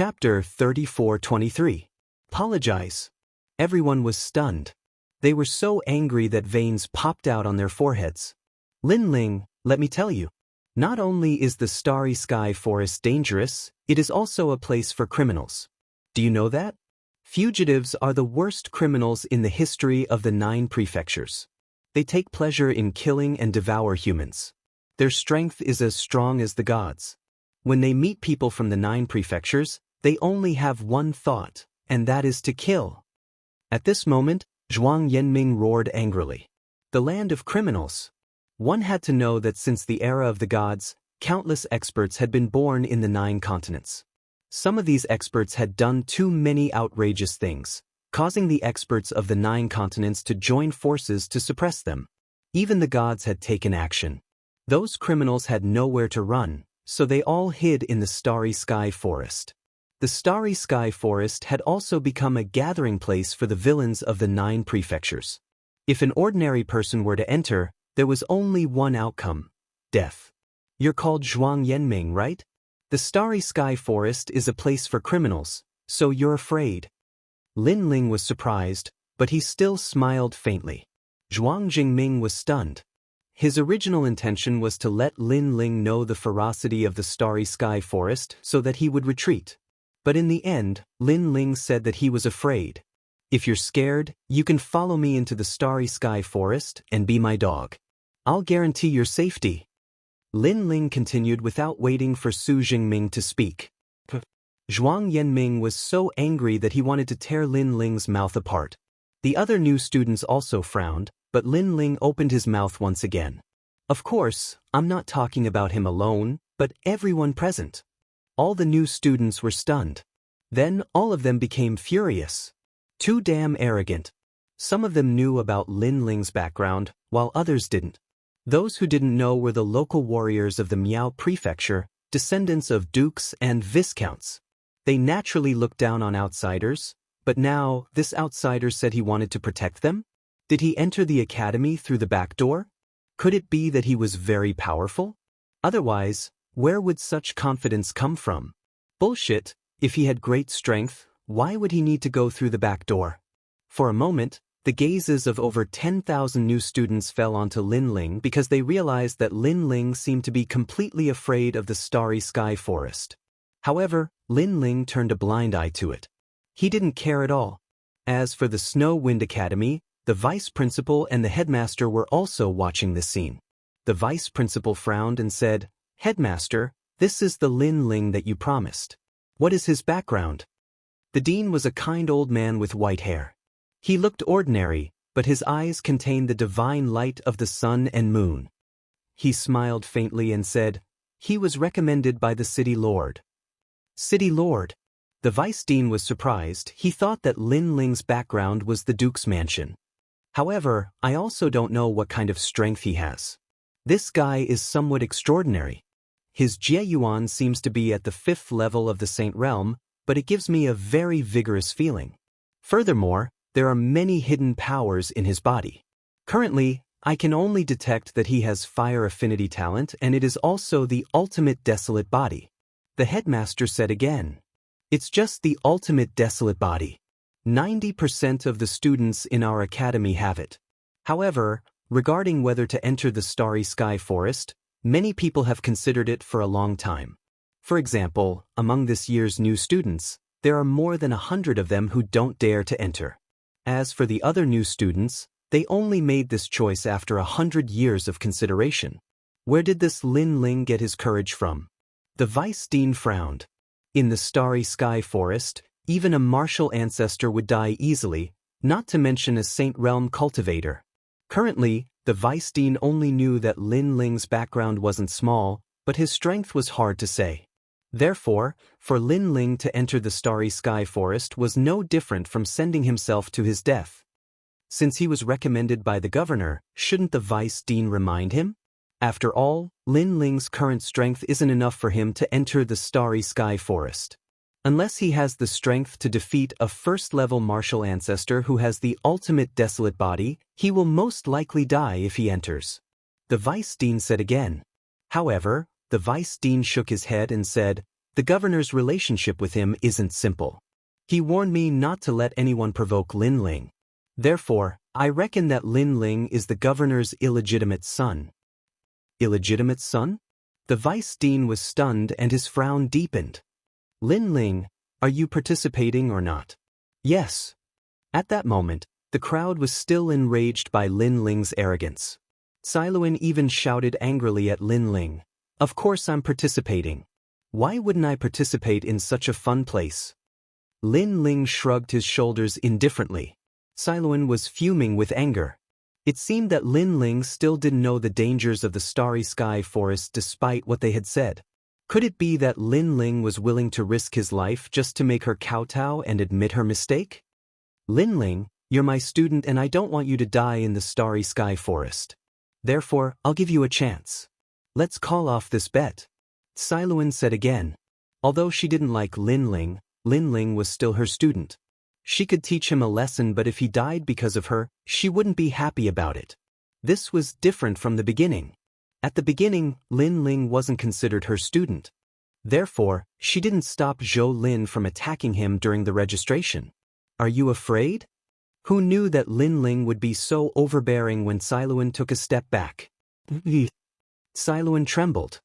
Chapter 34-23. Apologize. Everyone was stunned. They were so angry that veins popped out on their foreheads. Lin Ling, let me tell you. Not only is the Starry Sky Forest dangerous, it is also a place for criminals. Do you know that? Fugitives are the worst criminals in the history of the 9 prefectures. They take pleasure in killing and devour humans. Their strength is as strong as the gods. When they meet people from the 9 prefectures, they only have one thought, and that is to kill. At this moment, Zhuang Yanming roared angrily. The land of criminals. One had to know that since the era of the gods, countless experts had been born in the 9 continents. Some of these experts had done too many outrageous things, causing the experts of the 9 continents to join forces to suppress them. Even the gods had taken action. Those criminals had nowhere to run, so they all hid in the Starry Sky Forest. The Starry Sky Forest had also become a gathering place for the villains of the 9 prefectures. If an ordinary person were to enter, there was only one outcome: death. You're called Zhuang Yanming, right? The Starry Sky Forest is a place for criminals, so you're afraid. Lin Ling was surprised, but he still smiled faintly. Zhuang Jingming was stunned. His original intention was to let Lin Ling know the ferocity of the Starry Sky Forest so that he would retreat. But in the end, Lin Ling said that he was afraid. If you're scared, you can follow me into the Starry Sky Forest and be my dog. I'll guarantee your safety. Lin Ling continued without waiting for Su Jingming to speak. Zhuang Yanming was so angry that he wanted to tear Lin Ling's mouth apart. The other new students also frowned, but Lin Ling opened his mouth once again. Of course, I'm not talking about him alone, but everyone present. All the new students were stunned. Then all of them became furious. Too damn arrogant. Some of them knew about Lin Ling's background, while others didn't. Those who didn't know were the local warriors of the Miao Prefecture, descendants of dukes and viscounts. They naturally looked down on outsiders, but now this outsider said he wanted to protect them? Did he enter the academy through the back door? Could it be that he was very powerful? Otherwise, where would such confidence come from? Bullshit. If he had great strength, why would he need to go through the back door? For a moment, the gazes of over 10,000 new students fell onto Lin Ling because they realized that Lin Ling seemed to be completely afraid of the Starry Sky Forest. However, Lin Ling turned a blind eye to it. He didn't care at all. As for the Snow Wind Academy, the vice principal and the headmaster were also watching this scene. The vice principal frowned and said, "Headmaster, this is the Lin Ling that you promised. What is his background?" The dean was a kind old man with white hair. He looked ordinary, but his eyes contained the divine light of the sun and moon. He smiled faintly and said, "He was recommended by the city lord." City lord? The vice dean was surprised. He thought that Lin Ling's background was the duke's mansion. However, I also don't know what kind of strength he has. This guy is somewhat extraordinary. His Jie Yuan seems to be at the 5th level of the Saint Realm, but it gives me a very vigorous feeling. Furthermore, there are many hidden powers in his body. Currently, I can only detect that he has fire affinity talent, and it is also the ultimate desolate body. The headmaster said again. It's just the ultimate desolate body. 90% of the students in our academy have it. However, regarding whether to enter the Starry Sky Forest, many people have considered it for a long time. For example, among this year's new students, there are more than 100 of them who don't dare to enter. As for the other new students, they only made this choice after 100 years of consideration. Where did this Lin Ling get his courage from? The vice dean frowned. In the Starry Sky Forest, even a martial ancestor would die easily, not to mention a Saint Realm cultivator. Currently, the vice dean only knew that Lin Ling's background wasn't small, but his strength was hard to say. Therefore, for Lin Ling to enter the Starry Sky Forest was no different from sending himself to his death. Since he was recommended by the governor, shouldn't the vice dean remind him? After all, Lin Ling's current strength isn't enough for him to enter the Starry Sky Forest. Unless he has the strength to defeat a first-level martial ancestor who has the ultimate desolate body, he will most likely die if he enters. The vice dean said again. However, the vice dean shook his head and said, The governor's relationship with him isn't simple. He warned me not to let anyone provoke Lin Ling. Therefore, I reckon that Lin Ling is the governor's illegitimate son. Illegitimate son? The vice dean was stunned and his frown deepened. Lin Ling, are you participating or not? Yes. At that moment, the crowd was still enraged by Lin Ling's arrogance. Siluan even shouted angrily at Lin Ling, "Of course I'm participating. Why wouldn't I participate in such a fun place?" Lin Ling shrugged his shoulders indifferently. Siluan was fuming with anger. It seemed that Lin Ling still didn't know the dangers of the starry sky forest despite what they had said. Could it be that Lin Ling was willing to risk his life just to make her kowtow and admit her mistake? Lin Ling, you're my student and I don't want you to die in the starry sky forest. Therefore, I'll give you a chance. Let's call off this bet. Siluan said again. Although she didn't like Lin Ling was still her student. She could teach him a lesson, but if he died because of her, she wouldn't be happy about it. This was different from the beginning. At the beginning, Lin Ling wasn't considered her student. Therefore, she didn't stop Zhou Lin from attacking him during the registration. Are you afraid? Who knew that Lin Ling would be so overbearing when Siluan took a step back? Siluan trembled.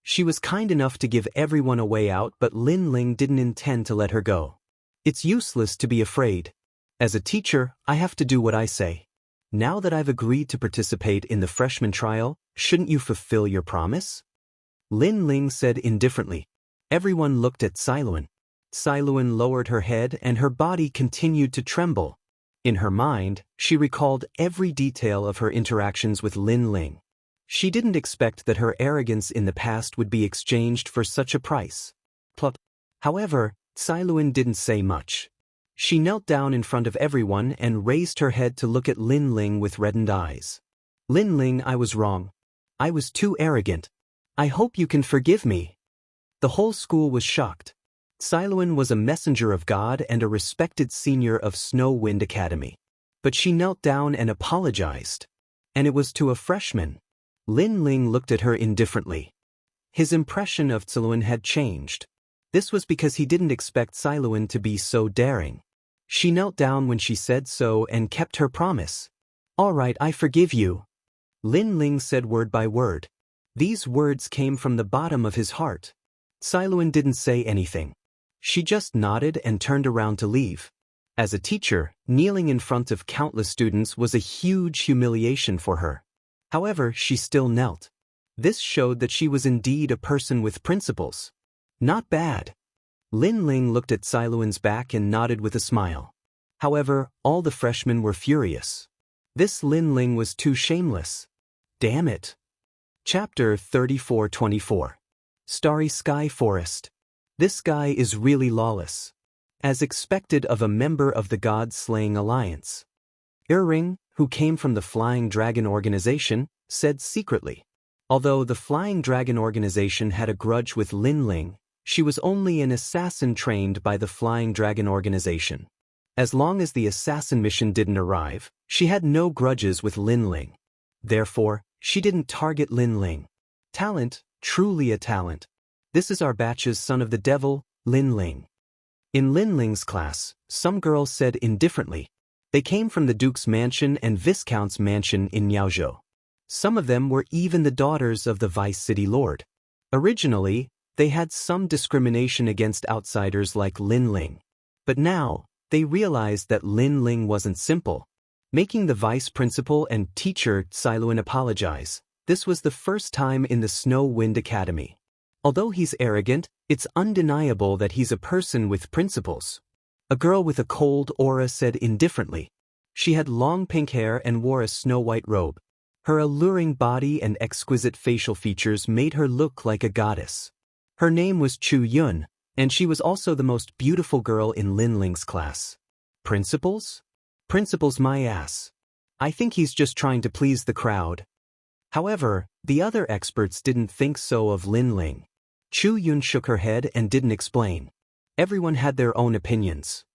She was kind enough to give everyone a way out, but Lin Ling didn't intend to let her go. It's useless to be afraid. As a teacher, I have to do what I say. Now that I've agreed to participate in the freshman trial, shouldn't you fulfill your promise? Lin Ling said indifferently. Everyone looked at Siluan. Siluan lowered her head and her body continued to tremble. In her mind, she recalled every detail of her interactions with Lin Ling. She didn't expect that her arrogance in the past would be exchanged for such a price. However, Siluan didn't say much. She knelt down in front of everyone and raised her head to look at Lin Ling with reddened eyes. Lin Ling, I was wrong. I was too arrogant. I hope you can forgive me. The whole school was shocked. Siluan was a messenger of God and a respected senior of Snow Wind Academy. But she knelt down and apologized. And it was to a freshman. Lin Ling looked at her indifferently. His impression of Siluan had changed. This was because he didn't expect Siluan to be so daring. She knelt down when she said so and kept her promise. All right, I forgive you. Lin Ling said word by word. These words came from the bottom of his heart. Siluan didn't say anything. She just nodded and turned around to leave. As a teacher, kneeling in front of countless students was a huge humiliation for her. However, she still knelt. This showed that she was indeed a person with principles. Not bad. Lin Ling looked at Siluan's back and nodded with a smile. However, all the freshmen were furious. This Lin Ling was too shameless. Damn it. Chapter 34-24. Starry Sky Forest. This guy is really lawless. As expected of a member of the God-Slaying Alliance. Ring, who came from the Flying Dragon Organization, said secretly. Although the Flying Dragon Organization had a grudge with Lin Ling, she was only an assassin trained by the Flying Dragon Organization. As long as the assassin mission didn't arrive, she had no grudges with Lin Ling. Therefore, she didn't target Lin Ling. Talent, truly a talent. This is our batch's son of the devil, Lin Ling. In Lin Ling's class, some girls said indifferently. They came from the Duke's mansion and Viscount's mansion in Niaozhou. Some of them were even the daughters of the Vice City Lord. Originally, they had some discrimination against outsiders like Lin Ling. But now, they realized that Lin Ling wasn't simple. Making the vice principal and teacher Siluan apologize, this was the first time in the Snow Wind Academy. Although he's arrogant, it's undeniable that he's a person with principles. A girl with a cold aura said indifferently. She had long pink hair and wore a snow-white robe. Her alluring body and exquisite facial features made her look like a goddess. Her name was Chu Yun, and she was also the most beautiful girl in Lin Ling's class. Principles? Principles my ass. I think he's just trying to please the crowd. However, the other experts didn't think so of Lin Ling. Chu Yun shook her head and didn't explain. Everyone had their own opinions.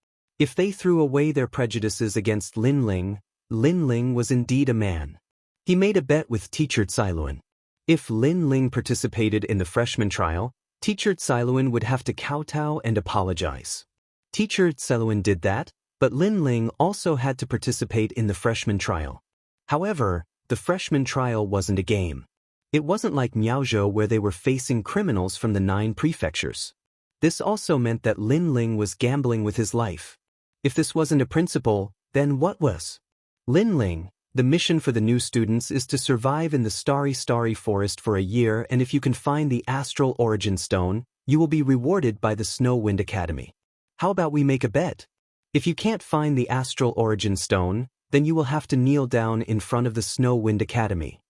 If they threw away their prejudices against Lin Ling was indeed a man. He made a bet with teacher Siluan. If Lin Ling participated in the freshman trial, Teacher Xiluan would have to kowtow and apologize. Teacher Xiluan did that, but Lin Ling also had to participate in the freshman trial. However, the freshman trial wasn't a game. It wasn't like Miaozhou where they were facing criminals from the 9 prefectures. This also meant that Lin Ling was gambling with his life. If this wasn't a principal, then what was? Lin Ling, the mission for the new students is to survive in the starry forest for a year, and if you can find the astral origin stone, you will be rewarded by the Snow Wind Academy. How about we make a bet? If you can't find the astral origin stone, then you will have to kneel down in front of the Snow Wind Academy.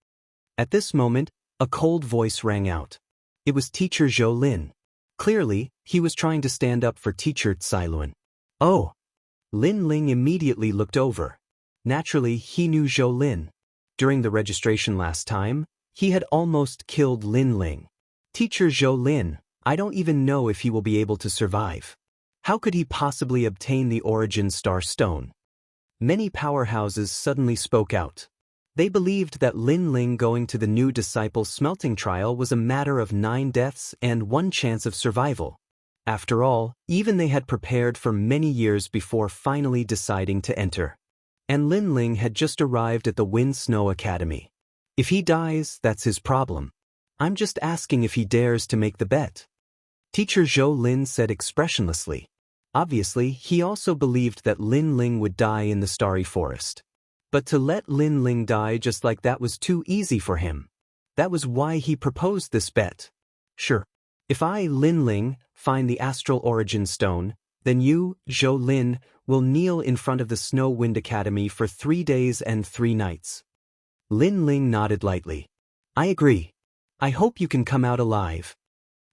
At this moment, a cold voice rang out. It was Teacher Zhou Lin. Clearly, he was trying to stand up for Teacher Xiluan. Oh! Lin Ling immediately looked over. Naturally, he knew Zhou Lin. During the registration last time, he had almost killed Lin Ling. Teacher Zhou Lin, I don't even know if he will be able to survive. How could he possibly obtain the Origin Star Stone? Many powerhouses suddenly spoke out. They believed that Lin Ling going to the new disciple smelting trial was a matter of 9 deaths and 1 chance of survival. After all, even they had prepared for many years before finally deciding to enter. And Lin Ling had just arrived at the Wind Snow Academy. If he dies, that's his problem. I'm just asking if he dares to make the bet. Teacher Zhou Lin said expressionlessly. Obviously, he also believed that Lin Ling would die in the starry forest. But to let Lin Ling die just like that was too easy for him. That was why he proposed this bet. Sure. If I, Lin Ling, find the astral origin stone, then you, Zhou Lin, will kneel in front of the Snow Wind Academy for 3 days and 3 nights. Lin Ling nodded lightly. I agree. I hope you can come out alive.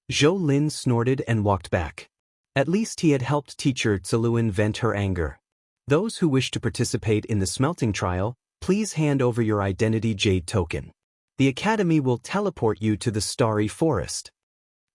Zhou Lin snorted and walked back. At least he had helped Teacher Xiluan vent her anger. Those who wish to participate in the smelting trial, please hand over your identity jade token. The academy will teleport you to the starry forest.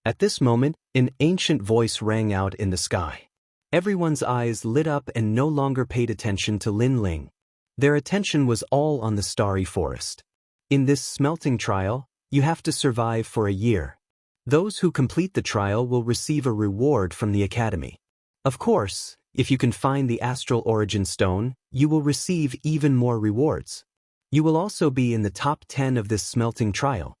At this moment, an ancient voice rang out in the sky. Everyone's eyes lit up and no longer paid attention to Lin Ling. Their attention was all on the starry forest. In this smelting trial, you have to survive for a year. Those who complete the trial will receive a reward from the academy. Of course, if you can find the astral origin stone, you will receive even more rewards. You will also be in the top 10 of this smelting trial.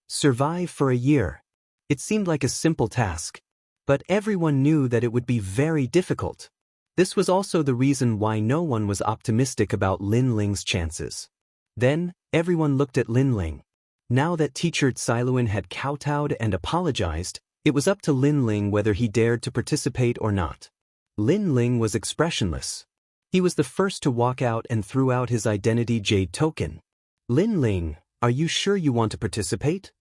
Survive for a year. It seemed like a simple task, but everyone knew that it would be very difficult. This was also the reason why no one was optimistic about Lin Ling's chances. Then, everyone looked at Lin Ling. Now that Teacher Xiluan had kowtowed and apologized, it was up to Lin Ling whether he dared to participate or not. Lin Ling was expressionless. He was the first to walk out and threw out his identity jade token. Lin Ling, are you sure you want to participate?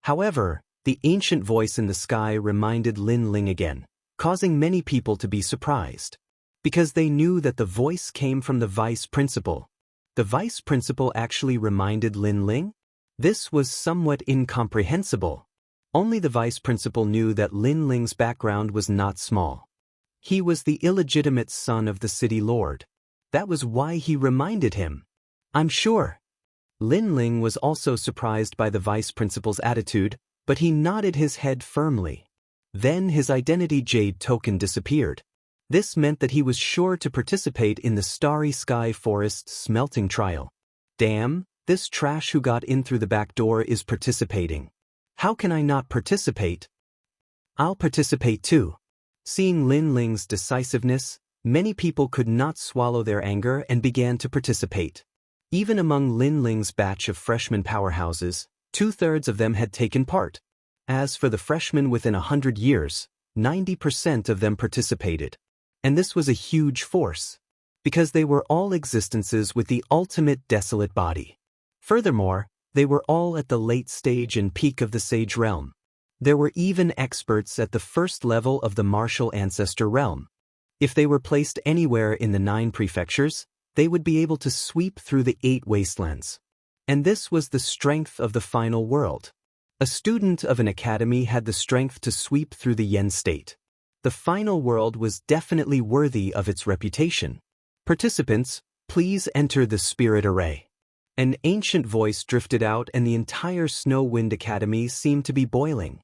However, the ancient voice in the sky reminded Lin Ling again, causing many people to be surprised. Because they knew that the voice came from the vice principal. The vice principal actually reminded Lin Ling? This was somewhat incomprehensible. Only the vice principal knew that Lin Ling's background was not small. He was the illegitimate son of the city lord. That was why he reminded him. I'm sure. Lin Ling was also surprised by the vice principal's attitude, but he nodded his head firmly. Then his identity jade token disappeared. This meant that he was sure to participate in the Starry Sky Forest smelting trial. Damn, this trash who got in through the back door is participating. How can I not participate? I'll participate too. Seeing Lin Ling's decisiveness, many people could not swallow their anger and began to participate. Even among Lin Ling's batch of freshman powerhouses, 2/3 of them had taken part. As for the freshmen within 100 years, 90% of them participated. And this was a huge force, because they were all existences with the ultimate desolate body. Furthermore, they were all at the late stage and peak of the Sage realm. There were even experts at the first level of the Martial Ancestor realm. If they were placed anywhere in the 9 prefectures, they would be able to sweep through the 8 wastelands. And this was the strength of the final world. A student of an academy had the strength to sweep through the Yen state. The final world was definitely worthy of its reputation. Participants, please enter the spirit array. An ancient voice drifted out and the entire Snow Wind Academy seemed to be boiling.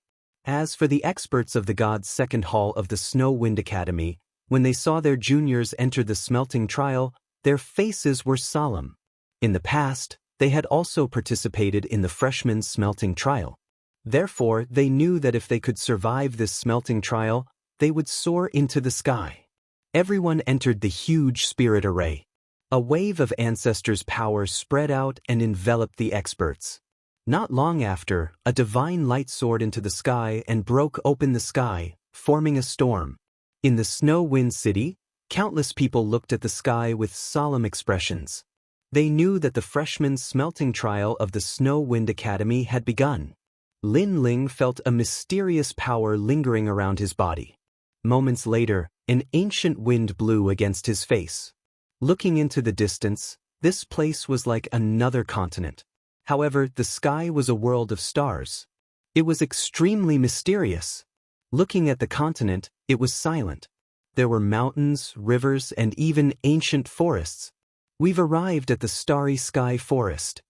As for the experts of the gods' second hall of the Snow Wind Academy, when they saw their juniors enter the smelting trial, their faces were solemn. In the past, they had also participated in the freshman smelting trial. Therefore, they knew that if they could survive this smelting trial, they would soar into the sky. Everyone entered the huge spirit array. A wave of ancestors' power spread out and enveloped the experts. Not long after, a divine light soared into the sky and broke open the sky, forming a storm. In the Snow Wind City, countless people looked at the sky with solemn expressions. They knew that the freshman smelting trial of the Snow Wind Academy had begun. Lin Ling felt a mysterious power lingering around his body. Moments later, an ancient wind blew against his face. Looking into the distance, this place was like another continent. However, the sky was a world of stars. It was extremely mysterious. Looking at the continent, it was silent. There were mountains, rivers, and even ancient forests. We've arrived at the Starry Sky Forest.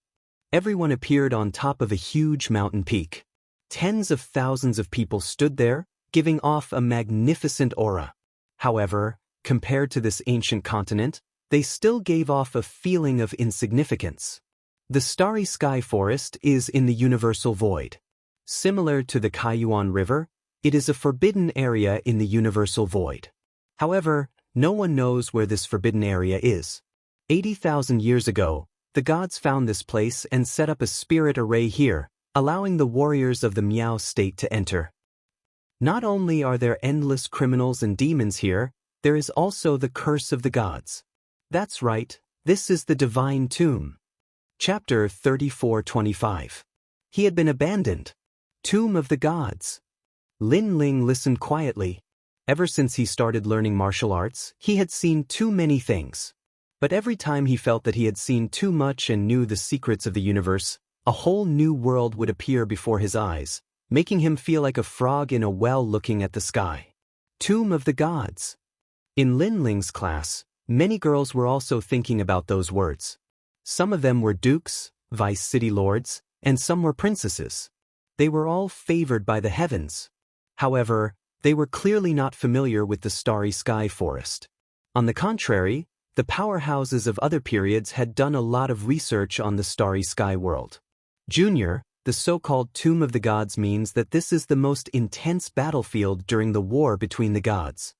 Everyone appeared on top of a huge mountain peak. Tens of thousands of people stood there, giving off a magnificent aura. However, compared to this ancient continent, they still gave off a feeling of insignificance. The Starry Sky Forest is in the Universal Void. Similar to the Kaiyuan River, it is a forbidden area in the Universal Void. However, no one knows where this forbidden area is. 80,000 years ago, the gods found this place and set up a spirit array here, allowing the warriors of the Miao state to enter. Not only are there endless criminals and demons here, there is also the curse of the gods. That's right, this is the divine tomb. Chapter 34:25. He had been abandoned. Tomb of the Gods. Lin Ling listened quietly. Ever since he started learning martial arts, he had seen too many things. But every time he felt that he had seen too much and knew the secrets of the universe, a whole new world would appear before his eyes, making him feel like a frog in a well looking at the sky. Tomb of the Gods. In Lin Ling's class, many girls were also thinking about those words. Some of them were dukes, vice city lords, and some were princesses. They were all favored by the heavens. However, they were clearly not familiar with the Starry Sky Forest. On the contrary, the powerhouses of other periods had done a lot of research on the Starry Sky world. Junior, the so-called Tomb of the Gods means that this is the most intense battlefield during the war between the gods.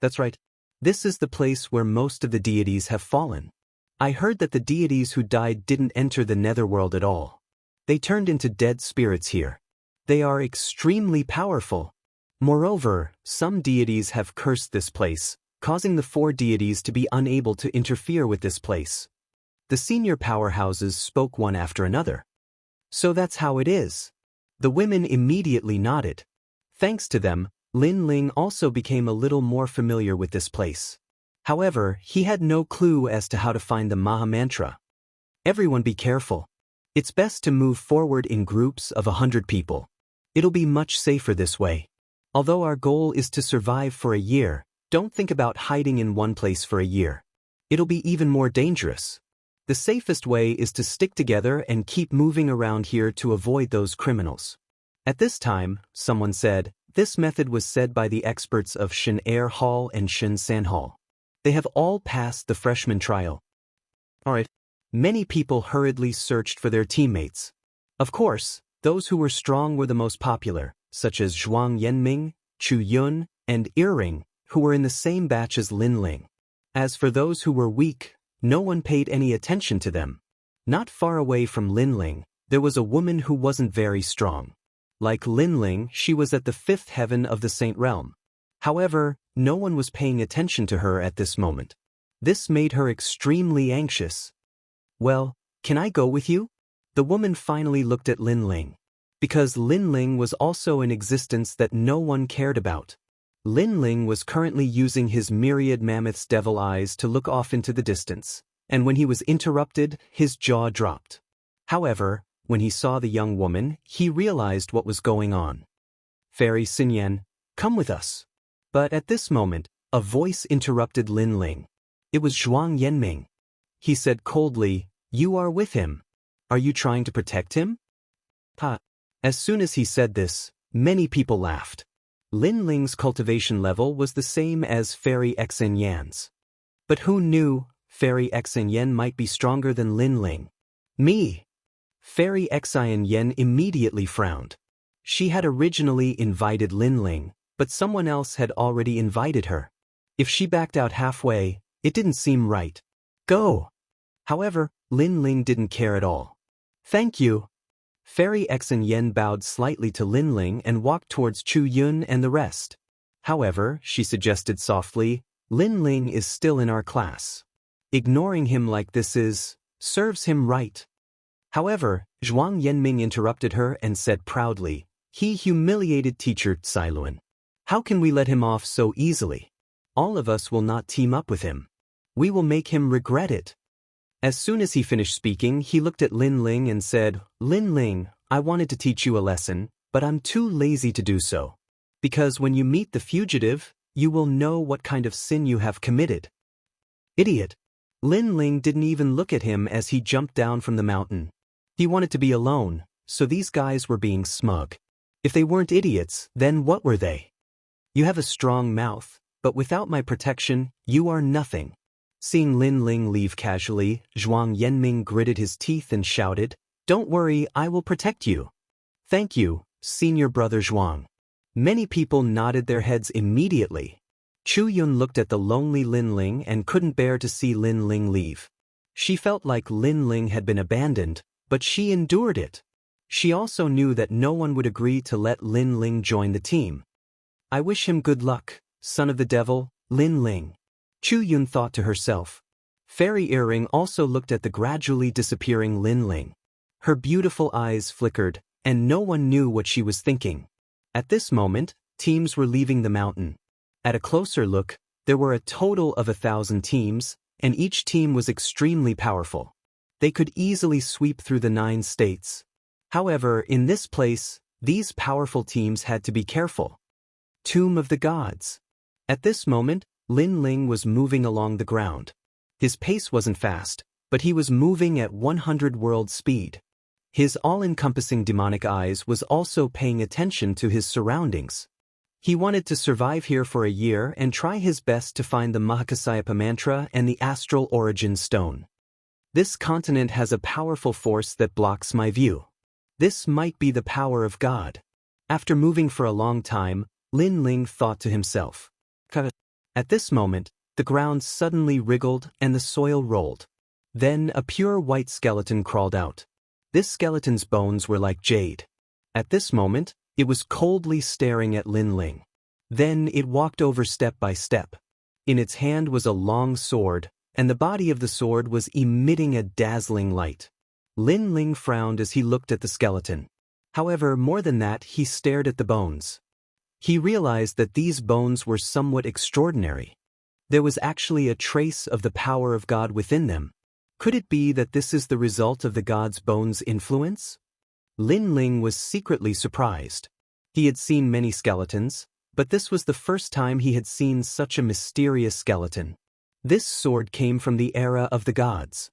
That's right. This is the place where most of the deities have fallen. I heard that the deities who died didn't enter the netherworld at all. They turned into dead spirits here. They are extremely powerful. Moreover, some deities have cursed this place, causing the four deities to be unable to interfere with this place. The senior powerhouses spoke one after another. So that's how it is. The women immediately nodded. Thanks to them, Lin Ling also became a little more familiar with this place. However, he had no clue as to how to find the Maha Mantra. Everyone be careful. It's best to move forward in groups of 100 people. It'll be much safer this way. Although our goal is to survive for a year, don't think about hiding in one place for a year. It'll be even more dangerous. The safest way is to stick together and keep moving around here to avoid those criminals. At this time, someone said, this method was said by the experts of Shen Air Hall and Shen San Hall. They have all passed the freshman trial. Alright. Many people hurriedly searched for their teammates. Of course, those who were strong were the most popular, such as Zhuang Yanming, Chu Yun, and Earring, who were in the same batch as Lin Ling. As for those who were weak, no one paid any attention to them. Not far away from Lin Ling, there was a woman who wasn't very strong. Like Lin Ling, she was at the fifth heaven of the Saint Realm. However, no one was paying attention to her at this moment. This made her extremely anxious. Well, can I go with you? The woman finally looked at Lin Ling. Because Lin Ling was also an existence that no one cared about. Lin Ling was currently using his myriad mammoth's devil eyes to look off into the distance, and when he was interrupted, his jaw dropped. However, when he saw the young woman, he realized what was going on. Fairy Xinyan, come with us. But at this moment, a voice interrupted Lin Ling. It was Zhuang Yanming. He said coldly, you are with him. Are you trying to protect him? Ha! As soon as he said this, Many people laughed. Lin Ling's cultivation level was the same as Fairy Xianxia's. But who knew Fairy Xianxia might be stronger than Lin Ling? Me! Fairy Xianxia immediately frowned. She had originally invited Lin Ling, but someone else had already invited her. If she backed out halfway, it didn't seem right. Go! However, Lin Ling didn't care at all. Thank you. Fairy Xianxia bowed slightly to Lin Ling and walked towards Chu Yun and the rest. However, she suggested softly, Lin Ling is still in our class. Ignoring him like this serves him right. However, Zhuang Yanming interrupted her and said proudly, he humiliated teacher Cailuan. How can we let him off so easily? All of us will not team up with him. We will make him regret it. As soon as he finished speaking, he looked at Lin Ling and said, Lin Ling, I wanted to teach you a lesson, but I'm too lazy to do so. Because when you meet the fugitive, you will know what kind of sin you have committed. Idiot. Lin Ling didn't even look at him as he jumped down from the mountain. He wanted to be alone, so these guys were being smug. If they weren't idiots, then what were they? You have a strong mouth, but without my protection, you are nothing. Seeing Lin Ling leave casually, Zhuang Yanming gritted his teeth and shouted, Don't worry, I will protect you. Thank you, senior brother Zhuang. Many people nodded their heads immediately. Chu Yun looked at the lonely Lin Ling and couldn't bear to see Lin Ling leave. She felt like Lin Ling had been abandoned, but she endured it. She also knew that no one would agree to let Lin Ling join the team. I wish him good luck, son of the devil, Lin Ling. Chu Yun thought to herself. Fairy Earring also looked at the gradually disappearing Lin Ling. Her beautiful eyes flickered, and no one knew what she was thinking. At this moment, teams were leaving the mountain. At a closer look, there were a total of 1,000 teams, and each team was extremely powerful. They could easily sweep through the 9 states. However, in this place, these powerful teams had to be careful. Tomb of the Gods. At this moment, Lin Ling was moving along the ground. His pace wasn't fast, but he was moving at 100 world speed. His all-encompassing demonic eyes was also paying attention to his surroundings. He wanted to survive here for a year and try his best to find the Mahakasyapa mantra and the astral origin stone. This continent has a powerful force that blocks my view. This might be the power of God. After moving for a long time, Lin Ling thought to himself. At this moment, the ground suddenly wriggled and the soil rolled. Then a pure white skeleton crawled out. This skeleton's bones were like jade. At this moment, it was coldly staring at Lin Ling. Then it walked over step by step. In its hand was a long sword, and the body of the sword was emitting a dazzling light. Lin Ling frowned as he looked at the skeleton. However, more than that, he stared at the bones. He realized that these bones were somewhat extraordinary. There was actually a trace of the power of God within them. Could it be that this is the result of the God's bones' influence? Lin Ling was secretly surprised. He had seen many skeletons, but this was the first time he had seen such a mysterious skeleton. This sword came from the era of the gods.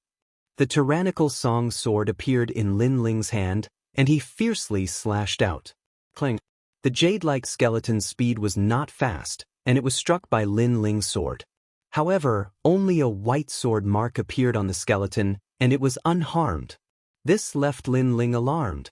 The tyrannical song sword appeared in Lin Ling's hand, and he fiercely slashed out. Clang! The jade-like skeleton's speed was not fast, and it was struck by Lin Ling's sword. However, only a white sword mark appeared on the skeleton, and it was unharmed. This left Lin Ling alarmed.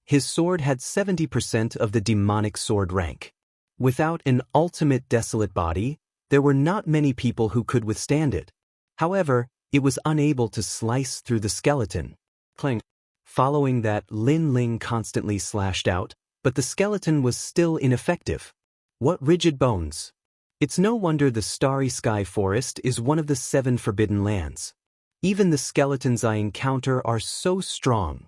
His sword had 70% of the demonic sword rank. Without an ultimate desolate body, there were not many people who could withstand it. However, it was unable to slice through the skeleton. Clang! Following that, Lin Ling constantly slashed out, but the skeleton was still ineffective. What rigid bones! It's no wonder the Starry Sky Forest is one of the 7 forbidden lands. Even the skeletons I encounter are so strong.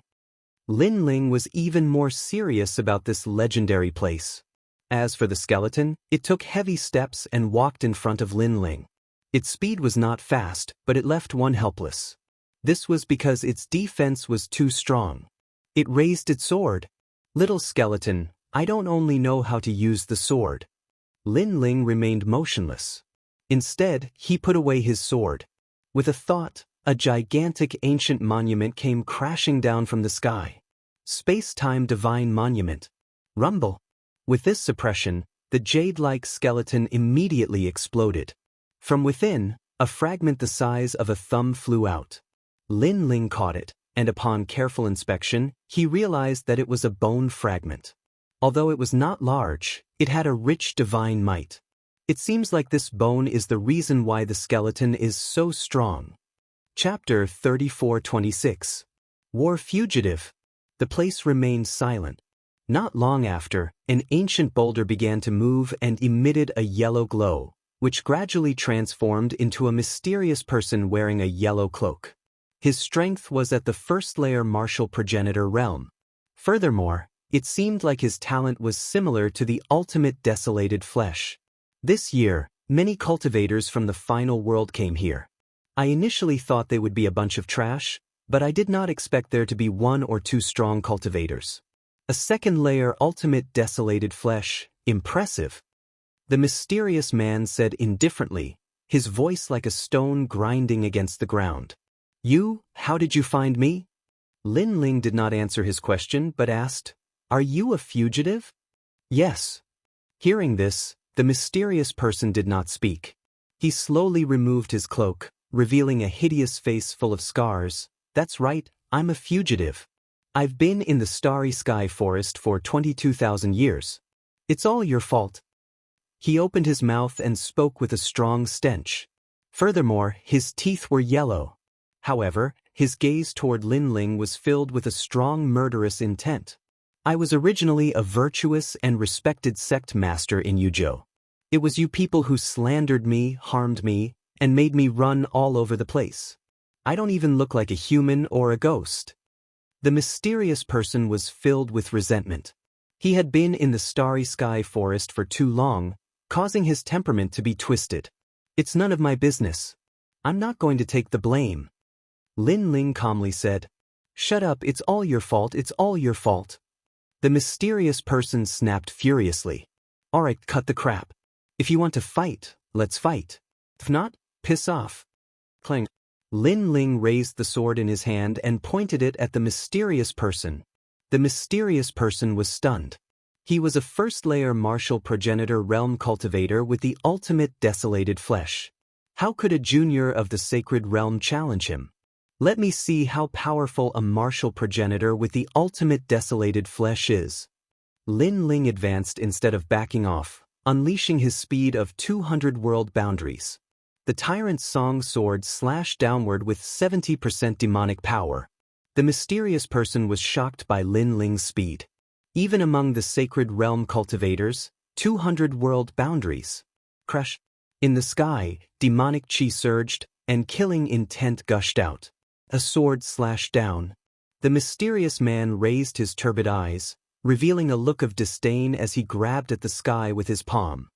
Lin Ling was even more serious about this legendary place. As for the skeleton, it took heavy steps and walked in front of Lin Ling. Its speed was not fast, but it left one helpless. This was because its defense was too strong. It raised its sword. Little skeleton, I don't only know how to use the sword. Lin Ling remained motionless. Instead, he put away his sword. With a thought, a gigantic ancient monument came crashing down from the sky. Space-time divine monument. Rumble. With this suppression, the jade-like skeleton immediately exploded. From within, a fragment the size of a thumb flew out. Lin Ling caught it, and upon careful inspection, he realized that it was a bone fragment. Although it was not large, it had a rich divine might. It seems like this bone is the reason why the skeleton is so strong. Chapter 34-26. War Fugitive. The place remained silent. Not long after, an ancient boulder began to move and emitted a yellow glow, which gradually transformed into a mysterious person wearing a yellow cloak. His strength was at the first layer martial progenitor realm. Furthermore, it seemed like his talent was similar to the ultimate desolated flesh. This year, many cultivators from the final world came here. I initially thought they would be a bunch of trash, but I did not expect there to be 1 or 2 strong cultivators. A second layer ultimate desolated flesh, impressive. The mysterious man said indifferently, his voice like a stone grinding against the ground. You, how did you find me? Lin Ling did not answer his question but asked, Are you a fugitive? Yes. Hearing this, the mysterious person did not speak. He slowly removed his cloak, revealing a hideous face full of scars. That's right, I'm a fugitive. I've been in the starry sky forest for 22,000 years. It's all your fault. He opened his mouth and spoke with a strong stench. Furthermore, his teeth were yellow. However, his gaze toward Lin Ling was filled with a strong murderous intent. I was originally a virtuous and respected sect master in Yuzhou. It was you people who slandered me, harmed me, and made me run all over the place. I don't even look like a human or a ghost. The mysterious person was filled with resentment. He had been in the starry sky forest for too long, causing his temperament to be twisted. It's none of my business. I'm not going to take the blame. Lin Ling calmly said, Shut up, it's all your fault, it's all your fault. The mysterious person snapped furiously. Alright, cut the crap. If you want to fight, let's fight. If not, piss off. Clang. Lin Ling raised the sword in his hand and pointed it at the mysterious person. The mysterious person was stunned. He was a first-layer martial progenitor realm cultivator with the ultimate desolated flesh. How could a junior of the sacred realm challenge him? Let me see how powerful a martial progenitor with the ultimate desolated flesh is. Lin Ling advanced instead of backing off, unleashing his speed of 200 world boundaries. The tyrant's song sword slashed downward with 70% demonic power. The mysterious person was shocked by Lin Ling's speed. Even among the sacred realm cultivators, 200 world boundaries. Crush. In the sky, demonic chi surged, and killing intent gushed out. A sword slashed down. The mysterious man raised his turbid eyes, revealing a look of disdain as he grabbed at the sky with his palm.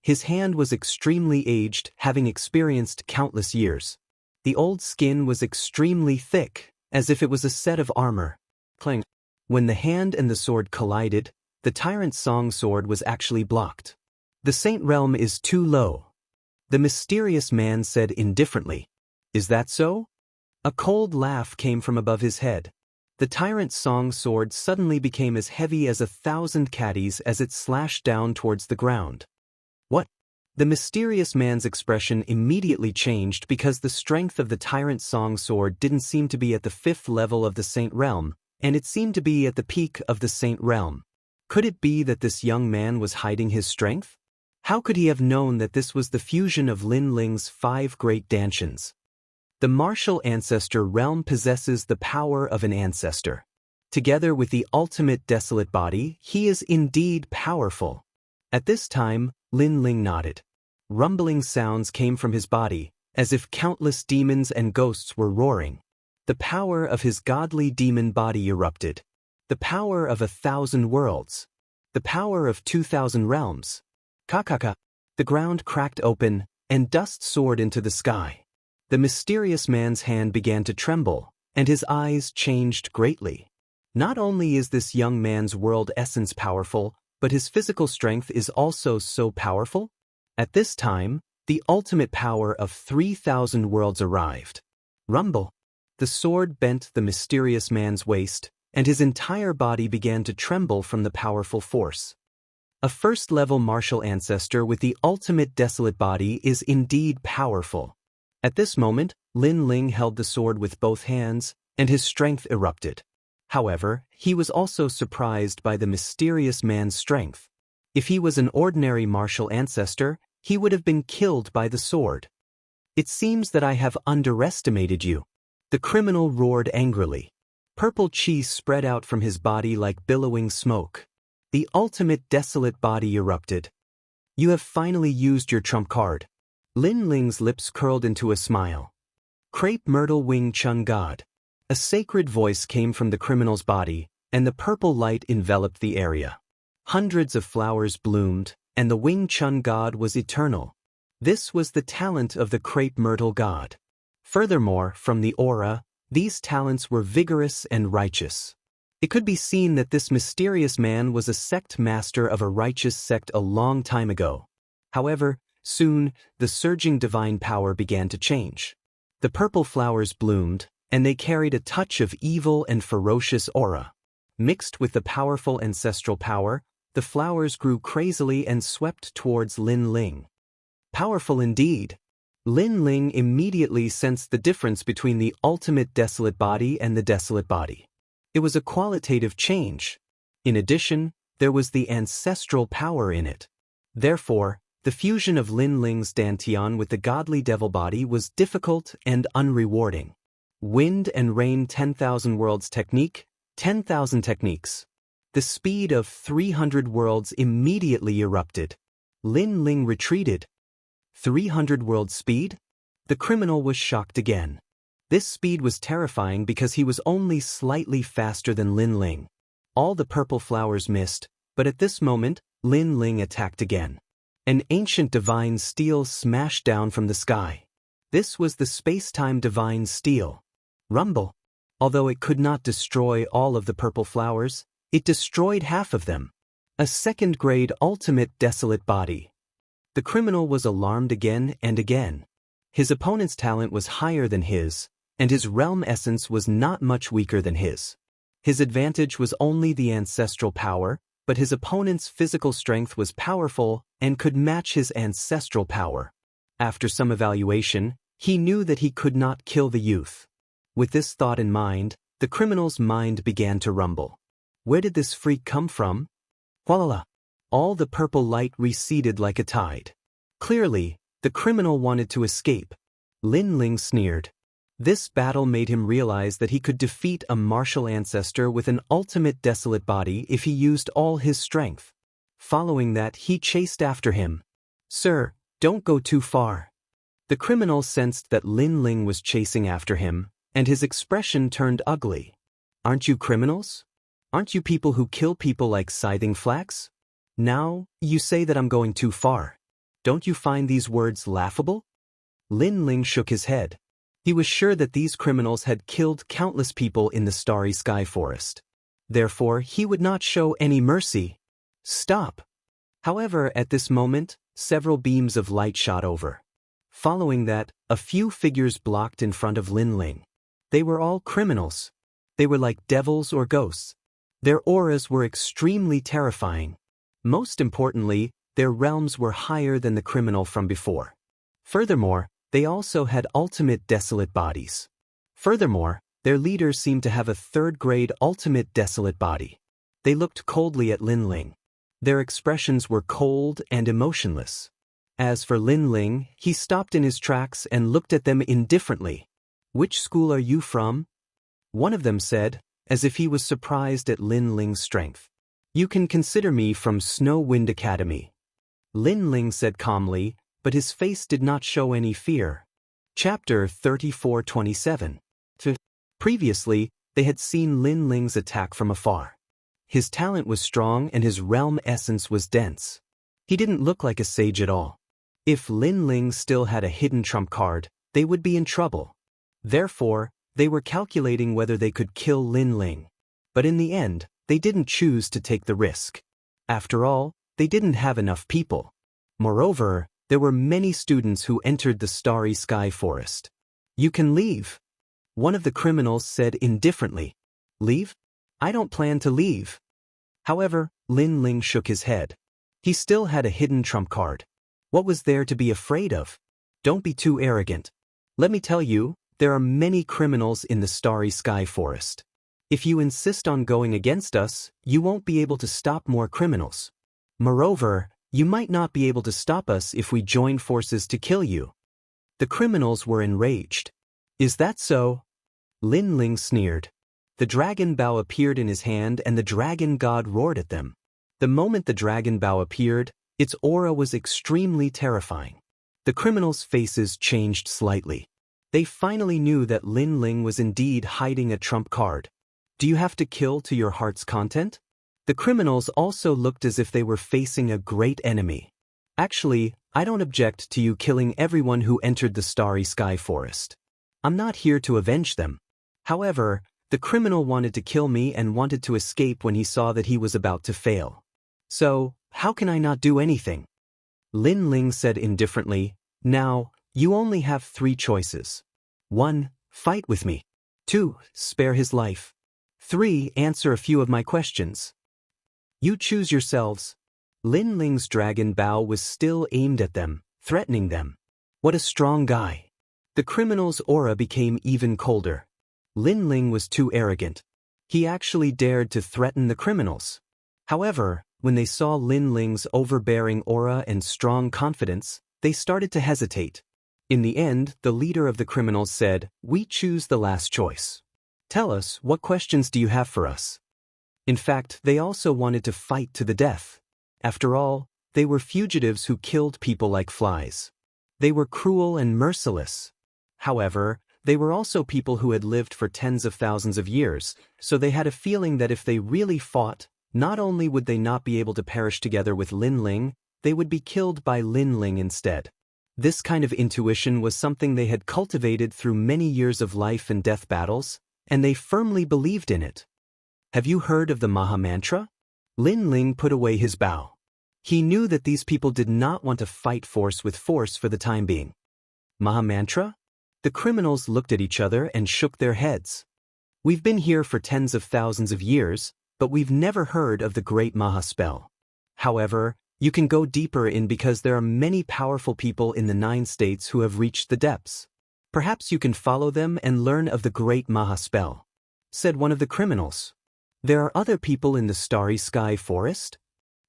His hand was extremely aged, having experienced countless years. The old skin was extremely thick, as if it was a set of armor. Clang. When the hand and the sword collided, the tyrant's song sword was actually blocked. The Saint Realm is too low. The mysterious man said indifferently. Is that so? A cold laugh came from above his head. The tyrant's song sword suddenly became as heavy as 1,000 caddies as it slashed down towards the ground. What? The mysterious man's expression immediately changed because the strength of the tyrant's song sword didn't seem to be at the 5th level of the Saint Realm, and it seemed to be at the peak of the Saint Realm. Could it be that this young man was hiding his strength? How could he have known that this was the fusion of Lin Ling's 5 great dantians? The martial ancestor realm possesses the power of an ancestor. Together with the ultimate desolate body, he is indeed powerful. At this time, Lin Ling nodded. Rumbling sounds came from his body, as if countless demons and ghosts were roaring. The power of his godly demon body erupted. The power of 1,000 worlds. The power of 2,000 realms. Kakaka. The ground cracked open, and dust soared into the sky. The mysterious man's hand began to tremble, and his eyes changed greatly. Not only is this young man's world essence powerful, but his physical strength is also so powerful. At this time, the ultimate power of 3,000 worlds arrived. Rumble. The sword bent the mysterious man's waist, and his entire body began to tremble from the powerful force. A first-level martial ancestor with the ultimate desolate body is indeed powerful. At this moment, Lin Ling held the sword with both hands, and his strength erupted. However, he was also surprised by the mysterious man's strength. If he was an ordinary martial ancestor, he would have been killed by the sword. It seems that I have underestimated you. The criminal roared angrily. Purple chi spread out from his body like billowing smoke. The ultimate desolate body erupted. You have finally used your trump card. Lin Ling's lips curled into a smile. Crepe Myrtle Wing Chun God. A sacred voice came from the criminal's body, and the purple light enveloped the area. Hundreds of flowers bloomed, and the Wing Chun God was eternal. This was the talent of the Crepe Myrtle God. Furthermore, from the aura, these talents were vigorous and righteous. It could be seen that this mysterious man was a sect master of a righteous sect a long time ago. However, soon, the surging divine power began to change. The purple flowers bloomed, and they carried a touch of evil and ferocious aura. Mixed with the powerful ancestral power, the flowers grew crazily and swept towards Lin Ling. Powerful indeed. Lin Ling immediately sensed the difference between the ultimate desolate body and the desolate body. It was a qualitative change. In addition, there was the ancestral power in it. Therefore, the fusion of Lin Ling's dantian with the godly devil body was difficult and unrewarding. Wind and rain 10,000 worlds technique, 10,000 techniques. The speed of 300 worlds immediately erupted. Lin Ling retreated. 300 world speed? The criminal was shocked again. This speed was terrifying because he was only slightly faster than Lin Ling. All the purple flowers missed, but at this moment, Lin Ling attacked again. An ancient divine steel smashed down from the sky. This was the space-time divine steel. Rumble. Although it could not destroy all of the purple flowers, it destroyed half of them. A second-grade ultimate desolate body. The criminal was alarmed again and again. His opponent's talent was higher than his, and his realm essence was not much weaker than his. His advantage was only the ancestral power, but his opponent's physical strength was powerful and could match his ancestral power. After some evaluation, he knew that he could not kill the youth. With this thought in mind, the criminal's mind began to rumble. Where did this freak come from? Voila! All the purple light receded like a tide. Clearly, the criminal wanted to escape. Lin Ling sneered. This battle made him realize that he could defeat a martial ancestor with an ultimate desolate body if he used all his strength. Following that, he chased after him. Sir, don't go too far. The criminal sensed that Lin Ling was chasing after him, and his expression turned ugly. Aren't you criminals? Aren't you people who kill people like scything flax? Now, you say that I'm going too far. Don't you find these words laughable? Lin Ling shook his head. He was sure that these criminals had killed countless people in the starry sky forest. Therefore, he would not show any mercy. Stop! However, at this moment, several beams of light shot over. Following that, a few figures blocked in front of Lin Ling. They were all criminals. They were like devils or ghosts. Their auras were extremely terrifying. Most importantly, their realms were higher than the criminal from before. Furthermore, they also had ultimate desolate bodies. Furthermore, their leaders seemed to have a third-grade ultimate desolate body. They looked coldly at Lin Ling. Their expressions were cold and emotionless. As for Lin Ling, he stopped in his tracks and looked at them indifferently. Which school are you from? One of them said, as if he was surprised at Lin Ling's strength. You can consider me from Snow Wind Academy. Lin Ling said calmly, but his face did not show any fear. Chapter 34:27. Previously, they had seen Lin Ling's attack from afar. His talent was strong and his realm essence was dense. He didn't look like a sage at all. If Lin Ling still had a hidden trump card, they would be in trouble. Therefore, they were calculating whether they could kill Lin Ling. But in the end, they didn't choose to take the risk. After all, they didn't have enough people. Moreover, there were many students who entered the starry sky forest. You can leave. One of the criminals said indifferently. Leave? I don't plan to leave. However, Lin Ling shook his head. He still had a hidden trump card. What was there to be afraid of? Don't be too arrogant. Let me tell you, there are many criminals in the Starry Sky Forest. If you insist on going against us, you won't be able to stop more criminals. Moreover, you might not be able to stop us if we join forces to kill you. The criminals were enraged. Is that so? Lin Ling sneered. The dragon bow appeared in his hand and the dragon god roared at them. The moment the dragon bow appeared, its aura was extremely terrifying. The criminals' faces changed slightly. They finally knew that Lin Ling was indeed hiding a trump card. Do you have to kill to your heart's content? The criminals also looked as if they were facing a great enemy. Actually, I don't object to you killing everyone who entered the Starry Sky Forest. I'm not here to avenge them. However, the criminal wanted to kill me and wanted to escape when he saw that he was about to fail. So, how can I not do anything? Lin Ling said indifferently, now, you only have 3 choices. 1. Fight with me. 2. Spare his life. 3. Answer a few of my questions. You choose yourselves. Lin Ling's dragon bow was still aimed at them, threatening them. What a strong guy. The criminal's aura became even colder. Lin Ling was too arrogant. He actually dared to threaten the criminals. However, when they saw Lin Ling's overbearing aura and strong confidence, they started to hesitate. In the end, the leader of the criminals said, "We choose the last choice. Tell us, what questions do you have for us?" In fact, they also wanted to fight to the death. After all, they were fugitives who killed people like flies. They were cruel and merciless. However, they were also people who had lived for tens of thousands of years, so they had a feeling that if they really fought, not only would they not be able to perish together with Lin Ling, they would be killed by Lin Ling instead. This kind of intuition was something they had cultivated through many years of life and death battles, and they firmly believed in it. Have you heard of the Maha Mantra? Lin Ling put away his bow. He knew that these people did not want to fight force with force for the time being. Maha Mantra? The criminals looked at each other and shook their heads. We've been here for tens of thousands of years, but we've never heard of the great Maha spell. However, you can go deeper in because there are many powerful people in the 9 states who have reached the depths. Perhaps you can follow them and learn of the great Maha spell, said one of the criminals. There are other people in the Starry Sky Forest?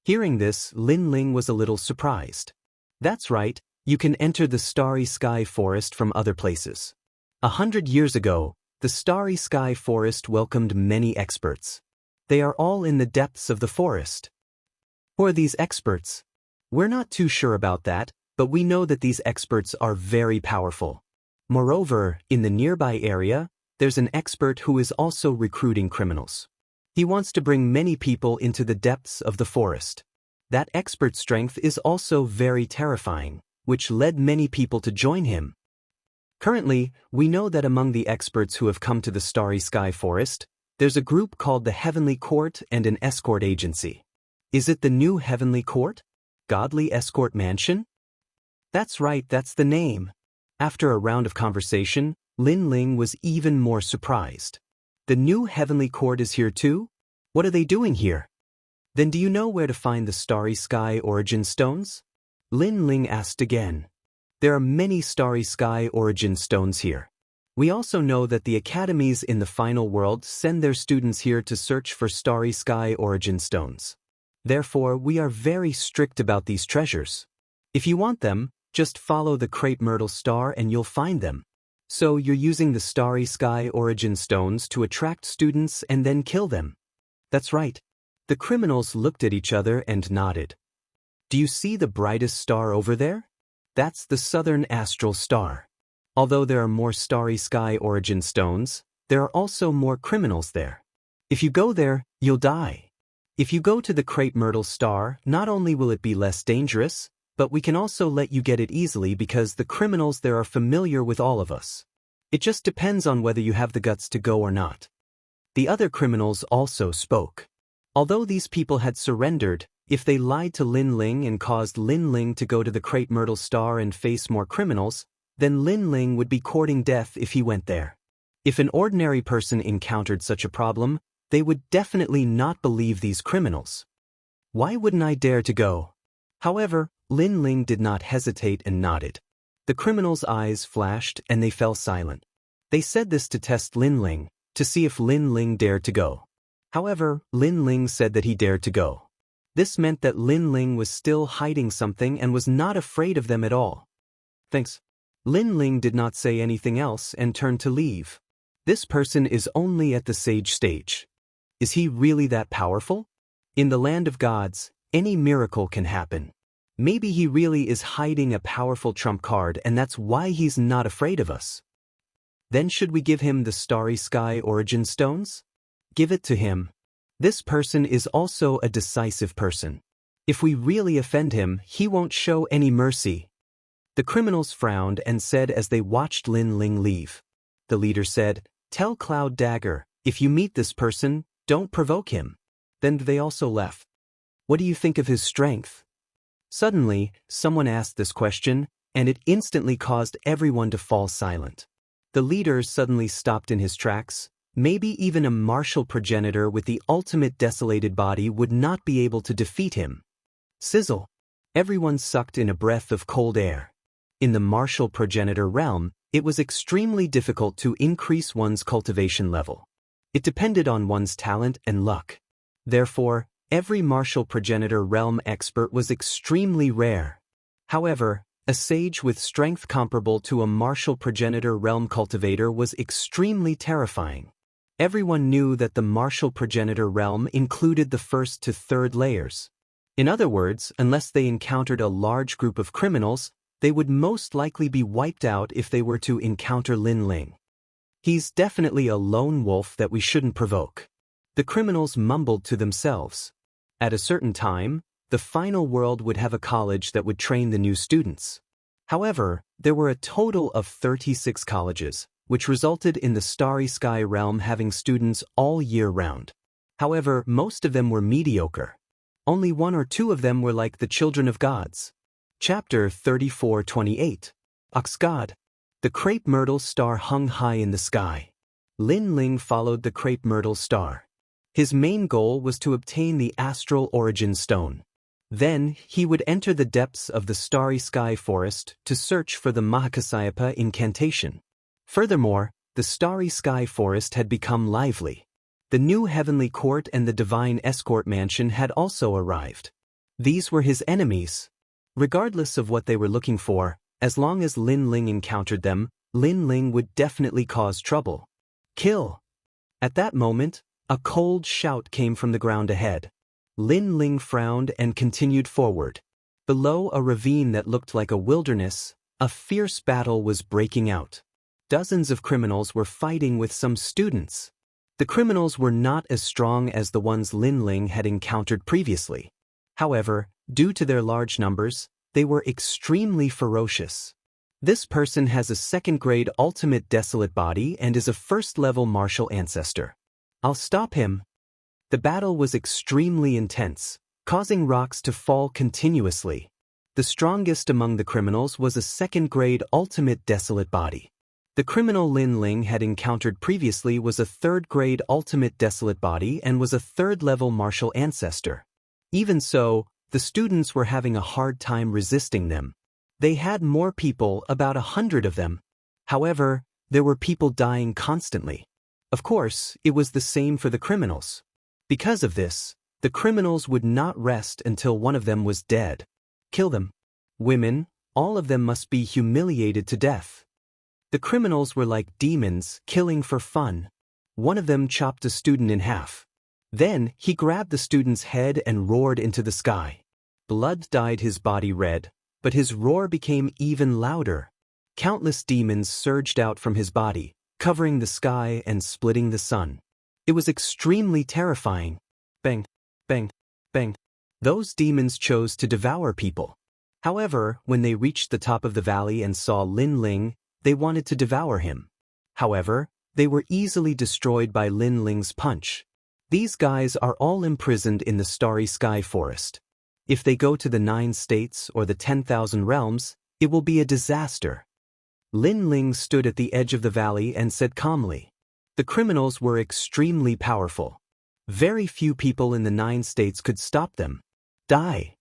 Hearing this, Lin Ling was a little surprised. That's right, you can enter the Starry Sky Forest from other places. 100 years ago, the Starry Sky Forest welcomed many experts. They are all in the depths of the forest. Who are these experts? We're not too sure about that, but we know that these experts are very powerful. Moreover, in the nearby area, there's an expert who is also recruiting criminals. He wants to bring many people into the depths of the forest. That expert's strength is also very terrifying, which led many people to join him. Currently, we know that among the experts who have come to the Starry Sky Forest, there's a group called the Heavenly Court and an escort agency. Is it the new Heavenly Court? Godly Escort Mansion? That's right, that's the name. After a round of conversation, Lin Ling was even more surprised. The new Heavenly Court is here too? What are they doing here? Then do you know where to find the Starry Sky Origin Stones? Lin Ling asked again. There are many Starry Sky Origin Stones here. We also know that the academies in the final world send their students here to search for Starry Sky Origin Stones. Therefore, we are very strict about these treasures. If you want them, just follow the crepe myrtle star and you'll find them. So you're using the Starry Sky Origin Stones to attract students and then kill them. That's right. The criminals looked at each other and nodded. Do you see the brightest star over there? That's the Southern Astral Star. Although there are more Starry Sky Origin Stones, there are also more criminals there. If you go there, you'll die. If you go to the crepe myrtle star, not only will it be less dangerous, but we can also let you get it easily because the criminals there are familiar with all of us. It just depends on whether you have the guts to go or not. The other criminals also spoke. Although these people had surrendered, if they lied to Lin Ling and caused Lin Ling to go to the crepe myrtle star and face more criminals, then Lin Ling would be courting death if he went there. If an ordinary person encountered such a problem, they would definitely not believe these criminals. Why wouldn't I dare to go? However, Lin Ling did not hesitate and nodded. The criminals' eyes flashed and they fell silent. They said this to test Lin Ling, to see if Lin Ling dared to go. However, Lin Ling said that he dared to go. This meant that Lin Ling was still hiding something and was not afraid of them at all. Thanks. Lin Ling did not say anything else and turned to leave. This person is only at the sage stage. Is he really that powerful? In the land of gods, any miracle can happen. Maybe he really is hiding a powerful trump card and that's why he's not afraid of us. Then should we give him the Starry Sky Origin Stones? Give it to him. This person is also a decisive person. If we really offend him, he won't show any mercy. The criminals frowned and said as they watched Lin Ling leave. The leader said, "Tell Cloud Dagger, if you meet this person, don't provoke him." Then they also left. What do you think of his strength? Suddenly, someone asked this question, and it instantly caused everyone to fall silent. The leader suddenly stopped in his tracks. Maybe even a martial progenitor with the ultimate desolated body would not be able to defeat him. Sizzle. Everyone sucked in a breath of cold air. In the martial progenitor realm, it was extremely difficult to increase one's cultivation level. It depended on one's talent and luck. Therefore, every martial progenitor realm expert was extremely rare. However, a sage with strength comparable to a martial progenitor realm cultivator was extremely terrifying. Everyone knew that the martial progenitor realm included the first to third layers. In other words, unless they encountered a large group of criminals, they would most likely be wiped out if they were to encounter Lin Ling. He's definitely a lone wolf that we shouldn't provoke. The criminals mumbled to themselves. At a certain time, the final world would have a college that would train the new students. However, there were a total of 36 colleges, which resulted in the Starry Sky realm having students all year round. However, most of them were mediocre. Only one or two of them were like the children of gods. Chapter 34:28. Oxgod. The crepe myrtle star hung high in the sky. Lin Ling followed the crepe myrtle star. His main goal was to obtain the astral origin stone. Then, he would enter the depths of the Starry Sky Forest to search for the Mahakasyapa incantation. Furthermore, the Starry Sky Forest had become lively. The new heavenly court and the divine escort mansion had also arrived. These were his enemies. Regardless of what they were looking for, as long as Lin Ling encountered them, Lin Ling would definitely cause trouble. Kill! At that moment, a cold shout came from the ground ahead. Lin Ling frowned and continued forward. Below a ravine that looked like a wilderness, a fierce battle was breaking out. Dozens of criminals were fighting with some students. The criminals were not as strong as the ones Lin Ling had encountered previously. However, due to their large numbers, they were extremely ferocious. This person has a second-grade ultimate desolate body and is a first-level martial ancestor. I'll stop him. The battle was extremely intense, causing rocks to fall continuously. The strongest among the criminals was a second-grade ultimate desolate body. The criminal Lin Ling had encountered previously was a third-grade ultimate desolate body and was a third-level martial ancestor. Even so, the students were having a hard time resisting them. They had more people, about 100 of them. However, there were people dying constantly. Of course, it was the same for the criminals. Because of this, the criminals would not rest until one of them was dead. Kill them. Women, all of them must be humiliated to death. The criminals were like demons, killing for fun. One of them chopped a student in half. Then, he grabbed the student's head and roared into the sky. Blood dyed his body red, but his roar became even louder. Countless demons surged out from his body, covering the sky and splitting the sun. It was extremely terrifying. Bang, bang, bang. Those demons chose to devour people. However, when they reached the top of the valley and saw Lin Ling, they wanted to devour him. However, they were easily destroyed by Lin Ling's punch. These guys are all imprisoned in the Starry Sky Forest. If they go to the 9 states or the 10,000 realms, it will be a disaster. Lin Ling stood at the edge of the valley and said calmly, "The criminals were extremely powerful. Very few people in the 9 states could stop them. Die."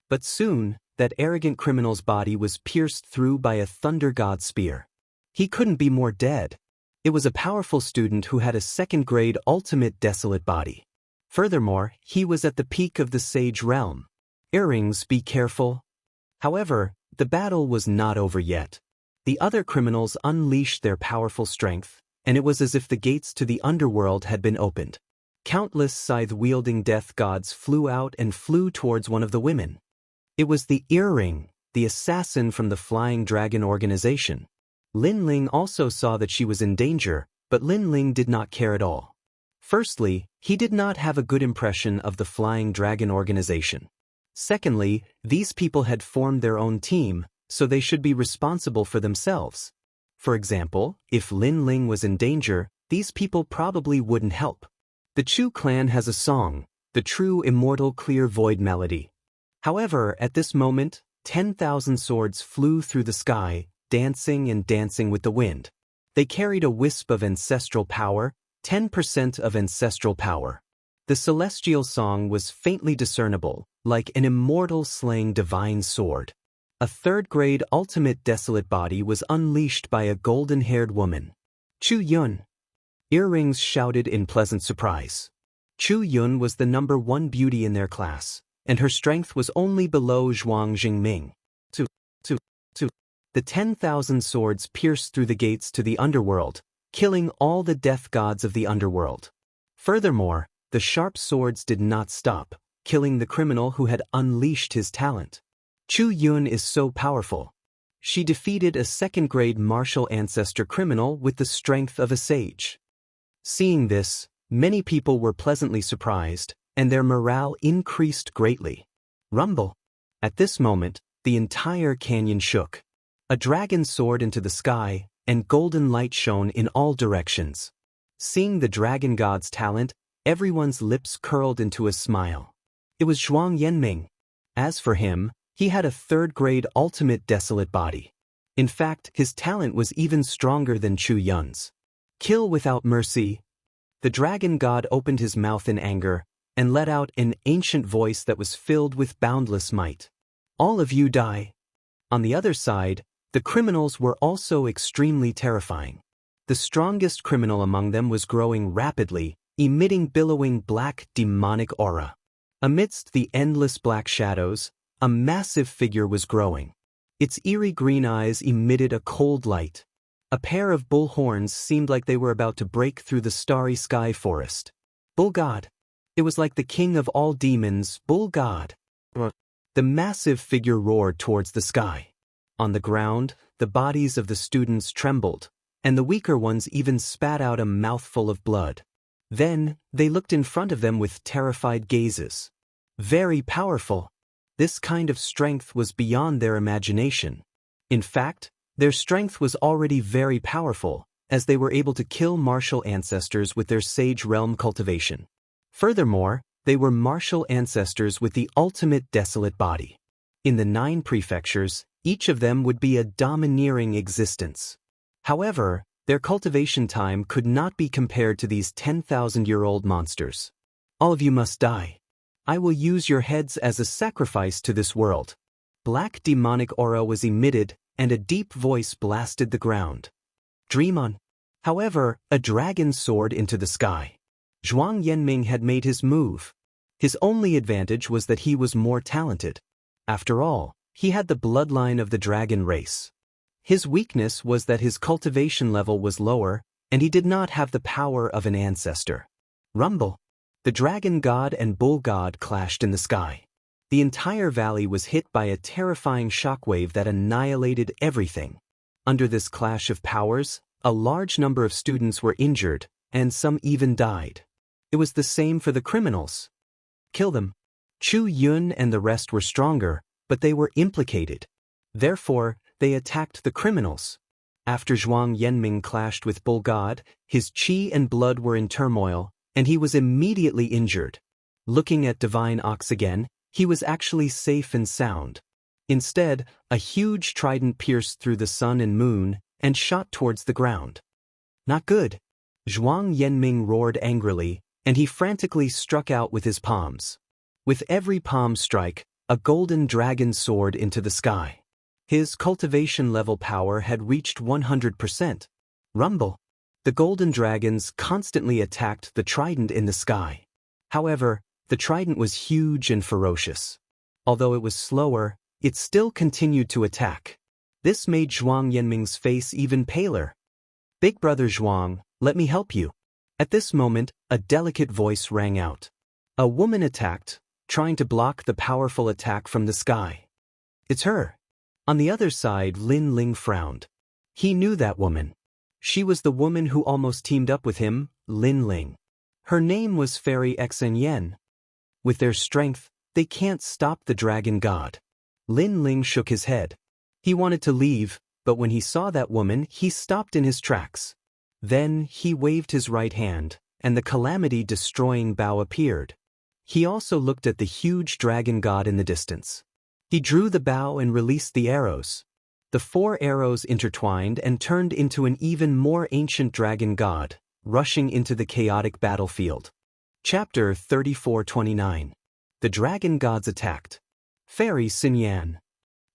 But soon, that arrogant criminal's body was pierced through by a thunder god spear. He couldn't be more dead. It was a powerful student who had a second-grade ultimate desolate body. Furthermore, he was at the peak of the sage realm. Earrings, be careful. However, the battle was not over yet. The other criminals unleashed their powerful strength, and it was as if the gates to the underworld had been opened. Countless scythe-wielding death gods flew out and flew towards one of the women. It was the Earring, the assassin from the Flying Dragon organization. Lin Ling also saw that she was in danger, but Lin Ling did not care at all. Firstly, he did not have a good impression of the Flying Dragon organization. Secondly, these people had formed their own team, so they should be responsible for themselves. For example, if Lin Ling was in danger, these people probably wouldn't help. The Chu clan has a song, the true immortal clear void melody. However, at this moment, 10,000 swords flew through the sky, dancing and dancing with the wind. They carried a wisp of ancestral power, 10% of ancestral power. The celestial song was faintly discernible, like an immortal slaying divine sword. A third-grade ultimate desolate body was unleashed by a golden-haired woman. Chu Yun. Earrings shouted in pleasant surprise. Chu Yun was the #1 beauty in their class, and her strength was only below Zhuang Jingming. The 10,000 swords pierced through the gates to the underworld, killing all the death gods of the underworld. Furthermore, the sharp swords did not stop, killing the criminal who had unleashed his talent. Chu Yun is so powerful. She defeated a second-grade martial ancestor criminal with the strength of a sage. Seeing this, many people were pleasantly surprised, and their morale increased greatly. Rumble. At this moment, the entire canyon shook. A dragon soared into the sky, and golden light shone in all directions. Seeing the dragon god's talent, everyone's lips curled into a smile. It was Zhuang Yanming. As for him, he had a third-grade ultimate desolate body. In fact, his talent was even stronger than Chu Yun's. Kill without mercy. The dragon god opened his mouth in anger, and let out an ancient voice that was filled with boundless might. All of you die. On the other side, the criminals were also extremely terrifying. The strongest criminal among them was growing rapidly, emitting billowing black demonic aura. Amidst the endless black shadows, a massive figure was growing. Its eerie green eyes emitted a cold light. A pair of bull horns seemed like they were about to break through the starry sky forest. Bull God. It was like the king of all demons, Bull God. The massive figure roared towards the sky. On the ground, the bodies of the students trembled, and the weaker ones even spat out a mouthful of blood. Then, they looked in front of them with terrified gazes. Very powerful. This kind of strength was beyond their imagination. In fact, their strength was already very powerful, as they were able to kill martial ancestors with their sage realm cultivation. Furthermore, they were martial ancestors with the ultimate desolate body. In the 9 prefectures, each of them would be a domineering existence. However, their cultivation time could not be compared to these 10,000-year-old monsters. All of you must die. I will use your heads as a sacrifice to this world. Black demonic aura was emitted, and a deep voice blasted the ground. Dream on. However, a dragon soared into the sky. Zhuang Yanming had made his move. His only advantage was that he was more talented. After all, he had the bloodline of the dragon race. His weakness was that his cultivation level was lower, and he did not have the power of an ancestor. Rumble. The dragon god and bull god clashed in the sky. The entire valley was hit by a terrifying shockwave that annihilated everything. Under this clash of powers, a large number of students were injured, and some even died. It was the same for the criminals. Kill them. Chu Yun and the rest were stronger, but they were implicated. Therefore, they attacked the criminals. After Zhuang Yanming clashed with Bull God, his qi and blood were in turmoil, and he was immediately injured. Looking at Divine Ox again, he was actually safe and sound. Instead, a huge trident pierced through the sun and moon, and shot towards the ground. Not good. Zhuang Yanming roared angrily, and he frantically struck out with his palms. With every palm strike, a golden dragon soared into the sky. His cultivation level power had reached 100%. Rumble. The golden dragons constantly attacked the trident in the sky. However, the trident was huge and ferocious. Although it was slower, it still continued to attack. This made Zhuang Yanming's face even paler. "Big brother Zhuang, let me help you." At this moment, a delicate voice rang out. A woman attacked, trying to block the powerful attack from the sky. "It's her." On the other side, Lin Ling frowned. He knew that woman. She was the woman who almost teamed up with him, Lin Ling. Her name was Fairy Xianxia. With their strength, they can't stop the dragon god. Lin Ling shook his head. He wanted to leave, but when he saw that woman, he stopped in his tracks. Then he waved his right hand, and the calamity-destroying bow appeared. He also looked at the huge dragon god in the distance. He drew the bow and released the arrows. The 4 arrows intertwined and turned into an even more ancient dragon god, rushing into the chaotic battlefield. Chapter 34-29. The dragon gods attacked. Fairy Xinyan.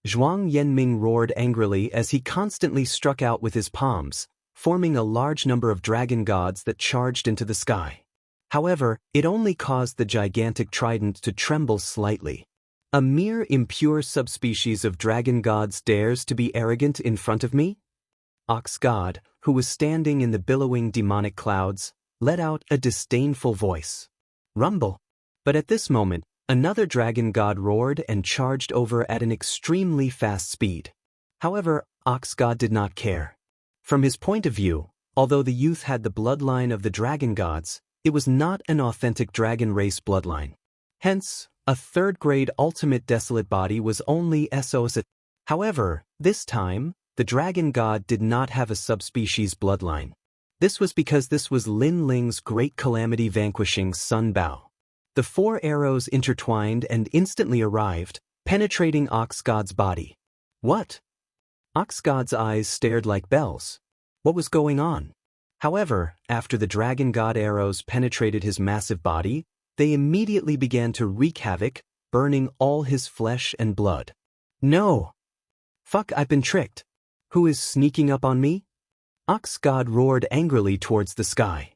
Zhuang Yanming roared angrily as he constantly struck out with his palms, forming a large number of dragon gods that charged into the sky. However, it only caused the gigantic trident to tremble slightly. A mere impure subspecies of dragon gods dares to be arrogant in front of me? Ox god, who was standing in the billowing demonic clouds, let out a disdainful voice. Rumble. But at this moment, another dragon god roared and charged over at an extremely fast speed. However, Ox god did not care. From his point of view, although the youth had the bloodline of the dragon gods, it was not an authentic dragon race bloodline. Hence, a third-grade ultimate desolate body was only SOS. However, this time, the dragon god did not have a subspecies bloodline. This was because this was Lin Ling's great calamity vanquishing Sun Bao. The 4 arrows intertwined and instantly arrived, penetrating Ox god's body. What? Ox god's eyes stared like bells. What was going on? However, after the dragon god arrows penetrated his massive body, they immediately began to wreak havoc, burning all his flesh and blood. No! Fuck, I've been tricked. Who is sneaking up on me? Ox god roared angrily towards the sky.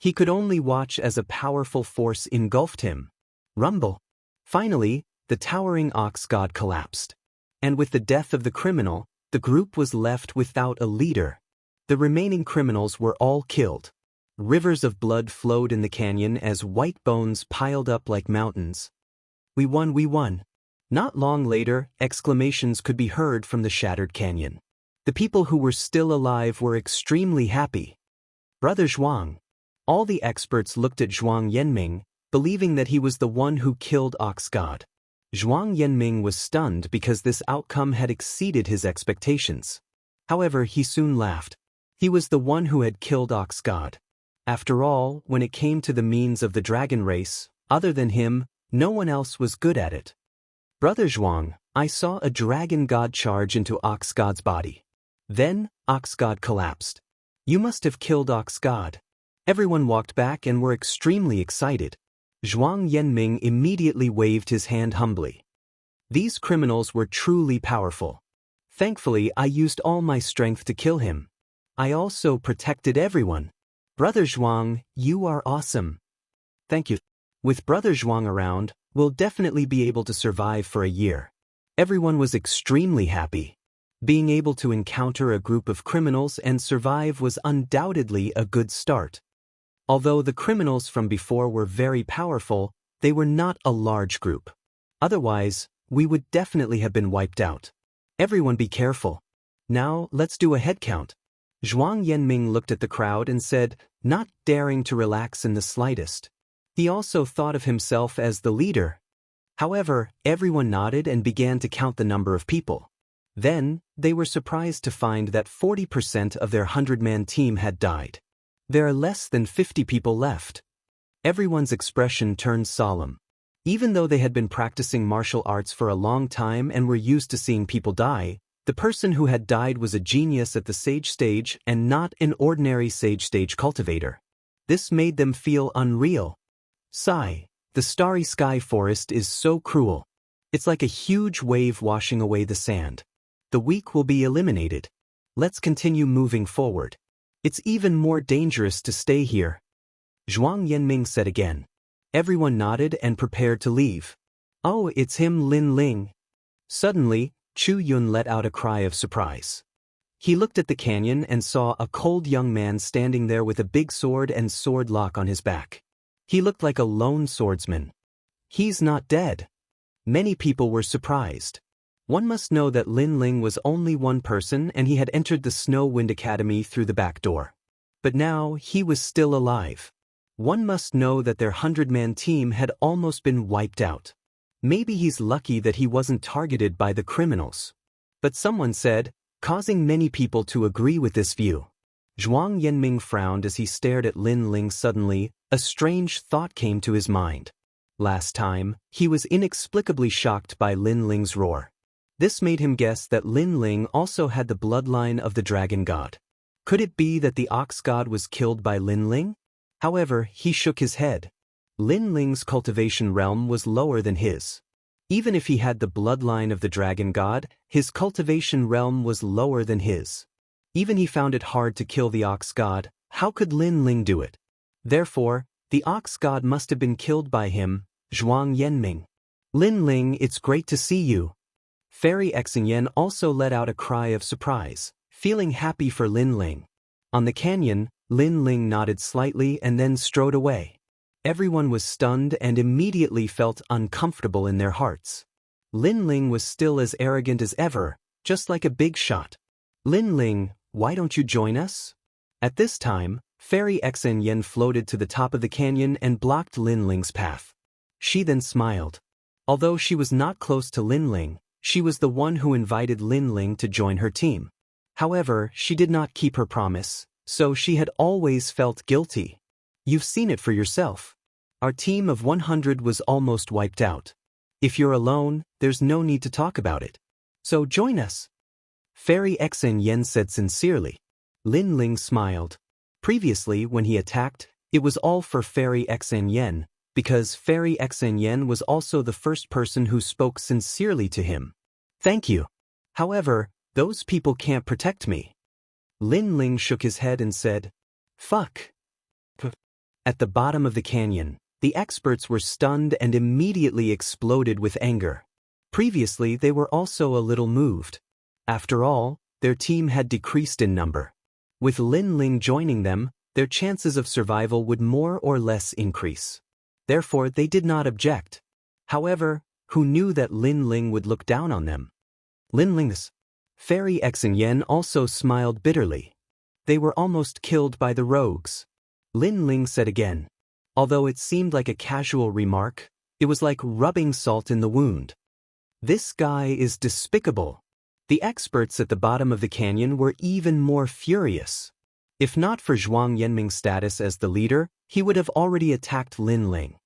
He could only watch as a powerful force engulfed him. Rumble. Finally, the towering Ox god collapsed. And with the death of the criminal, the group was left without a leader. The remaining criminals were all killed. Rivers of blood flowed in the canyon as white bones piled up like mountains. We won, we won. Not long later, exclamations could be heard from the shattered canyon. The people who were still alive were extremely happy. Brother Zhuang. All the experts looked at Zhuang Yanming, believing that he was the one who killed Ox god. Zhuang Yanming was stunned because this outcome had exceeded his expectations. However, he soon laughed. He was the one who had killed Ox god. After all, when it came to the means of the dragon race, other than him, no one else was good at it. Brother Zhuang, I saw a dragon god charge into Ox god's body. Then, Ox god collapsed. You must have killed Ox god. Everyone walked back and were extremely excited. Zhuang Yanming immediately waved his hand humbly. These criminals were truly powerful. Thankfully, I used all my strength to kill him. I also protected everyone. Brother Zhuang, you are awesome. Thank you. With Brother Zhuang around, we'll definitely be able to survive for a year. Everyone was extremely happy. Being able to encounter a group of criminals and survive was undoubtedly a good start. Although the criminals from before were very powerful, they were not a large group. Otherwise, we would definitely have been wiped out. Everyone be careful. Now, let's do a head count. Zhuang Yanming looked at the crowd and said, not daring to relax in the slightest. He also thought of himself as the leader. However, everyone nodded and began to count the number of people. Then, they were surprised to find that 40% of their 100-man team had died. There are less than 50 people left. Everyone's expression turned solemn. Even though they had been practicing martial arts for a long time and were used to seeing people die, the person who had died was a genius at the sage stage and not an ordinary sage stage cultivator. This made them feel unreal. Sigh, the starry sky forest is so cruel. It's like a huge wave washing away the sand. The weak will be eliminated. Let's continue moving forward. It's even more dangerous to stay here. Zhuang Yanming said again. Everyone nodded and prepared to leave. Oh, it's him, Lin Ling. Suddenly, Chu Yun let out a cry of surprise. He looked at the canyon and saw a cold young man standing there with a big sword and sword lock on his back. He looked like a lone swordsman. He's not dead. Many people were surprised. One must know that Lin Ling was only one person and he had entered the Snow Wind Academy through the back door. But now he was still alive. One must know that their 100-man team had almost been wiped out. Maybe he's lucky that he wasn't targeted by the criminals. But someone said, causing many people to agree with this view. Zhuang Yanming frowned as he stared at Lin Ling. Suddenly, a strange thought came to his mind. Last time, he was inexplicably shocked by Lin Ling's roar. This made him guess that Lin Ling also had the bloodline of the dragon god. Could it be that the ox god was killed by Lin Ling? However, he shook his head. Lin Ling's cultivation realm was lower than his. Even if he had the bloodline of the dragon god, his cultivation realm was lower than his. Even he found it hard to kill the ox god. How could Lin Ling do it? Therefore, the ox god must have been killed by him, Zhuang Yanming. Lin Ling, it's great to see you. Fairy Xianxia also let out a cry of surprise, feeling happy for Lin Ling. On the canyon, Lin Ling nodded slightly and then strode away. Everyone was stunned and immediately felt uncomfortable in their hearts. Lin Ling was still as arrogant as ever, just like a big shot. Lin Ling, why don't you join us? At this time, Fairy Xianxia floated to the top of the canyon and blocked Lin Ling's path. She then smiled. Although she was not close to Lin Ling, she was the one who invited Lin Ling to join her team. However, she did not keep her promise, so she had always felt guilty. You've seen it for yourself. Our team of 100 was almost wiped out. If you're alone, there's no need to talk about it. So join us. Fairy Xianxia said sincerely. Lin Ling smiled. Previously, when he attacked, it was all for Fairy Xianxia, because Fairy Xianxia was also the first person who spoke sincerely to him. Thank you. However, those people can't protect me. Lin Ling shook his head and said, Fuck. At the bottom of the canyon, the experts were stunned and immediately exploded with anger. Previously, they were also a little moved. After all, their team had decreased in number. With Lin Ling joining them, their chances of survival would more or less increase. Therefore, they did not object. However, who knew that Lin Ling would look down on them? Lin Ling's Fairy Xianxia also smiled bitterly. They were almost killed by the rogues. Lin Ling said again. Although it seemed like a casual remark, it was like rubbing salt in the wound. This guy is despicable. The experts at the bottom of the canyon were even more furious. If not for Zhuang Yanming's status as the leader, he would have already attacked Lin Ling.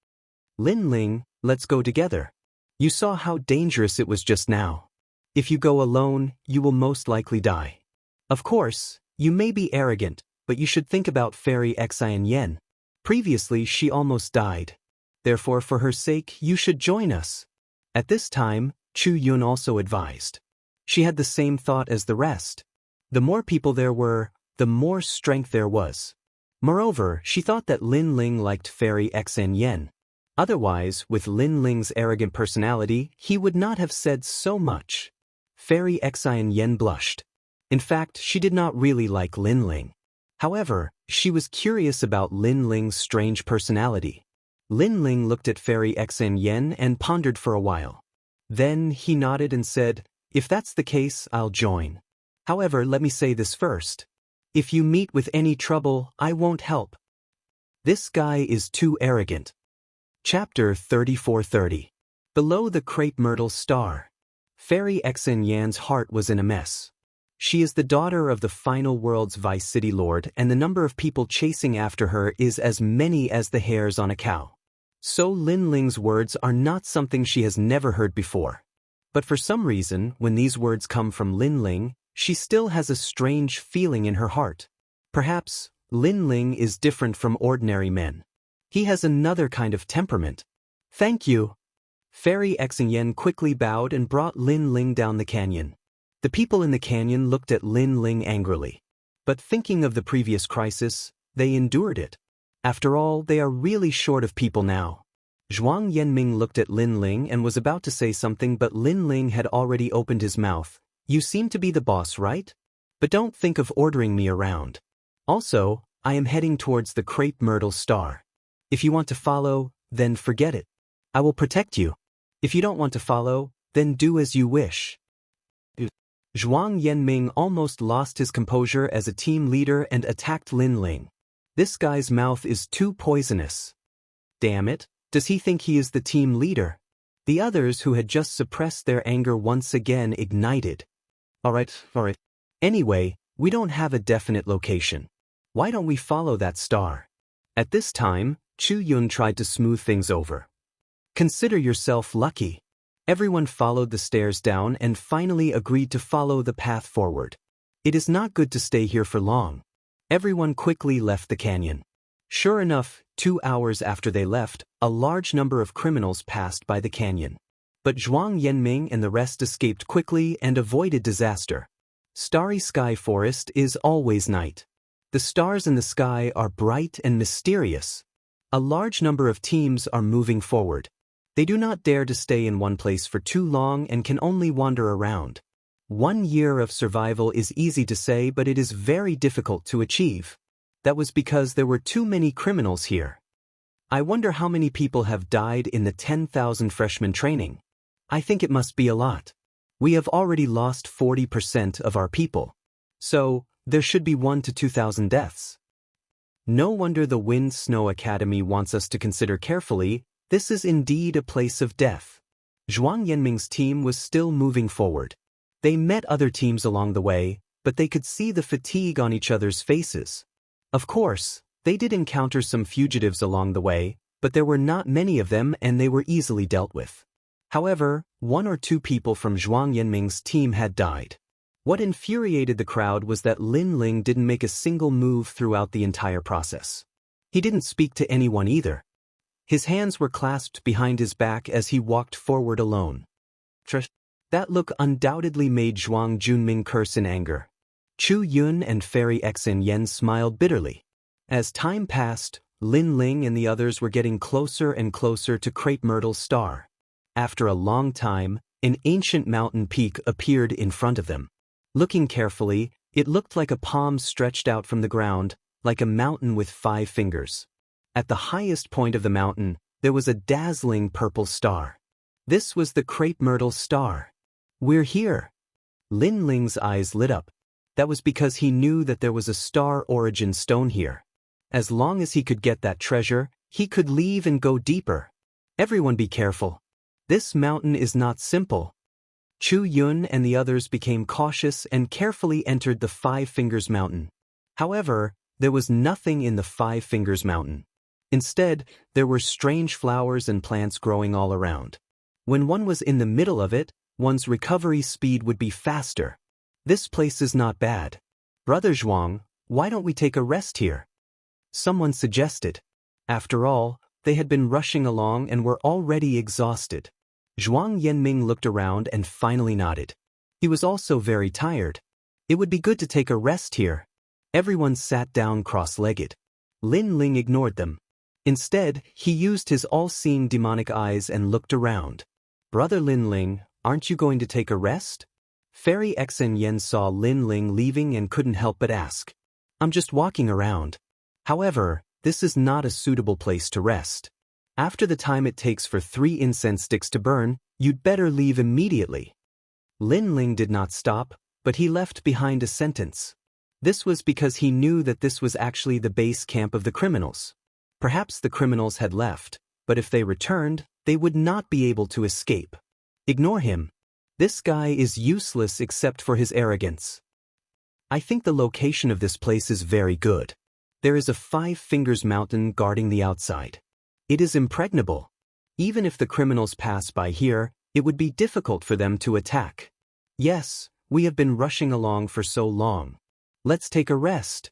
Lin Ling, let's go together. You saw how dangerous it was just now. If you go alone, you will most likely die. Of course, you may be arrogant, but you should think about Fairy Xianxia. Previously, she almost died. Therefore, for her sake, you should join us. At this time, Chu Yun also advised. She had the same thought as the rest. The more people there were, the more strength there was. Moreover, she thought that Lin Ling liked Fairy Xianxia. Otherwise, with Lin Ling's arrogant personality, he would not have said so much. Fairy Xianxia blushed. In fact, she did not really like Lin Ling. However, she was curious about Lin Ling's strange personality. Lin Ling looked at Fairy Xianxia and pondered for a while. Then he nodded and said, If that's the case, I'll join. However, let me say this first. If you meet with any trouble, I won't help. This guy is too arrogant. Chapter 34:30. Below the crepe myrtle star. Fairy Xianxia's heart was in a mess. She is the daughter of the final world's vice city lord, and the number of people chasing after her is as many as the hairs on a cow. So Lin Ling's words are not something she has never heard before. But for some reason, when these words come from Lin Ling, she still has a strange feeling in her heart. Perhaps, Lin Ling is different from ordinary men. He has another kind of temperament. Thank you. Fairy Xianxia quickly bowed and brought Lin Ling down the canyon. The people in the canyon looked at Lin Ling angrily. But thinking of the previous crisis, they endured it. After all, they are really short of people now. Zhuang Yanming looked at Lin Ling and was about to say something, but Lin Ling had already opened his mouth. You seem to be the boss, right? But don't think of ordering me around. Also, I am heading towards the crepe myrtle star. If you want to follow, then forget it. I will protect you. If you don't want to follow, then do as you wish. Zhuang Yanming almost lost his composure as a team leader and attacked Lin Ling. This guy's mouth is too poisonous. Damn it, does he think he is the team leader? The others who had just suppressed their anger once again ignited. Alright. Anyway, we don't have a definite location. Why don't we follow that star? At this time, Chu Yun tried to smooth things over. Consider yourself lucky. Everyone followed the stairs down and finally agreed to follow the path forward. It is not good to stay here for long. Everyone quickly left the canyon. Sure enough, 2 hours after they left, a large number of criminals passed by the canyon. But Zhuang Yanming and the rest escaped quickly and avoided disaster. Starry Sky Forest is always night. The stars in the sky are bright and mysterious. A large number of teams are moving forward. They do not dare to stay in one place for too long and can only wander around. 1 year of survival is easy to say, but it is very difficult to achieve. That was because there were too many criminals here. I wonder how many people have died in the 10,000 freshman training. I think it must be a lot. We have already lost 40% of our people. So, there should be 1 to 2,000 deaths. No wonder the Wind Snow Academy wants us to consider carefully. This is indeed a place of death. Zhuang Yanming's team was still moving forward. They met other teams along the way, but they could see the fatigue on each other's faces. Of course, they did encounter some fugitives along the way, but there were not many of them and they were easily dealt with. However, 1 or 2 people from Zhuang Yanming's team had died. What infuriated the crowd was that Lin Ling didn't make a single move throughout the entire process. He didn't speak to anyone either. His hands were clasped behind his back as he walked forward alone. That look undoubtedly made Zhuang Junming curse in anger. Chu Yun and Fairy Xianxia smiled bitterly. As time passed, Lin Ling and the others were getting closer and closer to Crepe Myrtle's star. After a long time, an ancient mountain peak appeared in front of them. Looking carefully, it looked like a palm stretched out from the ground, like a mountain with 5 fingers. At the highest point of the mountain, there was a dazzling purple star. This was the Crepe Myrtle star. We're here. Lin Ling's eyes lit up. That was because he knew that there was a star origin stone here. As long as he could get that treasure, he could leave and go deeper. Everyone be careful. This mountain is not simple. Chu Yun and the others became cautious and carefully entered the 5 Fingers Mountain. However, there was nothing in the 5 Fingers Mountain. Instead, there were strange flowers and plants growing all around. When one was in the middle of it, one's recovery speed would be faster. This place is not bad. Brother Zhuang, why don't we take a rest here? Someone suggested. After all, they had been rushing along and were already exhausted. Zhuang Yanming looked around and finally nodded. He was also very tired. It would be good to take a rest here. Everyone sat down cross-legged. Lin Ling ignored them. Instead, he used his all-seeing demonic eyes and looked around. Brother Lin Ling, aren't you going to take a rest? Fairy Xianxia saw Lin Ling leaving and couldn't help but ask. I'm just walking around. However, this is not a suitable place to rest. After the time it takes for 3 incense sticks to burn, you'd better leave immediately. Lin Ling did not stop, but he left behind a sentence. This was because he knew that this was actually the base camp of the criminals. Perhaps the criminals had left, but if they returned, they would not be able to escape. Ignore him. This guy is useless except for his arrogance. I think the location of this place is very good. There is a 5 Fingers Mountain guarding the outside. It is impregnable. Even if the criminals pass by here, it would be difficult for them to attack. Yes, we have been rushing along for so long. Let's take a rest.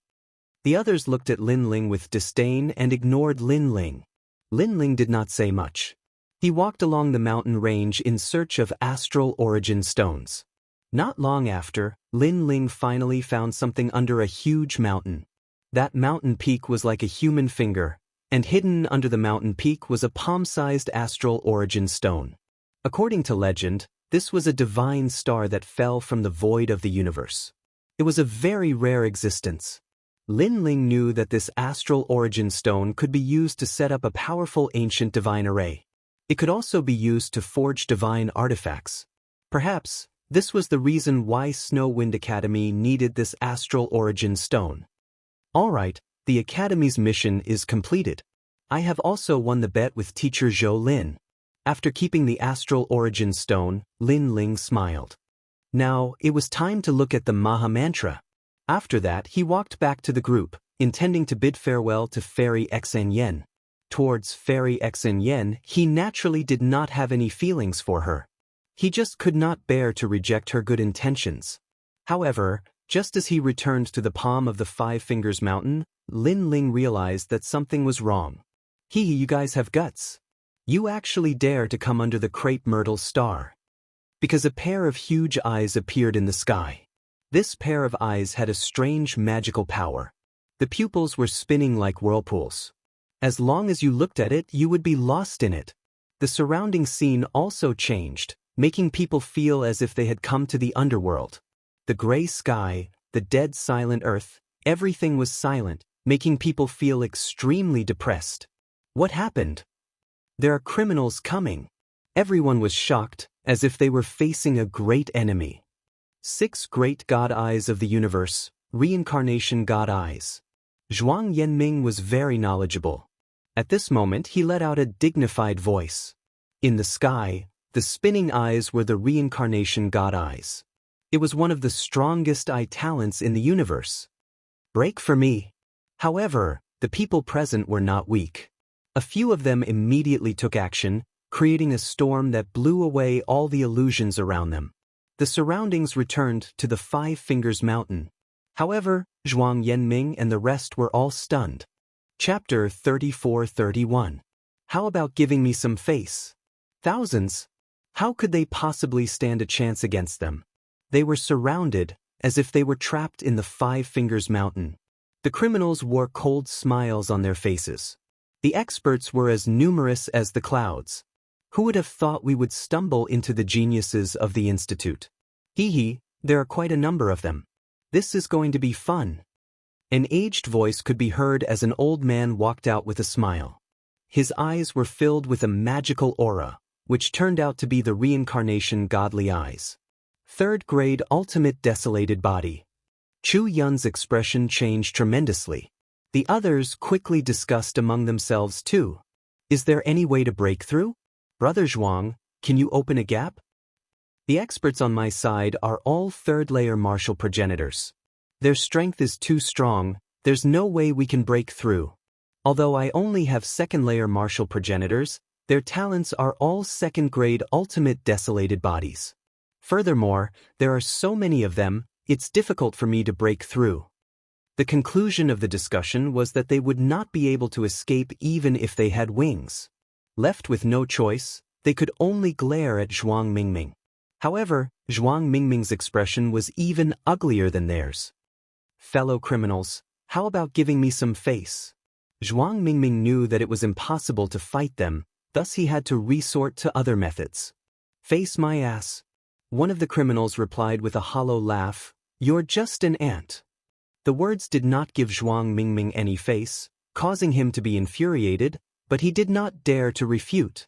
The others looked at Lin Ling with disdain and ignored Lin Ling. Lin Ling did not say much. He walked along the mountain range in search of astral origin stones. Not long after, Lin Ling finally found something under a huge mountain. That mountain peak was like a human finger, and hidden under the mountain peak was a palm-sized astral origin stone. According to legend, this was a divine star that fell from the void of the universe. It was a very rare existence. Lin Ling knew that this astral origin stone could be used to set up a powerful ancient divine array. It could also be used to forge divine artifacts. Perhaps, this was the reason why Snow Wind Academy needed this astral origin stone. Alright, the Academy's mission is completed. I have also won the bet with teacher Zhou Lin. After keeping the astral origin stone, Lin Ling smiled. Now, it was time to look at the Maha Mantra. After that, he walked back to the group, intending to bid farewell to Fairy Xianxia. Towards Fairy Xianxia, he naturally did not have any feelings for her. He just could not bear to reject her good intentions. However, just as he returned to the palm of the Five Fingers Mountain, Lin Ling realized that something was wrong. You guys have guts. You actually dare to come under the crepe myrtle star. Because a pair of huge eyes appeared in the sky. This pair of eyes had a strange magical power. The pupils were spinning like whirlpools. As long as you looked at it, you would be lost in it. The surrounding scene also changed, making people feel as if they had come to the underworld. The gray sky, the dead silent earth, everything was silent, making people feel extremely depressed. What happened? There are criminals coming. Everyone was shocked, as if they were facing a great enemy. 6 great god eyes of the universe, reincarnation god eyes. Zhuang Yanming was very knowledgeable. At this moment he let out a dignified voice. In the sky, the spinning eyes were the reincarnation god eyes. It was one of the strongest eye talents in the universe. Break for me. However, the people present were not weak. A few of them immediately took action, creating a storm that blew away all the illusions around them. The surroundings returned to the Five Fingers Mountain. However, Zhuang Yanming and the rest were all stunned. Chapter 34-31. How about giving me some face? Thousands? How could they possibly stand a chance against them? They were surrounded, as if they were trapped in the Five Fingers Mountain. The criminals wore cold smiles on their faces. The experts were as numerous as the clouds. Who would have thought we would stumble into the geniuses of the institute? There are quite a number of them. This is going to be fun. An aged voice could be heard as an old man walked out with a smile. His eyes were filled with a magical aura, which turned out to be the reincarnation godly eyes. 3rd grade ultimate desolated body. Chu Yun's expression changed tremendously. The others quickly discussed among themselves too. Is there any way to break through? Brother Zhuang, can you open a gap? The experts on my side are all 3rd layer martial progenitors. Their strength is too strong, there's no way we can break through. Although I only have 2nd layer martial progenitors, their talents are all 2nd grade ultimate desolated bodies. Furthermore, there are so many of them, it's difficult for me to break through. The conclusion of the discussion was that they would not be able to escape even if they had wings. Left with no choice, they could only glare at Zhuang Mingming. However, Zhuang Mingming's expression was even uglier than theirs. Fellow criminals, how about giving me some face? Zhuang Mingming knew that it was impossible to fight them, thus he had to resort to other methods. Face my ass. One of the criminals replied with a hollow laugh, "You're just an ant." The words did not give Zhuang Mingming any face, causing him to be infuriated, but he did not dare to refute.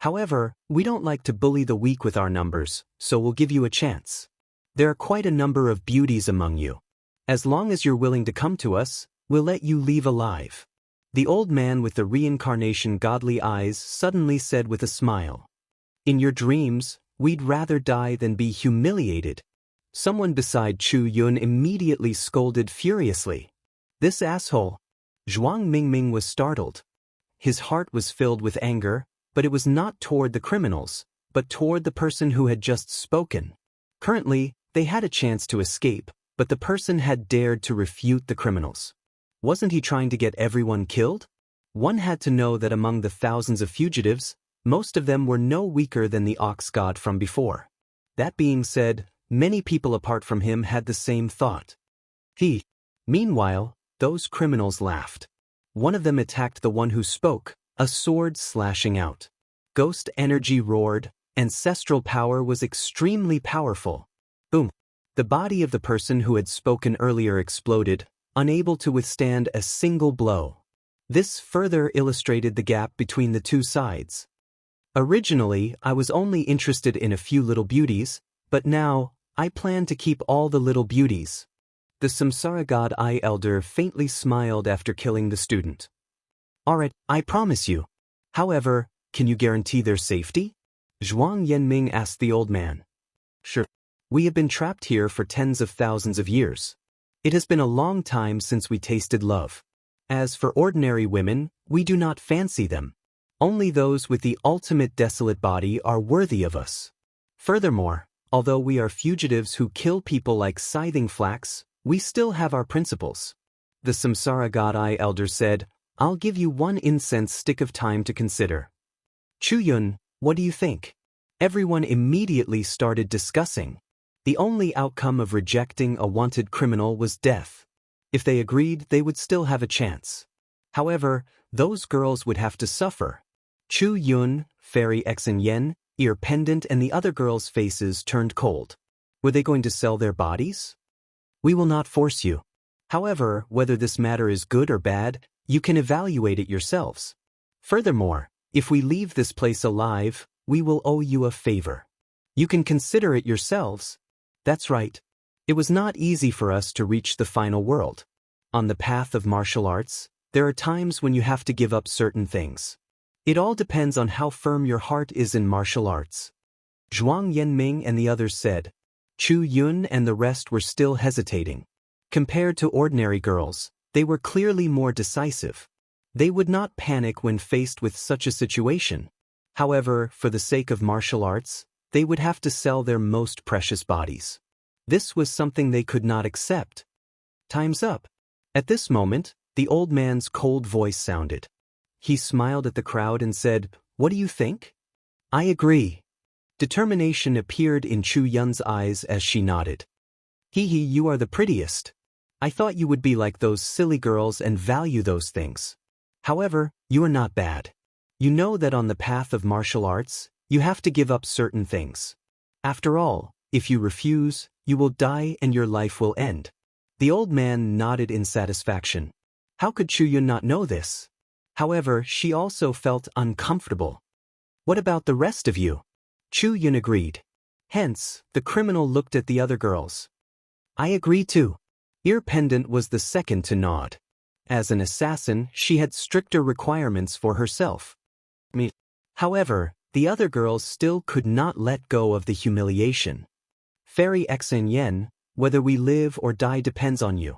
However, we don't like to bully the weak with our numbers, so we'll give you a chance. There are quite a number of beauties among you. As long as you're willing to come to us, we'll let you leave alive. The old man with the reincarnation godly eyes suddenly said with a smile. In your dreams, we'd rather die than be humiliated. Someone beside Chu Yun immediately scolded furiously. This asshole. Zhuang Mingming was startled. His heart was filled with anger, but it was not toward the criminals, but toward the person who had just spoken. Currently, they had a chance to escape, but the person had dared to refute the criminals. Wasn't he trying to get everyone killed? One had to know that among the thousands of fugitives, Most of them were no weaker than the ox god from before. That being said, many people apart from him had the same thought. Meanwhile, those criminals laughed. One of them attacked the one who spoke, a sword slashing out. Ghost energy roared, ancestral power was extremely powerful. Boom! The body of the person who had spoken earlier exploded, unable to withstand a single blow. This further illustrated the gap between the two sides. Originally, I was only interested in a few little beauties, but now, I plan to keep all the little beauties. The Samsara god Eye Elder faintly smiled after killing the student. Alright, I promise you. However, can you guarantee their safety? Zhuang Yanming asked the old man. Sure. We have been trapped here for tens of thousands of years. It has been a long time since we tasted love. As for ordinary women, we do not fancy them. Only those with the ultimate desolate body are worthy of us. Furthermore, although we are fugitives who kill people like scything flax, we still have our principles. The Samsara god Eye Elder said, I'll give you one incense stick of time to consider. Chu Yun, what do you think? Everyone immediately started discussing. The only outcome of rejecting a wanted criminal was death. If they agreed, they would still have a chance. However, those girls would have to suffer. Chu Yun, Fairy Xianxia, Ear Pendant and the other girls' faces turned cold. Were they going to sell their bodies? We will not force you. However, whether this matter is good or bad, you can evaluate it yourselves. Furthermore, if we leave this place alive, we will owe you a favor. You can consider it yourselves. That's right. It was not easy for us to reach the final world. On the path of martial arts, there are times when you have to give up certain things. It all depends on how firm your heart is in martial arts. Zhuang Yanming and the others said. Chu Yun and the rest were still hesitating. Compared to ordinary girls, they were clearly more decisive. They would not panic when faced with such a situation. However, for the sake of martial arts, they would have to sell their most precious bodies. This was something they could not accept. Time's up. At this moment, the old man's cold voice sounded. He smiled at the crowd and said, What do you think? I agree. Determination appeared in Chu Yun's eyes as she nodded. You are the prettiest. I thought you would be like those silly girls and value those things. However, you are not bad. You know that on the path of martial arts, you have to give up certain things. After all, if you refuse, you will die and your life will end. The old man nodded in satisfaction. How could Chu Yun not know this? However, she also felt uncomfortable. What about the rest of you? Chu Yun agreed. Hence, the criminal looked at the other girls. I agree too. Ear Pendant was the second to nod. As an assassin, she had stricter requirements for herself. However, the other girls still could not let go of the humiliation. Fairy Xianxia, whether we live or die depends on you.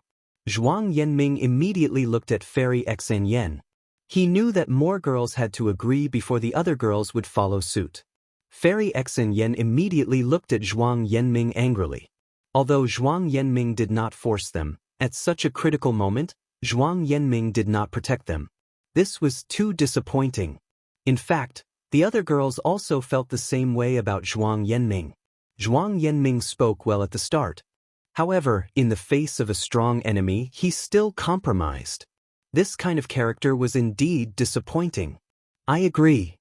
Zhuang Yanming immediately looked at Fairy Xianxia. He knew that more girls had to agree before the other girls would follow suit. Fairy Xianxia immediately looked at Zhuang Yanming angrily. Although Zhuang Yanming did not force them, at such a critical moment, Zhuang Yanming did not protect them. This was too disappointing. In fact, the other girls also felt the same way about Zhuang Yanming. Zhuang Yanming spoke well at the start. However, in the face of a strong enemy, he still compromised. This kind of character was indeed disappointing. I agree.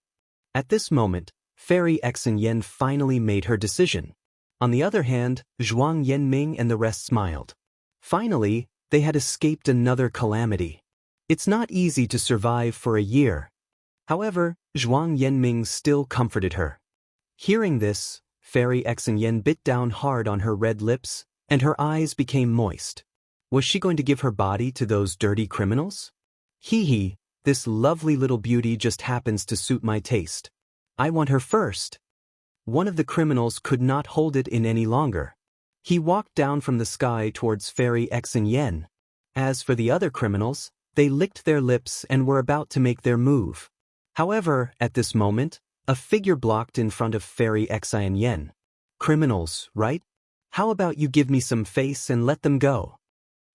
At this moment, Fairy Xianxia finally made her decision. On the other hand, Zhuang Yanming and the rest smiled. Finally, they had escaped another calamity. It's not easy to survive for a year. However, Zhuang Yanming still comforted her. Hearing this, Fairy Xianxia bit down hard on her red lips, and her eyes became moist. Was she going to give her body to those dirty criminals? This lovely little beauty just happens to suit my taste. I want her first. One of the criminals could not hold it in any longer. He walked down from the sky towards Fairy Xianxia. As for the other criminals, they licked their lips and were about to make their move. However, at this moment, a figure blocked in front of Fairy Xianxia. Criminals, right? How about you give me some face and let them go?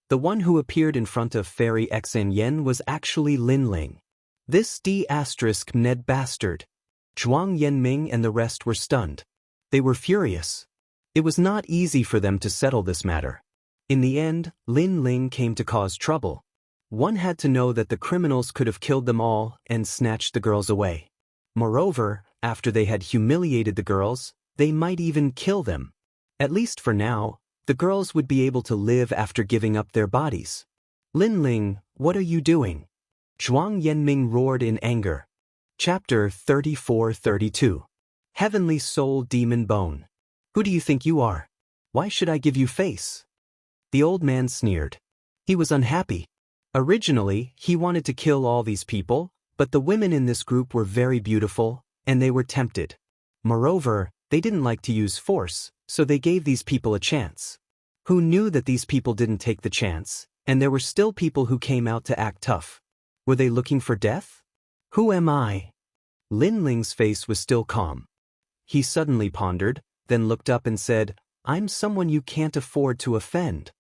The one who appeared in front of Fairy Xianxia was actually Lin Ling. This D*Ned bastard. Zhuang Yanming and the rest were stunned. They were furious. It was not easy for them to settle this matter. In the end, Lin Ling came to cause trouble. One had to know that the criminals could have killed them all and snatched the girls away. Moreover, after they had humiliated the girls, they might even kill them. At least for now, the girls would be able to live after giving up their bodies. Lin Ling, what are you doing? Zhuang Yanming roared in anger. Chapter 34-32. Heavenly Soul Demon Bone. Who do you think you are? Why should I give you face? The old man sneered. He was unhappy. Originally, he wanted to kill all these people, but the women in this group were very beautiful, and they were tempted. Moreover, they didn't like to use force, so they gave these people a chance. Who knew that these people didn't take the chance, and there were still people who came out to act tough? Were they looking for death? Who am I? Lin Ling's face was still calm. He suddenly pondered, then looked up and said, I'm someone you can't afford to offend.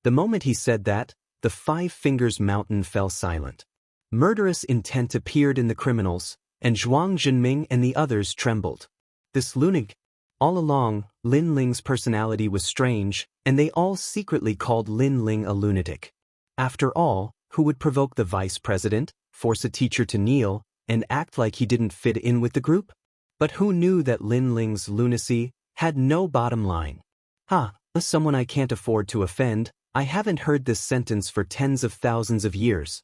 The moment he said that, the 5 Fingers Mountain fell silent. Murderous intent appeared in the criminals, and Zhuang Zhenming and the others trembled. This lunatic. All along, Lin Ling's personality was strange, and they all secretly called Lin Ling a lunatic. After all, who would provoke the vice president, force a teacher to kneel, and act like he didn't fit in with the group? But who knew that Lin Ling's lunacy had no bottom line? Someone I can't afford to offend. I haven't heard this sentence for tens of thousands of years.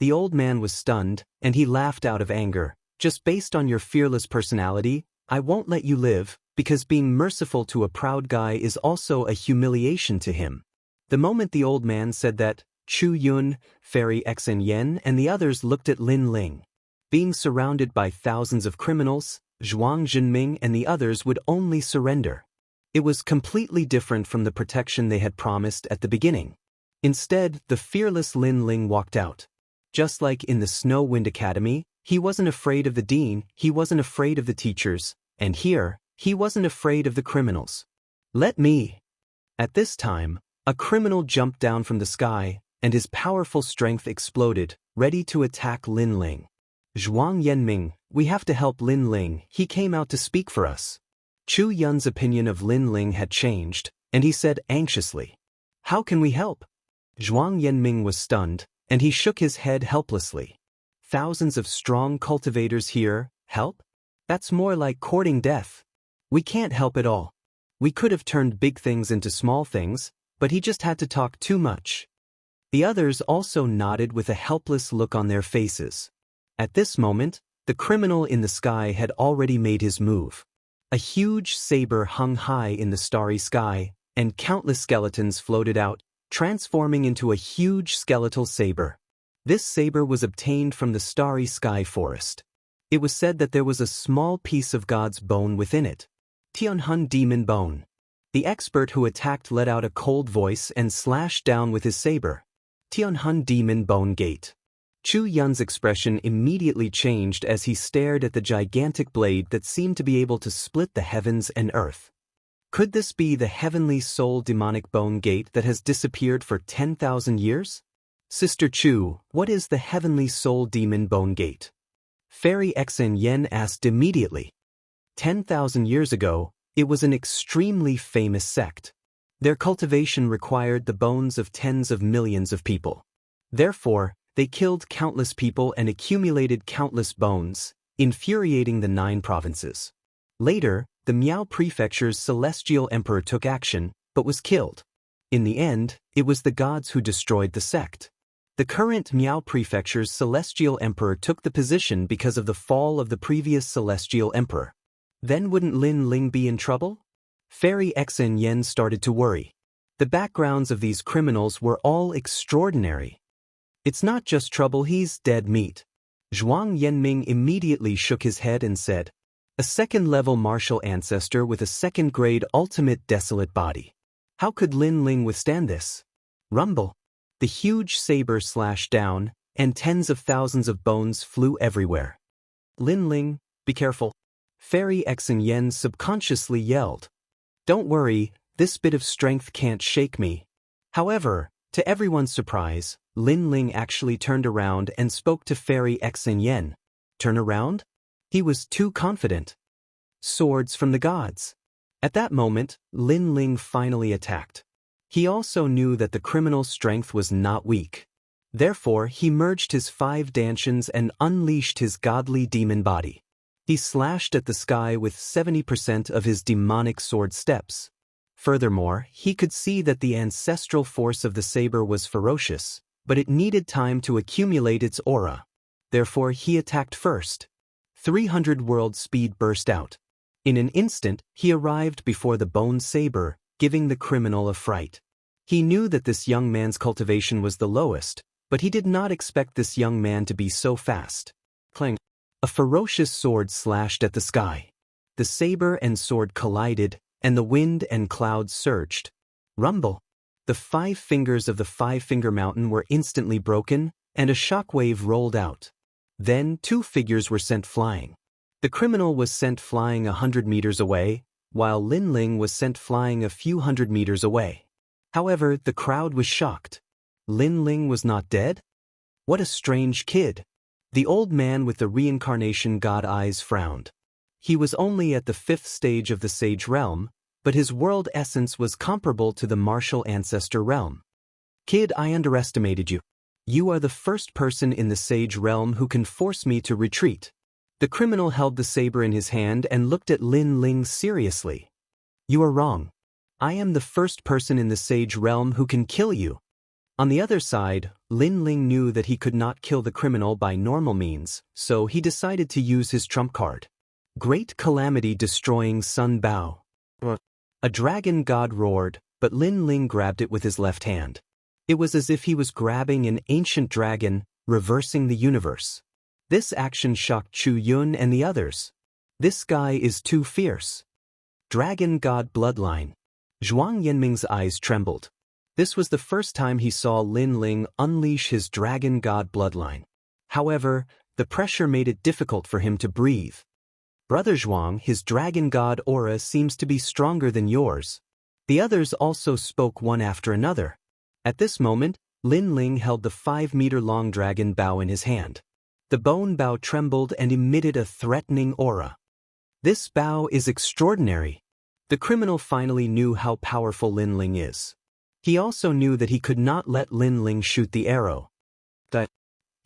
The old man was stunned, and he laughed out of anger. Just based on your fearless personality, I won't let you live, because being merciful to a proud guy is also a humiliation to him. The moment the old man said that, Chu Yun, Fairy Xianxia, and the others looked at Lin Ling. Being surrounded by thousands of criminals, Zhuang Zhenming and the others would only surrender. It was completely different from the protection they had promised at the beginning. Instead, the fearless Lin Ling walked out. Just like in the Snow Wind Academy, he wasn't afraid of the dean, he wasn't afraid of the teachers, and here, he wasn't afraid of the criminals. Let me. At this time, a criminal jumped down from the sky, and his powerful strength exploded, ready to attack Lin Ling. Zhuang Yanming, we have to help Lin Ling, he came out to speak for us. Chu Yun's opinion of Lin Ling had changed, and he said anxiously, how can we help? Zhuang Yanming was stunned, and he shook his head helplessly. Thousands of strong cultivators here, help? That's more like courting death. We can't help at all. We could have turned big things into small things, but he just had to talk too much. The others also nodded with a helpless look on their faces. At this moment, the criminal in the sky had already made his move. A huge saber hung high in the starry sky, and countless skeletons floated out, transforming into a huge skeletal saber. This saber was obtained from the starry sky forest. It was said that there was a small piece of God's bone within it. Tianhun Demon Bone. The expert who attacked let out a cold voice and slashed down with his saber. Tianhun Demon Bone Gate. Chu Yun's expression immediately changed as he stared at the gigantic blade that seemed to be able to split the heavens and earth. Could this be the heavenly soul demonic bone gate that has disappeared for 10,000 years? Sister Chu, what is the heavenly soul demon bone gate? Fairy Xianxia asked immediately. 10,000 years ago, it was an extremely famous sect. Their cultivation required the bones of tens of millions of people. Therefore, they killed countless people and accumulated countless bones, infuriating the 9 provinces. Later, the Miao Prefecture's celestial emperor took action, but was killed. In the end, it was the gods who destroyed the sect. The current Miao Prefecture's celestial emperor took the position because of the fall of the previous celestial emperor. Then wouldn't Lin Ling be in trouble? Fairy Xianxia started to worry. The backgrounds of these criminals were all extraordinary. It's not just trouble, he's dead meat. Zhuang Yanming immediately shook his head and said, a second-level martial ancestor with a second-grade ultimate desolate body. How could Lin Ling withstand this? Rumble. The huge saber slashed down, and tens of thousands of bones flew everywhere. Lin Ling, be careful. Fairy Xianxia subconsciously yelled. Don't worry, this bit of strength can't shake me. However, to everyone's surprise, Lin Ling actually turned around and spoke to Fairy Xianxia. Turn around? He was too confident. Swords from the gods. At that moment, Lin Ling finally attacked. He also knew that the criminal's strength was not weak. Therefore, he merged his 5 dantians and unleashed his godly demon body. He slashed at the sky with 70% of his demonic sword steps. Furthermore, he could see that the ancestral force of the saber was ferocious, but it needed time to accumulate its aura. Therefore, he attacked first. 300 world speed burst out. In an instant, he arrived before the bone saber, giving the criminal a fright. He knew that this young man's cultivation was the lowest, but he did not expect this young man to be so fast. Clang. A ferocious sword slashed at the sky. The saber and sword collided, and the wind and clouds surged. Rumble. The 5 fingers of the 5-finger mountain were instantly broken, and a shockwave rolled out. Then 2 figures were sent flying. The criminal was sent flying 100 meters away, while Lin Ling was sent flying a few hundred meters away. However, the crowd was shocked. Lin Ling was not dead? What a strange kid. The old man with the reincarnation god eyes frowned. He was only at the 5th stage of the sage realm, but his world essence was comparable to the martial ancestor realm. Kid, I underestimated you. You are the first person in the sage realm who can force me to retreat. The criminal held the saber in his hand and looked at Lin Ling seriously. You are wrong. I am the first person in the sage realm who can kill you. On the other side, Lin Ling knew that he could not kill the criminal by normal means, so he decided to use his trump card. Great calamity destroying Sun Bao. A dragon god roared, but Lin Ling grabbed it with his left hand. It was as if he was grabbing an ancient dragon, reversing the universe. This action shocked Chu Yun and the others. This guy is too fierce. Dragon god bloodline. Zhuang Yanming's eyes trembled. This was the first time he saw Lin Ling unleash his dragon god bloodline. However, the pressure made it difficult for him to breathe. Brother Zhuang, his dragon god aura seems to be stronger than yours. The others also spoke one after another. At this moment, Lin Ling held the 5-meter-long dragon bow in his hand. The bone bow trembled and emitted a threatening aura. This bow is extraordinary. The criminal finally knew how powerful Lin Ling is. He also knew that he could not let Lin Ling shoot the arrow.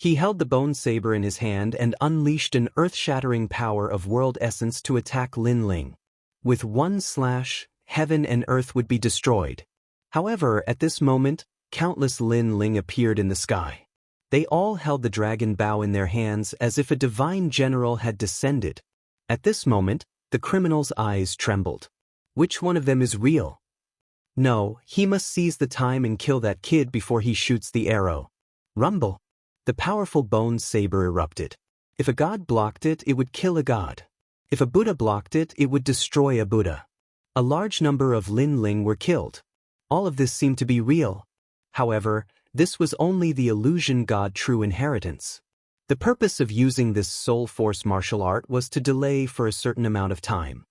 He held the bone saber in his hand and unleashed an earth-shattering power of world essence to attack Lin Ling. With one slash, heaven and earth would be destroyed. However, at this moment, countless Lin Ling appeared in the sky. They all held the dragon bow in their hands as if a divine general had descended. At this moment, the criminal's eyes trembled. Which one of them is real? No, he must seize the time and kill that kid before he shoots the arrow. Rumble. The powerful bone saber erupted. If a god blocked it, it would kill a god. If a Buddha blocked it, it would destroy a Buddha. A large number of Lin Ling were killed. All of this seemed to be real. However, this was only the illusion god true inheritance. The purpose of using this soul force martial art was to delay for a certain amount of time.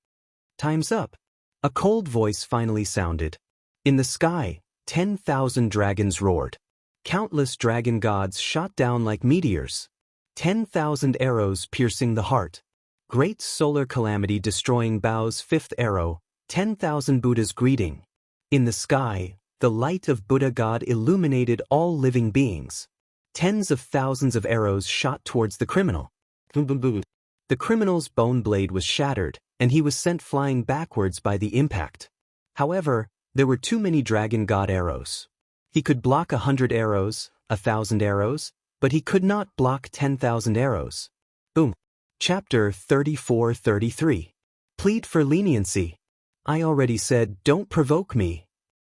Time's up. A cold voice finally sounded. In the sky, 10,000 dragons roared. Countless dragon gods shot down like meteors. 10,000 arrows piercing the heart. Great solar calamity destroying Bao's 5th arrow, 10,000 Buddhas greeting. In the sky, the light of Buddha God illuminated all living beings. Tens of thousands of arrows shot towards the criminal. The criminal's bone blade was shattered, and he was sent flying backwards by the impact. However, there were too many dragon god arrows. He could block 100 arrows, 1,000 arrows, but he could not block 10,000 arrows. Boom. Chapter 34-33. Plead for leniency. I already said, don't provoke me.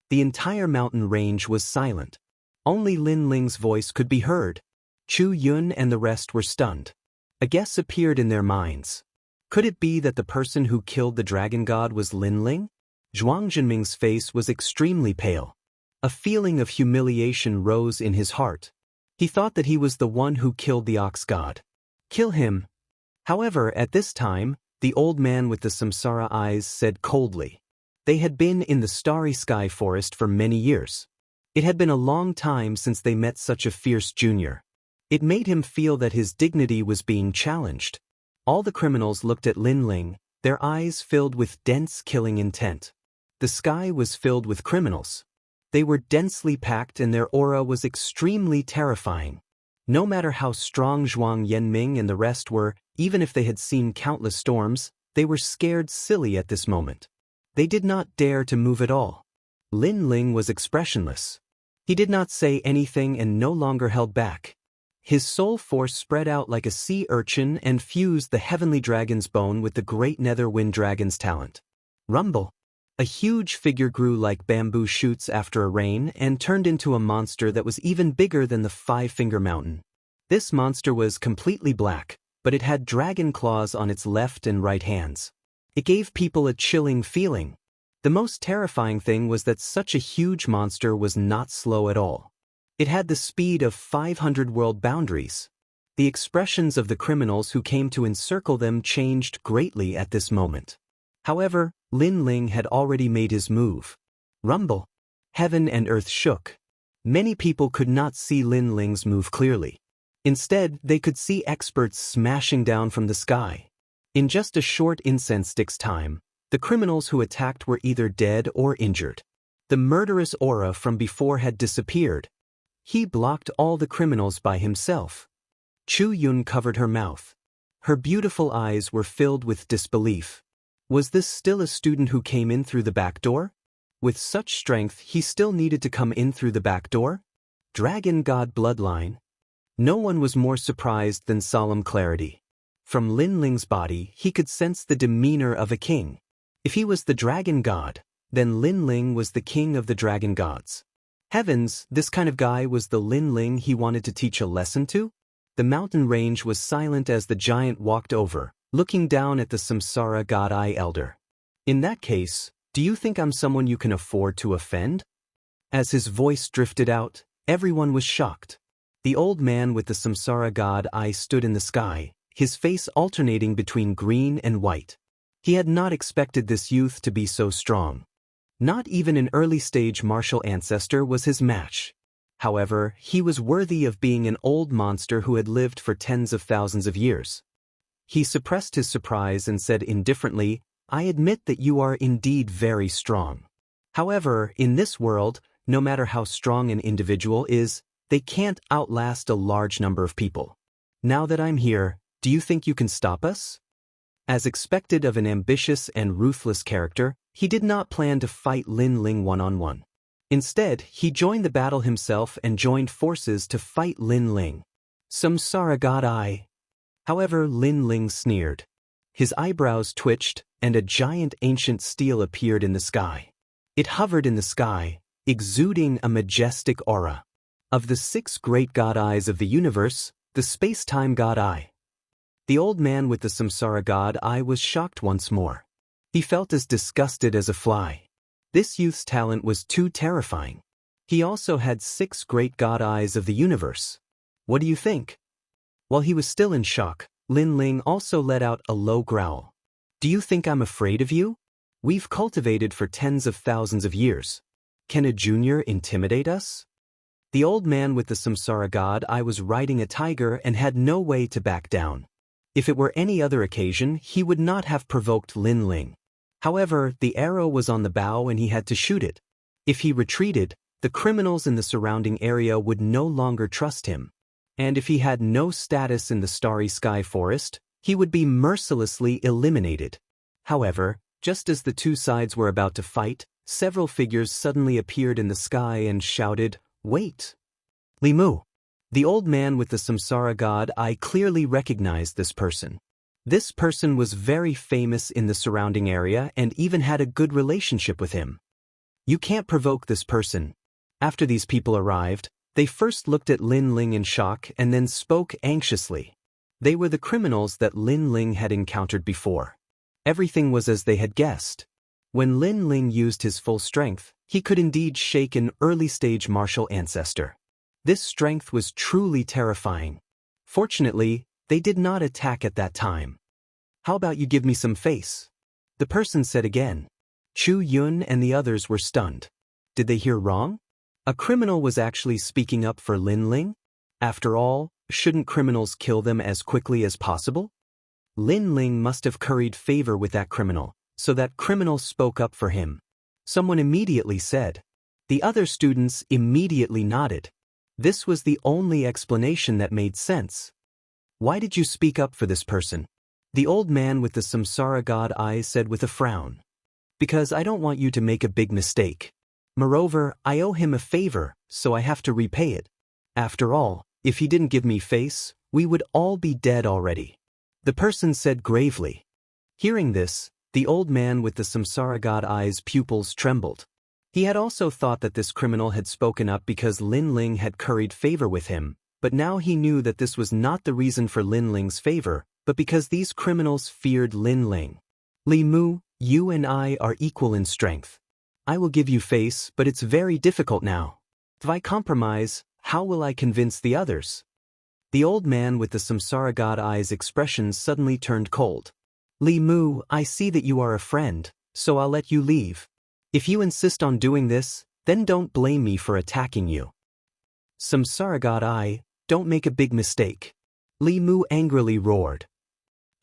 The entire mountain range was silent. Only Lin Ling's voice could be heard. Chu Yun and the rest were stunned. A guess appeared in their minds. Could it be that the person who killed the dragon god was Lin Ling? Zhuang Jinming's face was extremely pale. A feeling of humiliation rose in his heart. He thought that he was the one who killed the ox god. Kill him. However, at this time, the old man with the samsara eyes said coldly. They had been in the starry sky forest for many years. It had been a long time since they met such a fierce junior. It made him feel that his dignity was being challenged. All the criminals looked at Lin Ling, their eyes filled with dense killing intent. The sky was filled with criminals. They were densely packed and their aura was extremely terrifying. No matter how strong Zhuang Yanming and the rest were, even if they had seen countless storms, they were scared silly at this moment. They did not dare to move at all. Lin Ling was expressionless. He did not say anything and no longer held back. His soul force spread out like a sea urchin and fused the heavenly dragon's bone with the great nether wind dragon's talent. Rumble. A huge figure grew like bamboo shoots after a rain and turned into a monster that was even bigger than the Five-Finger Mountain. This monster was completely black, but it had dragon claws on its left and right hands. It gave people a chilling feeling. The most terrifying thing was that such a huge monster was not slow at all. It had the speed of 500 world boundaries. The expressions of the criminals who came to encircle them changed greatly at this moment. However, Lin Ling had already made his move. Rumble. Heaven and earth shook. Many people could not see Lin Ling's move clearly. Instead, they could see experts smashing down from the sky. In just a short incense stick's time, the criminals who attacked were either dead or injured. The murderous aura from before had disappeared. He blocked all the criminals by himself. Chu Yun covered her mouth. Her beautiful eyes were filled with disbelief. Was this still a student who came in through the back door? With such strength, he still needed to come in through the back door? Dragon God bloodline? No one was more surprised than Solemn Clarity. From Lin Ling's body, he could sense the demeanor of a king. If he was the dragon god, then Lin Ling was the king of the dragon gods. Heavens, this kind of guy was the Lin Ling he wanted to teach a lesson to? The mountain range was silent as the giant walked over, looking down at the Samsara God Eye Elder. In that case, do you think I'm someone you can afford to offend? As his voice drifted out, everyone was shocked. The old man with the Samsara God Eye stood in the sky, his face alternating between green and white. He had not expected this youth to be so strong. Not even an early-stage martial ancestor was his match. However, he was worthy of being an old monster who had lived for tens of thousands of years. He suppressed his surprise and said indifferently, "I admit that you are indeed very strong. However, in this world, no matter how strong an individual is, they can't outlast a large number of people. Now that I'm here, do you think you can stop us?" As expected of an ambitious and ruthless character, he did not plan to fight Lin Ling one-on-one. Instead, he joined the battle himself and joined forces to fight Lin Ling. Samsara God Eye. However, Lin Ling sneered. His eyebrows twitched, and a giant ancient steel appeared in the sky. It hovered in the sky, exuding a majestic aura. Of the 6 great God Eyes of the universe, the space-time God Eye. The old man with the Samsara God Eye was shocked once more. He felt as disgusted as a fly. This youth's talent was too terrifying. He also had 6 great God Eyes of the universe. What do you think? While he was still in shock, Lin Ling also let out a low growl. Do you think I'm afraid of you? We've cultivated for tens of thousands of years. Can a junior intimidate us? The old man with the Samsara God Eye was riding a tiger and had no way to back down. If it were any other occasion, he would not have provoked Lin Ling. However, the arrow was on the bow and he had to shoot it. If he retreated, the criminals in the surrounding area would no longer trust him. And if he had no status in the Starry Sky Forest, he would be mercilessly eliminated. However, just as the two sides were about to fight, several figures suddenly appeared in the sky and shouted, "Wait!" Li Mu. The old man with the Samsara God Eye clearly recognized this person. This person was very famous in the surrounding area and even had a good relationship with him. You can't provoke this person. After these people arrived, they first looked at Lin Ling in shock and then spoke anxiously. They were the criminals that Lin Ling had encountered before. Everything was as they had guessed. When Lin Ling used his full strength, he could indeed shake an early-stage martial ancestor. This strength was truly terrifying. Fortunately, they did not attack at that time. How about you give me some face? The person said again. Chu Yun and the others were stunned. Did they hear wrong? A criminal was actually speaking up for Lin Ling? After all, shouldn't criminals kill them as quickly as possible? Lin Ling must have curried favor with that criminal, so that criminal spoke up for him. Someone immediately said. The other students immediately nodded. This was the only explanation that made sense. Why did you speak up for this person? The old man with the samsara god eyes said with a frown. Because I don't want you to make a big mistake. Moreover, I owe him a favor, so I have to repay it. After all, if he didn't give me face, we would all be dead already. The person said gravely. Hearing this, the old man with the samsara god eyes pupils trembled. He had also thought that this criminal had spoken up because Lin Ling had curried favor with him, but now he knew that this was not the reason for Lin Ling's favor, but because these criminals feared Lin Ling. Li Mu, you and I are equal in strength. I will give you face, but it's very difficult now. If I compromise, how will I convince the others? The old man with the samsara god eyes expression suddenly turned cold. Li Mu, I see that you are a friend, so I'll let you leave. If you insist on doing this, then don't blame me for attacking you. Samsara god eye, don't make a big mistake. Li Mu angrily roared.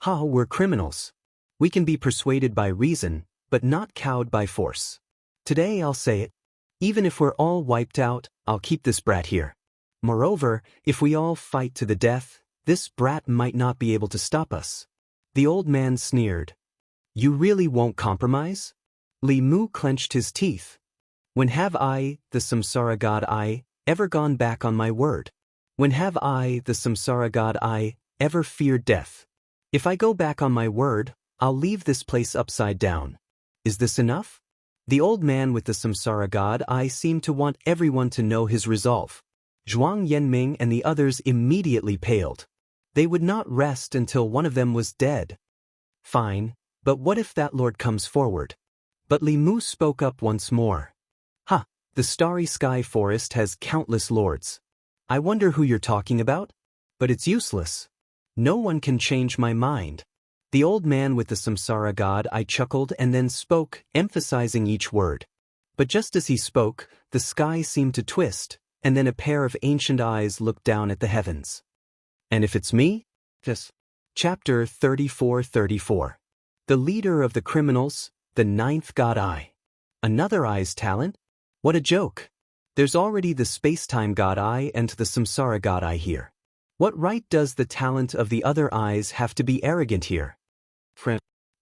Ha, we're criminals. We can be persuaded by reason, but not cowed by force. Today I'll say it. Even if we're all wiped out, I'll keep this brat here. Moreover, if we all fight to the death, this brat might not be able to stop us. The old man sneered. You really won't compromise? Li Mu clenched his teeth. When have I, the samsara god I, ever gone back on my word? When have I, the samsara god I, ever feared death? If I go back on my word, I'll leave this place upside down. Is this enough? The old man with the samsara god eye seemed to want everyone to know his resolve. Zhuang Yanming and the others immediately paled. They would not rest until one of them was dead. Fine, but what if that lord comes forward? But Li Mu spoke up once more. Ha, the starry sky forest has countless lords. I wonder who you're talking about? But it's useless. No one can change my mind. The old man with the samsara god eye chuckled and then spoke, emphasizing each word. But just as he spoke, the sky seemed to twist, and then a pair of ancient eyes looked down at the heavens. And if it's me? Yes. Chapter 34-34. The leader of the criminals, the ninth god eye. Another eye's talent? What a joke. There's already the space-time god eye and the samsara god eye here. What right does the talent of the other eyes have to be arrogant here?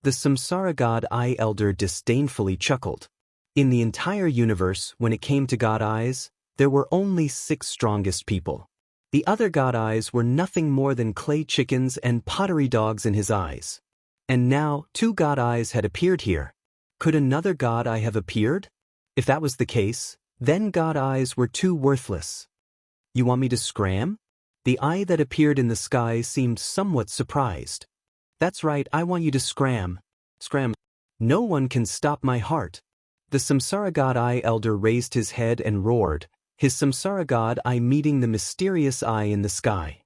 The samsara god eye elder disdainfully chuckled. In the entire universe, when it came to god eyes, there were only 6 strongest people. The other god eyes were nothing more than clay chickens and pottery dogs in his eyes. And now 2 god eyes had appeared here. Could another god eye have appeared? If that was the case, then god eyes were too worthless. You want me to scram? The eye that appeared in the sky seemed somewhat surprised. That's right, I want you to scram. Scram. No one can stop my heart. The samsara god eye elder raised his head and roared, his samsara god eye meeting the mysterious eye in the sky.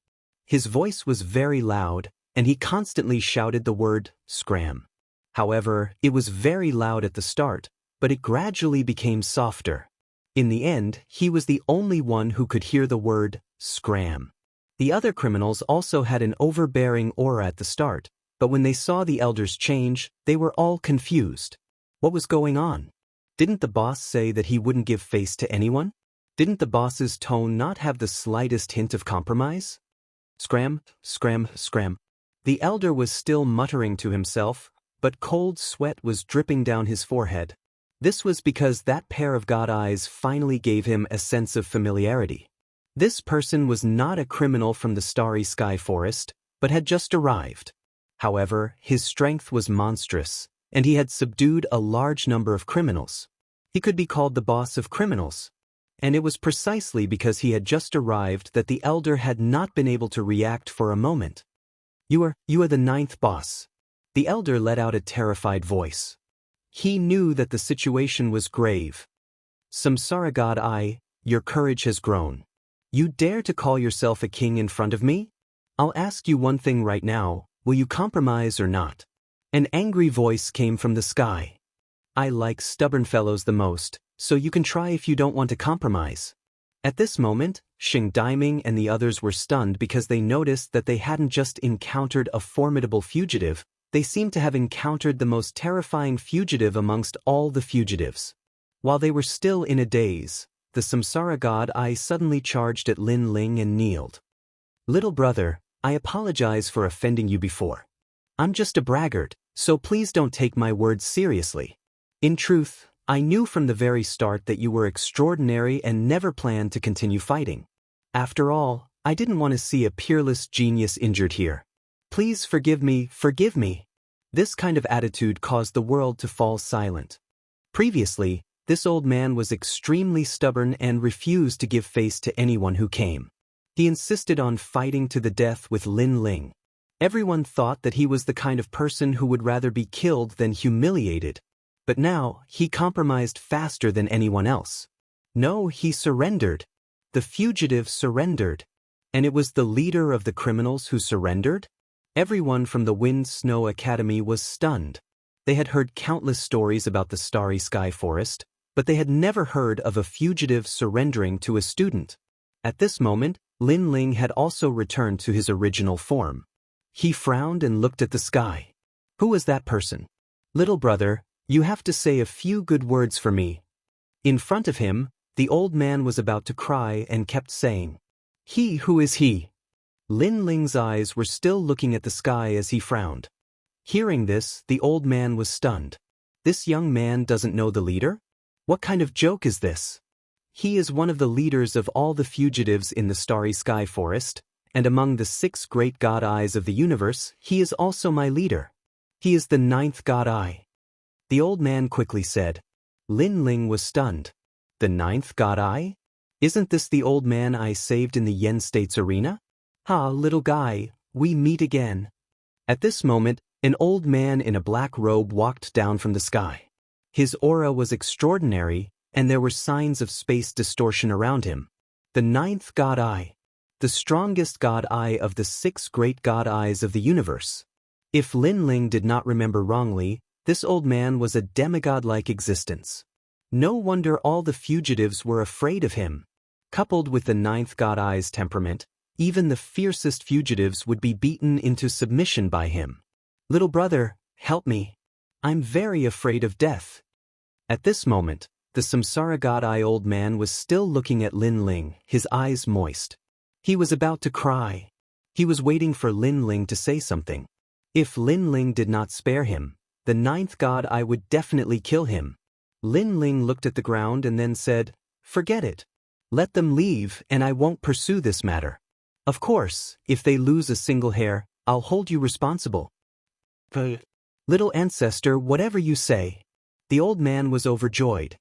His voice was very loud, and he constantly shouted the word, scram. However, it was very loud at the start, but it gradually became softer. In the end, he was the only one who could hear the word, scram. The other criminals also had an overbearing aura at the start, but when they saw the elders change, they were all confused. What was going on? Didn't the boss say that he wouldn't give face to anyone? Didn't the boss's tone not have the slightest hint of compromise? Scram, scram, scram. The elder was still muttering to himself, but cold sweat was dripping down his forehead. This was because that pair of god eyes finally gave him a sense of familiarity. This person was not a criminal from the starry sky forest, but had just arrived. However, his strength was monstrous, and he had subdued a large number of criminals. He could be called the boss of criminals. And it was precisely because he had just arrived that the elder had not been able to react for a moment. You are the 9th boss. The elder let out a terrified voice. He knew that the situation was grave. Samsara god eye, your courage has grown. You dare to call yourself a king in front of me? I'll ask you one thing right now, will you compromise or not? An angry voice came from the sky. I like stubborn fellows the most, so you can try if you don't want to compromise. At this moment, Xing Daiming and the others were stunned because they noticed that they hadn't just encountered a formidable fugitive, they seemed to have encountered the most terrifying fugitive amongst all the fugitives. While they were still in a daze, the samsara god I suddenly charged at Lin Ling and kneeled. Little brother, I apologize for offending you before. I'm just a braggart, so please don't take my words seriously. In truth, I knew from the very start that you were extraordinary and never planned to continue fighting. After all, I didn't want to see a peerless genius injured here. Please forgive me, forgive me. This kind of attitude caused the world to fall silent. Previously, this old man was extremely stubborn and refused to give face to anyone who came. He insisted on fighting to the death with Lin Ling. Everyone thought that he was the kind of person who would rather be killed than humiliated. But now, he compromised faster than anyone else. No, he surrendered. The fugitive surrendered. And it was the leader of the criminals who surrendered? Everyone from the Wind Snow Academy was stunned. They had heard countless stories about the Starry Sky Forest, but they had never heard of a fugitive surrendering to a student. At this moment, Lin Ling had also returned to his original form. He frowned and looked at the sky. Who was that person? Little brother, you have to say a few good words for me. In front of him, the old man was about to cry and kept saying, He, who is he? Lin Ling's eyes were still looking at the sky as he frowned. Hearing this, the old man was stunned. This young man doesn't know the leader? What kind of joke is this? He is one of the leaders of all the fugitives in the Starry Sky Forest, and among the 6 great god eyes of the universe, he is also my leader. He is the 9th god eye. The old man quickly said. Lin Ling was stunned. The 9th god eye? Isn't this the old man I saved in the Yen States arena? Ha, little guy, we meet again. At this moment, an old man in a black robe walked down from the sky. His aura was extraordinary, and there were signs of space distortion around him. The 9th god eye. The strongest god eye of the 6 great god eyes of the universe. If Lin Ling did not remember wrongly, this old man was a demigod-like existence. No wonder all the fugitives were afraid of him. Coupled with the 9th god eye's temperament, even the fiercest fugitives would be beaten into submission by him. Little brother, help me. I'm very afraid of death. At this moment, the samsara god eye old man was still looking at Lin Ling, his eyes moist. He was about to cry. He was waiting for Lin Ling to say something. If Lin Ling did not spare him, the 9th god eye would definitely kill him. Lin Ling looked at the ground and then said, Forget it. Let them leave and I won't pursue this matter. Of course, if they lose a single hair, I'll hold you responsible. Little ancestor, whatever you say. The old man was overjoyed.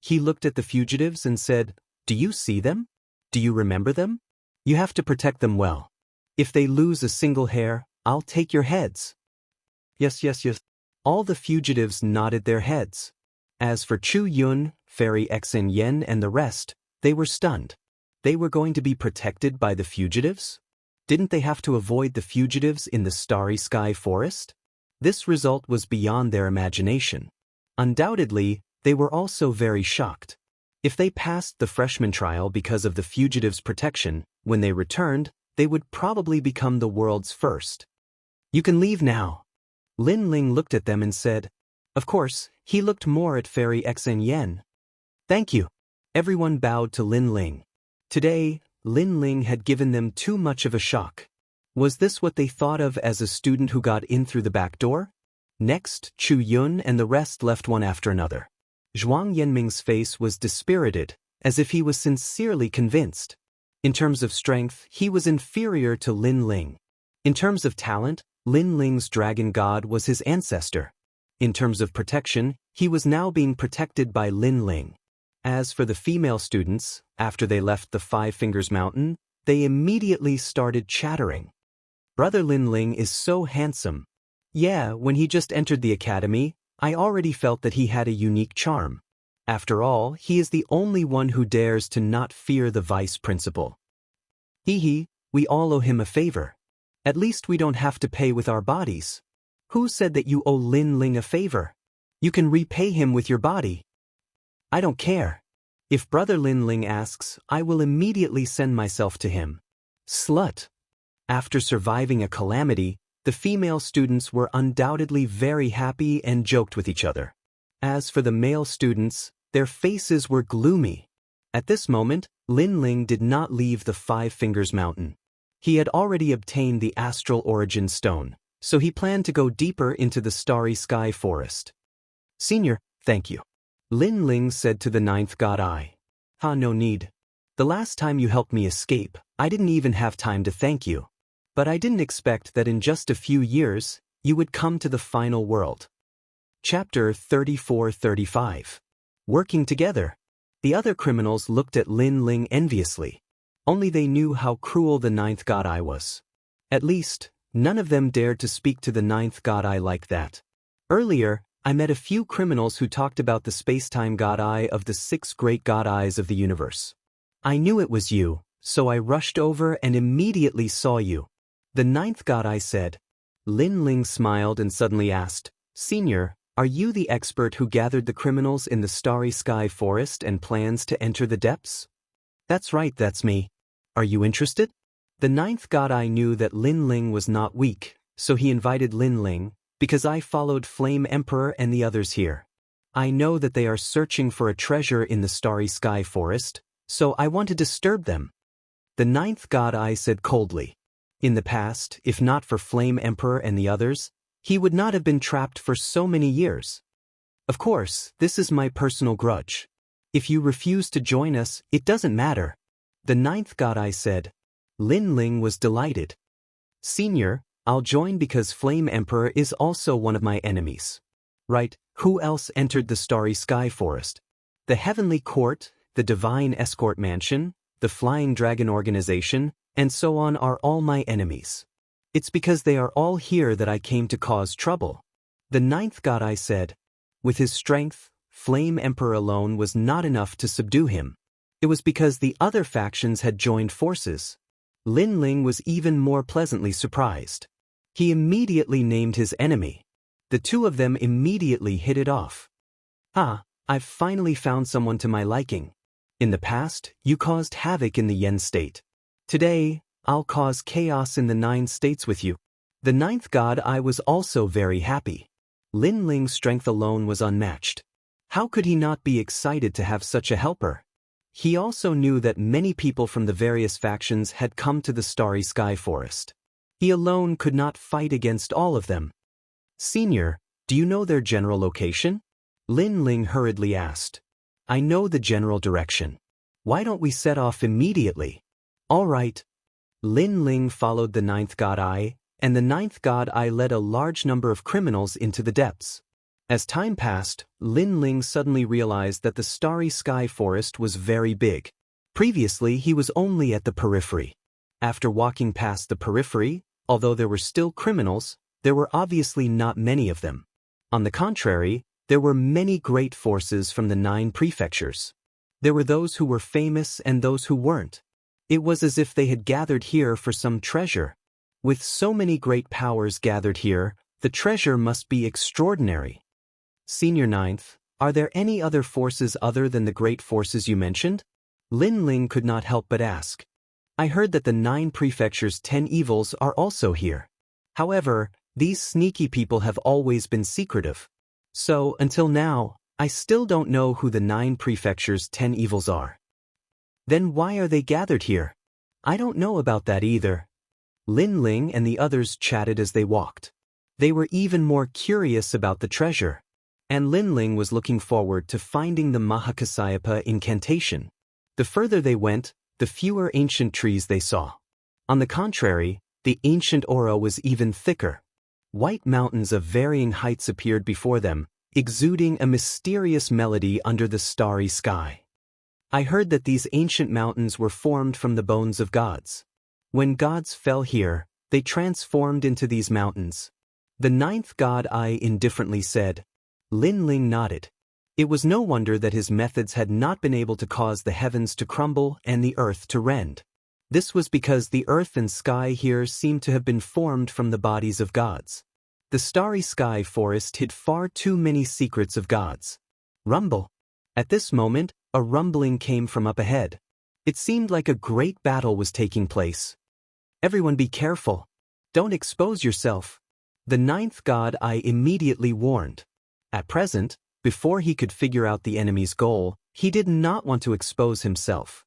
He looked at the fugitives and said, Do you see them? Do you remember them? You have to protect them well. If they lose a single hair, I'll take your heads. Yes. All the fugitives nodded their heads. As for Chu Yun, Fairy Xen Yen and the rest, they were stunned. They were going to be protected by the fugitives? Didn't they have to avoid the fugitives in the Starry Sky Forest? This result was beyond their imagination. Undoubtedly, they were also very shocked. If they passed the freshman trial because of the fugitives' protection, when they returned, they would probably become the world's first. You can leave now. Lin Ling looked at them and said, Of course, he looked more at Fairy Xen Yen. Thank you. Everyone bowed to Lin Ling. Today, Lin Ling had given them too much of a shock. Was this what they thought of as a student who got in through the back door? Next, Chu Yun and the rest left one after another. Zhuang Yanming's face was dispirited, as if he was sincerely convinced. In terms of strength, he was inferior to Lin Ling. In terms of talent, Lin Ling's dragon god was his ancestor. In terms of protection, he was now being protected by Lin Ling. As for the female students, after they left the Five Fingers Mountain, they immediately started chattering. Brother Lin Ling is so handsome. Yeah, when he just entered the academy, I already felt that he had a unique charm. After all, he is the only one who dares to not fear the vice principal. Hee, we all owe him a favor. At least we don't have to pay with our bodies. Who said that you owe Lin Ling a favor? You can repay him with your body. I don't care. If Brother Lin Ling asks, I will immediately send myself to him. Slut. After surviving a calamity, the female students were undoubtedly very happy and joked with each other. As for the male students, their faces were gloomy. At this moment, Lin Ling did not leave the Five Fingers Mountain. He had already obtained the Astral Origin Stone, so he planned to go deeper into the Starry Sky Forest. Senior, thank you. Lin Ling said to the ninth god eye. No need. The last time you helped me escape, I didn't even have time to thank you. But I didn't expect that in just a few years, you would come to the final world. Chapter 34-35. Working together. The other criminals looked at Lin Ling enviously. Only they knew how cruel the ninth god eye was. At least, none of them dared to speak to the ninth god eye like that. Earlier, I met a few criminals who talked about the space-time god eye of the 6 great god eyes of the universe. I knew it was you, so I rushed over and immediately saw you. The ninth god eye said. Lin Ling smiled and suddenly asked, Senior, are you the expert who gathered the criminals in the Starry Sky Forest and plans to enter the depths? That's right, that's me. Are you interested? The ninth god eye knew that Lin Ling was not weak, so he invited Lin Ling, because I followed Flame Emperor and the others here. I know that they are searching for a treasure in the Starry Sky Forest, so I want to disturb them. The ninth god eye said coldly. In the past, if not for Flame Emperor and the others, he would not have been trapped for so many years. Of course, this is my personal grudge. If you refuse to join us, it doesn't matter. The ninth god eye said. Lin Ling was delighted. Senior, I'll join because Flame Emperor is also one of my enemies. Right, who else entered the Starry Sky Forest? The Heavenly Court, the Divine Escort Mansion, the Flying Dragon Organization, and so on are all my enemies. It's because they are all here that I came to cause trouble. The ninth god eye said. With his strength, Flame Emperor alone was not enough to subdue him. It was because the other factions had joined forces. Lin Ling was even more pleasantly surprised. He immediately named his enemy. The two of them immediately hit it off. I've finally found someone to my liking. In the past, you caused havoc in the Yen state. Today, I'll cause chaos in the 9 states with you. The ninth god eye was also very happy. Lin Ling's strength alone was unmatched. How could he not be excited to have such a helper? He also knew that many people from the various factions had come to the Starry Sky Forest. He alone could not fight against all of them. Senior, do you know their general location? Lin Ling hurriedly asked. I know the general direction. Why don't we set off immediately? All right. Lin Ling followed the ninth god eye, and the ninth god eye led a large number of criminals into the depths. As time passed, Lin Ling suddenly realized that the Starry Sky Forest was very big. Previously, he was only at the periphery. After walking past the periphery, although there were still criminals, there were obviously not many of them. On the contrary, there were many great forces from the 9 prefectures. There were those who were famous and those who weren't. It was as if they had gathered here for some treasure. With so many great powers gathered here, the treasure must be extraordinary. Senior Ninth, are there any other forces other than the great forces you mentioned? Lin Ling could not help but ask. I heard that the 9 prefectures' 10 evils are also here. However, these sneaky people have always been secretive. So, until now, I still don't know who the 9 prefectures' 10 evils are. Then why are they gathered here? I don't know about that either. Lin Ling and the others chatted as they walked. They were even more curious about the treasure. And Lin Ling was looking forward to finding the Mahakasyapa incantation. The further they went, the fewer ancient trees they saw. On the contrary, the ancient aura was even thicker. White mountains of varying heights appeared before them, exuding a mysterious melody under the starry sky. I heard that these ancient mountains were formed from the bones of gods. When gods fell here, they transformed into these mountains. The 9th god eye indifferently said. Lin Ling nodded. It was no wonder that his methods had not been able to cause the heavens to crumble and the earth to rend. This was because the earth and sky here seemed to have been formed from the bodies of gods. The Starry Sky Forest hid far too many secrets of gods. Rumble. At this moment, a rumbling came from up ahead. It seemed like a great battle was taking place. Everyone be careful. Don't expose yourself. The ninth god Eye immediately warned. At present, before he could figure out the enemy's goal, he did not want to expose himself.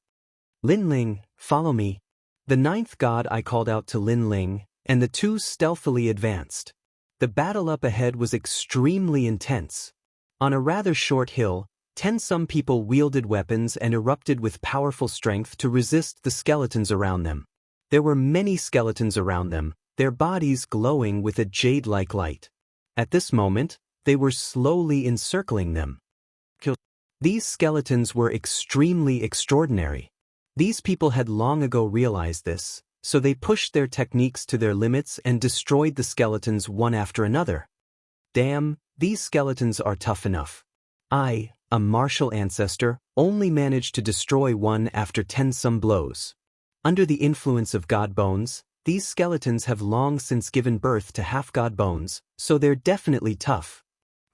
Lin Ling, follow me. The ninth god Eye called out to Lin Ling, and the two stealthily advanced. The battle up ahead was extremely intense. On a rather short hill, 10-some people wielded weapons and erupted with powerful strength to resist the skeletons around them. There were many skeletons around them, their bodies glowing with a jade-like light. At this moment, they were slowly encircling them. These skeletons were extremely extraordinary. These people had long ago realized this, so they pushed their techniques to their limits and destroyed the skeletons one after another. Damn, these skeletons are tough enough. I, a martial ancestor, only managed to destroy one after 10-some blows. Under the influence of god bones, these skeletons have long since given birth to half-god bones, so they're definitely tough.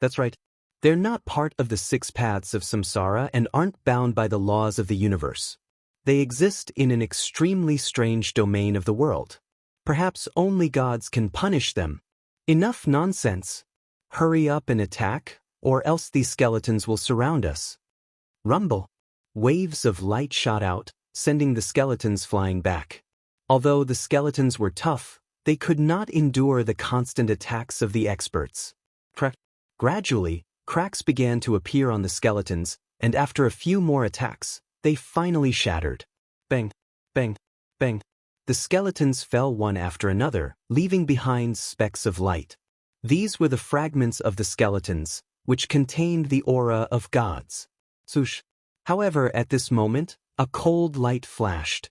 That's right. They're not part of the 6 paths of samsara and aren't bound by the laws of the universe. They exist in an extremely strange domain of the world. Perhaps only gods can punish them. Enough nonsense. Hurry up and attack, or else these skeletons will surround us. Rumble. Waves of light shot out, sending the skeletons flying back. Although the skeletons were tough, they could not endure the constant attacks of the experts. Gradually, cracks began to appear on the skeletons, and after a few more attacks, they finally shattered. Bang, bang, bang. The skeletons fell one after another, leaving behind specks of light. These were the fragments of the skeletons, which contained the aura of gods. Swoosh. However, at this moment, a cold light flashed.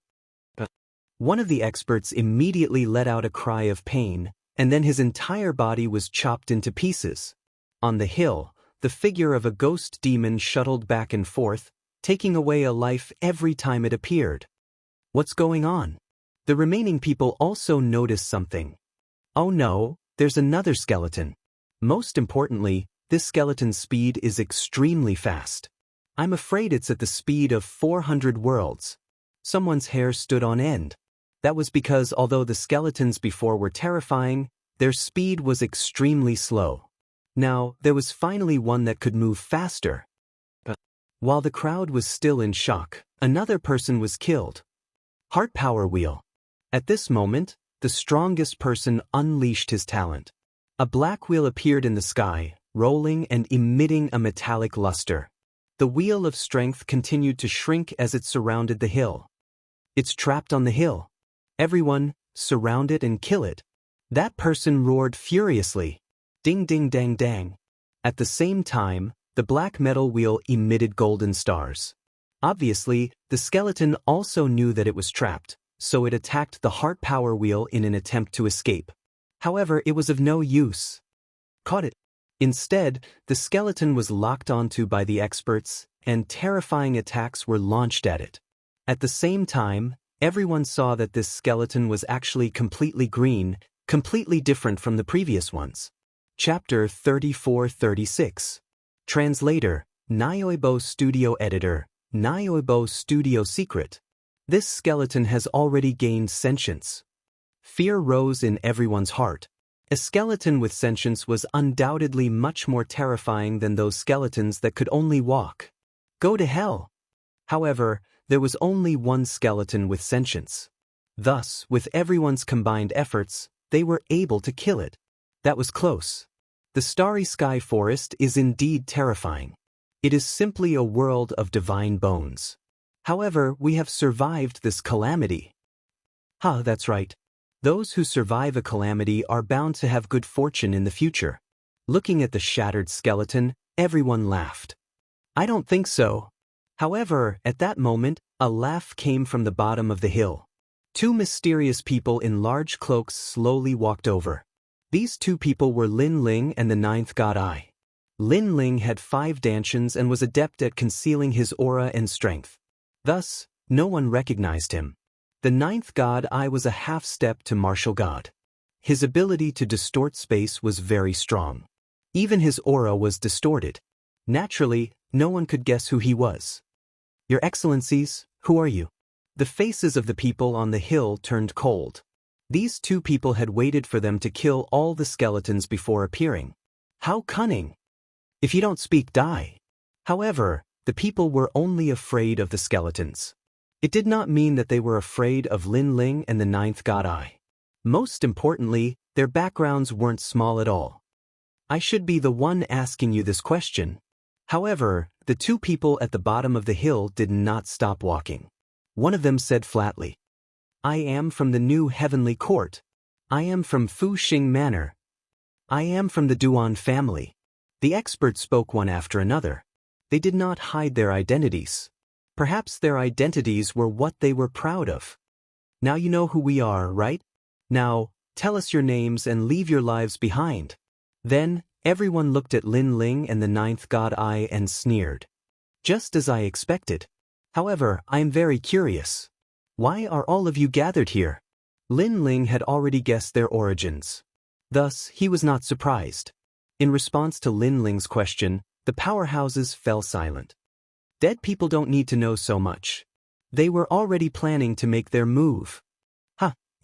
One of the experts immediately let out a cry of pain, and then his entire body was chopped into pieces. On the hill, the figure of a ghost demon shuttled back and forth, taking away a life every time it appeared. What's going on? The remaining people also noticed something. Oh no, there's another skeleton. Most importantly, this skeleton's speed is extremely fast. I'm afraid it's at the speed of 400 worlds. Someone's hair stood on end. That was because although the skeletons before were terrifying, their speed was extremely slow. Now, there was finally one that could move faster. While the crowd was still in shock, another person was killed. Heart Power Wheel. At this moment, the strongest person unleashed his talent. A black wheel appeared in the sky, rolling and emitting a metallic luster. The wheel of strength continued to shrink as it surrounded the hill. It's trapped on the hill. Everyone, surround it and kill it. That person roared furiously. Ding ding dang dang. At the same time, the black metal wheel emitted golden stars. Obviously, the skeleton also knew that it was trapped, so it attacked the heart power wheel in an attempt to escape. However, it was of no use. Caught it. Instead, the skeleton was locked onto by the experts, and terrifying attacks were launched at it. At the same time, everyone saw that this skeleton was actually completely green, completely different from the previous ones. Chapter 34-36. Translator, Nyoibo Studio Editor, Nyoibo Studio Secret. This skeleton has already gained sentience. Fear rose in everyone's heart. A skeleton with sentience was undoubtedly much more terrifying than those skeletons that could only walk. Go to hell. However, there was only one skeleton with sentience. Thus, with everyone's combined efforts, they were able to kill it. That was close. The Starry Sky Forest is indeed terrifying. It is simply a world of divine bones. However, we have survived this calamity. That's right. Those who survive a calamity are bound to have good fortune in the future. Looking at the shattered skeleton, everyone laughed. I don't think so. However, at that moment, a laugh came from the bottom of the hill. 2 mysterious people in large cloaks slowly walked over. These 2 people were Lin Ling and the 9th god Eye. Lin Ling had 5 dantians and was adept at concealing his aura and strength. Thus, no one recognized him. The 9th god Eye was a half-step to martial god. His ability to distort space was very strong. Even his aura was distorted. Naturally, no one could guess who he was. Your Excellencies, who are you? The faces of the people on the hill turned cold. These two people had waited for them to kill all the skeletons before appearing. How cunning! If you don't speak, die. However, the people were only afraid of the skeletons. It did not mean that they were afraid of Lin Ling and the ninth god eye. Most importantly, their backgrounds weren't small at all. I should be the one asking you this question. However, the two people at the bottom of the hill did not stop walking. One of them said flatly, I am from the new heavenly court. I am from Fuxing Manor. I am from the Duan family. The experts spoke one after another. They did not hide their identities. Perhaps their identities were what they were proud of. Now you know who we are, right? Now, tell us your names and leave your lives behind. Then, everyone looked at Lin Ling and the ninth god eye and sneered. Just as I expected. However, I am very curious. Why are all of you gathered here? Lin Ling had already guessed their origins. Thus, he was not surprised. In response to Lin Ling's question, the powerhouses fell silent. Dead people don't need to know so much. They were already planning to make their move.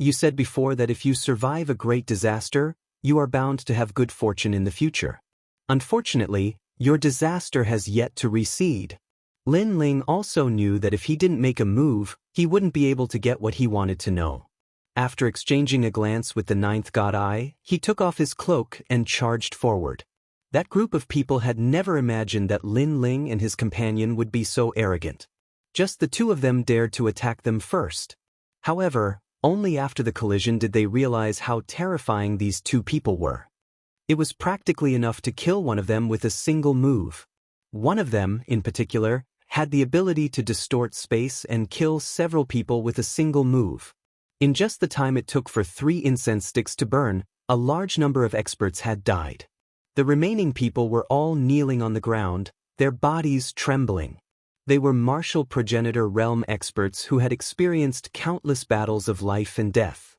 You said before that if you survive a great disaster, you are bound to have good fortune in the future. Unfortunately, your disaster has yet to recede. Lin Ling also knew that if he didn't make a move, he wouldn't be able to get what he wanted to know. After exchanging a glance with the ninth god eye, he took off his cloak and charged forward. That group of people had never imagined that Lin Ling and his companion would be so arrogant. Just the two of them dared to attack them first. However, only after the collision did they realize how terrifying these two people were. It was practically enough to kill one of them with a single move. One of them, in particular, had the ability to distort space and kill several people with a single move. In just the time it took for 3 incense sticks to burn, a large number of experts had died. The remaining people were all kneeling on the ground, their bodies trembling. They were martial progenitor realm experts who had experienced countless battles of life and death.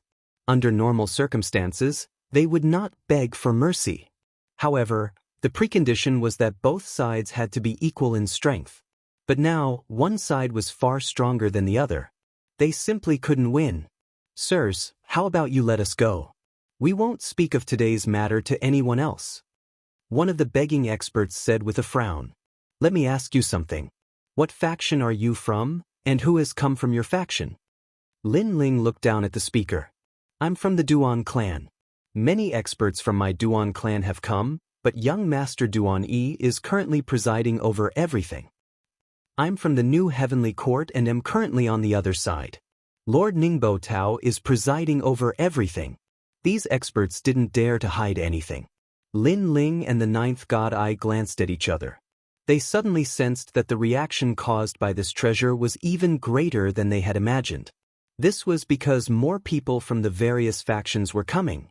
Under normal circumstances, they would not beg for mercy. However, the precondition was that both sides had to be equal in strength. But now, one side was far stronger than the other. They simply couldn't win. Sirs, how about you let us go? We won't speak of today's matter to anyone else. One of the begging experts said with a frown. Let me ask you something. What faction are you from, and who has come from your faction? Lin Ling looked down at the speaker. I'm from the Duan clan. Many experts from my Duan clan have come, but young Master Duan Yi is currently presiding over everything. I'm from the new heavenly court and am currently on the other side. Lord Ningbo Tao is presiding over everything. These experts didn't dare to hide anything. Lin Ling and the ninth god eye glanced at each other. They suddenly sensed that the reaction caused by this treasure was even greater than they had imagined. This was because more people from the various factions were coming.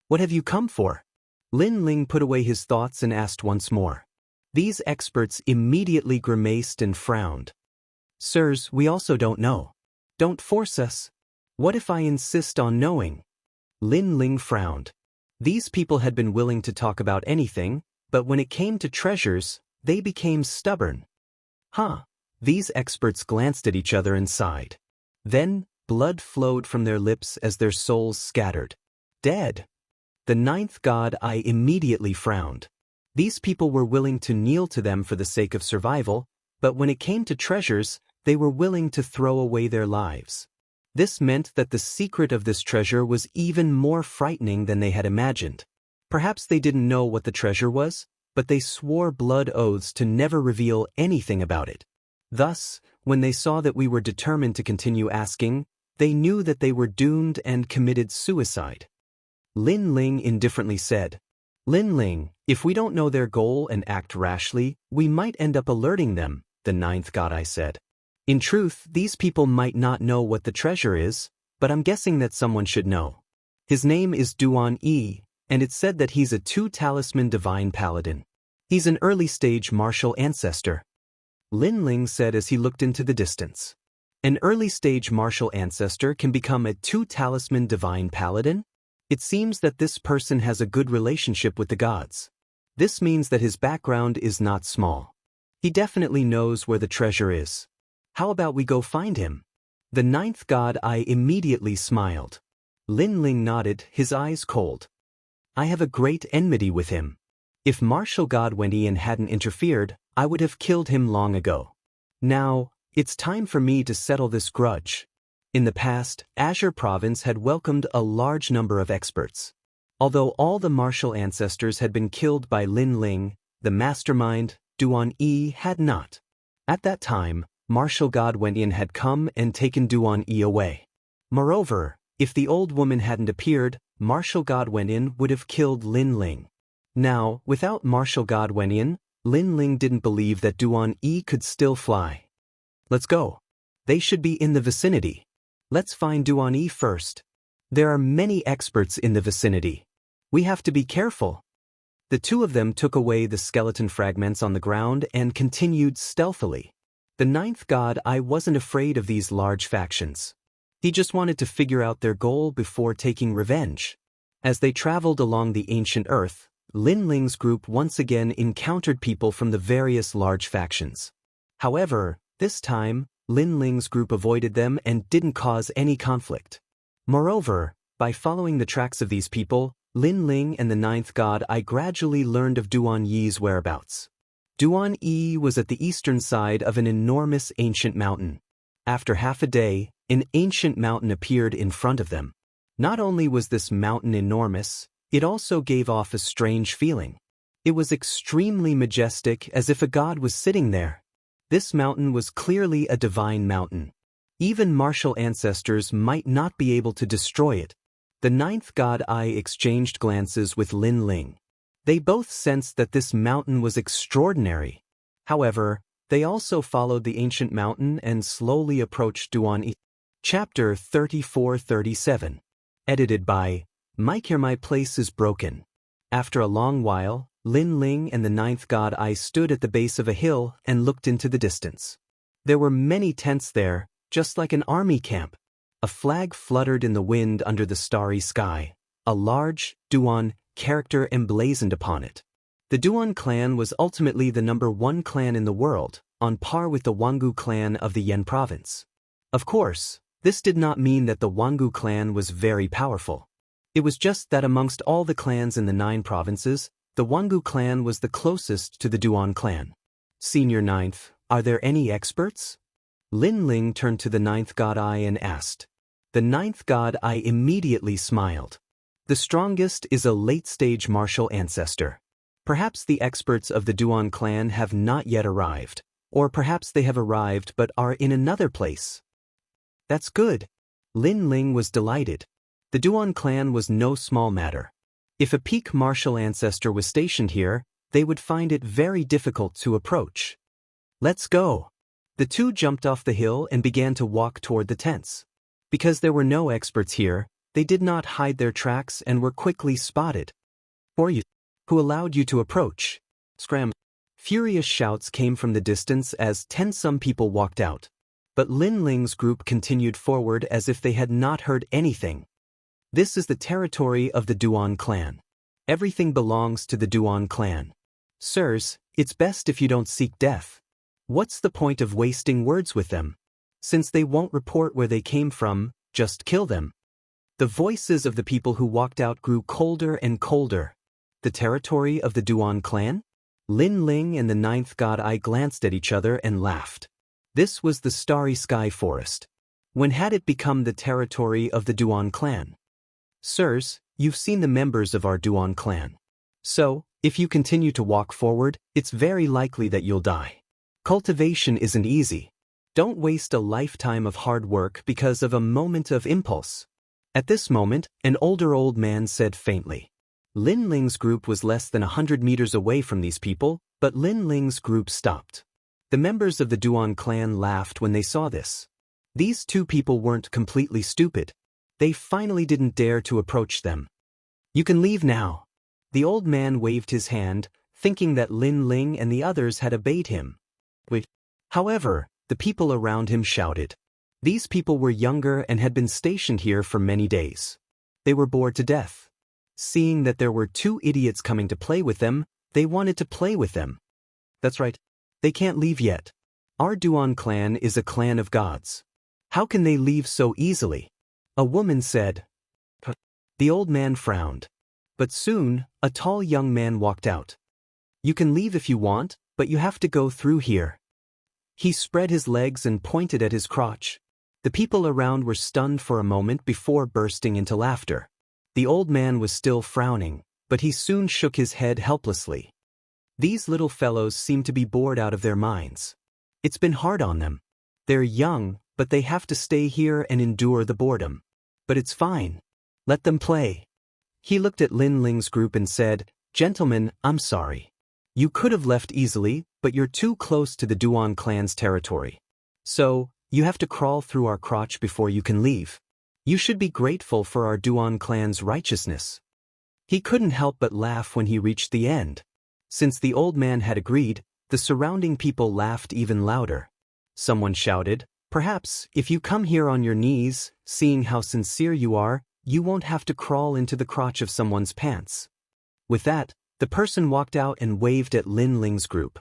What have you come for? Lin Ling put away his thoughts and asked once more. These experts immediately grimaced and frowned. Sirs, we also don't know. Don't force us. What if I insist on knowing? Lin Ling frowned. These people had been willing to talk about anything, but when it came to treasures, they became stubborn. These experts glanced at each other and sighed. Then, blood flowed from their lips as their souls scattered. Dead. The ninth god eye immediately frowned. These people were willing to kneel to them for the sake of survival, but when it came to treasures, they were willing to throw away their lives. This meant that the secret of this treasure was even more frightening than they had imagined. Perhaps they didn't know what the treasure was, but they swore blood oaths to never reveal anything about it. Thus, when they saw that we were determined to continue asking, they knew that they were doomed and committed suicide. Lin Ling indifferently said, Lin Ling, if we don't know their goal and act rashly, we might end up alerting them, the ninth god eye said. In truth, these people might not know what the treasure is, but I'm guessing that someone should know. His name is Duan Yi, and it's said that he's a 2-talisman divine paladin. He's an early-stage martial ancestor. Lin Ling said as he looked into the distance. An early-stage martial ancestor can become a 2-talisman divine paladin? It seems that this person has a good relationship with the gods. This means that his background is not small. He definitely knows where the treasure is. How about we go find him? The ninth god I immediately smiled. Lin Ling nodded, his eyes cold. I have a great enmity with him. If martial god Wang Lin hadn't interfered, I would have killed him long ago. Now, it's time for me to settle this grudge. In the past, Azure Province had welcomed a large number of experts. Although all the martial ancestors had been killed by Lin Ling, the mastermind, Duan Yi, had not. At that time, martial god Wang Lin had come and taken Duan Yi away. Moreover, if the old woman hadn't appeared, martial god Wang Lin would have killed Lin Ling. Now, without martial god Wang Lin, Lin Ling didn't believe that Duan Yi could still fly. Let's go. They should be in the vicinity. Let's find Duan Yi first. There are many experts in the vicinity. We have to be careful. The two of them took away the skeleton fragments on the ground and continued stealthily. The ninth god I wasn't afraid of these large factions. He just wanted to figure out their goal before taking revenge. As they traveled along the ancient earth, Lin Ling's group once again encountered people from the various large factions. However, this time, Lin Ling's group avoided them and didn't cause any conflict. Moreover, by following the tracks of these people, Lin Ling and the ninth god I gradually learned of Duan Yi's whereabouts. Duan Yi was at the eastern side of an enormous ancient mountain. After half a day, an ancient mountain appeared in front of them. Not only was this mountain enormous, it also gave off a strange feeling. It was extremely majestic, as if a god was sitting there. This mountain was clearly a divine mountain. Even martial ancestors might not be able to destroy it. The ninth god I exchanged glances with Lin Ling. They both sensed that this mountain was extraordinary. However, they also followed the ancient mountain and slowly approached Duan Yi. Chapter 34-37. Edited by Mike. Here my place is broken. After a long while, Lin Ling and the ninth god I stood at the base of a hill and looked into the distance. There were many tents there, just like an army camp. A flag fluttered in the wind under the starry sky, a large Duan character emblazoned upon it. The Duan clan was ultimately the #1 clan in the world, on par with the Wangu clan of the Yan province. Of course, this did not mean that the Wangu clan was very powerful. It was just that amongst all the clans in the 9 provinces, the Wangu clan was the closest to the Duan clan. Senior Ninth, are there any experts? Lin Ling turned to the ninth god I and asked. The ninth god I immediately smiled. The strongest is a late-stage martial ancestor. Perhaps the experts of the Duan clan have not yet arrived, or perhaps they have arrived but are in another place. That's good. Lin Ling was delighted. The Duan clan was no small matter. If a peak martial ancestor was stationed here, they would find it very difficult to approach. Let's go. The two jumped off the hill and began to walk toward the tents. Because there were no experts here, they did not hide their tracks and were quickly spotted. "For you, who allowed you to approach?" Scram. Furious shouts came from the distance as some people walked out. But Lin Ling's group continued forward as if they had not heard anything. This is the territory of the Duan clan. Everything belongs to the Duan clan. Sirs, it's best if you don't seek death. What's the point of wasting words with them? Since they won't report where they came from, just kill them. The voices of the people who walked out grew colder and colder. The territory of the Duan clan? Lin Ling and the ninth god I glanced at each other and laughed. This was the Starry Sky Forest. When had it become the territory of the Duan clan? Sirs, you've seen the members of our Duan clan. So, if you continue to walk forward, it's very likely that you'll die. Cultivation isn't easy. Don't waste a lifetime of hard work because of a moment of impulse. At this moment, an older old man said faintly. Lin Ling's group was less than 100 meters away from these people, but Lin Ling's group stopped. The members of the Duan clan laughed when they saw this. These two people weren't completely stupid. They finally didn't dare to approach them. You can leave now. The old man waved his hand, thinking that Lin Ling and the others had obeyed him. Wait. However, the people around him shouted. These people were younger and had been stationed here for many days. They were bored to death. Seeing that there were 2 idiots coming to play with them, they wanted to play with them. That's right. They can't leave yet. Our Duan clan is a clan of gods. How can they leave so easily? A woman said. The old man frowned. But soon, a tall young man walked out. You can leave if you want, but you have to go through here. He spread his legs and pointed at his crotch. The people around were stunned for a moment before bursting into laughter. The old man was still frowning, but he soon shook his head helplessly. These little fellows seem to be bored out of their minds. It's been hard on them. They're young, but they have to stay here and endure the boredom. But it's fine. Let them play. He looked at Lin Ling's group and said, Gentlemen, I'm sorry. You could have left easily, but you're too close to the Duan clan's territory. So, you have to crawl through our crotch before you can leave. You should be grateful for our Duan clan's righteousness. He couldn't help but laugh when he reached the end. Since the old man had agreed, the surrounding people laughed even louder. Someone shouted, Perhaps, if you come here on your knees, seeing how sincere you are, you won't have to crawl into the crotch of someone's pants. With that, the person walked out and waved at Lin Ling's group.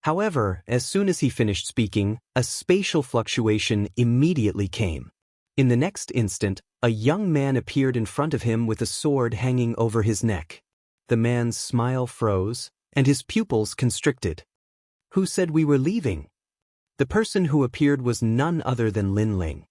However, as soon as he finished speaking, a spatial fluctuation immediately came. In the next instant, a young man appeared in front of him with a sword hanging over his neck. The man's smile froze, and his pupils constricted. Who said we were leaving? The person who appeared was none other than Lin Ling.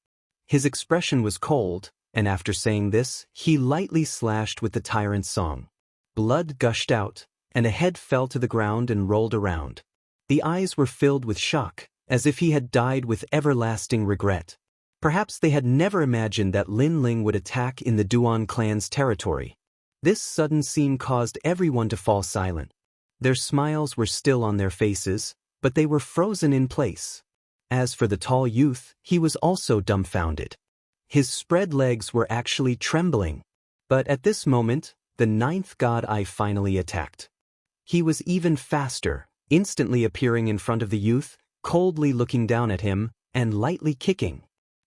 His expression was cold, and after saying this, he lightly slashed with the tyrant's song. Blood gushed out, and a head fell to the ground and rolled around. The eyes were filled with shock, as if he had died with everlasting regret. Perhaps they had never imagined that Lin Ling would attack in the Duan clan's territory. This sudden scene caused everyone to fall silent. Their smiles were still on their faces, but they were frozen in place. As for the tall youth, he was also dumbfounded. His spread legs were actually trembling. But at this moment, the ninth god eye finally attacked. He was even faster, instantly appearing in front of the youth, coldly looking down at him, and lightly kicking.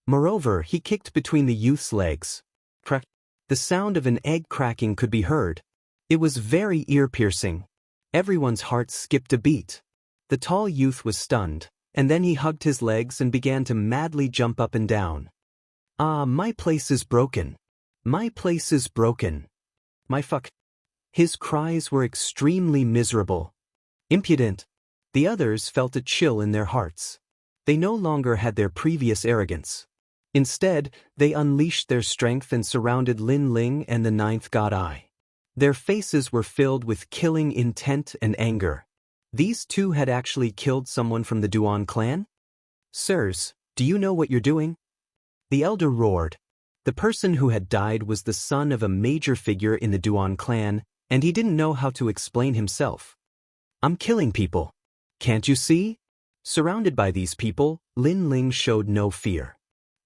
Moreover, he kicked between the youth's legs. Crack! The sound of an egg cracking could be heard. It was very ear-piercing. Everyone's heart skipped a beat. The tall youth was stunned, and then he hugged his legs and began to madly jump up and down. Ah, my place is broken. My place is broken. My fuck. His cries were extremely miserable. Impudent. The others felt a chill in their hearts. They no longer had their previous arrogance. Instead, they unleashed their strength and surrounded Lin Ling and the ninth god eye. Their faces were filled with killing intent and anger. These two had actually killed someone from the Duan clan? Sirs, do you know what you're doing? The elder roared. The person who had died was the son of a major figure in the Duan clan, and he didn't know how to explain himself. I'm killing people. Can't you see? Surrounded by these people, Lin Ling showed no fear.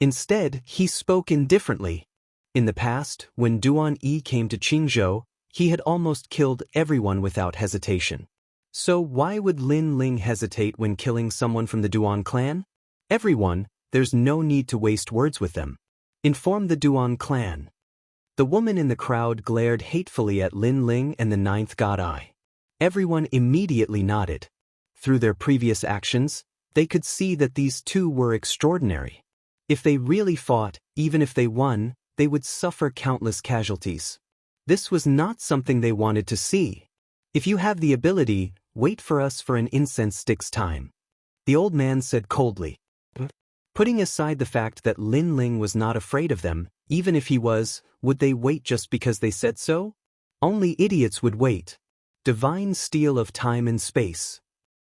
Instead, he spoke indifferently. In the past, when Duan Yi came to Qingzhou, he had almost killed everyone without hesitation. So why would Lin Ling hesitate when killing someone from the Duan clan? Everyone, there's no need to waste words with them. Inform the Duan clan. The woman in the crowd glared hatefully at Lin Ling and the ninth god eye. Everyone immediately nodded. Through their previous actions, they could see that these two were extraordinary. If they really fought, even if they won, they would suffer countless casualties. This was not something they wanted to see. If you have the ability, wait for us for an incense stick's time. The old man said coldly. Putting aside the fact that Lin Ling was not afraid of them, even if he was, would they wait just because they said so? Only idiots would wait. Divine steel of time and space.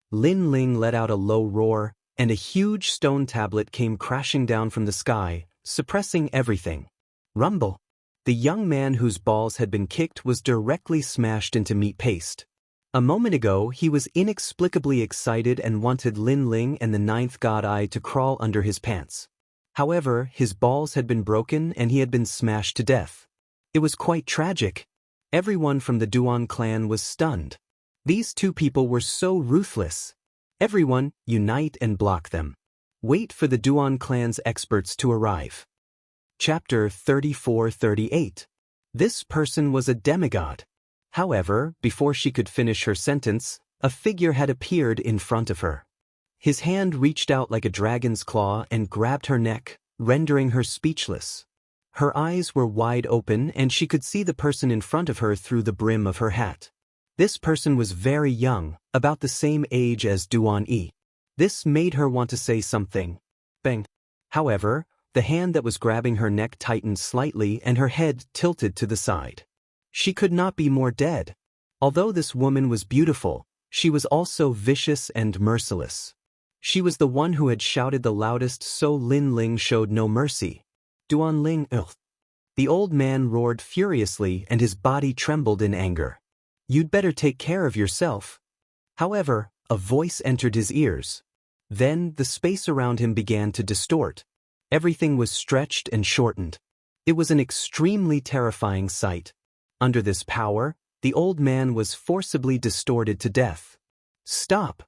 Lin Ling let out a low roar, and a huge stone tablet came crashing down from the sky, suppressing everything. Rumble. The young man whose balls had been kicked was directly smashed into meat paste. A moment ago, he was inexplicably excited and wanted Lin Ling and the ninth god eye to crawl under his pants. However, his balls had been broken and he had been smashed to death. It was quite tragic. Everyone from the Duan clan was stunned. These two people were so ruthless. Everyone, unite and block them. Wait for the Duan clan's experts to arrive. Chapter 34-38. This person was a demigod. However, before she could finish her sentence, a figure had appeared in front of her. His hand reached out like a dragon's claw and grabbed her neck, rendering her speechless. Her eyes were wide open and she could see the person in front of her through the brim of her hat. This person was very young, about the same age as Duan Yi. This made her want to say something. Bang. However, the hand that was grabbing her neck tightened slightly and her head tilted to the side. She could not be more dead. Although this woman was beautiful, she was also vicious and merciless. She was the one who had shouted the loudest, so Lin Ling showed no mercy. Duan Ling, ugh. The old man roared furiously and his body trembled in anger. You'd better take care of yourself. However, a voice entered his ears. Then the space around him began to distort. Everything was stretched and shortened. It was an extremely terrifying sight. Under this power, the old man was forcibly distorted to death. Stop!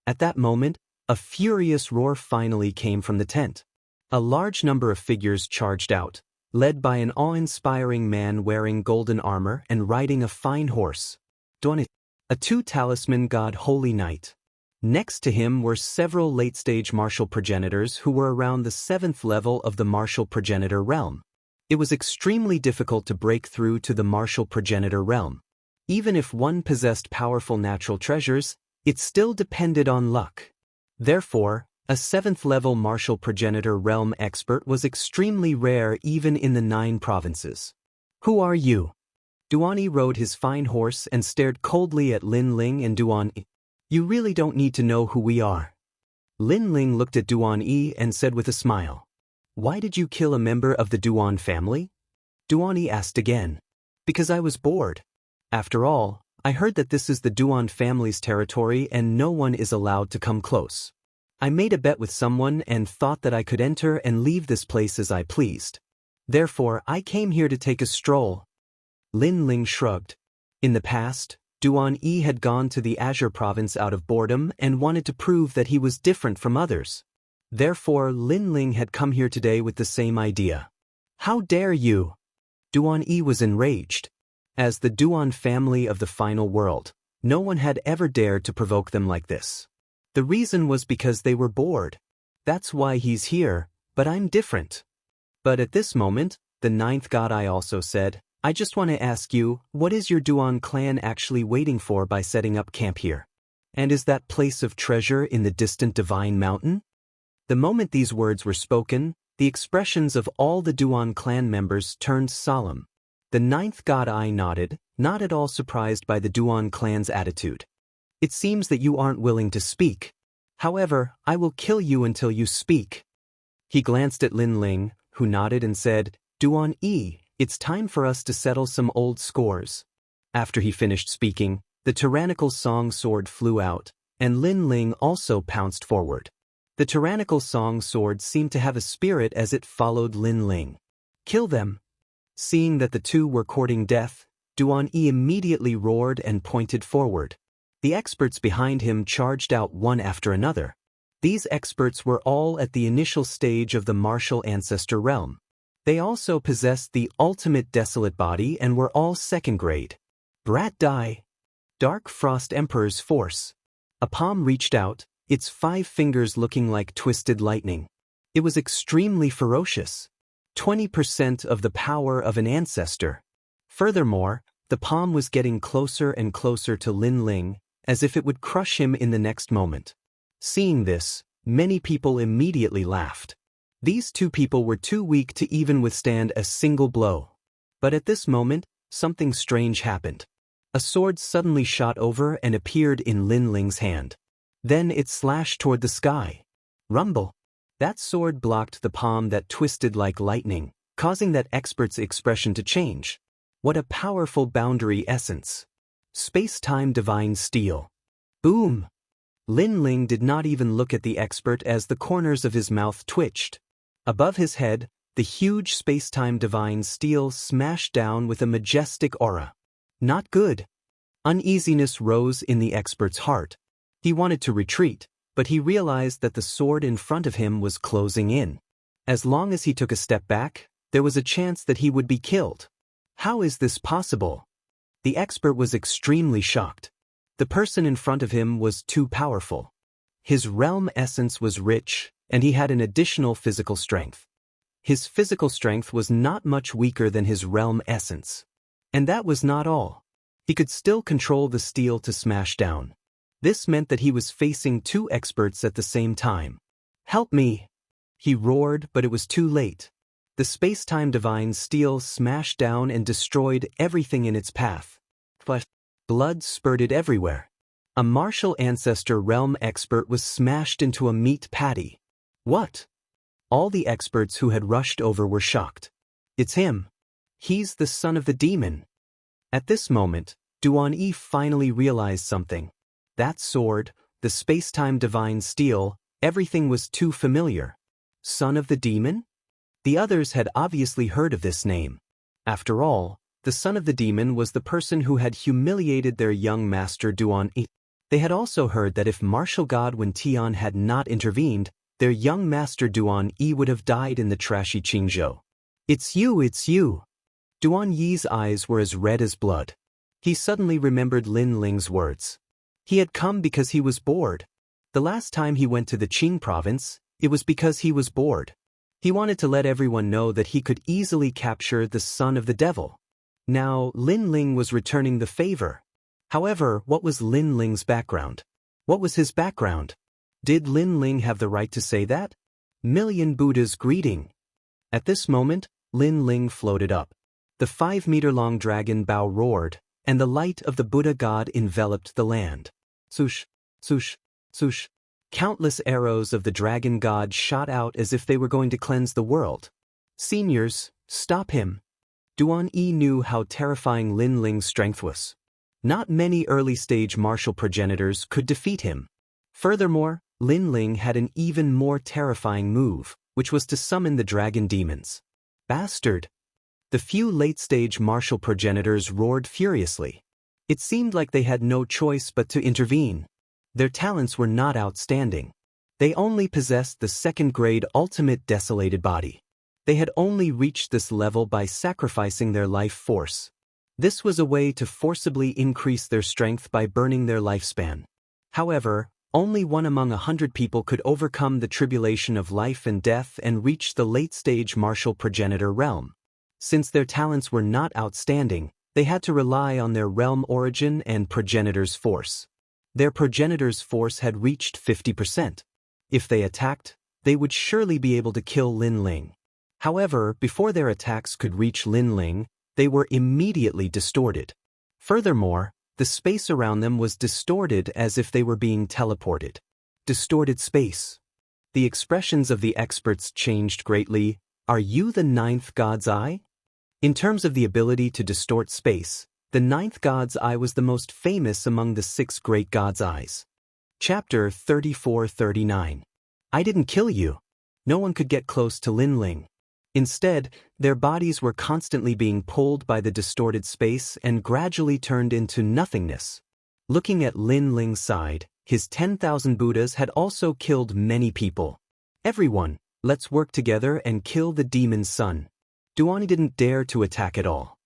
At that moment, a furious roar finally came from the tent. A large number of figures charged out, led by an awe-inspiring man wearing golden armor and riding a fine horse. A two-talisman god holy knight. Next to him were several late-stage martial progenitors who were around the 7th level of the martial progenitor realm. It was extremely difficult to break through to the martial progenitor realm. Even if one possessed powerful natural treasures, it still depended on luck. Therefore, a 7th level martial progenitor realm expert was extremely rare even in the 9 provinces. Who are you? Duan Yi rode his fine horse and stared coldly at Lin Ling and Duan Yi. You really don't need to know who we are. Lin Ling looked at Duan Yi and said with a smile. Why did you kill a member of the Duan family? Duan Yi asked again. Because I was bored. After all, I heard that this is the Duan family's territory and no one is allowed to come close. I made a bet with someone and thought that I could enter and leave this place as I pleased. Therefore, I came here to take a stroll. Lin Ling shrugged. In the past, Duan Yi had gone to the Azure province out of boredom and wanted to prove that he was different from others. Therefore, Lin Ling had come here today with the same idea. How dare you? Duan Yi was enraged. As the Duan family of the final world, no one had ever dared to provoke them like this. The reason was because they were bored. That's why he's here, but I'm different. But at this moment, the 9th god I also said, I just want to ask you, what is your Duan clan actually waiting for by setting up camp here? And is that place of treasure in the distant divine mountain? The moment these words were spoken, the expressions of all the Duan clan members turned solemn. The 9th god I nodded, not at all surprised by the Duan clan's attitude. It seems that you aren't willing to speak. However, I will kill you until you speak. He glanced at Lin Ling, who nodded and said, Duan Yi, it's time for us to settle some old scores. After he finished speaking, the tyrannical song sword flew out, and Lin Ling also pounced forward. The tyrannical song sword seemed to have a spirit as it followed Lin Ling. Kill them! Seeing that the two were courting death, Duan Yi immediately roared and pointed forward. The experts behind him charged out one after another. These experts were all at the initial stage of the martial ancestor realm. They also possessed the ultimate desolate body and were all 2nd grade. Brat Die. Dark Frost Emperor's force. A palm reached out, its 5 fingers looking like twisted lightning. It was extremely ferocious. 20% of the power of an ancestor. Furthermore, the palm was getting closer and closer to Lin Ling, as if it would crush him in the next moment. Seeing this, many people immediately laughed. These two people were too weak to even withstand a single blow. But at this moment, something strange happened. A sword suddenly shot over and appeared in Lin Ling's hand. Then it slashed toward the sky. Rumble! That sword blocked the palm that twisted like lightning, causing that expert's expression to change. What a powerful boundary essence. Space-time divine steel. Boom! Lin Ling did not even look at the expert as the corners of his mouth twitched. Above his head, the huge space-time divine steel smashed down with a majestic aura. Not good. Uneasiness rose in the expert's heart. He wanted to retreat, but he realized that the sword in front of him was closing in. As long as he took a step back, there was a chance that he would be killed. How is this possible? The expert was extremely shocked. The person in front of him was too powerful. His realm essence was rich, and he had an additional physical strength. His physical strength was not much weaker than his realm essence. And that was not all. He could still control the steel to smash down. This meant that he was facing two experts at the same time. "Help me!" he roared, but it was too late. The space-time divine steel smashed down and destroyed everything in its path. But blood spurted everywhere. A martial ancestor realm expert was smashed into a meat patty. What? All the experts who had rushed over were shocked. It's him. He's the son of the demon. At this moment, Duan Yi finally realized something. That sword, the space-time divine steel, everything was too familiar. Son of the demon? The others had obviously heard of this name. After all, the son of the demon was the person who had humiliated their young master Duan Yi. They had also heard that if martial god Wen Tian had not intervened, their young master Duan Yi would have died in the trashy Qingzhou. It's you. Duan Yi's eyes were as red as blood. He suddenly remembered Lin Ling's words. He had come because he was bored. The last time he went to the Qing province, it was because he was bored. He wanted to let everyone know that he could easily capture the son of the devil. Now, Lin Ling was returning the favor. However, what was Lin Ling's background? What was his background? Did Lin Ling have the right to say that? Million Buddhas greeting. At this moment, Lin Ling floated up. The 5-meter-long dragon bow roared, and the light of the Buddha god enveloped the land. Swoosh, swoosh, swoosh. Countless arrows of the dragon god shot out as if they were going to cleanse the world. Seniors, stop him. Duan Yi knew how terrifying Lin Ling's strength was. Not many early-stage martial progenitors could defeat him. Furthermore, Lin Ling had an even more terrifying move, which was to summon the dragon demons. Bastard! The few late-stage martial progenitors roared furiously. It seemed like they had no choice but to intervene. Their talents were not outstanding. They only possessed the second-grade ultimate desolated body. They had only reached this level by sacrificing their life force. This was a way to forcibly increase their strength by burning their lifespan. However, only one among 100 people could overcome the tribulation of life and death and reach the late-stage martial progenitor realm. Since their talents were not outstanding, they had to rely on their realm origin and progenitor's force. Their progenitor's force had reached 50%. If they attacked, they would surely be able to kill Lin Ling. However, before their attacks could reach Lin Ling, they were immediately distorted. Furthermore, the space around them was distorted as if they were being teleported. Distorted space. The expressions of the experts changed greatly. Are you the ninth god's eye? In terms of the ability to distort space, the ninth god's eye was the most famous among the 6 great god's eyes. Chapter 34-39. I didn't kill you. No one could get close to Lin Ling. Instead, their bodies were constantly being pulled by the distorted space and gradually turned into nothingness. Looking at Lin Ling's side, his 10,000 Buddhas had also killed many people. Everyone, let's work together and kill the demon's son. Duan Yi didn't dare to attack at all.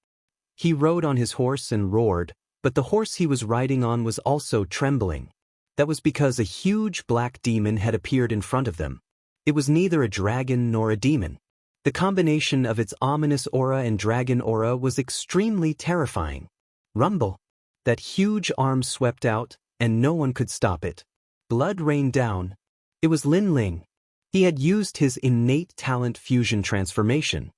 He rode on his horse and roared, but the horse he was riding on was also trembling. That was because a huge black demon had appeared in front of them. It was neither a dragon nor a demon. The combination of its ominous aura and dragon aura was extremely terrifying. Rumble! That huge arm swept out, and no one could stop it. Blood rained down. It was Lin Ling. He had used his innate talent fusion transformation.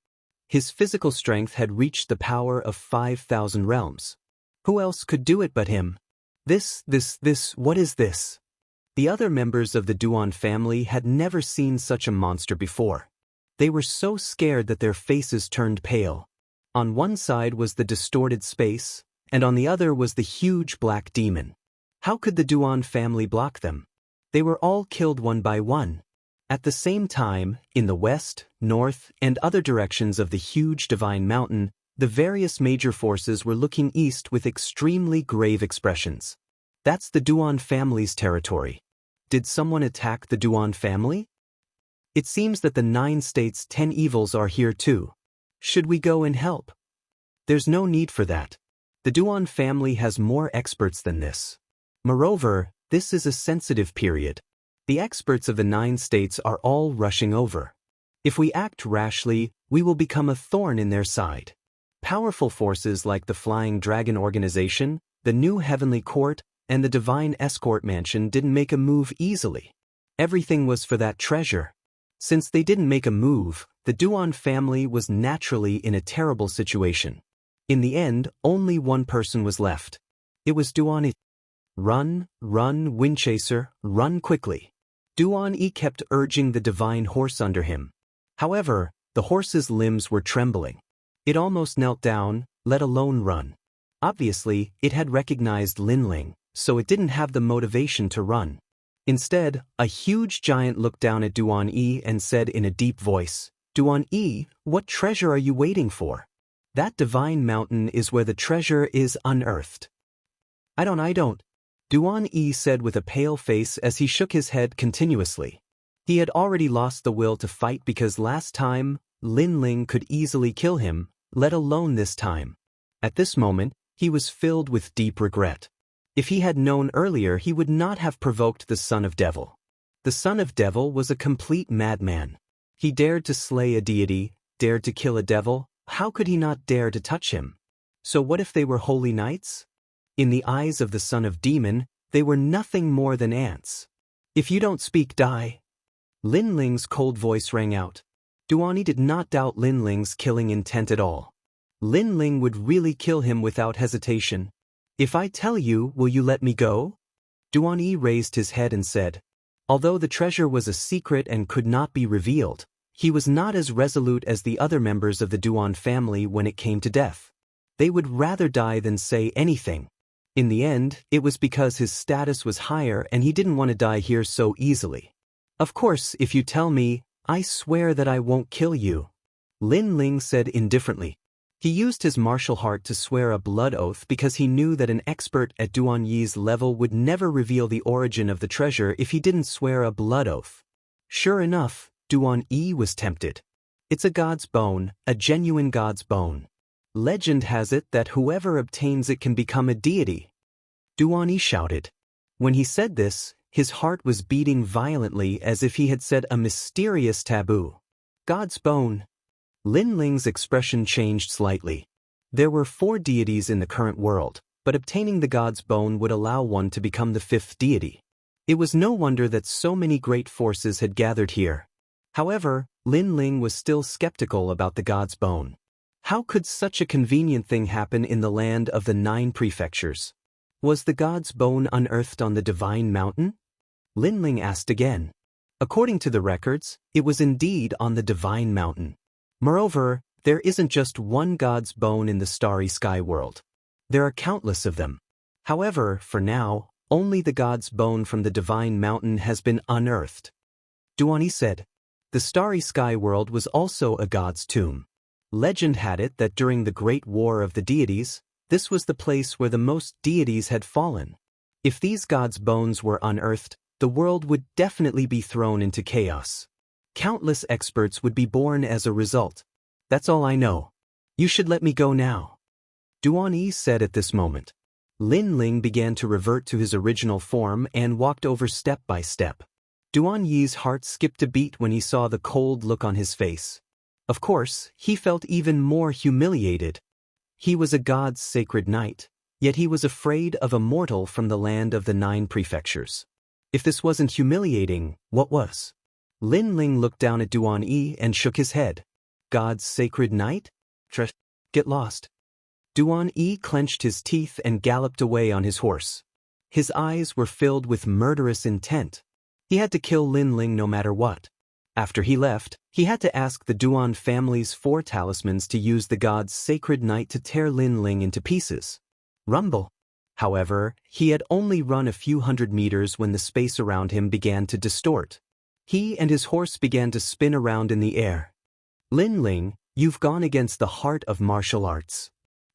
His physical strength had reached the power of 5,000 realms. Who else could do it but him? What is this? The other members of the Duan family had never seen such a monster before. They were so scared that their faces turned pale. On one side was the distorted space, and on the other was the huge black demon. How could the Duan family block them? They were all killed one by one. At the same time, in the west, north, and other directions of the huge divine mountain, the various major forces were looking east with extremely grave expressions. That's the Duan family's territory. Did someone attack the Duan family? It seems that the 9 states' 10 evils are here too. Should we go and help? There's no need for that. The Duan family has more experts than this. Moreover, this is a sensitive period. The experts of the 9 states are all rushing over. If we act rashly, we will become a thorn in their side. Powerful forces like the Flying Dragon Organization, the New Heavenly Court, and the Divine Escort Mansion didn't make a move easily. Everything was for that treasure. Since they didn't make a move, the Duan family was naturally in a terrible situation. In the end, only one person was left. It was Duan Yi. Run, run, Windchaser, run quickly. Duan Yi kept urging the divine horse under him. However, the horse's limbs were trembling. It almost knelt down, let alone run. Obviously, it had recognized Lin Ling, so it didn't have the motivation to run. Instead, a huge giant looked down at Duan Yi and said in a deep voice, "Duan Yi, what treasure are you waiting for? That divine mountain is where the treasure is unearthed." I don't. Duan Yi said with a pale face as he shook his head continuously. He had already lost the will to fight because last time, Lin Ling could easily kill him, let alone this time. At this moment, he was filled with deep regret. If he had known earlier, he would not have provoked the Son of Devil. The Son of Devil was a complete madman. He dared to slay a deity, dared to kill a devil. How could he not dare to touch him? So what if they were holy knights? In the eyes of the Son of Demon, they were nothing more than ants. "If you don't speak, die." Lin Ling's cold voice rang out. Duan Yi did not doubt Lin Ling's killing intent at all. Lin Ling would really kill him without hesitation. "If I tell you, will you let me go?" Duan Yi raised his head and said. Although the treasure was a secret and could not be revealed, he was not as resolute as the other members of the Duan family when it came to death. They would rather die than say anything. In the end, it was because his status was higher and he didn't want to die here so easily. "Of course, if you tell me, I swear that I won't kill you," Lin Ling said indifferently. He used his martial heart to swear a blood oath because he knew that an expert at Duan Yi's level would never reveal the origin of the treasure if he didn't swear a blood oath. Sure enough, Duan Yi was tempted. It's a god's bone, a genuine god's bone. Legend has it that whoever obtains it can become a deity. Duan Yi shouted. When he said this, his heart was beating violently as if he had said a mysterious taboo. God's bone. Lin Ling's expression changed slightly. There were 4 deities in the current world, but obtaining the god's bone would allow one to become the 5th deity. It was no wonder that so many great forces had gathered here. However, Lin Ling was still skeptical about the god's bone. How could such a convenient thing happen in the land of the 9 prefectures? Was the god's bone unearthed on the divine mountain? Lin Ling asked again. According to the records, it was indeed on the divine mountain. Moreover, there isn't just one god's bone in the starry sky world. There are countless of them. However, for now, only the god's bone from the divine mountain has been unearthed. Duan Yi said. The starry sky world was also a god's tomb. Legend had it that during the Great War of the Deities, this was the place where the most deities had fallen. If these gods' bones were unearthed, the world would definitely be thrown into chaos. Countless experts would be born as a result. That's all I know. You should let me go now. Duan Yi said at this moment. Lin Ling began to revert to his original form and walked over step by step. Duan Yi's heart skipped a beat when he saw the cold look on his face. Of course, he felt even more humiliated. He was a god's sacred knight, yet he was afraid of a mortal from the land of the 9 prefectures. If this wasn't humiliating, what was? Lin Ling looked down at Duan Yi and shook his head. God's sacred knight? Get lost. Duan Yi clenched his teeth and galloped away on his horse. His eyes were filled with murderous intent. He had to kill Lin Ling no matter what. After he left, he had to ask the Duan family's 4 talismans to use the god's sacred knight to tear Lin Ling into pieces. Rumble. However, he had only run a few hundred meters when the space around him began to distort. He and his horse began to spin around in the air. Lin Ling, you've gone against the heart of martial arts.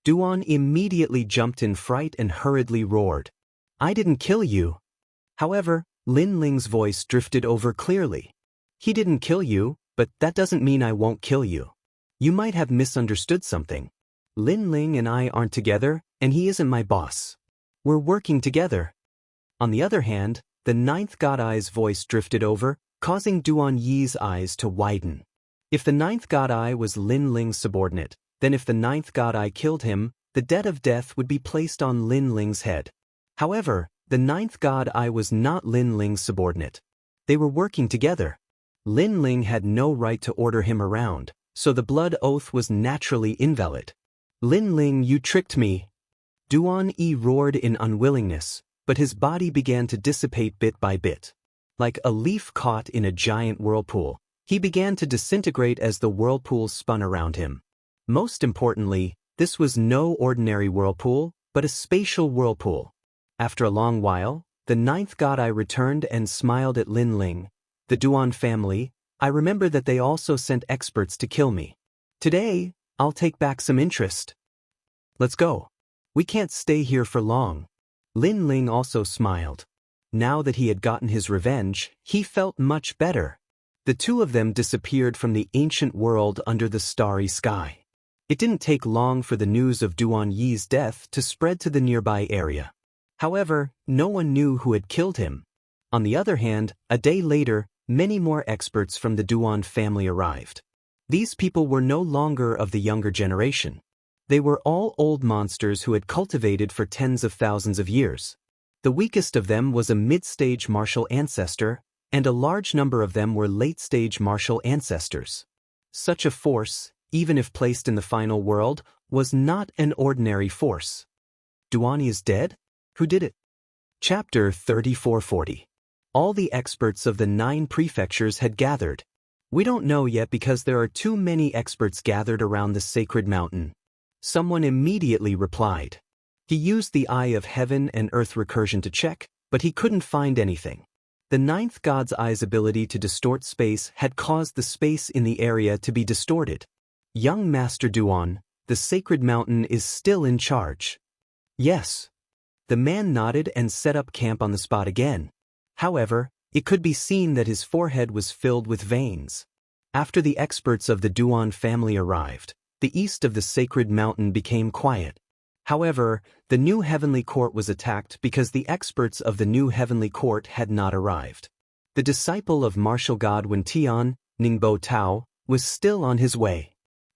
Duan immediately jumped in fright and hurriedly roared. I didn't kill you. However, Lin Ling's voice drifted over clearly. He didn't kill you, but that doesn't mean I won't kill you. You might have misunderstood something. Lin Ling and I aren't together, and he isn't my boss. We're working together. On the other hand, The ninth god eye's voice drifted over, causing Duan Yi's eyes to widen. If the ninth god eye was Lin Ling's subordinate, then if the ninth god eye killed him, the debt of death would be placed on Lin Ling's head. However, the ninth god eye was not Lin Ling's subordinate. They were working together. Lin Ling had no right to order him around, so the blood oath was naturally invalid. Lin Ling, you tricked me. Duan Yi roared in unwillingness, but his body began to dissipate bit by bit. Like a leaf caught in a giant whirlpool, he began to disintegrate as the whirlpool spun around him. Most importantly, this was no ordinary whirlpool, but a spatial whirlpool. After a long while, the ninth god eye returned and smiled at Lin Ling. The Duan family, I remember that they also sent experts to kill me. Today, I'll take back some interest. Let's go. We can't stay here for long. Lin Ling also smiled. Now that he had gotten his revenge, he felt much better. The two of them disappeared from the ancient world under the starry sky. It didn't take long for the news of Duan Yi's death to spread to the nearby area. However, no one knew who had killed him. On the other hand, a day later, many more experts from the Duan family arrived. These people were no longer of the younger generation. They were all old monsters who had cultivated for tens of thousands of years. The weakest of them was a mid-stage martial ancestor, and a large number of them were late-stage martial ancestors. Such a force, even if placed in the final world, was not an ordinary force. Duan Yi is dead? Who did it? Chapter 3440. All the experts of the 9 prefectures had gathered. We don't know yet because there are too many experts gathered around the sacred mountain. Someone immediately replied. He used the Eye of Heaven and Earth recursion to check, but he couldn't find anything. The ninth god's eye's ability to distort space had caused the space in the area to be distorted. Young Master Duan, the sacred mountain is still in charge. Yes. The man nodded and set up camp on the spot again. However, it could be seen that his forehead was filled with veins. After the experts of the Duan family arrived, the east of the sacred mountain became quiet. However, the new heavenly court was attacked because the experts of the new heavenly court had not arrived. The disciple of martial god Wen Tian, Ningbo Tao, was still on his way.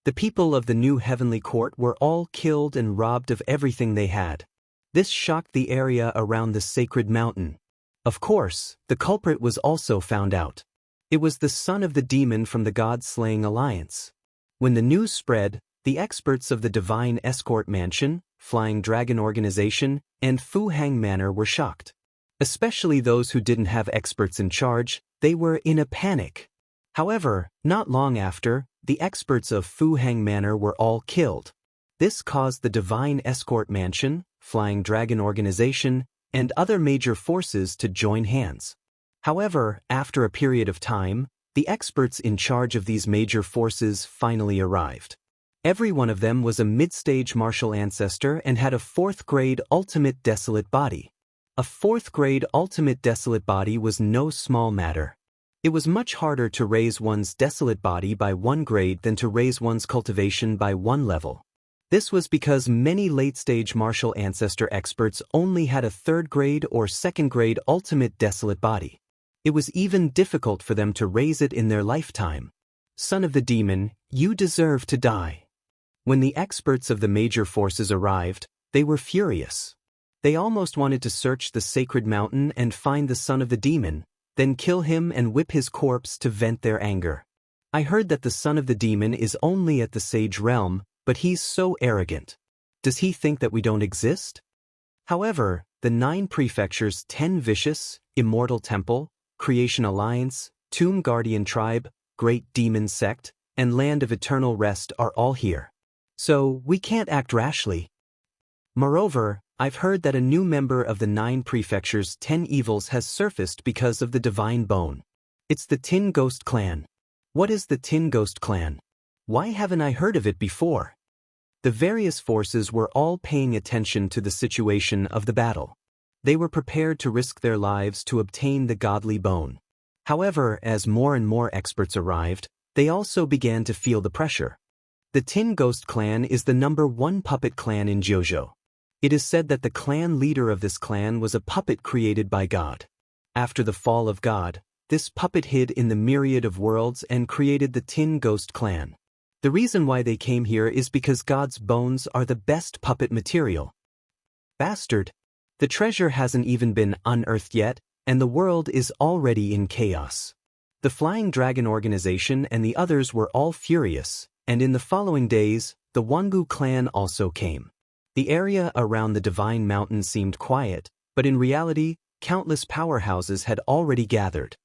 The people of the new heavenly court were all killed and robbed of everything they had. This shocked the area around the sacred mountain. Of course, the culprit was also found out. It was the son of the demon from the God-slaying alliance. When the news spread, the experts of the Divine Escort Mansion, Flying Dragon Organization, and Fu Hang Manor were shocked. Especially those who didn't have experts in charge, they were in a panic. However, not long after, the experts of Fu Hang Manor were all killed. This caused the Divine Escort Mansion, Flying Dragon Organization, and other major forces to join hands. However, after a period of time, the experts in charge of these major forces finally arrived. Every one of them was a mid-stage martial ancestor and had a 4th-grade ultimate desolate body. A 4th-grade ultimate desolate body was no small matter. It was much harder to raise one's desolate body by 1 grade than to raise one's cultivation by 1 level. This was because many late-stage martial ancestor experts only had a 3rd-grade or 2nd-grade ultimate desolate body. It was even difficult for them to raise it in their lifetime. Son of the demon, you deserve to die. When the experts of the major forces arrived, they were furious. They almost wanted to search the sacred mountain and find the son of the demon, then kill him and whip his corpse to vent their anger. I heard that the son of the demon is only at the sage realm, but he's so arrogant. Does he think that we don't exist? However, the 9 prefectures 10 Vicious, Immortal Temple, Creation Alliance, Tomb Guardian Tribe, Great Demon Sect, and Land of Eternal Rest are all here. So, we can't act rashly. Moreover, I've heard that a new member of the 9 prefectures 10 evils has surfaced because of the divine bone. It's the Tin Ghost Clan. What is the Tin Ghost Clan? Why haven't I heard of it before? The various forces were all paying attention to the situation of the battle. They were prepared to risk their lives to obtain the godly bone. However, as more and more experts arrived, they also began to feel the pressure. The Tin Ghost Clan is the #1 puppet clan in JoJo. It is said that the clan leader of this clan was a puppet created by God. After the fall of God, this puppet hid in the myriad of worlds and created the Tin Ghost clan. The reason why they came here is because God's bones are the best puppet material. Bastard! The treasure hasn't even been unearthed yet, and the world is already in chaos. The Flying Dragon organization and the others were all furious, and in the following days, the Wangu clan also came. The area around the Divine Mountain seemed quiet, but in reality, countless powerhouses had already gathered.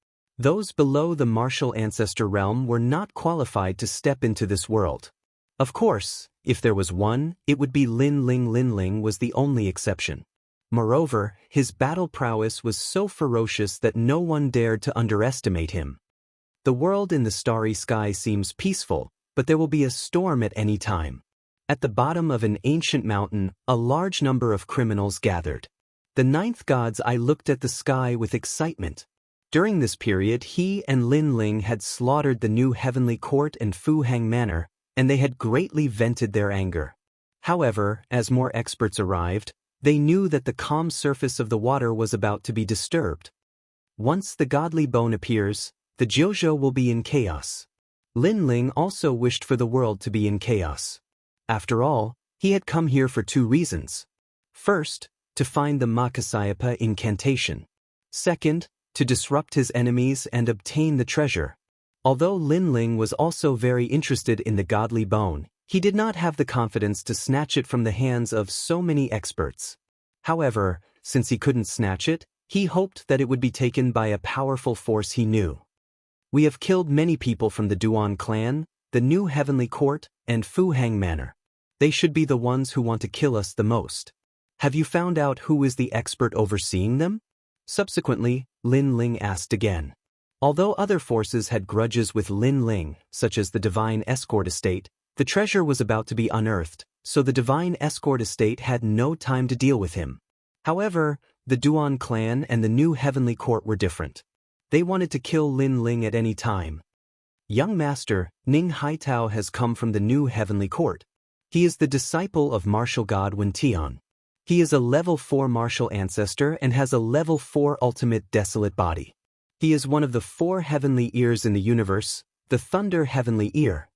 Those below the martial ancestor realm were not qualified to step into this world. Of course, if there was one, it would be Lin Ling. Lin Ling was the only exception. Moreover, his battle prowess was so ferocious that no one dared to underestimate him. The world in the starry sky seems peaceful, but there will be a storm at any time. At the bottom of an ancient mountain, a large number of criminals gathered. The ninth god's eye looked at the sky with excitement. During this period, he and Lin Ling had slaughtered the new heavenly court and Fu Hang Manor, and they had greatly vented their anger. However, as more experts arrived, they knew that the calm surface of the water was about to be disturbed. Once the godly bone appears, the Jiuzhou will be in chaos. Lin Ling also wished for the world to be in chaos. After all, he had come here for two reasons. First, to find the Makasayapa incantation. Second, to disrupt his enemies and obtain the treasure. Although Lin Ling was also very interested in the godly bone, he did not have the confidence to snatch it from the hands of so many experts. However, since he couldn't snatch it, he hoped that it would be taken by a powerful force he knew. We have killed many people from the Duan clan, the new heavenly court, and Fu Hang Manor. They should be the ones who want to kill us the most. Have you found out who is the expert overseeing them? Subsequently, Lin Ling asked again. Although other forces had grudges with Lin Ling, such as the Divine Escort Estate, the treasure was about to be unearthed, so the Divine Escort Estate had no time to deal with him. However, the Duan clan and the new heavenly court were different. They wanted to kill Lin Ling at any time. Young Master, Ning Haitao has come from the new heavenly court. He is the disciple of martial god Wen Tian. He is a level 4 martial ancestor and has a level 4 ultimate desolate body. He is one of the 4 heavenly ears in the universe, the Thunder Heavenly Ear.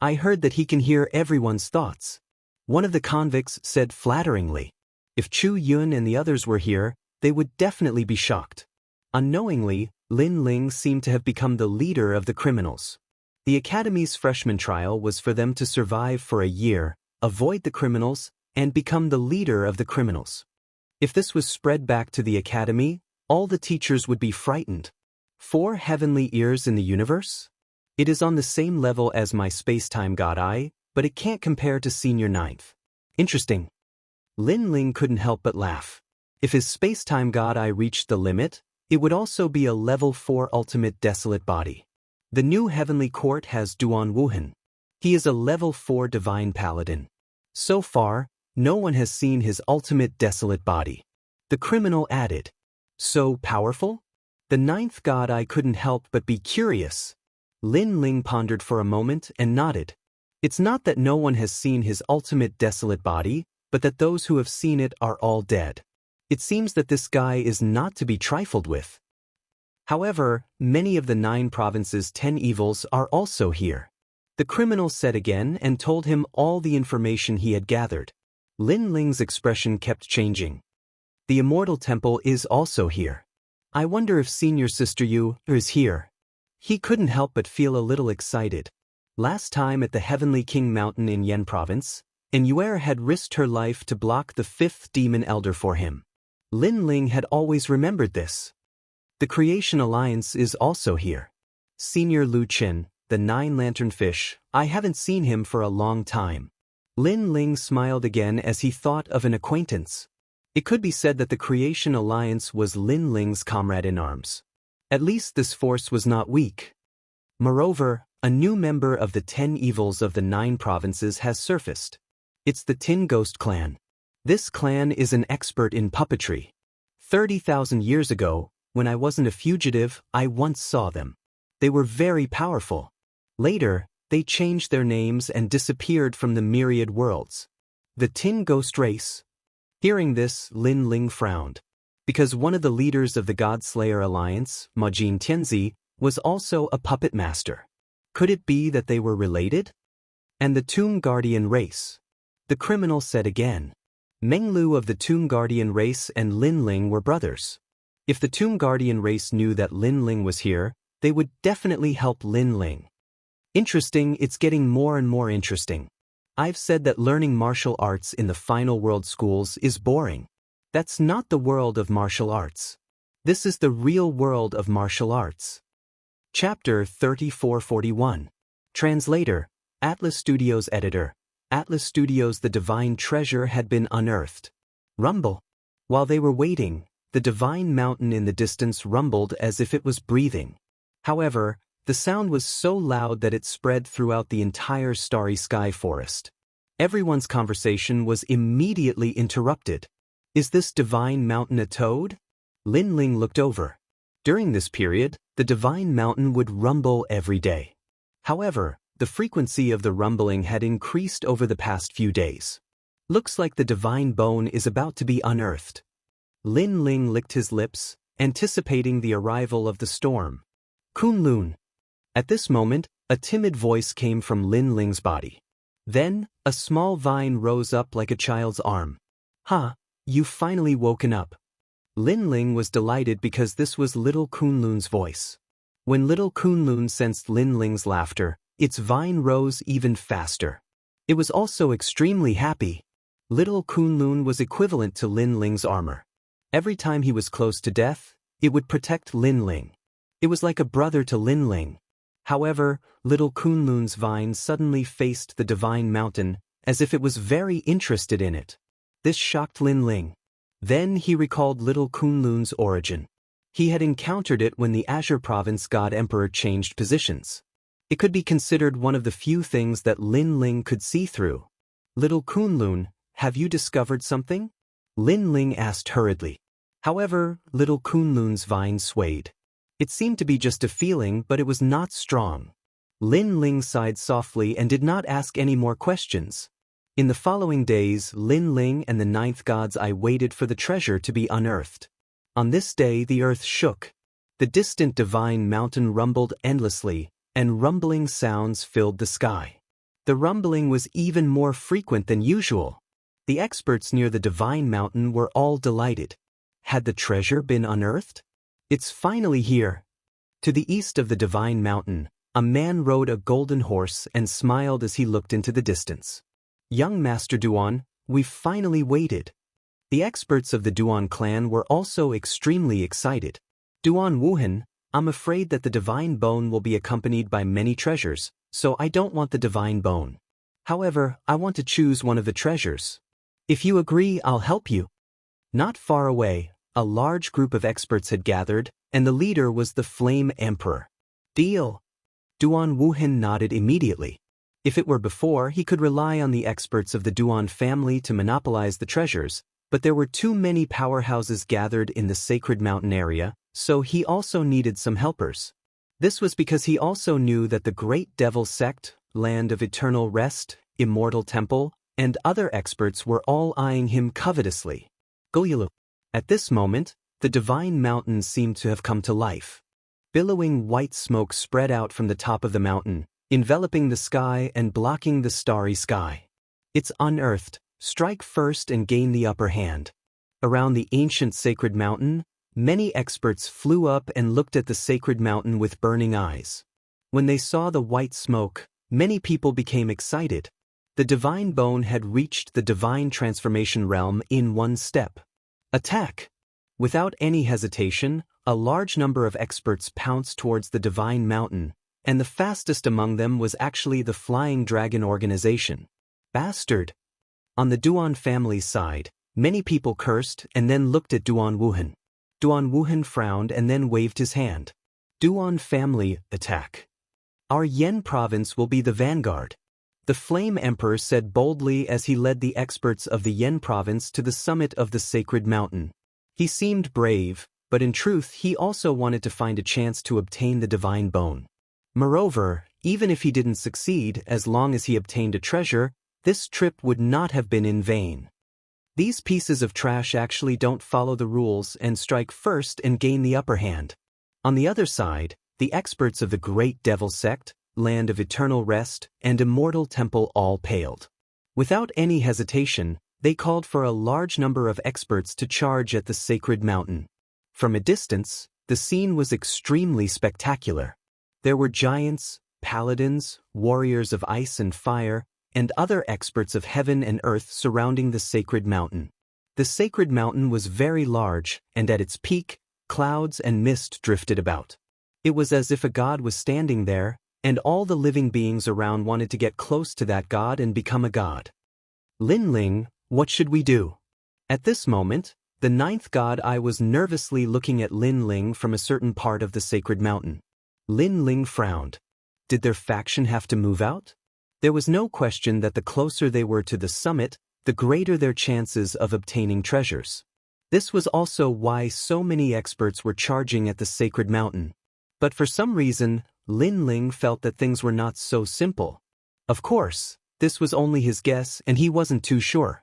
I heard that he can hear everyone's thoughts. One of the convicts said flatteringly. If Chu Yun and the others were here, they would definitely be shocked. Unknowingly, Lin Ling seemed to have become the leader of the criminals. The Academy's freshman trial was for them to survive for a year, avoid the criminals, and become the leader of the criminals. If this was spread back to the Academy, all the teachers would be frightened. 4 heavenly ears in the universe? It is on the same level as my space-time god eye, but it can't compare to senior 9th. Interesting. Lin Ling couldn't help but laugh. If his space-time god eye reached the limit, it would also be a level 4 ultimate desolate body. The new heavenly court has Duan Wuhan. He is a level 4 divine paladin. So far, no one has seen his ultimate desolate body. The criminal added. So powerful? The 9th god eye couldn't help but be curious. Lin Ling pondered for a moment and nodded. It's not that no one has seen his ultimate desolate body, but that those who have seen it are all dead. It seems that this guy is not to be trifled with. However, many of the 9 provinces' 10 evils are also here. The criminal said again and told him all the information he had gathered. Lin Ling's expression kept changing. The Immortal Temple is also here. I wonder if Senior Sister Yu is here. He couldn't help but feel a little excited. Last time at the Heavenly King Mountain in Yen Province, Enyuer had risked her life to block the 5th Demon Elder for him. Lin Ling had always remembered this. The Creation Alliance is also here. Senior Lu Qin, the 9-lantern fish, I haven't seen him for a long time. Lin Ling smiled again as he thought of an acquaintance. It could be said that the Creation Alliance was Lin Ling's comrade in arms. At least this force was not weak. Moreover, a new member of the 10 evils of the 9 provinces has surfaced. It's the Tin Ghost clan. This clan is an expert in puppetry. 30,000 years ago, when I wasn't a fugitive, I once saw them. They were very powerful. Later, they changed their names and disappeared from the myriad worlds. The Tin Ghost race? Hearing this, Lin Ling frowned. because one of the leaders of the Godslayer Alliance, Majin Tianzi, was also a puppet master. Could it be that they were related? And the Tomb Guardian race? The criminal said again. Meng Lu of the Tomb Guardian race and Lin Ling were brothers. If the Tomb Guardian race knew that Lin Ling was here, they would definitely help Lin Ling. Interesting, it's getting more and more interesting. I've said that learning martial arts in the final world schools is boring. That's not the world of martial arts. This is the real world of martial arts. Chapter 3441. Translator, Atlas Studios Editor. Atlas Studios. The divine treasure had been unearthed. Rumble. While they were waiting, the divine mountain in the distance rumbled as if it was breathing. However, the sound was so loud that it spread throughout the entire starry sky forest. Everyone's conversation was immediately interrupted. Is this divine mountain a toad? Lin Ling looked over. During this period, the divine mountain would rumble every day. However, the frequency of the rumbling had increased over the past few days. Looks like the divine bone is about to be unearthed. Lin Ling licked his lips, anticipating the arrival of the storm. Kunlun. At this moment, a timid voice came from Lin Ling's body. Then, a small vine rose up like a child's arm. "Ha, you've finally woken up." Lin Ling was delighted because this was little Kunlun's voice. When little Kunlun sensed Lin Ling's laughter, its vine rose even faster. It was also extremely happy. Little Kunlun was equivalent to Lin Ling's armor. Every time he was close to death, it would protect Lin Ling. It was like a brother to Lin Ling. However, little Kunlun's vine suddenly faced the divine mountain, as if it was very interested in it. This shocked Lin Ling. Then he recalled little Kunlun's origin. He had encountered it when the Azure Province God Emperor changed positions. It could be considered one of the few things that Lin Ling could see through. "Little Kunlun, have you discovered something?" Lin Ling asked hurriedly. However, little Kunlun's vine swayed. It seemed to be just a feeling, but it was not strong. Lin Ling sighed softly and did not ask any more questions. In the following days, Lin Ling and the ninth god's eye waited for the treasure to be unearthed. On this day, the earth shook. The distant divine mountain rumbled endlessly, and rumbling sounds filled the sky. The rumbling was even more frequent than usual. The experts near the divine mountain were all delighted. Had the treasure been unearthed? It's finally here. To the east of the divine mountain, a man rode a golden horse and smiled as he looked into the distance. "Young Master Duan, we've finally waited." The experts of the Duan clan were also extremely excited. "Duan Wuhan, I'm afraid that the divine bone will be accompanied by many treasures, so I don't want the divine bone. However, I want to choose one of the treasures. If you agree, I'll help you." Not far away, a large group of experts had gathered, and the leader was the Flame Emperor. "Deal." Duan Wuhan nodded immediately. If it were before, he could rely on the experts of the Duan family to monopolize the treasures, but there were too many powerhouses gathered in the Sacred Mountain area, so he also needed some helpers. This was because he also knew that the Great Devil Sect, Land of Eternal Rest, Immortal Temple, and other experts were all eyeing him covetously. Goyulu. At this moment, the divine mountain seemed to have come to life. Billowing white smoke spread out from the top of the mountain, enveloping the sky and blocking the starry sky. "It's unearthed. Strike first and gain the upper hand." Around the ancient sacred mountain, many experts flew up and looked at the sacred mountain with burning eyes. When they saw the white smoke, many people became excited. The divine bone had reached the divine transformation realm in one step. Attack! Without any hesitation, a large number of experts pounced towards the divine mountain, and the fastest among them was actually the Flying Dragon organization. Bastard! On the Duan family's side, many people cursed and then looked at Duan Wuhan. Duan Wuhan frowned and then waved his hand. "Duan family, attack. Our Yen province will be the vanguard." The Flame Emperor said boldly as he led the experts of the Yen province to the summit of the sacred mountain. He seemed brave, but in truth he also wanted to find a chance to obtain the divine bone. Moreover, even if he didn't succeed, as long as he obtained a treasure, this trip would not have been in vain. These pieces of trash actually don't follow the rules and strike first and gain the upper hand. On the other side, the experts of the Great Devil Sect, Land of Eternal Rest, and Immortal Temple all paled. Without any hesitation, they called for a large number of experts to charge at the sacred mountain. From a distance, the scene was extremely spectacular. There were giants, paladins, warriors of ice and fire, and other experts of heaven and earth surrounding the sacred mountain. The sacred mountain was very large, and at its peak, clouds and mist drifted about. It was as if a god was standing there, and all the living beings around wanted to get close to that god and become a god. Lin Ling, what should we do? At this moment, the ninth god I was nervously looking at Lin Ling from a certain part of the sacred mountain. Lin Ling frowned. Did their faction have to move out? There was no question that the closer they were to the summit, the greater their chances of obtaining treasures. This was also why so many experts were charging at the sacred mountain. But for some reason, Lin Ling felt that things were not so simple. Of course, this was only his guess and he wasn't too sure.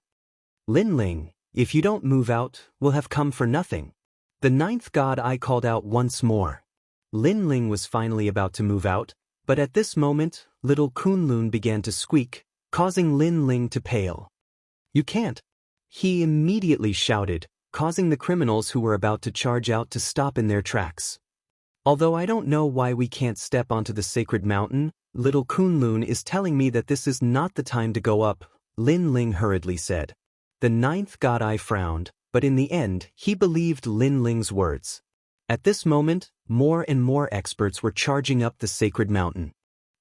Lin Ling, if you don't move out, we'll have come for nothing. The ninth god I called out once more. Lin Ling was finally about to move out, but at this moment, little Kunlun began to squeak, causing Lin Ling to pale. You can't. He immediately shouted, causing the criminals who were about to charge out to stop in their tracks. Although I don't know why we can't step onto the sacred mountain, little Kunlun is telling me that this is not the time to go up, Lin Ling hurriedly said. The ninth god I frowned, but in the end, he believed Lin Ling's words. At this moment, more and more experts were charging up the sacred mountain.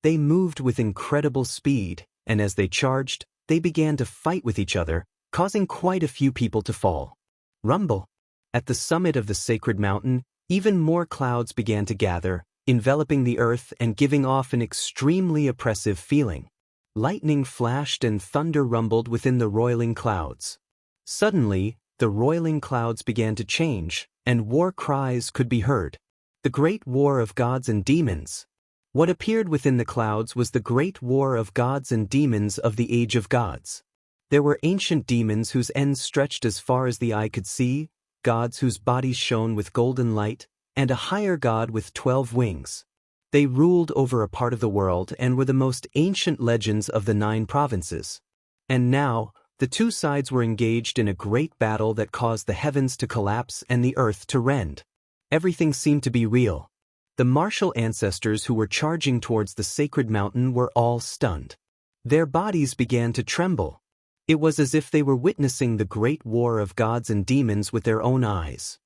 They moved with incredible speed, and as they charged, they began to fight with each other, causing quite a few people to fall. Rumble. At the summit of the sacred mountain, even more clouds began to gather, enveloping the earth and giving off an extremely oppressive feeling. Lightning flashed and thunder rumbled within the roiling clouds. Suddenly, the roiling clouds began to change, and war cries could be heard. The great war of gods and demons. What appeared within the clouds was the great war of gods and demons of the Age of Gods. There were ancient demons whose ends stretched as far as the eye could see, gods whose bodies shone with golden light, and a higher god with 12 wings. They ruled over a part of the world and were the most ancient legends of the 9 provinces. And now, the two sides were engaged in a great battle that caused the heavens to collapse and the earth to rend. Everything seemed to be real. The martial ancestors who were charging towards the sacred mountain were all stunned. Their bodies began to tremble. It was as if they were witnessing the great war of gods and demons with their own eyes.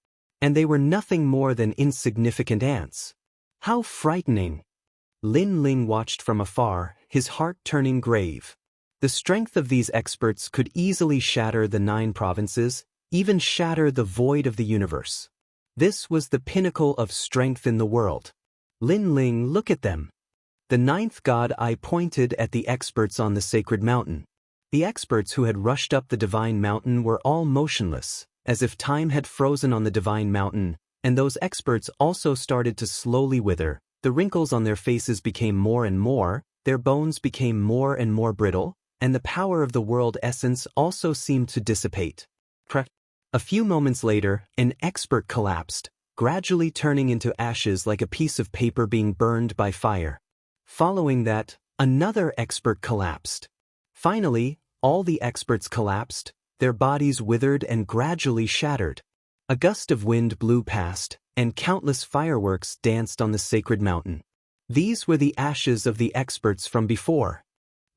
And they were nothing more than insignificant ants. How frightening! Lin Ling watched from afar, his heart turning grave. The strength of these experts could easily shatter the 9 provinces, even shatter the void of the universe. This was the pinnacle of strength in the world. Lin Ling, look at them. The 9th god I pointed at the experts on the sacred mountain. The experts who had rushed up the divine mountain were all motionless, as if time had frozen on the divine mountain, and those experts also started to slowly wither. The wrinkles on their faces became more and more, their bones became more and more brittle, and the power of the world essence also seemed to dissipate. A few moments later, an expert collapsed, gradually turning into ashes like a piece of paper being burned by fire. Following that, another expert collapsed. Finally, all the experts collapsed, their bodies withered and gradually shattered. A gust of wind blew past, and countless fireworks danced on the sacred mountain. These were the ashes of the experts from before.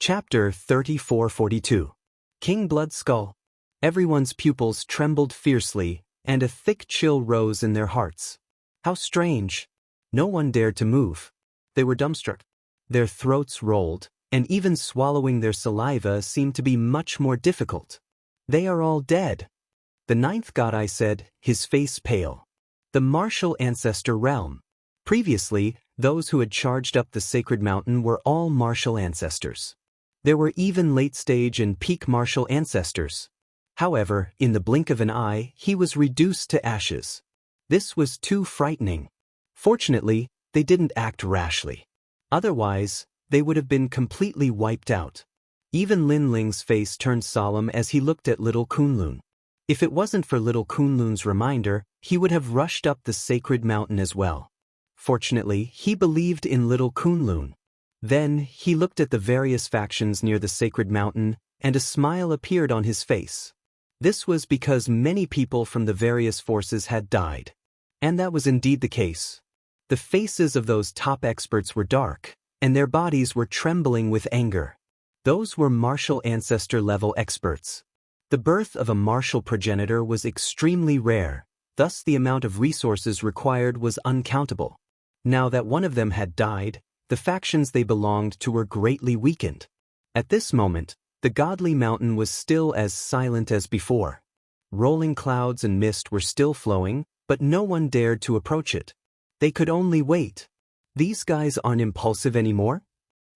Chapter 3442. King Bloodskull. Everyone's pupils trembled fiercely, and a thick chill rose in their hearts. How strange! No one dared to move. They were dumbstruck. Their throats rolled, and even swallowing their saliva seemed to be much more difficult. They are all dead. The 9th god I said, his face pale. The martial ancestor realm. Previously, those who had charged up the sacred mountain were all martial ancestors. There were even late-stage and peak martial ancestors. However, in the blink of an eye, he was reduced to ashes. This was too frightening. Fortunately, they didn't act rashly. Otherwise, they would have been completely wiped out. Even Lin Ling's face turned solemn as he looked at little Kunlun. If it wasn't for little Kunlun's reminder, he would have rushed up the sacred mountain as well. Fortunately, he believed in little Kunlun. Then, he looked at the various factions near the sacred mountain, and a smile appeared on his face. This was because many people from the various forces had died. And that was indeed the case. The faces of those top experts were dark, and their bodies were trembling with anger. Those were martial ancestor-level experts. The birth of a martial progenitor was extremely rare, thus the amount of resources required was uncountable. Now that one of them had died, the factions they belonged to were greatly weakened. At this moment, the godly mountain was still as silent as before. Rolling clouds and mist were still flowing, but no one dared to approach it. They could only wait. These guys aren't impulsive anymore?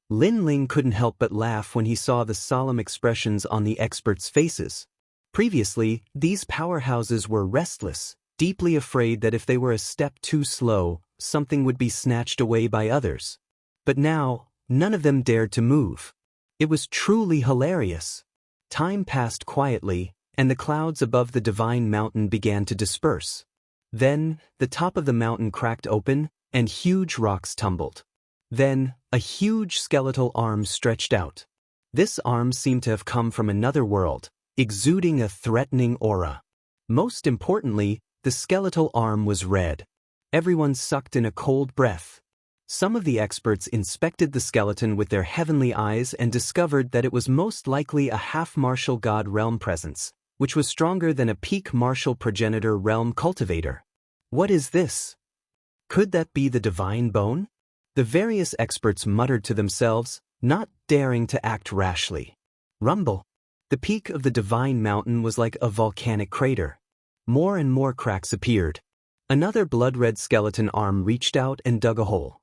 Lin Ling couldn't help but laugh when he saw the solemn expressions on the experts' faces. Previously, these powerhouses were restless, deeply afraid that if they were a step too slow, something would be snatched away by others. But now, none of them dared to move. It was truly hilarious. Time passed quietly, and the clouds above the divine mountain began to disperse. Then, the top of the mountain cracked open, and huge rocks tumbled. Then, a huge skeletal arm stretched out. This arm seemed to have come from another world, exuding a threatening aura. Most importantly, the skeletal arm was red. Everyone sucked in a cold breath. Some of the experts inspected the skeleton with their heavenly eyes and discovered that it was most likely a half-martial god realm presence, which was stronger than a peak martial progenitor realm cultivator. What is this? Could that be the divine bone? The various experts muttered to themselves, not daring to act rashly. Rumble. The peak of the divine mountain was like a volcanic crater. More and more cracks appeared. Another blood-red skeleton arm reached out and dug a hole.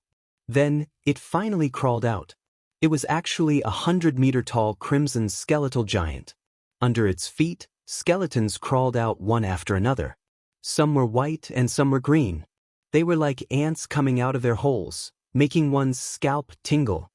Then, it finally crawled out. It was actually a 100-meter-tall crimson skeletal giant. Under its feet, skeletons crawled out one after another. Some were white and some were green. They were like ants coming out of their holes, making one's scalp tingle.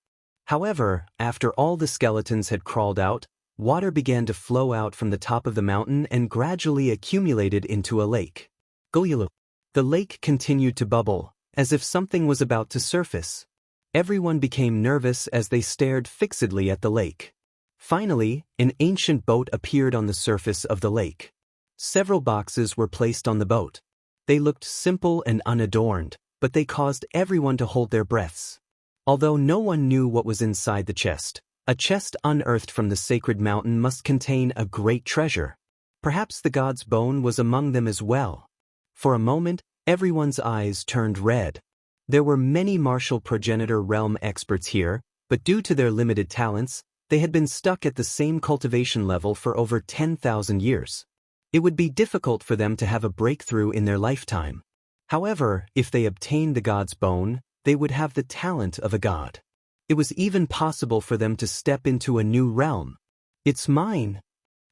However, after all the skeletons had crawled out, water began to flow out from the top of the mountain and gradually accumulated into a lake. Gulyalu. The lake continued to bubble, as if something was about to surface. Everyone became nervous as they stared fixedly at the lake. Finally, an ancient boat appeared on the surface of the lake. Several boxes were placed on the boat. They looked simple and unadorned, but they caused everyone to hold their breaths. Although no one knew what was inside the chest, a chest unearthed from the sacred mountain must contain a great treasure. Perhaps the god's bone was among them as well. For a moment, everyone's eyes turned red. There were many martial progenitor realm experts here, but due to their limited talents, they had been stuck at the same cultivation level for over 10,000 years. It would be difficult for them to have a breakthrough in their lifetime. However, if they obtained the god's bone, they would have the talent of a god. It was even possible for them to step into a new realm. It's mine.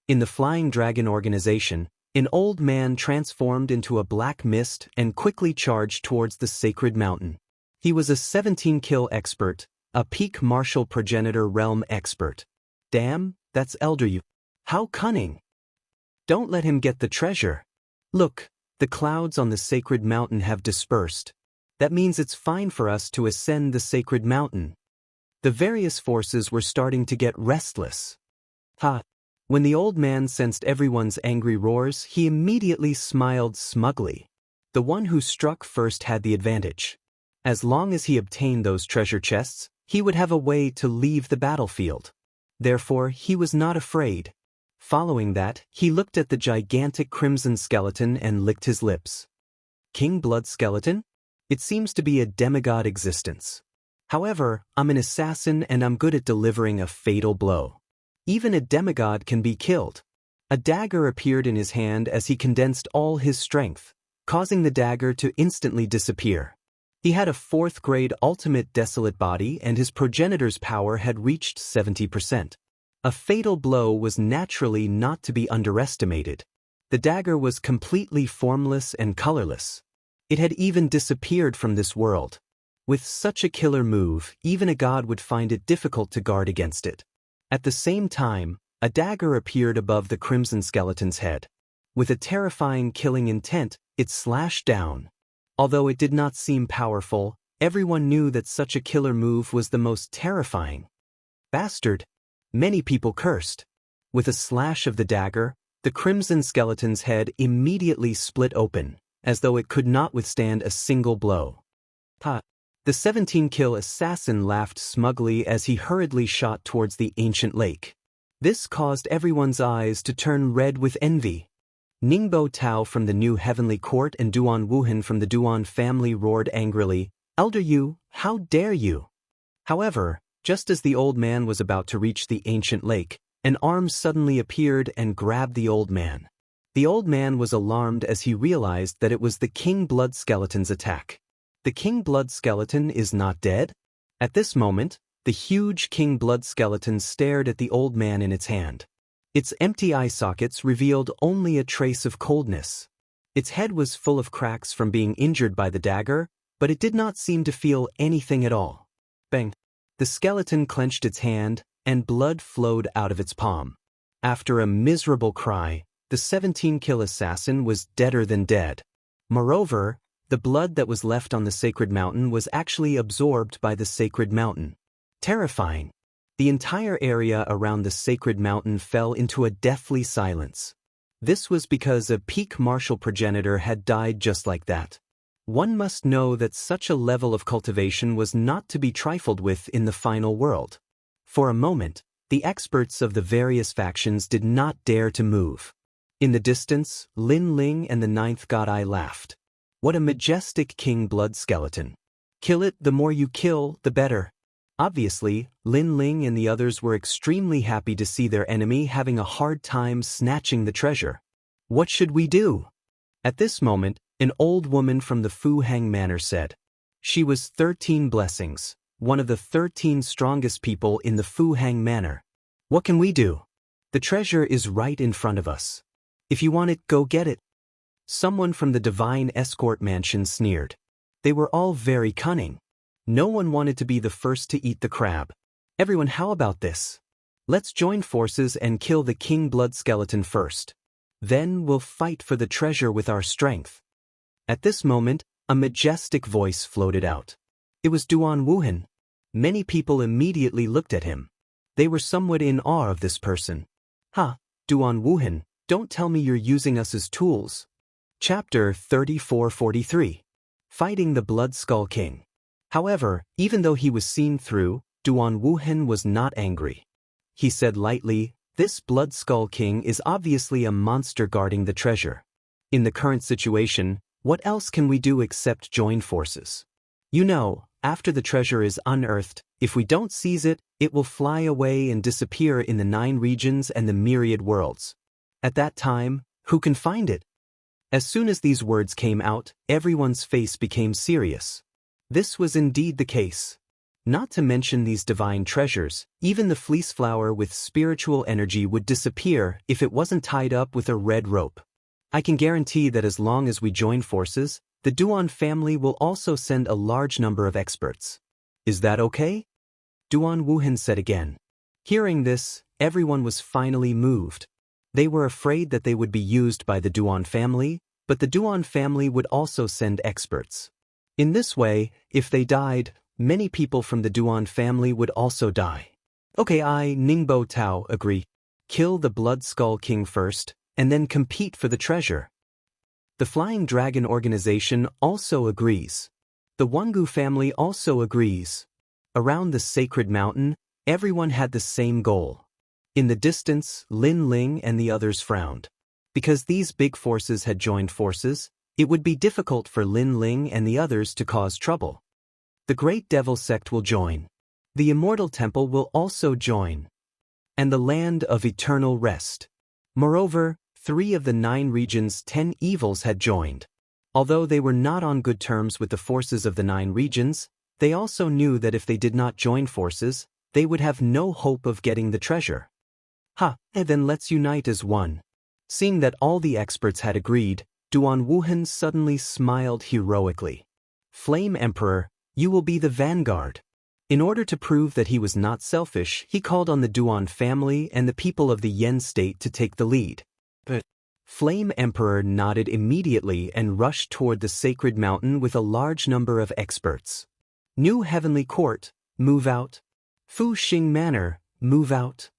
In the Flying Dragon organization, an old man transformed into a black mist and quickly charged towards the sacred mountain. He was a 17-kill expert, a peak martial progenitor realm expert. Damn, that's Elder. How cunning. Don't let him get the treasure. Look, the clouds on the sacred mountain have dispersed. That means it's fine for us to ascend the sacred mountain. The various forces were starting to get restless. Ha! When the old man sensed everyone's angry roars, he immediately smiled smugly. The one who struck first had the advantage. As long as he obtained those treasure chests, he would have a way to leave the battlefield. Therefore, he was not afraid. Following that, he looked at the gigantic crimson skeleton and licked his lips. King Blood Skeleton? It seems to be a demigod existence. However, I'm an assassin and I'm good at delivering a fatal blow. Even a demigod can be killed. A dagger appeared in his hand as he condensed all his strength, causing the dagger to instantly disappear. He had a 4th-grade ultimate desolate body and his progenitor's power had reached 70%. A fatal blow was naturally not to be underestimated. The dagger was completely formless and colorless. It had even disappeared from this world. With such a killer move, even a god would find it difficult to guard against it. At the same time, a dagger appeared above the crimson skeleton's head. With a terrifying killing intent, it slashed down. Although it did not seem powerful, everyone knew that such a killer move was the most terrifying. Bastard! Many people cursed. With a slash of the dagger, the crimson skeleton's head immediately split open, as though it could not withstand a single blow. Ha! The 17-kill assassin laughed smugly as he hurriedly shot towards the ancient lake. This caused everyone's eyes to turn red with envy. Ningbo Tao from the New Heavenly Court and Duan Wuhan from the Duan family roared angrily, "Elder Yu, how dare you!" However, just as the old man was about to reach the ancient lake, an arm suddenly appeared and grabbed the old man. The old man was alarmed as he realized that it was the King Blood Skeleton's attack. The King Blood Skeleton is not dead? At this moment, the huge King Blood Skeleton stared at the old man in its hand. Its empty eye sockets revealed only a trace of coldness. Its head was full of cracks from being injured by the dagger, but it did not seem to feel anything at all. Bang! The skeleton clenched its hand, and blood flowed out of its palm. After a miserable cry, the 17-kill assassin was deader than dead. Moreover, the blood that was left on the sacred mountain was actually absorbed by the sacred mountain. Terrifying. The entire area around the sacred mountain fell into a deathly silence. This was because a peak martial progenitor had died just like that. One must know that such a level of cultivation was not to be trifled with in the final world. For a moment, the experts of the various factions did not dare to move. In the distance, Lin Ling and the Ninth God Eye laughed. What a majestic King Blood Skeleton. Kill it, the more you kill, the better. Obviously, Lin Ling and the others were extremely happy to see their enemy having a hard time snatching the treasure. What should we do? At this moment, an old woman from the Fu Hang Manor said. She was 13 blessings, one of the 13 strongest people in the Fu Hang Manor. What can we do? The treasure is right in front of us. If you want it, go get it. Someone from the Divine Escort Mansion sneered. They were all very cunning. No one wanted to be the first to eat the crab. Everyone, how about this? Let's join forces and kill the King Blood Skeleton first. Then we'll fight for the treasure with our strength. At this moment, a majestic voice floated out. It was Duan Wuhan. Many people immediately looked at him. They were somewhat in awe of this person. Ha, Duan Wuhan, don't tell me you're using us as tools. Chapter 3443. Fighting the Blood Skull King. However, even though he was seen through, Duan Wuhan was not angry. He said lightly, "This Blood Skull King is obviously a monster guarding the treasure. In the current situation, what else can we do except join forces? You know, after the treasure is unearthed, if we don't seize it, it will fly away and disappear in the 9 regions and the myriad worlds. At that time, who can find it?" As soon as these words came out, everyone's face became serious. This was indeed the case. Not to mention these divine treasures, even the fleece flower with spiritual energy would disappear if it wasn't tied up with a red rope. I can guarantee that as long as we join forces, the Duan family will also send a large number of experts. Is that okay? Duan Wuhan said again. Hearing this, everyone was finally moved. They were afraid that they would be used by the Duan family, but the Duan family would also send experts. In this way, if they died, many people from the Duan family would also die. Okay, I, Ningbo Tao, agree. Kill the Blood Skull King first, and then compete for the treasure. The Flying Dragon organization also agrees. The Wangu family also agrees. Around the sacred mountain, everyone had the same goal. In the distance, Lin Ling and the others frowned. Because these big forces had joined forces, it would be difficult for Lin Ling and the others to cause trouble. The Great Devil Sect will join. The Immortal Temple will also join. And the Land of Eternal Rest. Moreover, 3 of the 9 regions' 10 evils had joined. Although they were not on good terms with the forces of the 9 regions, they also knew that if they did not join forces, they would have no hope of getting the treasure. Then let's unite as one. Seeing that all the experts had agreed, Duan Wuhan suddenly smiled heroically. Flame Emperor, you will be the vanguard. In order to prove that he was not selfish, he called on the Duan family and the people of the Yen state to take the lead. But Flame Emperor nodded immediately and rushed toward the sacred mountain with a large number of experts. New Heavenly Court, move out. Fu Xing Manor, move out.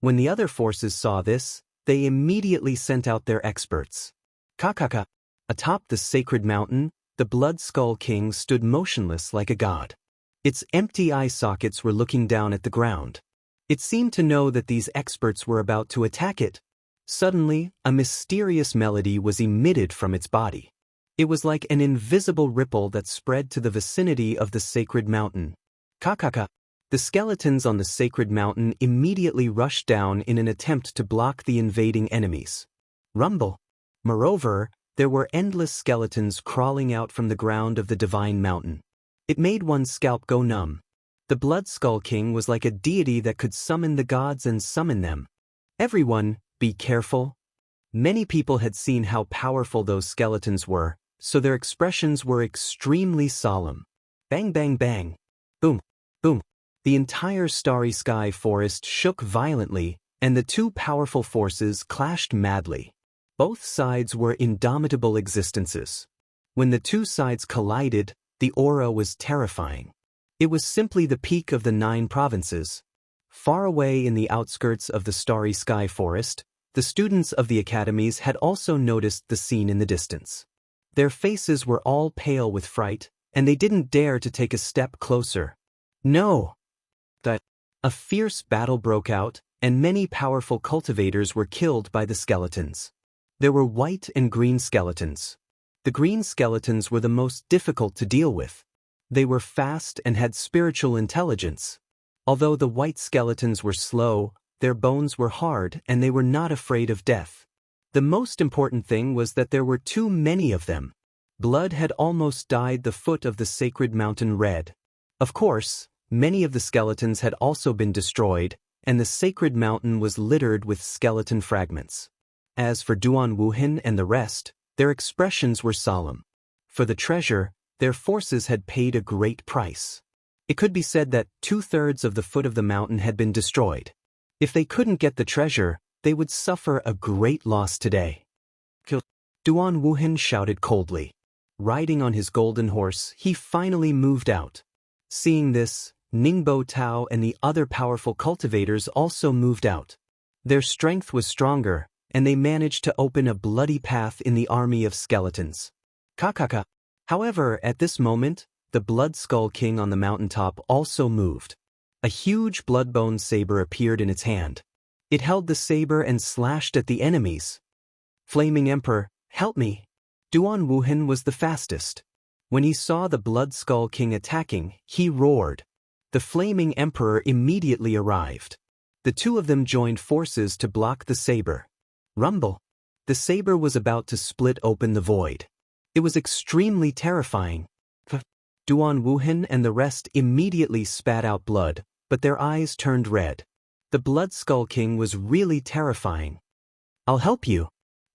When the other forces saw this, they immediately sent out their experts. Kakaka. Atop the sacred mountain, the Blood Skull King stood motionless like a god. Its empty eye sockets were looking down at the ground. It seemed to know that these experts were about to attack it. Suddenly, a mysterious melody was emitted from its body. It was like an invisible ripple that spread to the vicinity of the sacred mountain. Kakaka. The skeletons on the sacred mountain immediately rushed down in an attempt to block the invading enemies. Rumble. Moreover, there were endless skeletons crawling out from the ground of the divine mountain. It made one's scalp go numb. The Blood Skull King was like a deity that could summon the gods and summon them. Everyone, be careful. Many people had seen how powerful those skeletons were, so their expressions were extremely solemn. Bang bang bang. Boom, boom. The entire starry sky forest shook violently, and the two powerful forces clashed madly. Both sides were indomitable existences. When the two sides collided, the aura was terrifying. It was simply the peak of the 9 provinces. Far away in the outskirts of the starry sky forest, the students of the academies had also noticed the scene in the distance. Their faces were all pale with fright, and they didn't dare to take a step closer. No! A fierce battle broke out, and many powerful cultivators were killed by the skeletons. There were white and green skeletons. The green skeletons were the most difficult to deal with. They were fast and had spiritual intelligence. Although the white skeletons were slow, their bones were hard and they were not afraid of death. The most important thing was that there were too many of them. Blood had almost dyed the foot of the sacred mountain red. Of course, many of the skeletons had also been destroyed, and the sacred mountain was littered with skeleton fragments. As for Duan Wuhan and the rest, their expressions were solemn. For the treasure, their forces had paid a great price. It could be said that 2/3 of the foot of the mountain had been destroyed. If they couldn't get the treasure, they would suffer a great loss today. Duan Wuhan shouted coldly. Riding on his golden horse, he finally moved out. Seeing this, Ningbo Tao and the other powerful cultivators also moved out. Their strength was stronger, and they managed to open a bloody path in the army of skeletons. Kakaka. However, at this moment, the Blood Skull King on the mountaintop also moved. A huge blood-bone saber appeared in its hand. It held the saber and slashed at the enemies. Flaming Emperor, help me! Duan Wuhan was the fastest. When he saw the Blood Skull King attacking, he roared. The Flaming Emperor immediately arrived. The two of them joined forces to block the saber. Rumble. The saber was about to split open the void. It was extremely terrifying. Duan Wuhan and the rest immediately spat out blood, but their eyes turned red. The Blood Skull King was really terrifying. I'll help you.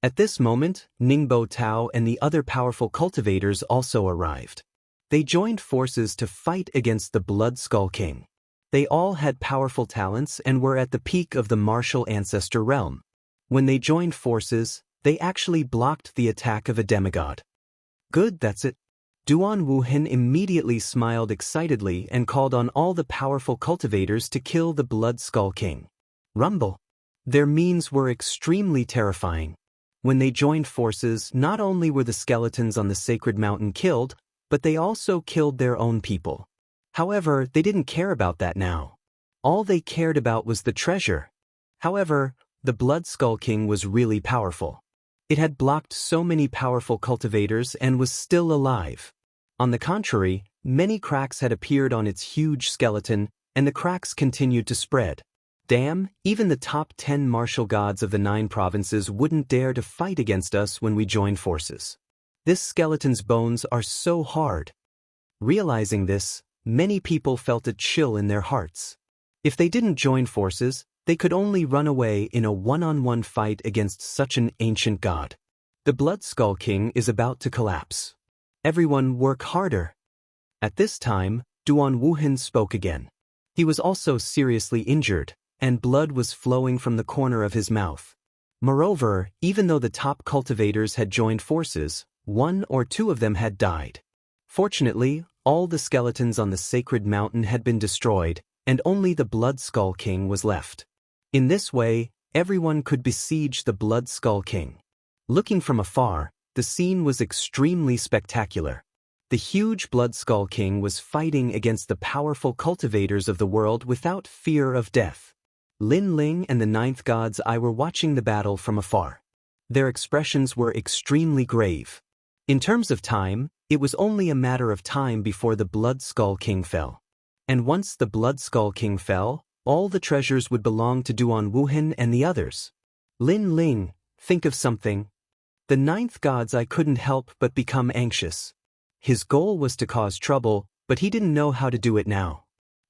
At this moment, Ningbo Tao and the other powerful cultivators also arrived. They joined forces to fight against the Blood Skull King. They all had powerful talents and were at the peak of the martial ancestor realm. When they joined forces, they actually blocked the attack of a demigod. Good, that's it. Duan Wuhan immediately smiled excitedly and called on all the powerful cultivators to kill the Blood Skull King. Rumble. Their means were extremely terrifying. When they joined forces, not only were the skeletons on the sacred mountain killed, but they also killed their own people. However, they didn't care about that now. All they cared about was the treasure. However, the Blood Skull King was really powerful. It had blocked so many powerful cultivators and was still alive. On the contrary, many cracks had appeared on its huge skeleton, and the cracks continued to spread. Damn, even the top 10 martial gods of the 9 provinces wouldn't dare to fight against us when we joined forces. This skeleton's bones are so hard. Realizing this, many people felt a chill in their hearts. If they didn't join forces, they could only run away in a one-on-one fight against such an ancient god. The Blood Skull King is about to collapse. Everyone work harder. At this time, Duan Wuhan spoke again. He was also seriously injured, and blood was flowing from the corner of his mouth. Moreover, even though the top cultivators had joined forces, 1 or 2 of them had died. Fortunately, all the skeletons on the sacred mountain had been destroyed, and only the Blood Skull King was left. In this way, everyone could besiege the Blood Skull King. Looking from afar, the scene was extremely spectacular. The huge Blood Skull King was fighting against the powerful cultivators of the world without fear of death. Lin Ling and the 9th God's Eye were watching the battle from afar. Their expressions were extremely grave. In terms of time, it was only a matter of time before the Blood Skull King fell. And once the Blood Skull King fell, all the treasures would belong to Duan Wuhan and the others. Lin Ling, think of something. The 9th God's Eye couldn't help but become anxious. His goal was to cause trouble, but he didn't know how to do it now.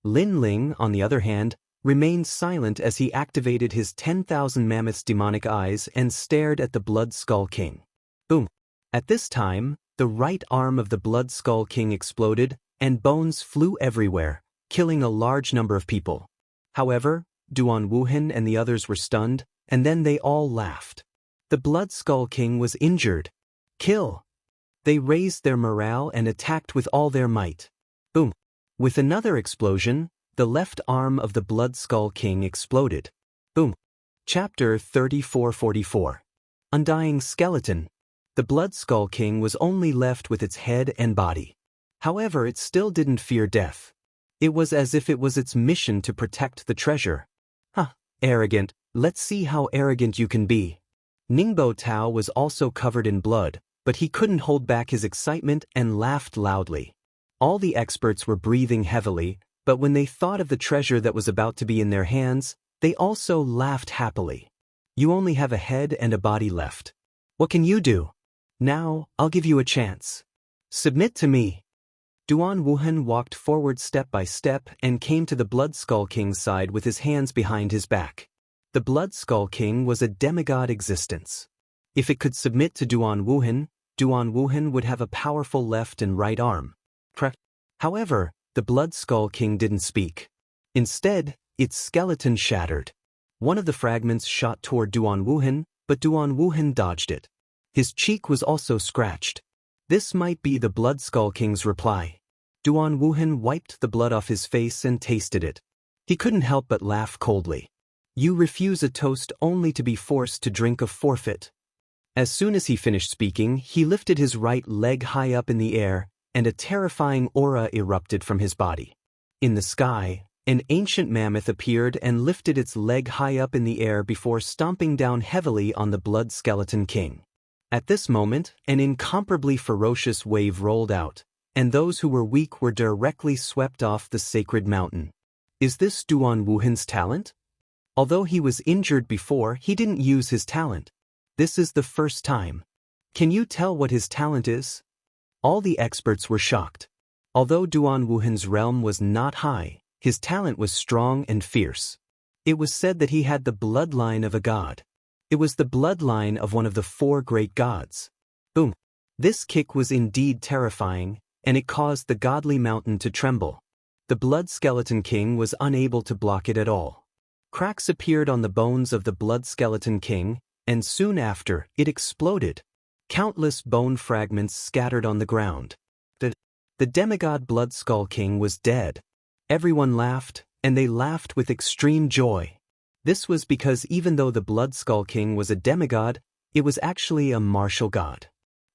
Lin Ling, on the other hand, remained silent as he activated his 10,000 mammoth's demonic eyes and stared at the Blood Skull King. Boom! At this time, the right arm of the Blood Skull King exploded, and bones flew everywhere, killing a large number of people. However, Duan Wuhan and the others were stunned, and then they all laughed. The Blood Skull King was injured. Kill! They raised their morale and attacked with all their might. Boom! With another explosion, the left arm of the Blood Skull King exploded. Boom! Chapter 3444. Undying Skeleton. The Blood Skull King was only left with its head and body. However, it still didn't fear death. It was as if it was its mission to protect the treasure. Arrogant, let's see how arrogant you can be. Ningbo Tao was also covered in blood, but he couldn't hold back his excitement and laughed loudly. All the experts were breathing heavily, but when they thought of the treasure that was about to be in their hands, they also laughed happily. You only have a head and a body left. What can you do? Now, I'll give you a chance. Submit to me. Duan Wuhan walked forward step by step and came to the Blood Skull King's side with his hands behind his back. The Blood Skull King was a demigod existence. If it could submit to Duan Wuhan would have a powerful left and right arm. However, the Blood Skull King didn't speak. Instead, its skeleton shattered. One of the fragments shot toward Duan Wuhan, but Duan Wuhan dodged it. His cheek was also scratched. This might be the Blood Skull King's reply. Duan Wuhan wiped the blood off his face and tasted it. He couldn't help but laugh coldly. You refuse a toast only to be forced to drink a forfeit. As soon as he finished speaking, he lifted his right leg high up in the air, and a terrifying aura erupted from his body. In the sky, an ancient mammoth appeared and lifted its leg high up in the air before stomping down heavily on the Blood Skeleton King. At this moment, an incomparably ferocious wave rolled out, and those who were weak were directly swept off the sacred mountain. Is this Duan Wuhan's talent? Although he was injured before, he didn't use his talent. This is the first time. Can you tell what his talent is? All the experts were shocked. Although Duan Wuhan's realm was not high, his talent was strong and fierce. It was said that he had the bloodline of a god. It was the bloodline of one of the 4 great gods. Boom! This kick was indeed terrifying, and it caused the godly mountain to tremble. The Blood Skeleton King was unable to block it at all. Cracks appeared on the bones of the Blood Skeleton King, and soon after, it exploded. Countless bone fragments scattered on the ground. The demigod Blood Skull King was dead. Everyone laughed, and they laughed with extreme joy. This was because even though the Blood Skull King was a demigod, it was actually a martial god.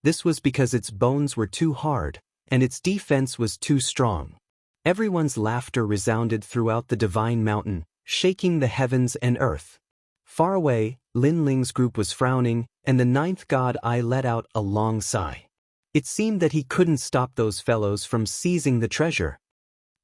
This was because its bones were too hard, and its defense was too strong. Everyone's laughter resounded throughout the divine mountain, shaking the heavens and earth. Far away, Lin Ling's group was frowning, and the 9th God Eye let out a long sigh. It seemed that he couldn't stop those fellows from seizing the treasure.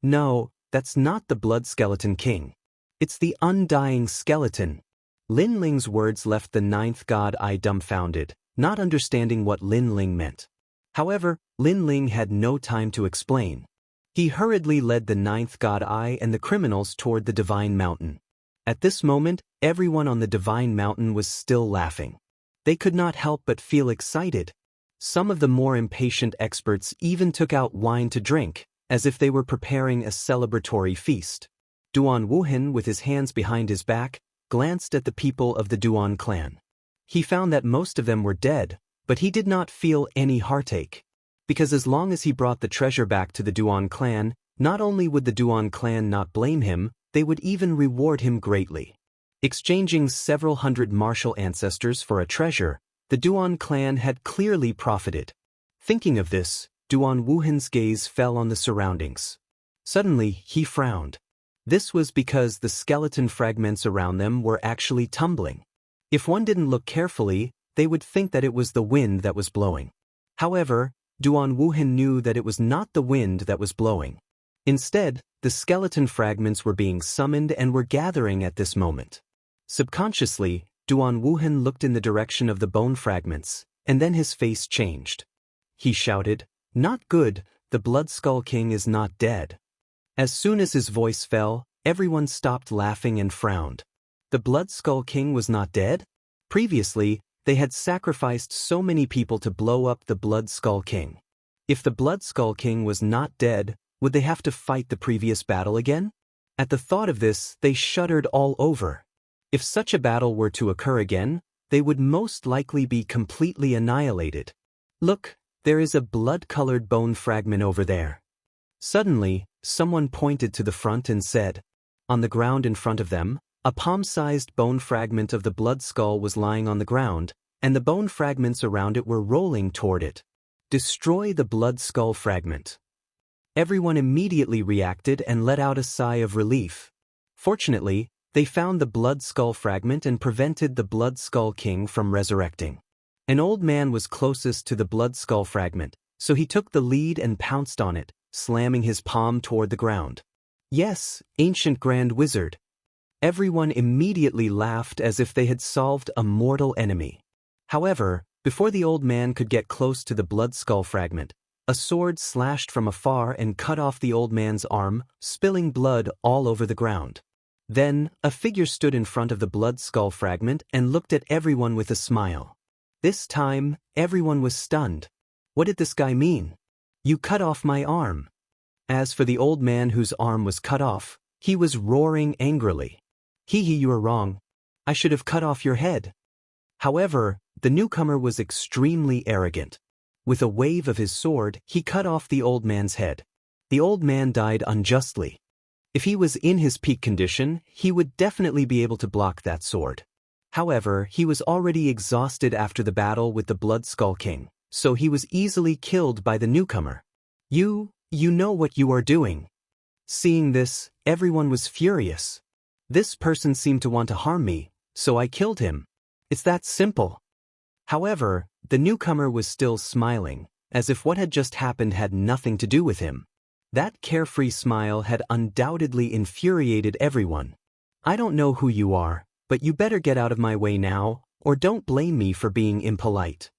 No, that's not the Blood Skeleton King. It's the undying skeleton. Lin Ling's words left the 9th God Eye dumbfounded, not understanding what Lin Ling meant. However, Lin Ling had no time to explain. He hurriedly led the 9th God Eye and the criminals toward the Divine Mountain. At this moment, everyone on the Divine Mountain was still laughing. They could not help but feel excited. Some of the more impatient experts even took out wine to drink, as if they were preparing a celebratory feast. Duan Wuhan, with his hands behind his back, glanced at the people of the Duan clan. He found that most of them were dead, but he did not feel any heartache. Because as long as he brought the treasure back to the Duan clan, not only would the Duan clan not blame him, they would even reward him greatly. Exchanging several hundred martial ancestors for a treasure, the Duan clan had clearly profited. Thinking of this, Duan Wuhan's gaze fell on the surroundings. Suddenly, he frowned. This was because the skeleton fragments around them were actually tumbling. If one didn't look carefully, they would think that it was the wind that was blowing. However, Duan Wuhan knew that it was not the wind that was blowing. Instead, the skeleton fragments were being summoned and were gathering at this moment. Subconsciously, Duan Wuhan looked in the direction of the bone fragments, and then his face changed. He shouted, "Not good, the Blood Skull King is not dead." As soon as his voice fell, everyone stopped laughing and frowned. The Blood Skull King was not dead? Previously, they had sacrificed so many people to blow up the Blood Skull King. If the Blood Skull King was not dead, would they have to fight the previous battle again? At the thought of this, they shuddered all over. If such a battle were to occur again, they would most likely be completely annihilated. Look, there is a blood-colored bone fragment over there. Suddenly, someone pointed to the front and said, on the ground in front of them, a palm-sized bone fragment of the blood skull was lying on the ground, and the bone fragments around it were rolling toward it. Destroy the blood skull fragment. Everyone immediately reacted and let out a sigh of relief. Fortunately, they found the blood skull fragment and prevented the Blood Skull King from resurrecting. An old man was closest to the blood skull fragment, so he took the lead and pounced on it, slamming his palm toward the ground. Yes, ancient Grand Wizard. Everyone immediately laughed as if they had solved a mortal enemy. However, before the old man could get close to the blood skull fragment, a sword slashed from afar and cut off the old man's arm, spilling blood all over the ground. Then, a figure stood in front of the blood skull fragment and looked at everyone with a smile. This time, everyone was stunned. What did this guy mean? You cut off my arm. As for the old man whose arm was cut off, he was roaring angrily. Hee, you are wrong. I should have cut off your head. However, the newcomer was extremely arrogant. With a wave of his sword, he cut off the old man's head. The old man died unjustly. If he was in his peak condition, he would definitely be able to block that sword. However, he was already exhausted after the battle with the Blood Skull King, so he was easily killed by the newcomer. You know what you are doing. Seeing this, everyone was furious. This person seemed to want to harm me, so I killed him. It's that simple. However, the newcomer was still smiling, as if what had just happened had nothing to do with him. That carefree smile had undoubtedly infuriated everyone. I don't know who you are, but you better get out of my way now, or don't blame me for being impolite.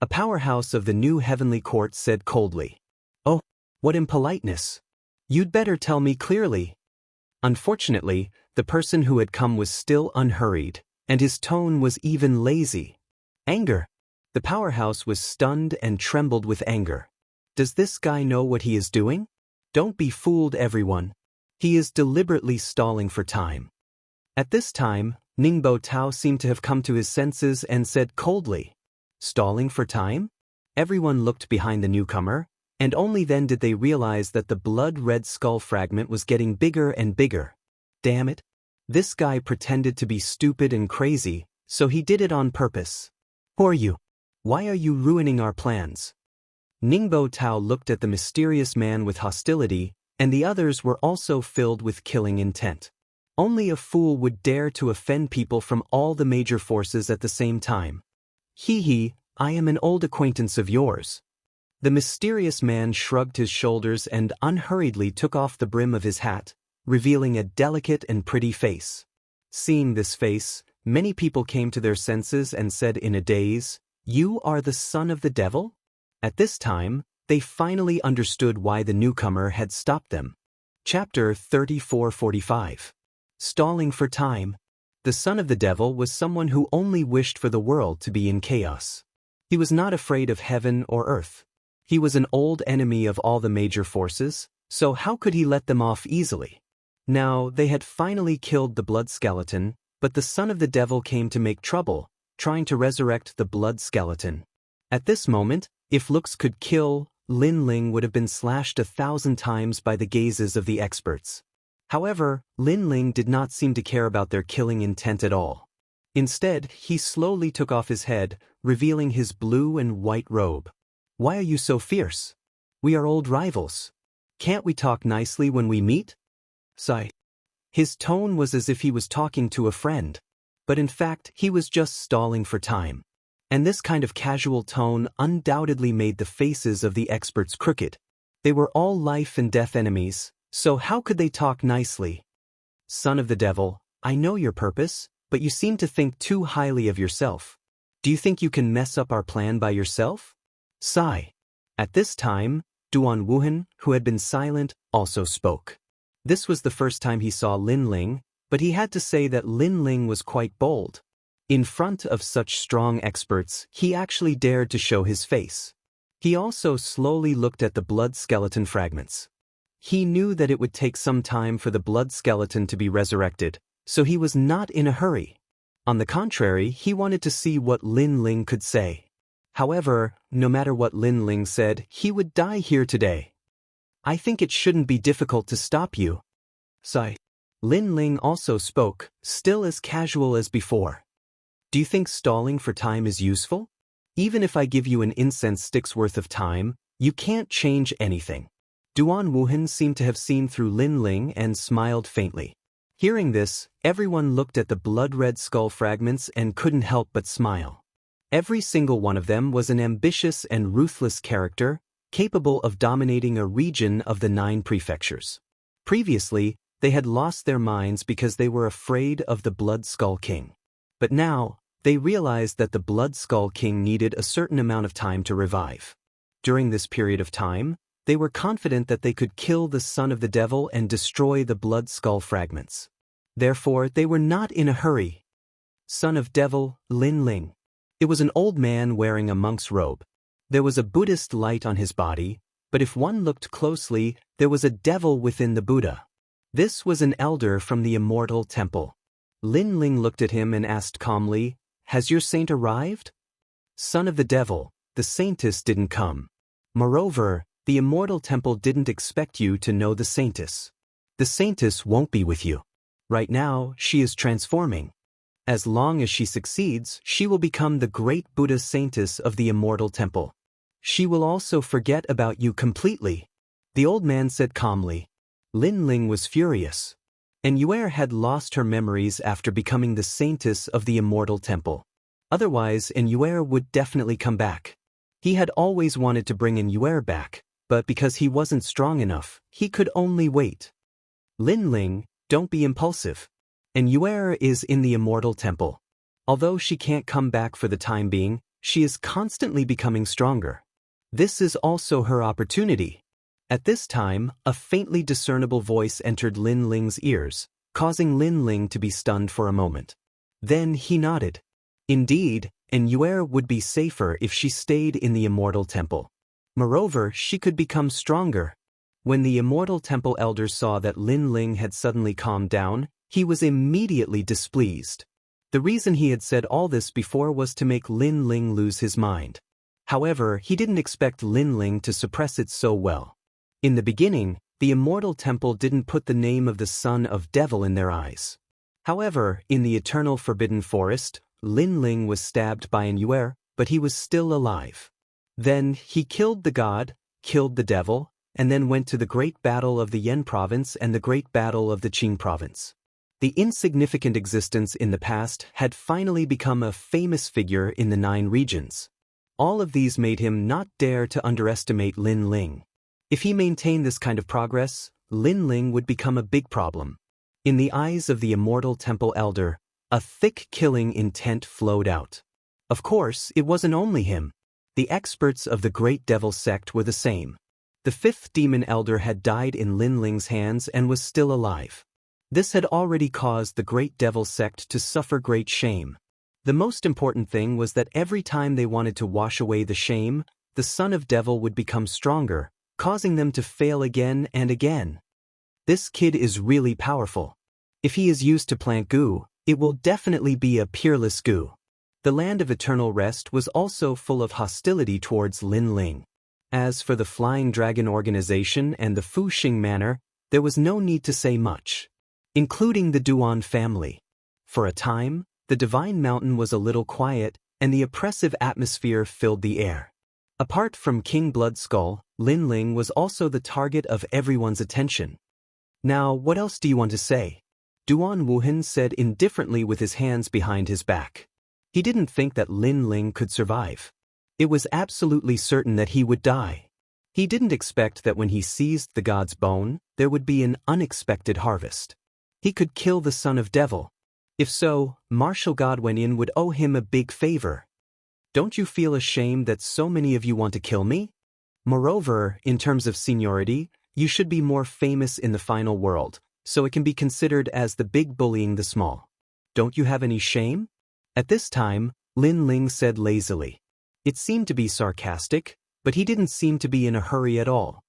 A powerhouse of the new heavenly court said coldly. Oh, what impoliteness. You'd better tell me clearly. Unfortunately, the person who had come was still unhurried, and his tone was even lazy. Anger. The powerhouse was stunned and trembled with anger. Does this guy know what he is doing? Don't be fooled, everyone. He is deliberately stalling for time. At this time, Ningbo Tao seemed to have come to his senses and said coldly, "Stalling for time?" Everyone looked behind the newcomer, and only then did they realize that the blood-red skull fragment was getting bigger and bigger. Damn it. This guy pretended to be stupid and crazy, so he did it on purpose. Who are you? Why are you ruining our plans? Ningbo Tao looked at the mysterious man with hostility, and the others were also filled with killing intent. Only a fool would dare to offend people from all the major forces at the same time. Hee, I am an old acquaintance of yours. The mysterious man shrugged his shoulders and unhurriedly took off the brim of his hat, revealing a delicate and pretty face. Seeing this face, many people came to their senses and said in a daze, "You are the son of the devil?" At this time, they finally understood why the newcomer had stopped them. Chapter 3445. Stalling for time. The son of the devil was someone who only wished for the world to be in chaos. He was not afraid of heaven or earth. He was an old enemy of all the major forces, So how could he let them off easily? Now, they had finally killed the blood skeleton, but the son of the devil came to make trouble, trying to resurrect the blood skeleton. At this moment, if looks could kill, Lin Ling would have been slashed 1,000 times by the gazes of the experts. However, Lin Ling did not seem to care about their killing intent at all. Instead, he slowly took off his head, revealing his blue and white robe. Why are you so fierce? We are old rivals. Can't we talk nicely when we meet? Sigh. His tone was as if he was talking to a friend. But in fact, he was just stalling for time. And this kind of casual tone undoubtedly made the faces of the experts crooked. They were all life and death enemies, so how could they talk nicely? Son of the devil, I know your purpose, but you seem to think too highly of yourself. Do you think you can mess up our plan by yourself? Sigh. At this time, Duan Wuhan, who had been silent, also spoke. This was the first time he saw Lin Ling, but he had to say that Lin Ling was quite bold. In front of such strong experts, he actually dared to show his face. He also slowly looked at the blood skeleton fragments. He knew that it would take some time for the blood skeleton to be resurrected, so he was not in a hurry. On the contrary, he wanted to see what Lin Ling could say. However, no matter what Lin Ling said, he would die here today. I think it shouldn't be difficult to stop you. Sigh. Lin Ling also spoke, still as casual as before. Do you think stalling for time is useful? Even if I give you an incense stick's worth of time, you can't change anything. Duan Wuhan seemed to have seen through Lin Ling and smiled faintly. Hearing this, everyone looked at the blood-red skull fragments and couldn't help but smile. Every single one of them was an ambitious and ruthless character, capable of dominating a region of the 9 prefectures. Previously, they had lost their minds because they were afraid of the Blood Skull King. But now, they realized that the Blood Skull King needed a certain amount of time to revive. During this period of time, they were confident that they could kill the son of the devil and destroy the blood skull fragments. Therefore, they were not in a hurry. Son of devil, Lin Ling. It was an old man wearing a monk's robe. There was a Buddhist light on his body, but if one looked closely, there was a devil within the Buddha. This was an elder from the Immortal temple. Lin Ling looked at him and asked calmly, "Has your saint arrived?" Son of the devil, the saintess didn't come. Moreover, the Immortal temple didn't expect you to know the saintess. The saintess won't be with you. Right now, she is transforming. As long as she succeeds, she will become the great Buddha saintess of the Immortal temple. She will also forget about you completely. The old man said calmly. Lin Ling was furious. And Yuer had lost her memories after becoming the saintess of the Immortal temple. Otherwise, Yuer would definitely come back. He had always wanted to bring Yuer back, but because he wasn't strong enough, he could only wait. Lin Ling, don't be impulsive. Yuer is in the Immortal temple. Although she can't come back for the time being, she is constantly becoming stronger. This is also her opportunity. At this time, a faintly discernible voice entered Lin Ling's ears, causing Lin Ling to be stunned for a moment. Then he nodded. Indeed, Yuer would be safer if she stayed in the Immortal temple. Moreover, she could become stronger. When the Immortal temple elder saw that Lin Ling had suddenly calmed down, he was immediately displeased. The reason he had said all this before was to make Lin Ling lose his mind. However, he didn't expect Lin Ling to suppress it so well. In the beginning, the Immortal temple didn't put the name of the son of devil in their eyes. However, in the eternal forbidden forest, Lin Ling was stabbed by Yuer, but he was still alive. Then, he killed the god, killed the devil, and then went to the great battle of the Yan province and the great battle of the Qing province. The insignificant existence in the past had finally become a famous figure in the 9 regions. All of these made him not dare to underestimate Lin Ling. If he maintained this kind of progress, Lin Ling would become a big problem. In the eyes of the Immortal temple elder, a thick killing intent flowed out. Of course, it wasn't only him. The experts of the Great Devil sect were the same. The 5th demon elder had died in Lin Ling's hands and was still alive. This had already caused the Great Devil sect to suffer great shame. The most important thing was that every time they wanted to wash away the shame, the son of devil would become stronger, causing them to fail again and again. This kid is really powerful. If he is used to plant goo, it will definitely be a peerless goo. The land of eternal rest was also full of hostility towards Lin Ling. As for the Flying Dragon organization and the Fuxing Manor, there was no need to say much, including the Duan family. For a time, the Divine Mountain was a little quiet, and the oppressive atmosphere filled the air. Apart from King Bloodskull, Lin Ling was also the target of everyone's attention. Now, what else do you want to say? Duan Wuhan said indifferently with his hands behind his back. He didn't think that Lin Ling could survive. It was absolutely certain that he would die. He didn't expect that when he seized the god's bone, there would be an unexpected harvest. He could kill the son of devil. If so, martial god Wen Yin would owe him a big favor. Don't you feel ashamed that so many of you want to kill me? Moreover, in terms of seniority, you should be more famous in the final world, so it can be considered as the big bullying the small. Don't you have any shame? At this time, Lin Ling said lazily. It seemed to be sarcastic, but he didn't seem to be in a hurry at all.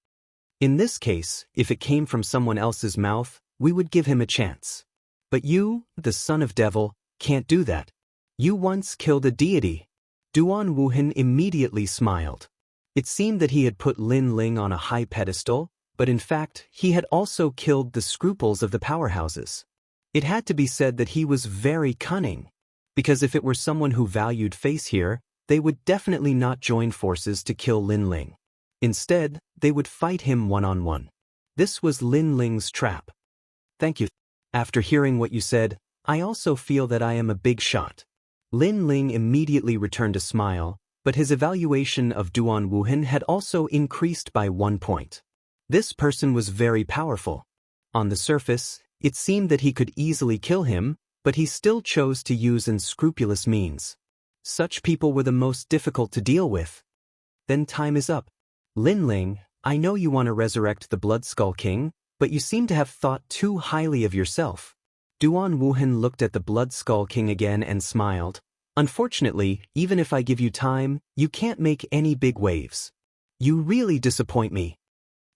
In this case, if it came from someone else's mouth, we would give him a chance. But you, the son of devil, can't do that. You once killed a deity. Duan Wuhan immediately smiled. It seemed that he had put Lin Ling on a high pedestal, but in fact, he had also killed the scruples of the powerhouses. It had to be said that he was very cunning, because if it were someone who valued face here, they would definitely not join forces to kill Lin Ling. Instead, they would fight him one-on-one. This was Lin Ling's trap. Thank you. After hearing what you said, I also feel that I am a big shot. Lin Ling immediately returned a smile, but his evaluation of Duan Wuhan had also increased by 1 point. This person was very powerful. On the surface, it seemed that he could easily kill him, but he still chose to use unscrupulous means. Such people were the most difficult to deal with. Then time is up. Lin Ling, I know you want to resurrect the Bloodskull King, but you seem to have thought too highly of yourself. Duan Wuhan looked at the Bloodskull King again and smiled. Unfortunately, even if I give you time, you can't make any big waves. You really disappoint me.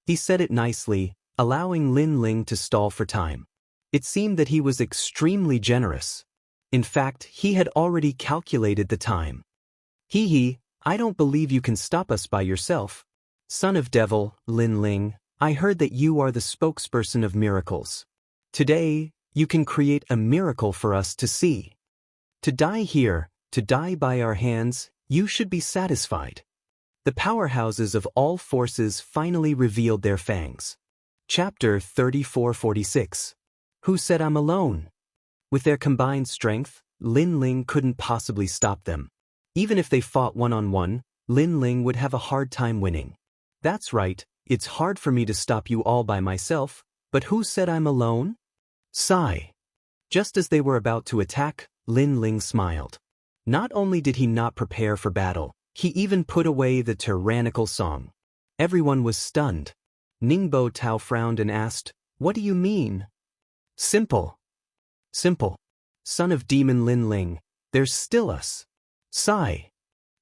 He said it nicely, allowing Lin Ling to stall for time. It seemed that he was extremely generous. In fact, he had already calculated the time. Hee, I don't believe you can stop us by yourself. Son of devil, Lin Ling, I heard that you are the spokesperson of miracles. Today, you can create a miracle for us to see. To die here, to die by our hands, you should be satisfied. The powerhouses of all forces finally revealed their fangs. Chapter 34-46. Who said I'm alone? With their combined strength, Lin Ling couldn't possibly stop them. Even if they fought one-on-one, Lin Ling would have a hard time winning. That's right, it's hard for me to stop you all by myself, but who said I'm alone? Sigh. Just as they were about to attack, Lin Ling smiled. Not only did he not prepare for battle, he even put away the tyrannical song. Everyone was stunned. Ningbo Tao frowned and asked, "What do you mean?" Simple. Simple. Son of demon Lin Ling, there's still us. Sigh.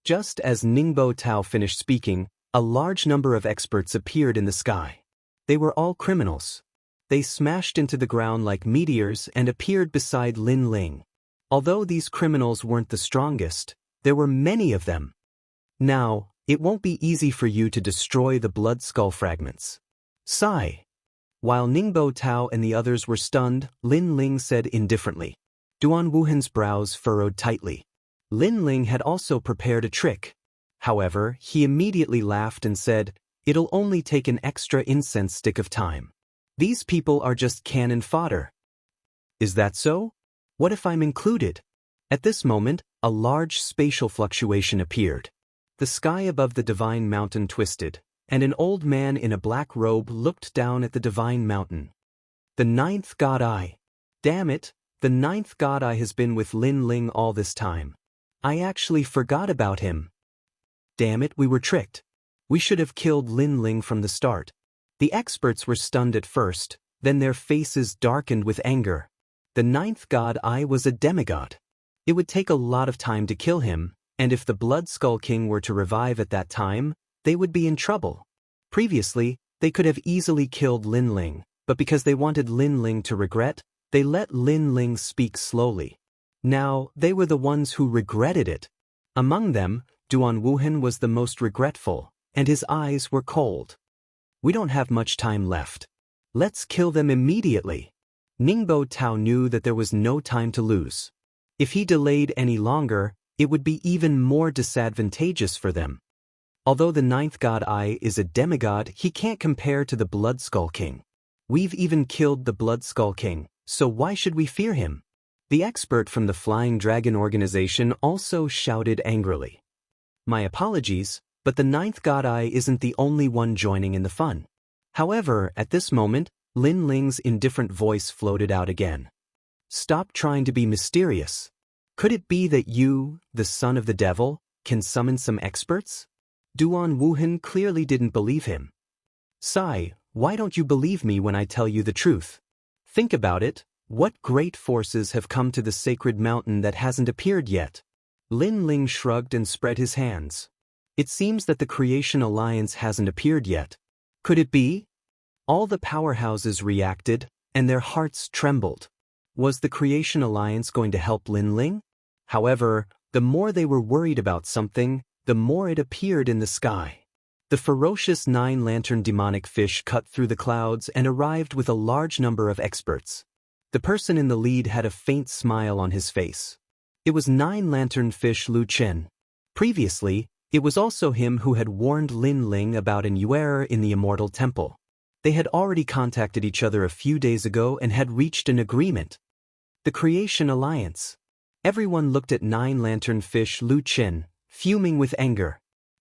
Just as Ningbo Tao finished speaking, a large number of experts appeared in the sky. They were all criminals. They smashed into the ground like meteors and appeared beside Lin Ling. Although these criminals weren't the strongest, there were many of them. Now, it won't be easy for you to destroy the Bloodskull fragments. Sigh. While Ningbo Tao and the others were stunned, Lin Ling said indifferently. Duan Wuhan's brows furrowed tightly. Lin Ling had also prepared a trick. However, he immediately laughed and said, "It'll only take an extra incense stick of time. These people are just cannon fodder." Is that so? What if I'm included? At this moment, a large spatial fluctuation appeared. The sky above the Divine Mountain twisted, and an old man in a black robe looked down at the Divine Mountain. The ninth God Eye. Damn it, the ninth God Eye has been with Lin Ling all this time. I actually forgot about him. Damn it, we were tricked. We should have killed Lin Ling from the start. The experts were stunned at first, then their faces darkened with anger. The ninth God Eye was a demigod. It would take a lot of time to kill him, and if the Bloodskull King were to revive at that time, they would be in trouble. Previously, they could have easily killed Lin Ling, but because they wanted Lin Ling to regret, they let Lin Ling speak slowly. Now, they were the ones who regretted it. Among them, Duan Wuhan was the most regretful, and his eyes were cold. We don't have much time left. Let's kill them immediately. Ningbo Tao knew that there was no time to lose. If he delayed any longer, it would be even more disadvantageous for them. Although the ninth god Ai is a demigod, he can't compare to the Blood Skull King. We've even killed the Blood Skull King, so why should we fear him? The expert from the Flying Dragon organization also shouted angrily. My apologies, but the ninth god Ai isn't the only one joining in the fun. However, at this moment, Lin Ling's indifferent voice floated out again. Stop trying to be mysterious. Could it be that you, the son of the devil, can summon some experts? Duan Wuhan clearly didn't believe him. Sai, why don't you believe me when I tell you the truth? Think about it, what great forces have come to the sacred mountain that hasn't appeared yet? Lin Ling shrugged and spread his hands. It seems that the Creation Alliance hasn't appeared yet. Could it be? All the powerhouses reacted, and their hearts trembled. Was the Creation Alliance going to help Lin Ling? However, the more they were worried about something, the more it appeared in the sky. The ferocious nine-lantern demonic fish cut through the clouds and arrived with a large number of experts. The person in the lead had a faint smile on his face. It was nine-lantern fish Lu Chen. Previously, it was also him who had warned Lin Ling about an error in the Immortal Temple. They had already contacted each other a few days ago and had reached an agreement. The Creation Alliance. Everyone looked at nine-lantern fish Lu Chen, fuming with anger.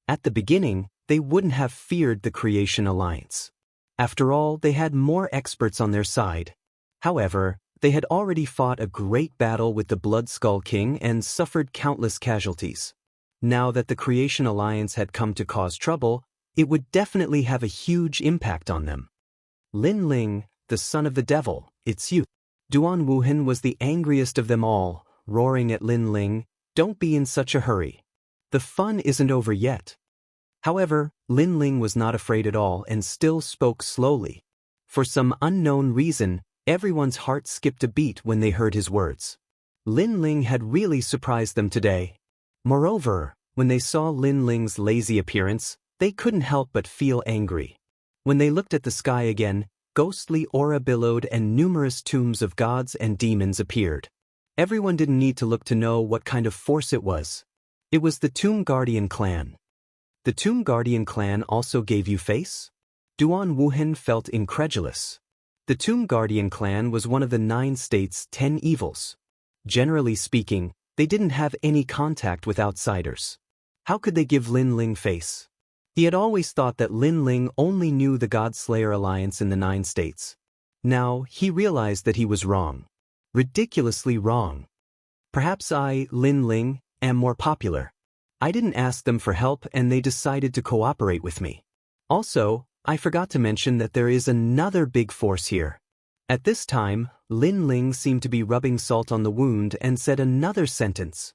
At the beginning, they wouldn't have feared the Creation Alliance. After all, they had more experts on their side. However, they had already fought a great battle with the Blood Skull King and suffered countless casualties. Now that the Creation Alliance had come to cause trouble, it would definitely have a huge impact on them. Lin Ling, the son of the devil, it's you. Duan Wuhan was the angriest of them all, roaring at Lin Ling, don't be in such a hurry. The fun isn't over yet. However, Lin Ling was not afraid at all and still spoke slowly. For some unknown reason, everyone's heart skipped a beat when they heard his words. Lin Ling had really surprised them today. Moreover, when they saw Lin Ling's lazy appearance, they couldn't help but feel angry. When they looked at the sky again, ghostly aura billowed and numerous tombs of gods and demons appeared. Everyone didn't need to look to know what kind of force it was. It was the Tomb Guardian clan. The Tomb Guardian clan also gave you face? Duan Wuhan felt incredulous. The Tomb Guardian clan was one of the 9 states' 10 evils. Generally speaking, they didn't have any contact with outsiders. How could they give Lin Ling face? He had always thought that Lin Ling only knew the Godslayer Alliance in the 9 states. Now, he realized that he was wrong. Ridiculously wrong. Perhaps I, Lin Ling, am more popular. I didn't ask them for help and they decided to cooperate with me. Also, I forgot to mention that there is another big force here. At this time, Lin Ling seemed to be rubbing salt on the wound and said another sentence.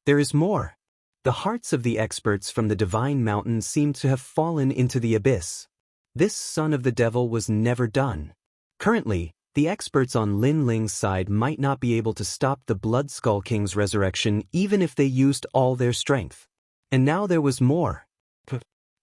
There is more. The hearts of the experts from the Divine Mountain seemed to have fallen into the abyss. This son of the devil was never done. Currently, the experts on Lin Ling's side might not be able to stop the Blood Skull King's resurrection even if they used all their strength. And now there was more.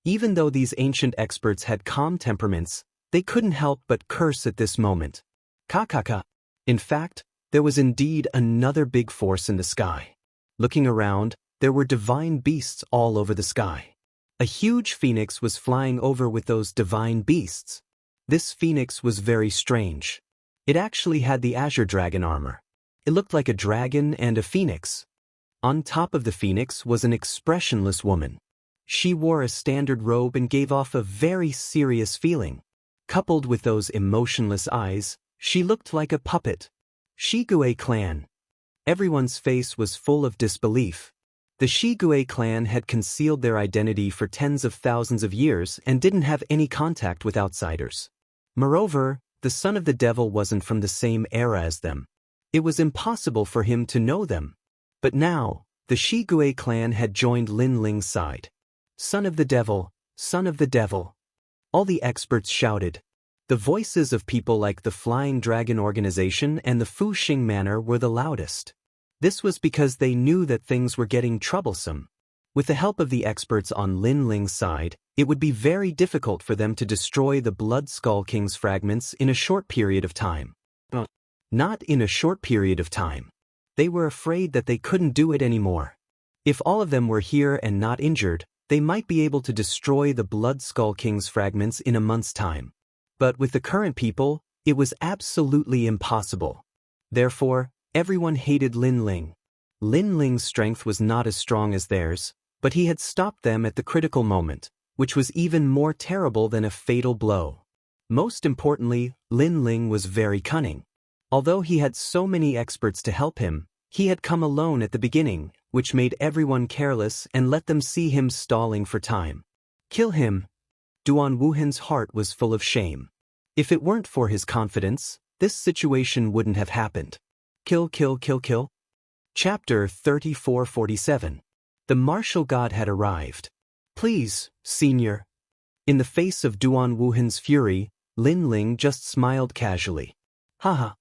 Even though these ancient experts had calm temperaments, they couldn't help but curse at this moment. Kakaka. In fact, there was indeed another big force in the sky. Looking around, there were divine beasts all over the sky. A huge phoenix was flying over with those divine beasts. This phoenix was very strange. It actually had the Azure Dragon armor. It looked like a dragon and a phoenix. On top of the phoenix was an expressionless woman. She wore a standard robe and gave off a very serious feeling. Coupled with those emotionless eyes, she looked like a puppet. Shigue clan. Everyone's face was full of disbelief. The Shigue clan had concealed their identity for tens of thousands of years and didn't have any contact with outsiders. Moreover, the son of the devil wasn't from the same era as them. It was impossible for him to know them. But now, the Shigue clan had joined Lin Ling's side. Son of the devil, son of the devil. All the experts shouted. The voices of people like the Flying Dragon Organization and the Fu Xing Manor were the loudest. This was because they knew that things were getting troublesome. With the help of the experts on Lin Ling's side, it would be very difficult for them to destroy the Blood Skull King's fragments in a short period of time. Not in a short period of time. They were afraid that they couldn't do it anymore. If all of them were here and not injured, they might be able to destroy the Blood Skull King's fragments in a month's time. But with the current people, it was absolutely impossible. Therefore, everyone hated Lin Ling. Lin Ling's strength was not as strong as theirs, but he had stopped them at the critical moment, which was even more terrible than a fatal blow. Most importantly, Lin Ling was very cunning. Although he had so many experts to help him, he had come alone at the beginning, which made everyone careless and let them see him stalling for time. Kill him. Duan Wuhan's heart was full of shame. If it weren't for his confidence, this situation wouldn't have happened. Kill, kill, kill, kill. Chapter 3447. The martial god had arrived. Please, senior. In the face of Duan Wuhan's fury, Lin Ling just smiled casually. Haha.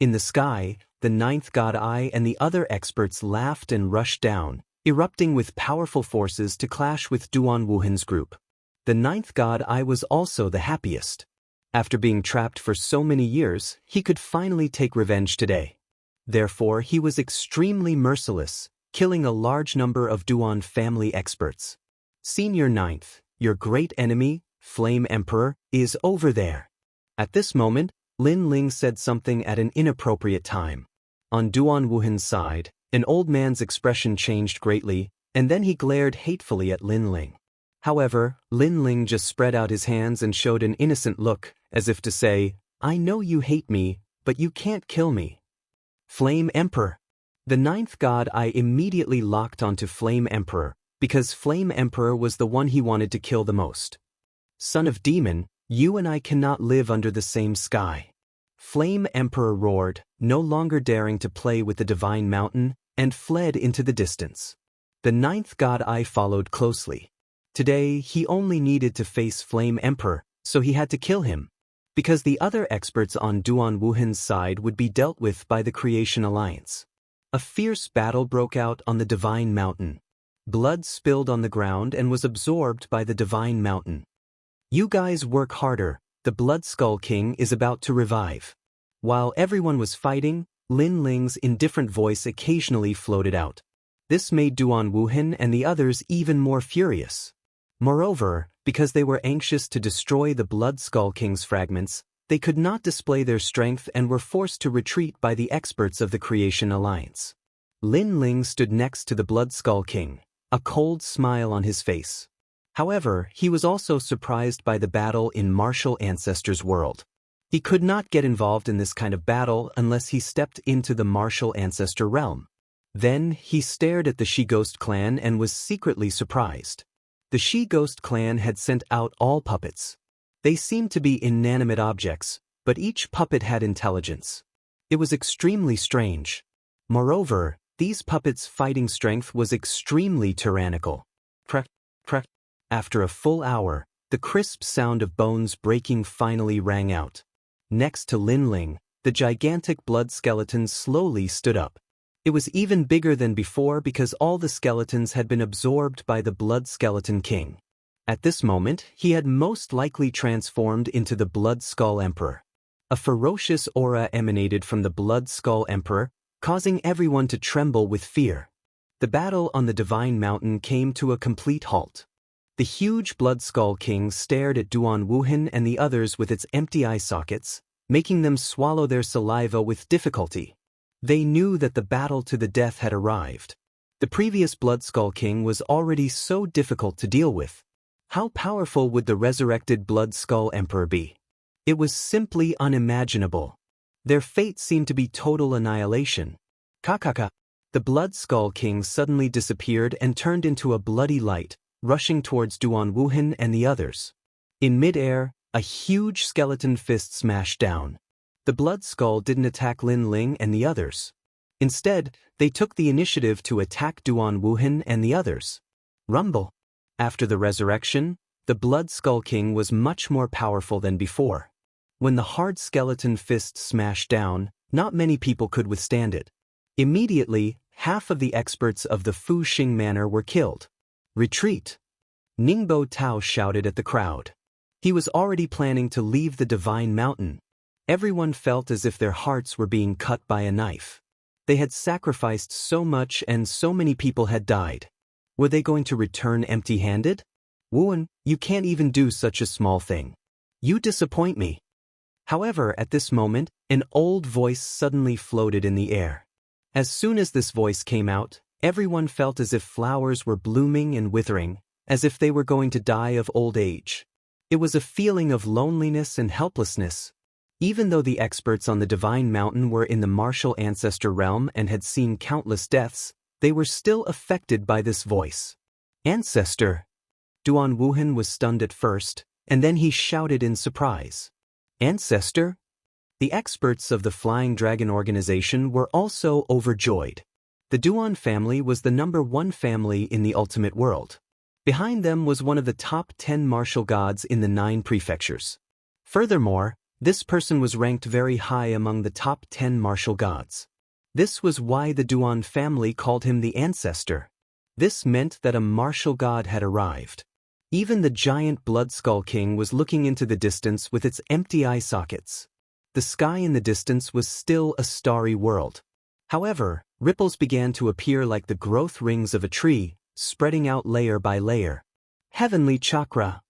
In the sky, the ninth god Eye and the other experts laughed and rushed down, erupting with powerful forces to clash with Duan Wuhan's group. The ninth god Eye was also the happiest. After being trapped for so many years, he could finally take revenge today. Therefore, he was extremely merciless, killing a large number of Duan family experts. Senior Ninth, your great enemy, Flame Emperor, is over there. At this moment, Lin Ling said something at an inappropriate time. On Duan Wuhan's side, an old man's expression changed greatly, and then he glared hatefully at Lin Ling. However, Lin Ling just spread out his hands and showed an innocent look, as if to say, I know you hate me, but you can't kill me. Flame Emperor. The ninth god Eye immediately locked onto Flame Emperor, because Flame Emperor was the one he wanted to kill the most. Son of Demon, you and I cannot live under the same sky. Flame Emperor roared, no longer daring to play with the divine mountain, and fled into the distance. The ninth god Eye followed closely. Today, he only needed to face Flame Emperor, so he had to kill him, because the other experts on Duan Wuhan's side would be dealt with by the Creation Alliance. A fierce battle broke out on the Divine Mountain. Blood spilled on the ground and was absorbed by the Divine Mountain. You guys work harder, the Blood Skull King is about to revive. While everyone was fighting, Lin Ling's indifferent voice occasionally floated out. This made Duan Wuhan and the others even more furious. Moreover, because they were anxious to destroy the Blood Skull King's fragments, they could not display their strength and were forced to retreat by the experts of the Creation Alliance. Lin Ling stood next to the Blood Skull King, a cold smile on his face. However, he was also surprised by the battle in Martial Ancestor's world. He could not get involved in this kind of battle unless he stepped into the Martial Ancestor realm. Then, he stared at the She-Ghost clan and was secretly surprised. The She-Ghost clan had sent out all puppets. They seemed to be inanimate objects, but each puppet had intelligence. It was extremely strange. Moreover, these puppets' fighting strength was extremely tyrannical. Crack, crack. After a full hour, the crisp sound of bones breaking finally rang out. Next to Lin Ling, the gigantic blood skeleton slowly stood up. It was even bigger than before because all the skeletons had been absorbed by the Blood Skeleton King. At this moment, he had most likely transformed into the Blood Skull Emperor. A ferocious aura emanated from the Blood Skull Emperor, causing everyone to tremble with fear. The battle on the Divine Mountain came to a complete halt. The huge Blood Skull King stared at Duan Wuhan and the others with its empty eye sockets, making them swallow their saliva with difficulty. They knew that the battle to the death had arrived. The previous Blood Skull King was already so difficult to deal with. How powerful would the resurrected Blood Skull Emperor be? It was simply unimaginable. Their fate seemed to be total annihilation. Kakaka. The Blood Skull King suddenly disappeared and turned into a bloody light, rushing towards Duan Wuhan and the others. In mid-air, a huge skeleton fist smashed down. The Blood Skull didn't attack Lin Ling and the others. Instead, they took the initiative to attack Duan Wuhan and the others. Rumble. After the resurrection, The Blood Skull King was much more powerful than before. When the hard skeleton fist smashed down, not many people could withstand it. Immediately, half of the experts of the Fu Xing Manor were killed. Retreat! Ningbo Tao shouted at the crowd. He was already planning to leave the Divine Mountain. Everyone felt as if their hearts were being cut by a knife. They had sacrificed so much and so many people had died. Were they going to return empty-handed? Wuhan, you can't even do such a small thing. You disappoint me. However, at this moment, an old voice suddenly floated in the air. As soon as this voice came out, everyone felt as if flowers were blooming and withering, as if they were going to die of old age. It was a feeling of loneliness and helplessness. Even though the experts on the Divine Mountain were in the martial ancestor realm and had seen countless deaths, they were still affected by this voice. Ancestor! Duan Wuhan was stunned at first, and then he shouted in surprise. Ancestor? The experts of the Flying Dragon organization were also overjoyed. The Duan family was the #1 family in the ultimate world. Behind them was one of the top 10 martial gods in the 9 prefectures. Furthermore, this person was ranked very high among the top 10 martial gods. This was why the Duan family called him the Ancestor. This meant that a martial god had arrived. Even the giant Blood Skull King was looking into the distance with its empty eye sockets. The sky in the distance was still a starry world. However, ripples began to appear like the growth rings of a tree, spreading out layer by layer. Heavenly chakra.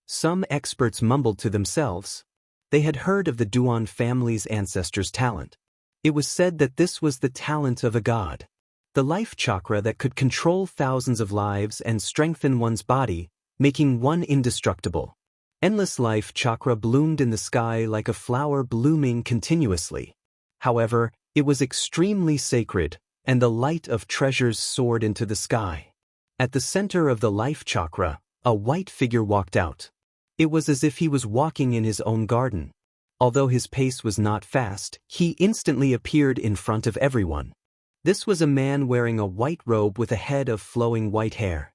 Some experts mumbled to themselves. They had heard of the Duan family's ancestors' talent. It was said that this was the talent of a god. The life chakra that could control thousands of lives and strengthen one's body, making one indestructible. Endless life chakra bloomed in the sky like a flower blooming continuously. However, it was extremely sacred, and the light of treasures soared into the sky. At the center of the life chakra, a white figure walked out. It was as if he was walking in his own garden. Although his pace was not fast, he instantly appeared in front of everyone. This was a man wearing a white robe with a head of flowing white hair.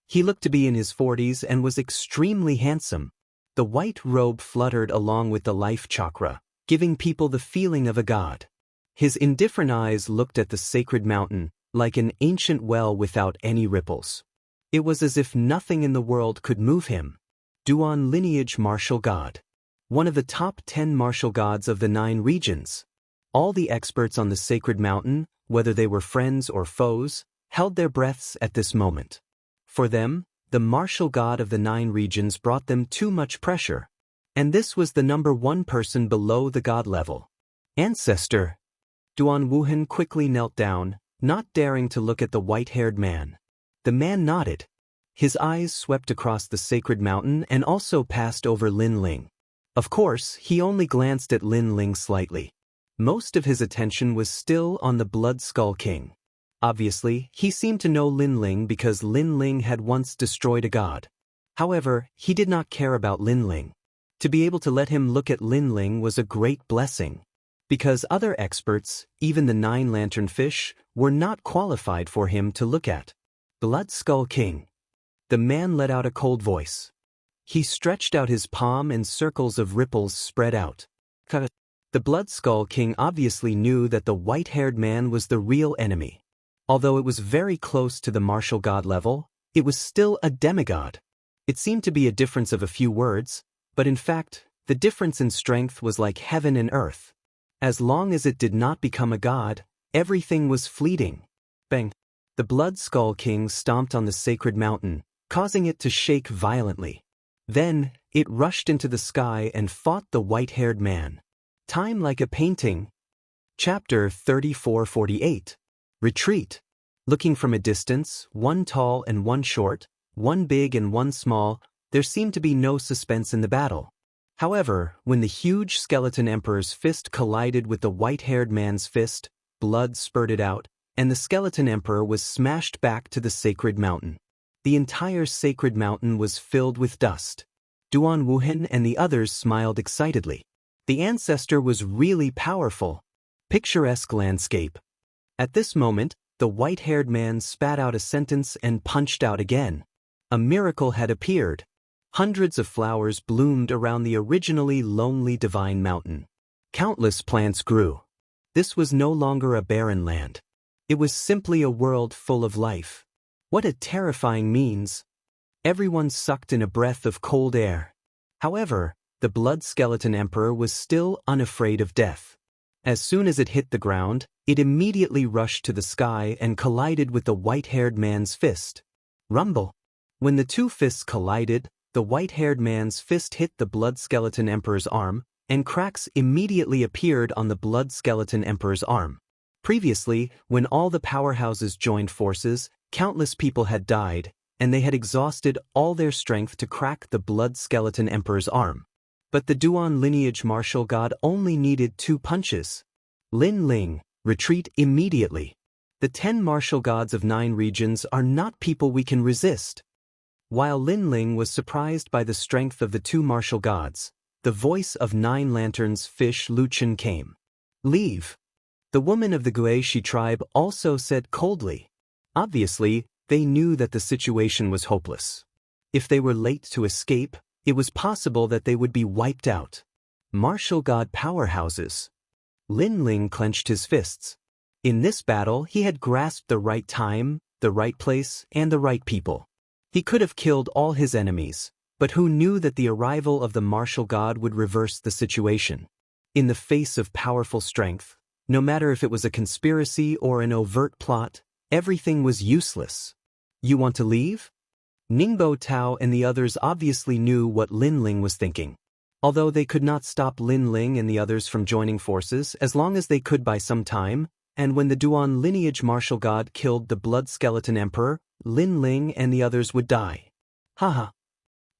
He looked to be in his 40s and was extremely handsome. The white robe fluttered along with the life chakra, giving people the feeling of a god. His indifferent eyes looked at the sacred mountain, like an ancient well without any ripples. It was as if nothing in the world could move him. Duan lineage martial god. One of the top 10 martial gods of the 9 regions. All the experts on the sacred mountain, whether they were friends or foes, held their breaths at this moment. For them, the martial god of the 9 regions brought them too much pressure. And this was the #1 person below the god level. Ancestor. Duan Wuhan quickly knelt down, not daring to look at the white-haired man. The man nodded. His eyes swept across the sacred mountain and also passed over Lin Ling. Of course, he only glanced at Lin Ling slightly. Most of his attention was still on the Blood Skull King. Obviously, he seemed to know Lin Ling because Lin Ling had once destroyed a god. However, he did not care about Lin Ling. To be able to let him look at Lin Ling was a great blessing. Because other experts, even the 9 lanternfish, were not qualified for him to look at. Blood Skull King. The man let out a cold voice. He stretched out his palm and circles of ripples spread out. The Blood Skull King obviously knew that the white-haired man was the real enemy. Although it was very close to the martial god level, it was still a demigod. It seemed to be a difference of a few words, but in fact, the difference in strength was like heaven and earth. As long as it did not become a god, everything was fleeting. Bang! The Blood Skull King stomped on the sacred mountain, causing it to shake violently. Then, it rushed into the sky and fought the white-haired man. Time like a painting. Chapter 3448. Retreat. Looking from a distance, one tall and one short, one big and one small, there seemed to be no suspense in the battle. However, when the huge skeleton emperor's fist collided with the white-haired man's fist, blood spurted out, and the skeleton emperor was smashed back to the sacred mountain. The entire sacred mountain was filled with dust. Duan Wuhan and the others smiled excitedly. The ancestor was really powerful. Picturesque landscape. At this moment, the white-haired man spat out a sentence and punched out again. A miracle had appeared. Hundreds of flowers bloomed around the originally lonely divine mountain. Countless plants grew. This was no longer a barren land. It was simply a world full of life. What a terrifying means! Everyone sucked in a breath of cold air. However, the blood skeleton emperor was still unafraid of death. As soon as it hit the ground, it immediately rushed to the sky and collided with the white-haired man's fist. Rumble! When the two fists collided, the white-haired man's fist hit the blood skeleton emperor's arm, and cracks immediately appeared on the blood skeleton emperor's arm. Previously, when all the powerhouses joined forces, countless people had died, and they had exhausted all their strength to crack the blood skeleton emperor's arm. But the Duan lineage martial god only needed 2 punches. Lin Ling, retreat immediately. The 10 martial gods of 9 regions are not people we can resist. While Lin Ling was surprised by the strength of the 2 martial gods, the voice of 9 lanterns fish Luchan came. Leave. The woman of the Guishi tribe also said coldly. Obviously, they knew that the situation was hopeless. If they were late to escape, it was possible that they would be wiped out. Martial god powerhouses. Lin Ling clenched his fists. In this battle, he had grasped the right time, the right place, and the right people. He could have killed all his enemies, but who knew that the arrival of the martial god would reverse the situation? In the face of powerful strength, no matter if it was a conspiracy or an overt plot, everything was useless. You want to leave? Ningbo Tao and the others obviously knew what Lin Ling was thinking. Although they could not stop Lin Ling and the others from joining forces as long as they could buy some time, and when the Duan lineage martial god killed the blood skeleton emperor, Lin Ling and the others would die. Haha.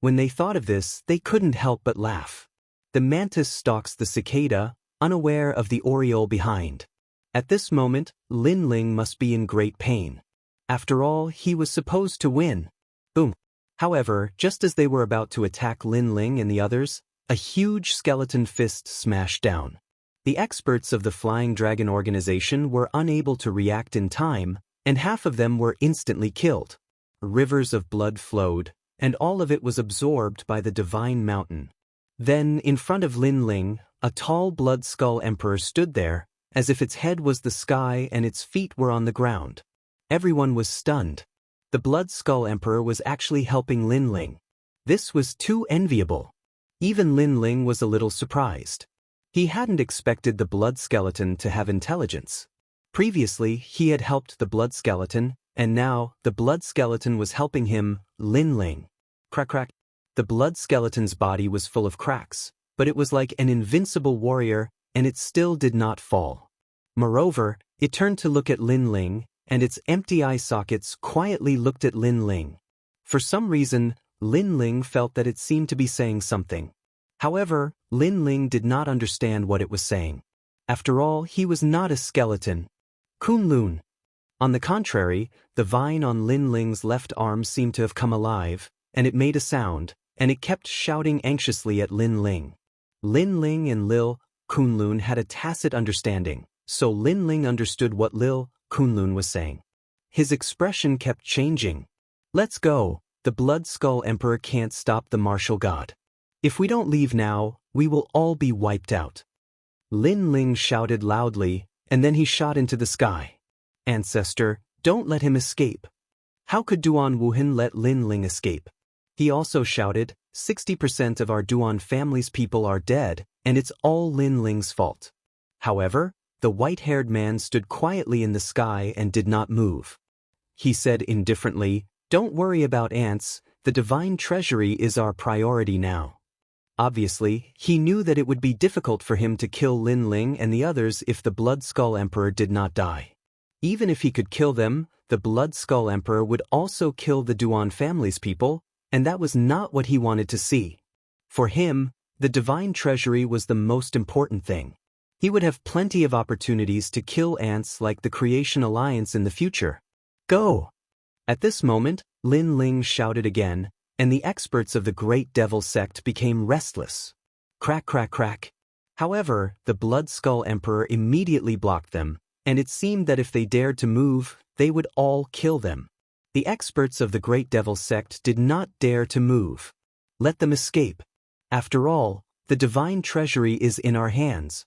When they thought of this, they couldn't help but laugh. The mantis stalks the cicada, unaware of the oriole behind. At this moment, Lin Ling must be in great pain. After all, he was supposed to win. Boom. However, just as they were about to attack Lin Ling and the others, a huge skeleton fist smashed down. The experts of the Flying Dragon organization were unable to react in time, and half of them were instantly killed. Rivers of blood flowed, and all of it was absorbed by the divine mountain. Then, in front of Lin Ling, a tall blood skull emperor stood there, as if its head was the sky and its feet were on the ground. Everyone was stunned. The blood skull emperor was actually helping Lin Ling. This was too enviable. Even Lin Ling was a little surprised. He hadn't expected the blood skeleton to have intelligence. Previously, he had helped the blood skeleton, and now, the blood skeleton was helping him, Lin Ling. Crack crack. The blood skeleton's body was full of cracks, but it was like an invincible warrior, and it still did not fall. Moreover, it turned to look at Lin Ling, and its empty eye sockets quietly looked at Lin Ling. For some reason, Lin Ling felt that it seemed to be saying something. However, Lin Ling did not understand what it was saying. After all, he was not a skeleton. Kunlun. On the contrary, the vine on Lin Ling's left arm seemed to have come alive, and it made a sound, and it kept shouting anxiously at Lin Ling. Lin Ling and Lil Kunlun had a tacit understanding, so Lin Ling understood what Lil Kunlun was saying. His expression kept changing. Let's go. The blood skull emperor can't stop the martial god. If we don't leave now, we will all be wiped out. Lin Ling shouted loudly, and then he shot into the sky. Ancestor, don't let him escape. How could Duan Wuhan let Lin Ling escape? He also shouted, 60% of our Duan family's people are dead, and it's all Lin Ling's fault. However, the white-haired man stood quietly in the sky and did not move. He said indifferently, don't worry about ants, the divine treasury is our priority now. Obviously, he knew that it would be difficult for him to kill Lin Ling and the others if the Blood Skull Emperor did not die. Even if he could kill them, the Blood Skull Emperor would also kill the Duan family's people, and that was not what he wanted to see. For him, the divine treasury was the most important thing. He would have plenty of opportunities to kill ants like the Creation Alliance in the future. Go! At this moment, Lin Ling shouted again, and the experts of the Great Devil sect became restless. Crack, crack, crack. However, the Blood Skull Emperor immediately blocked them, and it seemed that if they dared to move, they would all kill them. The experts of the Great Devil sect did not dare to move. Let them escape. After all, the divine treasury is in our hands.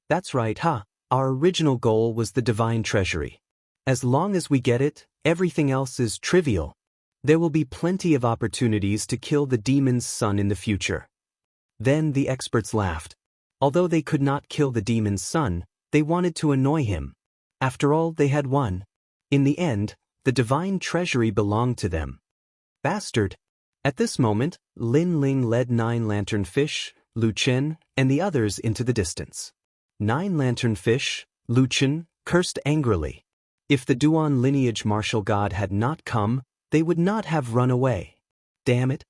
That's right, huh? Our original goal was the divine treasury. As long as we get it, everything else is trivial. There will be plenty of opportunities to kill the demon's son in the future. Then the experts laughed. Although they could not kill the demon's son, they wanted to annoy him. After all, they had won. In the end, the divine treasury belonged to them. Bastard! At this moment, Lin Ling led 9 lanternfish, Lu Chen, and the others into the distance. 9 lanternfish, Lu Chen, cursed angrily. If the Duan lineage martial god had not come, they would not have run away. Damn it!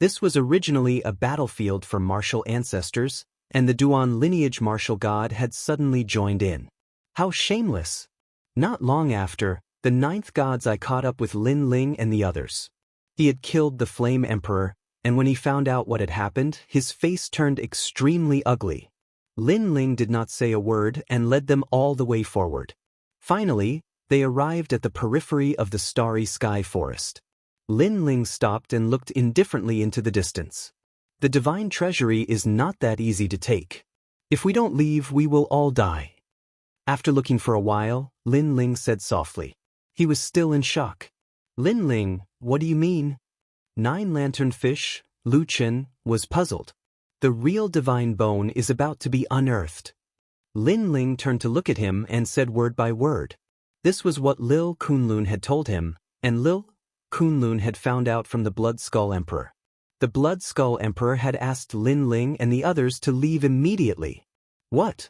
This was originally a battlefield for martial ancestors, and the Duan lineage martial god had suddenly joined in. How shameless! Not long after, the 9th god's eye caught up with Lin Ling and the others. He had killed the Flame Emperor, and when he found out what had happened, his face turned extremely ugly. Lin Ling did not say a word and led them all the way forward. Finally, they arrived at the periphery of the starry sky forest. Lin Ling stopped and looked indifferently into the distance. The divine treasury is not that easy to take. If we don't leave, we will all die. After looking for a while, Lin Ling said softly. He was still in shock. Lin Ling, what do you mean? 9 lanternfish, Lu Chen, was puzzled. The real divine bone is about to be unearthed. Lin Ling turned to look at him and said word by word. This was what Lil Kunlun had told him, and Lil Kunlun had found out from the Blood Skull Emperor. The Blood Skull Emperor had asked Lin Ling and the others to leave immediately. What?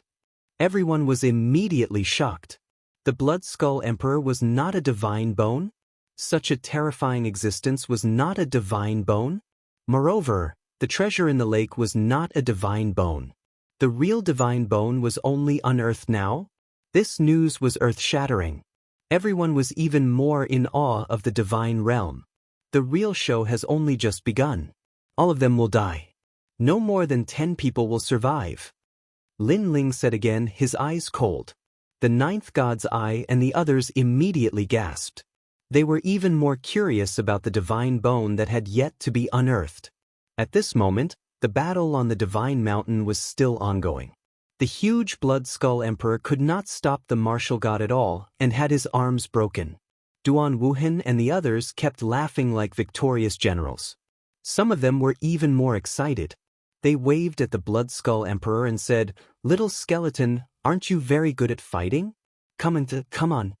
Everyone was immediately shocked. The Blood Skull Emperor was not a divine bone? Such a terrifying existence was not a divine bone? Moreover, the treasure in the lake was not a divine bone. The real divine bone was only unearthed now? This news was earth-shattering. Everyone was even more in awe of the divine realm. The real show has only just begun. All of them will die. No more than 10 people will survive. Lin Ling said again, his eyes cold. The 9th god's eye and the others immediately gasped. They were even more curious about the divine bone that had yet to be unearthed. At this moment, the battle on the divine mountain was still ongoing. The huge Blood Skull Emperor could not stop the martial god at all and had his arms broken. Duan Wuhan and the others kept laughing like victorious generals. Some of them were even more excited. They waved at the Blood Skull Emperor and said, "Little skeleton, aren't you very good at fighting? Come on."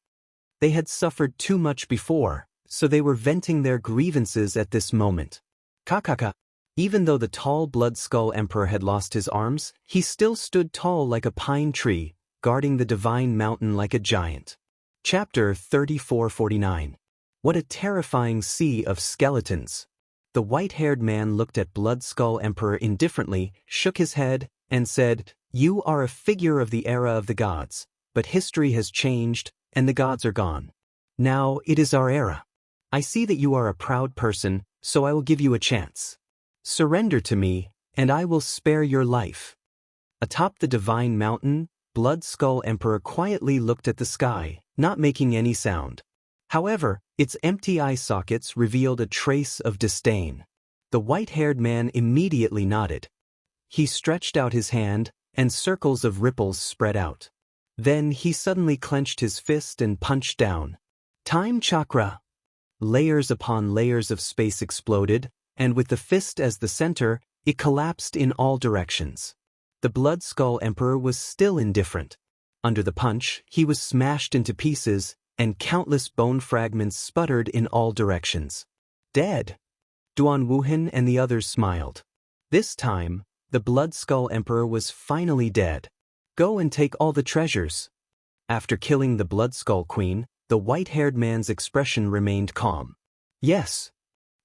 They had suffered too much before, so they were venting their grievances at this moment. Kakaka. Even though the tall Blood Skull Emperor had lost his arms, he still stood tall like a pine tree, guarding the divine mountain like a giant. Chapter 3449. What a terrifying sea of skeletons. The white-haired man looked at Blood Skull Emperor indifferently, shook his head, and said, "You are a figure of the era of the gods, but history has changed, and the gods are gone. Now it is our era. I see that you are a proud person, so I will give you a chance. Surrender to me, and I will spare your life." Atop the divine mountain, Blood Skull Emperor quietly looked at the sky, not making any sound. However, its empty eye sockets revealed a trace of disdain. The white-haired man immediately nodded. He stretched out his hand, and circles of ripples spread out. Then he suddenly clenched his fist and punched down. Time chakra! Layers upon layers of space exploded, and with the fist as the center, it collapsed in all directions. The Blood Skull Emperor was still indifferent. Under the punch, he was smashed into pieces, and countless bone fragments sputtered in all directions. Dead! Duan Wuhan and the others smiled. This time, the Blood Skull Emperor was finally dead. Go and take all the treasures. After killing the Blood Skull Queen, the white-haired man's expression remained calm. Yes.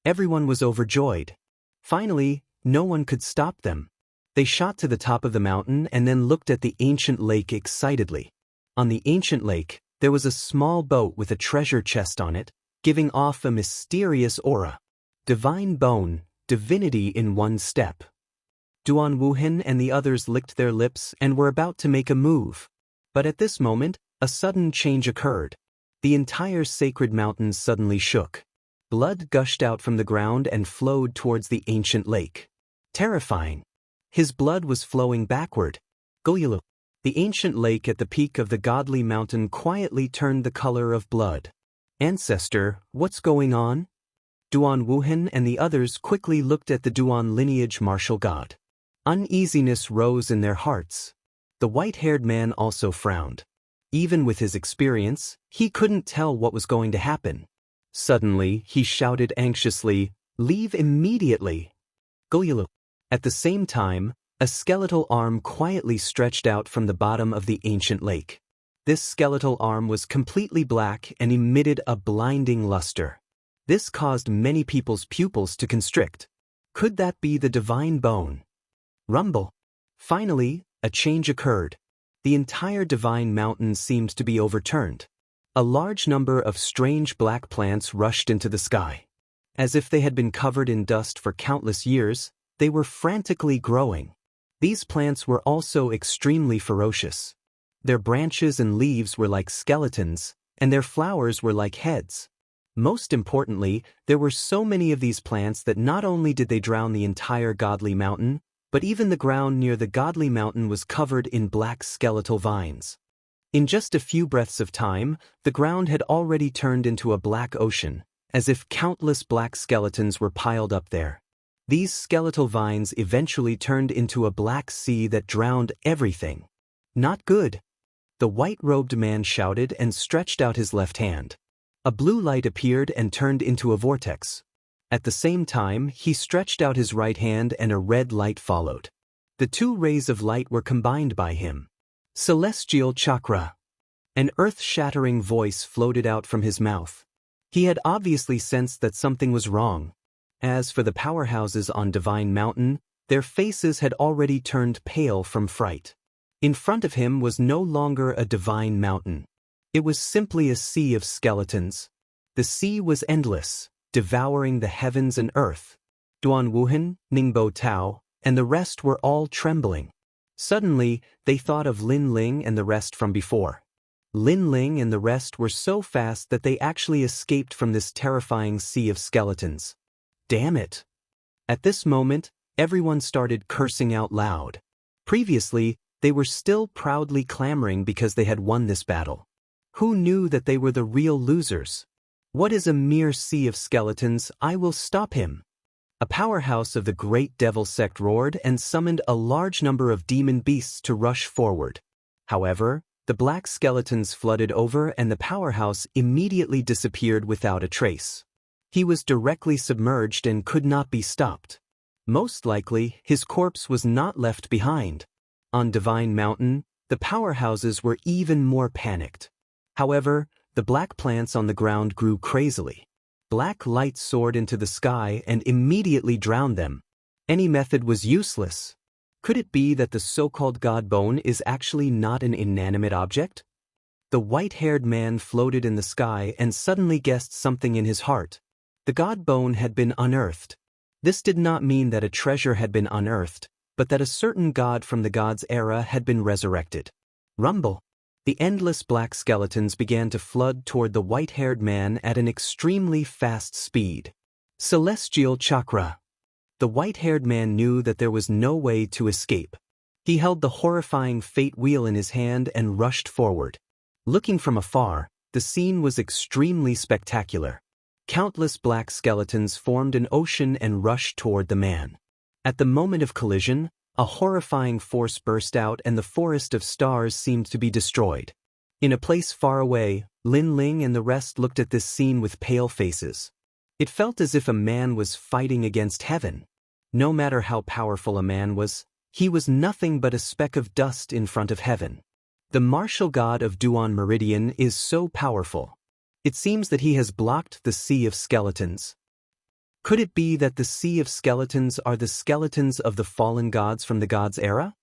Everyone was overjoyed. Finally, no one could stop them. They shot to the top of the mountain and then looked at the ancient lake excitedly. On the ancient lake, there was a small boat with a treasure chest on it, giving off a mysterious aura. Divine bone, divinity in one step. Duan Wuhan and the others licked their lips and were about to make a move. But at this moment, a sudden change occurred. The entire sacred mountain suddenly shook. Blood gushed out from the ground and flowed towards the ancient lake. Terrifying. His blood was flowing backward. Goyulu. The ancient lake at the peak of the godly mountain quietly turned the color of blood. Ancestor, what's going on? Duan Wuhan and the others quickly looked at the Duan lineage martial god. Uneasiness rose in their hearts. The white-haired man also frowned. Even with his experience, he couldn't tell what was going to happen. Suddenly, he shouted anxiously, "Leave immediately!" Goyulu. At the same time, a skeletal arm quietly stretched out from the bottom of the ancient lake. This skeletal arm was completely black and emitted a blinding luster. This caused many people's pupils to constrict. Could that be the divine bone? Rumble. Finally, a change occurred. The entire divine mountain seemed to be overturned. A large number of strange black plants rushed into the sky. As if they had been covered in dust for countless years, they were frantically growing. These plants were also extremely ferocious. Their branches and leaves were like skeletons, and their flowers were like heads. Most importantly, there were so many of these plants that not only did they drown the entire godly mountain, but even the ground near the godly mountain was covered in black skeletal vines. In just a few breaths of time, the ground had already turned into a black ocean, as if countless black skeletons were piled up there. These skeletal vines eventually turned into a black sea that drowned everything. Not good. The white-robed man shouted and stretched out his left hand. A blue light appeared and turned into a vortex. At the same time, he stretched out his right hand and a red light followed. The two rays of light were combined by him. Celestial chakra. An earth-shattering voice floated out from his mouth. He had obviously sensed that something was wrong. As for the powerhouses on Divine Mountain, their faces had already turned pale from fright. In front of him was no longer a divine mountain. It was simply a sea of skeletons. The sea was endless, devouring the heavens and earth. Duan Wuhan, Ningbo Tao, and the rest were all trembling. Suddenly, they thought of Lin Ling and the rest from before. Lin Ling and the rest were so fast that they actually escaped from this terrifying sea of skeletons. Damn it! At this moment, everyone started cursing out loud. Previously, they were still proudly clamoring because they had won this battle. Who knew that they were the real losers? What is a mere sea of skeletons? I will stop him. A powerhouse of the great devil sect roared and summoned a large number of demon beasts to rush forward. However, the black skeletons flooded over and the powerhouse immediately disappeared without a trace. He was directly submerged and could not be stopped. Most likely, his corpse was not left behind. On Divine Mountain, the powerhouses were even more panicked. However, the black plants on the ground grew crazily. Black light soared into the sky and immediately drowned them. Any method was useless. Could it be that the so-called god bone is actually not an inanimate object? The white-haired man floated in the sky and suddenly guessed something in his heart. The god bone had been unearthed. This did not mean that a treasure had been unearthed, but that a certain god from the gods' era had been resurrected. Rumble. The endless black skeletons began to flood toward the white-haired man at an extremely fast speed. Celestial chakra. The white-haired man knew that there was no way to escape. He held the horrifying fate wheel in his hand and rushed forward. Looking from afar, the scene was extremely spectacular. Countless black skeletons formed an ocean and rushed toward the man. At the moment of collision, a horrifying force burst out and the forest of stars seemed to be destroyed. In a place far away, Lin Ling and the rest looked at this scene with pale faces. It felt as if a man was fighting against heaven. No matter how powerful a man was, he was nothing but a speck of dust in front of heaven. The martial god of Duan Meridian is so powerful. It seems that he has blocked the sea of skeletons. Could it be that the sea of skeletons are the skeletons of the fallen gods from the gods' era?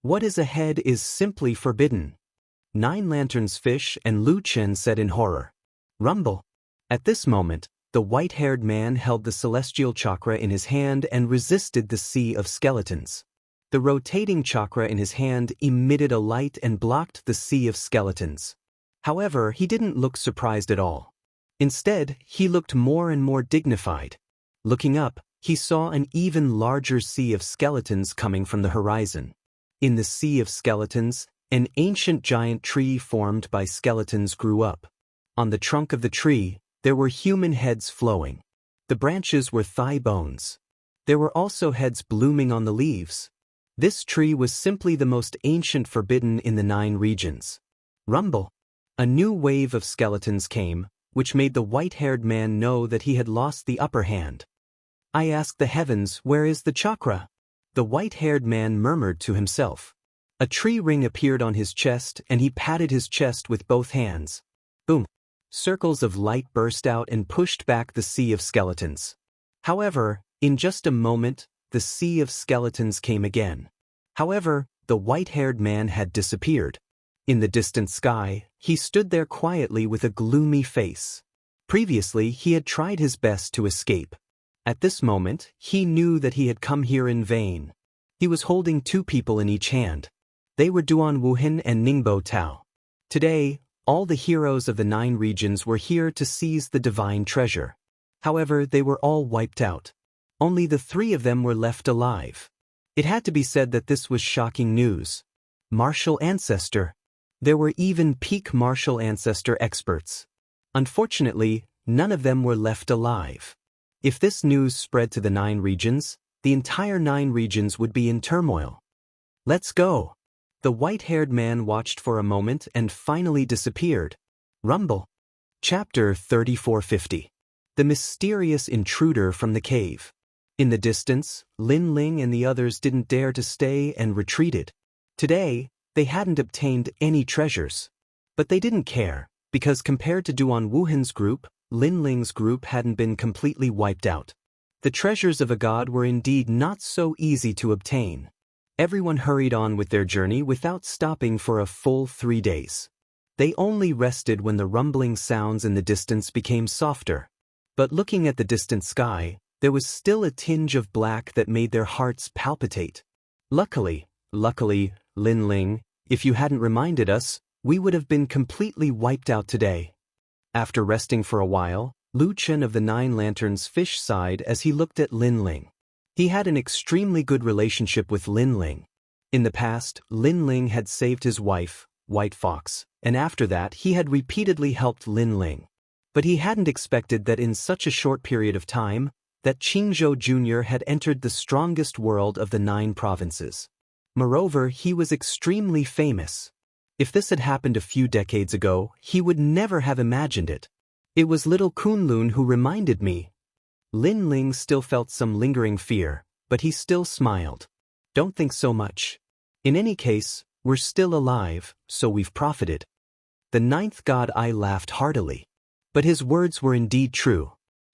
What is ahead is simply forbidden. Nine Lanterns Fish and Lu Chen said in horror. Rumble. At this moment, the white-haired man held the celestial chakra in his hand and resisted the sea of skeletons. The rotating chakra in his hand emitted a light and blocked the sea of skeletons. However, he didn't look surprised at all. Instead, he looked more and more dignified. Looking up, he saw an even larger sea of skeletons coming from the horizon. In the sea of skeletons, an ancient giant tree formed by skeletons grew up. On the trunk of the tree, there were human heads flowing. The branches were thigh bones. There were also heads blooming on the leaves. This tree was simply the most ancient forbidden in the 9 regions. Rumble. A new wave of skeletons came, which made the white-haired man know that he had lost the upper hand. I asked the heavens, where is the chakra? The white-haired man murmured to himself. A tree ring appeared on his chest and he patted his chest with both hands. Boom. Circles of light burst out and pushed back the sea of skeletons. However, in just a moment, the sea of skeletons came again. However, the white-haired man had disappeared. In the distant sky, he stood there quietly with a gloomy face. Previously, he had tried his best to escape. At this moment, he knew that he had come here in vain. He was holding 2 people in each hand. They were Duan Wuhan and Ningbo Tao. Today, all the heroes of the 9 regions were here to seize the divine treasure. However, they were all wiped out. Only the 3 of them were left alive. It had to be said that this was shocking news. Martial ancestor. There were even peak martial ancestor experts. Unfortunately, none of them were left alive. If this news spread to the 9 regions, the entire 9 regions would be in turmoil. Let's go. The white-haired man watched for a moment and finally disappeared. Rumble. Chapter 3450. The mysterious intruder from the cave. In the distance, Lin Ling and the others didn't dare to stay and retreated. Today, they hadn't obtained any treasures. But they didn't care, because compared to Duan Wuhan's group, Lin Ling's group hadn't been completely wiped out. The treasures of a god were indeed not so easy to obtain. Everyone hurried on with their journey without stopping for a full 3 days. They only rested when the rumbling sounds in the distance became softer. But looking at the distant sky, there was still a tinge of black that made their hearts palpitate. Luckily, Lin Ling, if you hadn't reminded us, we would have been completely wiped out today. After resting for a while, Lu Chen of the 9 Lanterns Fish sighed as he looked at Lin Ling. He had an extremely good relationship with Lin Ling. In the past, Lin Ling had saved his wife, White Fox, and after that he had repeatedly helped Lin Ling. But he hadn't expected that in such a short period of time, that Qingzhou Jr. had entered the strongest world of the 9 provinces. Moreover, he was extremely famous. If this had happened a few decades ago, he would never have imagined it. It was little Kunlun who reminded me. Lin Ling still felt some lingering fear, but he still smiled. Don't think so much. In any case, we're still alive, so we've profited. The 9th god Ai laughed heartily. But his words were indeed true.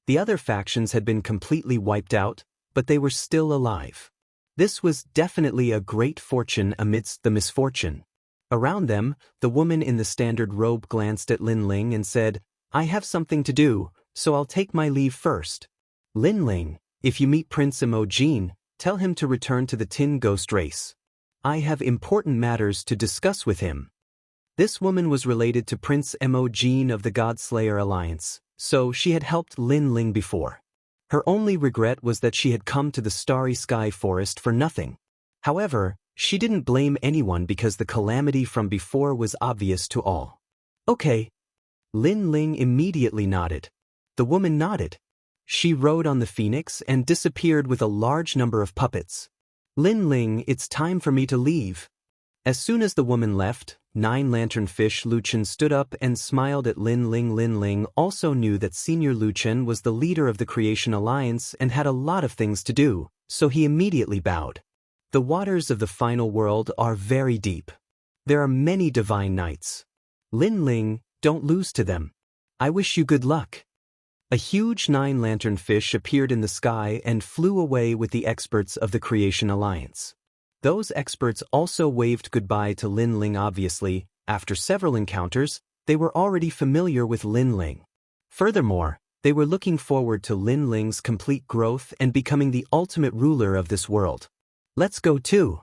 The other factions had been completely wiped out, but they were still alive. This was definitely a great fortune amidst the misfortune. Around them, the woman in the standard robe glanced at Lin Ling and said, I have something to do, so I'll take my leave first. Lin Ling, if you meet Prince Imogen, tell him to return to the Tin Ghost race. I have important matters to discuss with him. This woman was related to Prince Imogen of the Godslayer Alliance, so she had helped Lin Ling before. Her only regret was that she had come to the Starry Sky Forest for nothing. However, she didn't blame anyone because the calamity from before was obvious to all. Okay. Lin Ling immediately nodded. The woman nodded. She rode on the phoenix and disappeared with a large number of puppets. Lin Ling, it's time for me to leave. As soon as the woman left, 9 Lanternfish Lu Chen stood up and smiled at Lin Ling. Lin Ling also knew that Senior Lu Chen was the leader of the Creation Alliance and had a lot of things to do, so he immediately bowed. The waters of the final world are very deep. There are many divine knights. Lin Ling, don't lose to them. I wish you good luck. A huge 9 Lanternfish appeared in the sky and flew away with the experts of the Creation Alliance. Those experts also waved goodbye to Lin Ling. Obviously, after several encounters, they were already familiar with Lin Ling. Furthermore, they were looking forward to Lin Ling's complete growth and becoming the ultimate ruler of this world. Let's go too.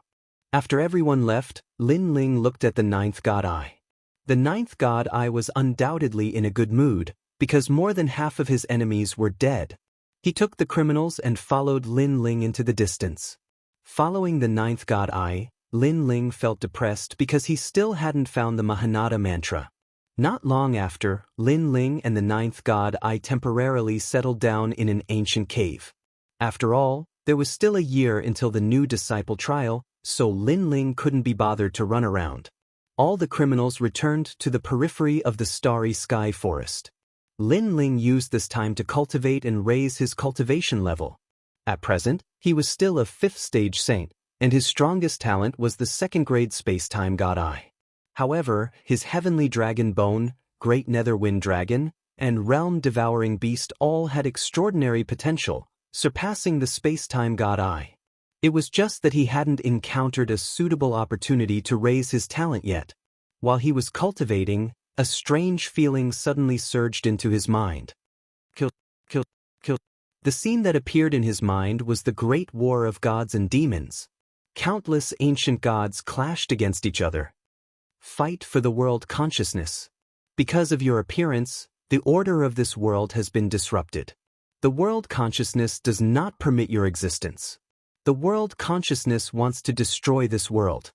After everyone left, Lin Ling looked at the 9th god Ai. The 9th god Ai was undoubtedly in a good mood, because more than half of his enemies were dead. He took the criminals and followed Lin Ling into the distance. Following the ninth god eye, Lin Ling felt depressed because he still hadn't found the Mahanada mantra. Not long after, Lin Ling and the ninth god eye temporarily settled down in an ancient cave. After all, there was still a year until the new disciple trial, so Lin Ling couldn't be bothered to run around. All the criminals returned to the periphery of the starry sky forest. Lin Ling used this time to cultivate and raise his cultivation level. At present, he was still a 5th stage saint, and his strongest talent was the 2nd grade space-time god eye. However, his heavenly dragon bone, great netherwind dragon, and realm-devouring beast all had extraordinary potential, surpassing the space-time god eye. It was just that he hadn't encountered a suitable opportunity to raise his talent yet. While he was cultivating, a strange feeling suddenly surged into his mind. Kill. The scene that appeared in his mind was the great war of gods and demons. Countless ancient gods clashed against each other. Fight for the world consciousness. Because of your appearance, the order of this world has been disrupted. The world consciousness does not permit your existence. The world consciousness wants to destroy this world.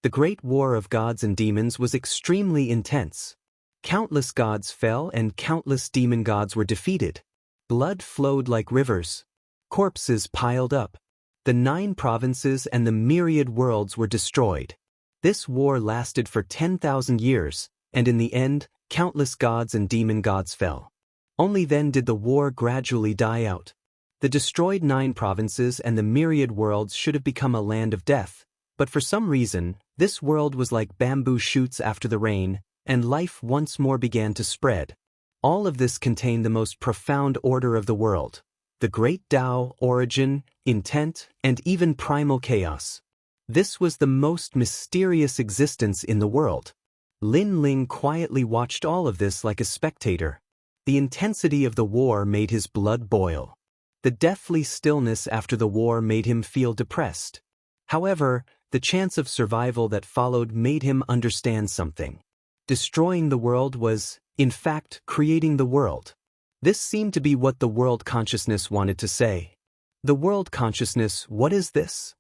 The great war of gods and demons was extremely intense. Countless gods fell and countless demon gods were defeated. Blood flowed like rivers. Corpses piled up. The 9 provinces and the myriad worlds were destroyed. This war lasted for 10,000 years, and in the end, countless gods and demon gods fell. Only then did the war gradually die out. The destroyed 9 provinces and the myriad worlds should have become a land of death, but for some reason, this world was like bamboo shoots after the rain, and life once more began to spread. All of this contained the most profound order of the world, the great Tao, origin, intent, and even primal chaos. This was the most mysterious existence in the world. Lin Ling quietly watched all of this like a spectator. The intensity of the war made his blood boil. The deathly stillness after the war made him feel depressed. However, the chance of survival that followed made him understand something. Destroying the world was, in fact, creating the world. This seemed to be what the world consciousness wanted to say. The world consciousness, what is this?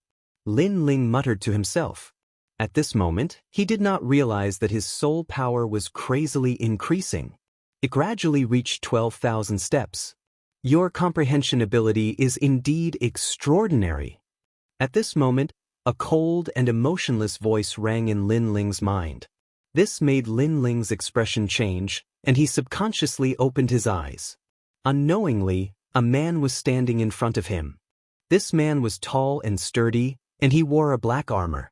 Lin Ling muttered to himself. At this moment, he did not realize that his soul power was crazily increasing. It gradually reached 12,000 steps. Your comprehension ability is indeed extraordinary. At this moment, a cold and emotionless voice rang in Lin Ling's mind. This made Lin Ling's expression change, and he subconsciously opened his eyes. Unknowingly, a man was standing in front of him. This man was tall and sturdy, and he wore a black armor.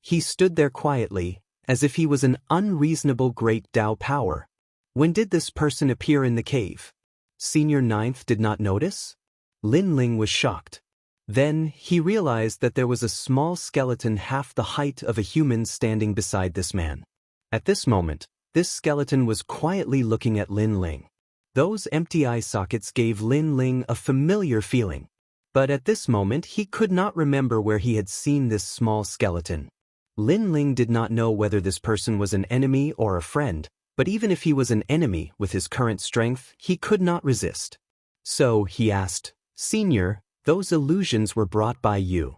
He stood there quietly, as if he was an unreasonable great Tao power. When did this person appear in the cave? Senior Ninth did not notice? Lin Ling was shocked. Then, he realized that there was a small skeleton half the height of a human standing beside this man. At this moment, this skeleton was quietly looking at Lin Ling. Those empty eye sockets gave Lin Ling a familiar feeling. But at this moment, he could not remember where he had seen this small skeleton. Lin Ling did not know whether this person was an enemy or a friend, but even if he was an enemy with his current strength, he could not resist. So, he asked, "Senior, those illusions were brought by you."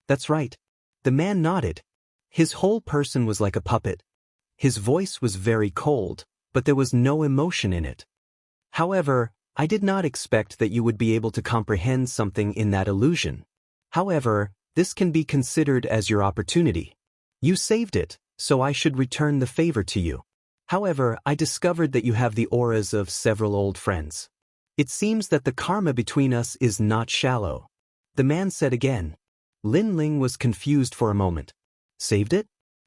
"That's right." The man nodded. His whole person was like a puppet. His voice was very cold, but there was no emotion in it. "However, I did not expect that you would be able to comprehend something in that illusion. However, this can be considered as your opportunity. You saved it, so I should return the favor to you. However, I discovered that you have the auras of several old friends. It seems that the karma between us is not shallow." The man said again. Lin Ling was confused for a moment. Saved it?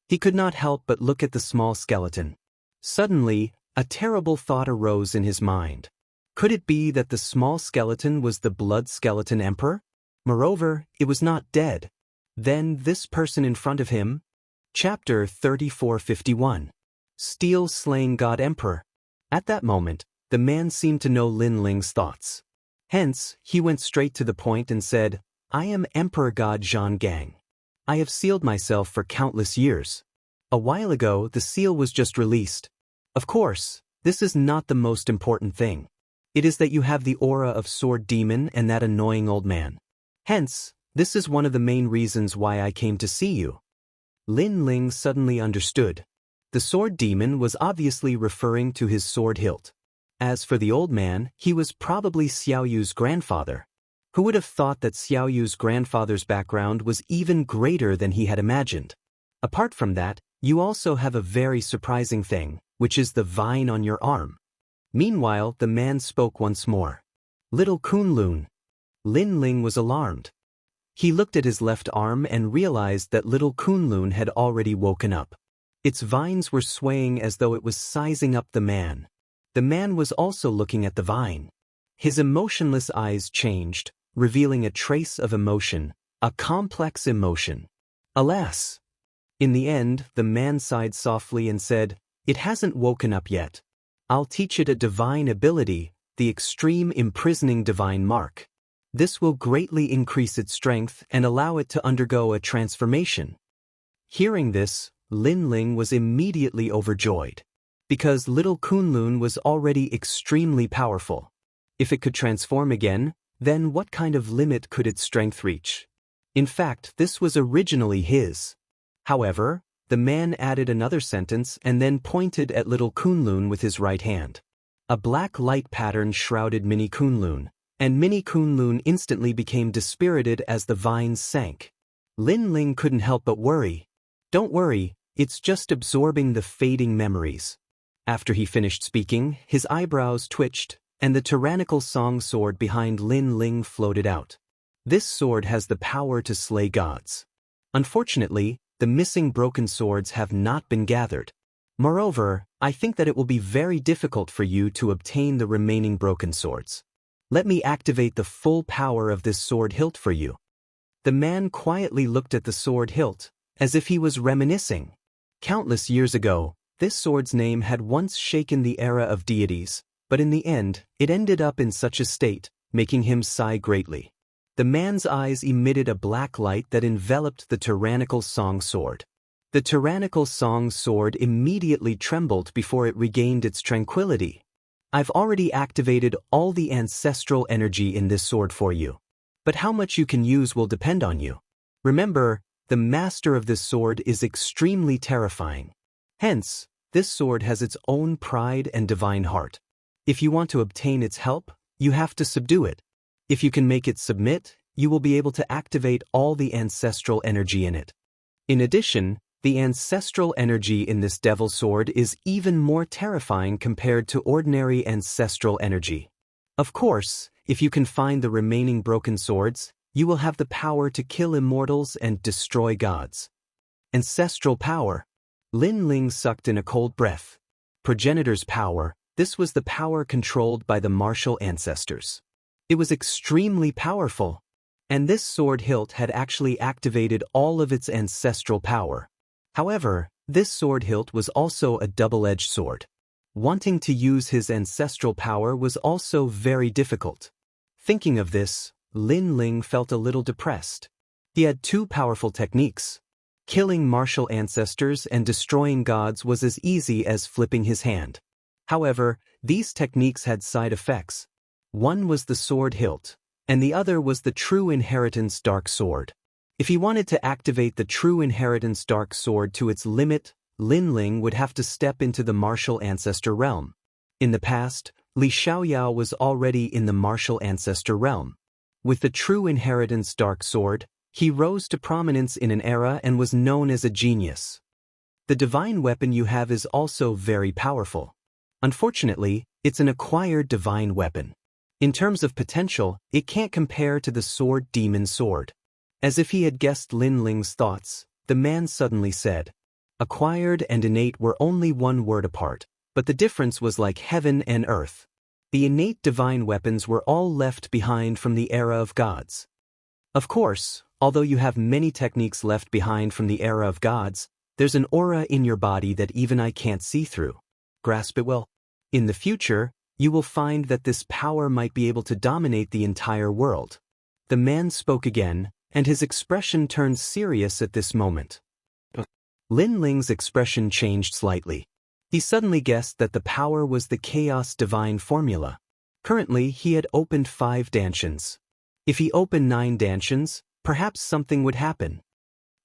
He could not help but look at the small skeleton. Suddenly, a terrible thought arose in his mind. Could it be that the small skeleton was the blood skeleton emperor? Moreover, it was not dead. Then this person in front of him? Chapter 3451. Steel Slaying God Emperor. At that moment, the man seemed to know Lin Ling's thoughts. Hence, he went straight to the point and said, "I am Emperor God Zhang Gang. I have sealed myself for countless years. A while ago, the seal was just released. Of course, This is not the most important thing. It is that you have the aura of Sword Demon and that annoying old man. Hence, this is one of the main reasons why I came to see you." Lin Ling suddenly understood. The Sword Demon was obviously referring to his sword hilt. As for the old man, he was probably Xiao Yu's grandfather. Who would have thought that Xiao Yu's grandfather's background was even greater than he had imagined? Apart from that, you also have a very surprising thing, which is the vine on your arm. Meanwhile, the man spoke once more. "Little Kunlun." Lin Ling was alarmed. He looked at his left arm and realized that little Kunlun had already woken up. Its vines were swaying as though it was sizing up the man. The man was also looking at the vine. His emotionless eyes changed, revealing a trace of emotion, a complex emotion. Alas! In the end, the man sighed softly and said, "It hasn't woken up yet. I'll teach it a divine ability, the extreme imprisoning divine mark. This will greatly increase its strength and allow it to undergo a transformation." Hearing this, Lin Ling was immediately overjoyed. Because little Kunlun was already extremely powerful. If it could transform again, then what kind of limit could its strength reach? In fact, this was originally his. However, the man added another sentence and then pointed at little Kunlun with his right hand. A black light pattern shrouded Mini Kunlun, and Mini Kunlun instantly became dispirited as the vines sank. Lin Ling couldn't help but worry. "Don't worry, it's just absorbing the fading memories." After he finished speaking, his eyebrows twitched, and the tyrannical song sword behind Lin Ling floated out. This sword has the power to slay gods. Unfortunately, the missing broken swords have not been gathered. Moreover, I think that it will be very difficult for you to obtain the remaining broken swords. Let me activate the full power of this sword hilt for you." The man quietly looked at the sword hilt, as if he was reminiscing. Countless years ago, this sword's name had once shaken the era of deities, but in the end, it ended up in such a state, making him sigh greatly. The man's eyes emitted a black light that enveloped the tyrannical song sword. The tyrannical song sword immediately trembled before it regained its tranquility. "I've already activated all the ancestral energy in this sword for you. But how much you can use will depend on you. Remember, the master of this sword is extremely terrifying. Hence, this sword has its own pride and divine heart. If you want to obtain its help, you have to subdue it. If you can make it submit, you will be able to activate all the ancestral energy in it. In addition, the ancestral energy in this devil sword is even more terrifying compared to ordinary ancestral energy. Of course, if you can find the remaining broken swords, you will have the power to kill immortals and destroy gods." Ancestral power. Lin Ling sucked in a cold breath. Progenitor's power, this was the power controlled by the martial ancestors. It was extremely powerful. And this sword hilt had actually activated all of its ancestral power. However, this sword hilt was also a double-edged sword. Wanting to use his ancestral power was also very difficult. Thinking of this, Lin Ling felt a little depressed. He had two powerful techniques. Killing martial ancestors and destroying gods was as easy as flipping his hand. However, these techniques had side effects. One was the sword hilt, and the other was the True Inheritance Dark Sword. If he wanted to activate the True Inheritance Dark Sword to its limit, Lin Ling would have to step into the martial ancestor realm. In the past, Li Xiaoyao was already in the martial ancestor realm. With the True Inheritance Dark Sword, he rose to prominence in an era and was known as a genius. The divine weapon you have is also very powerful. Unfortunately, it's an acquired divine weapon. In terms of potential, it can't compare to the Sword Demon Sword. As if he had guessed Lin Ling's thoughts, the man suddenly said, "Acquired and innate were only one word apart, but the difference was like heaven and earth. The innate divine weapons were all left behind from the era of gods. Of course, although you have many techniques left behind from the era of gods, there's an aura in your body that even I can't see through. Grasp it well. In the future, you will find that this power might be able to dominate the entire world." The man spoke again, and his expression turned serious at this moment. Lin Ling's expression changed slightly. He suddenly guessed that the power was the chaos divine formula. Currently, he had opened 5 dantians. If he opened 9 dantians, perhaps something would happen.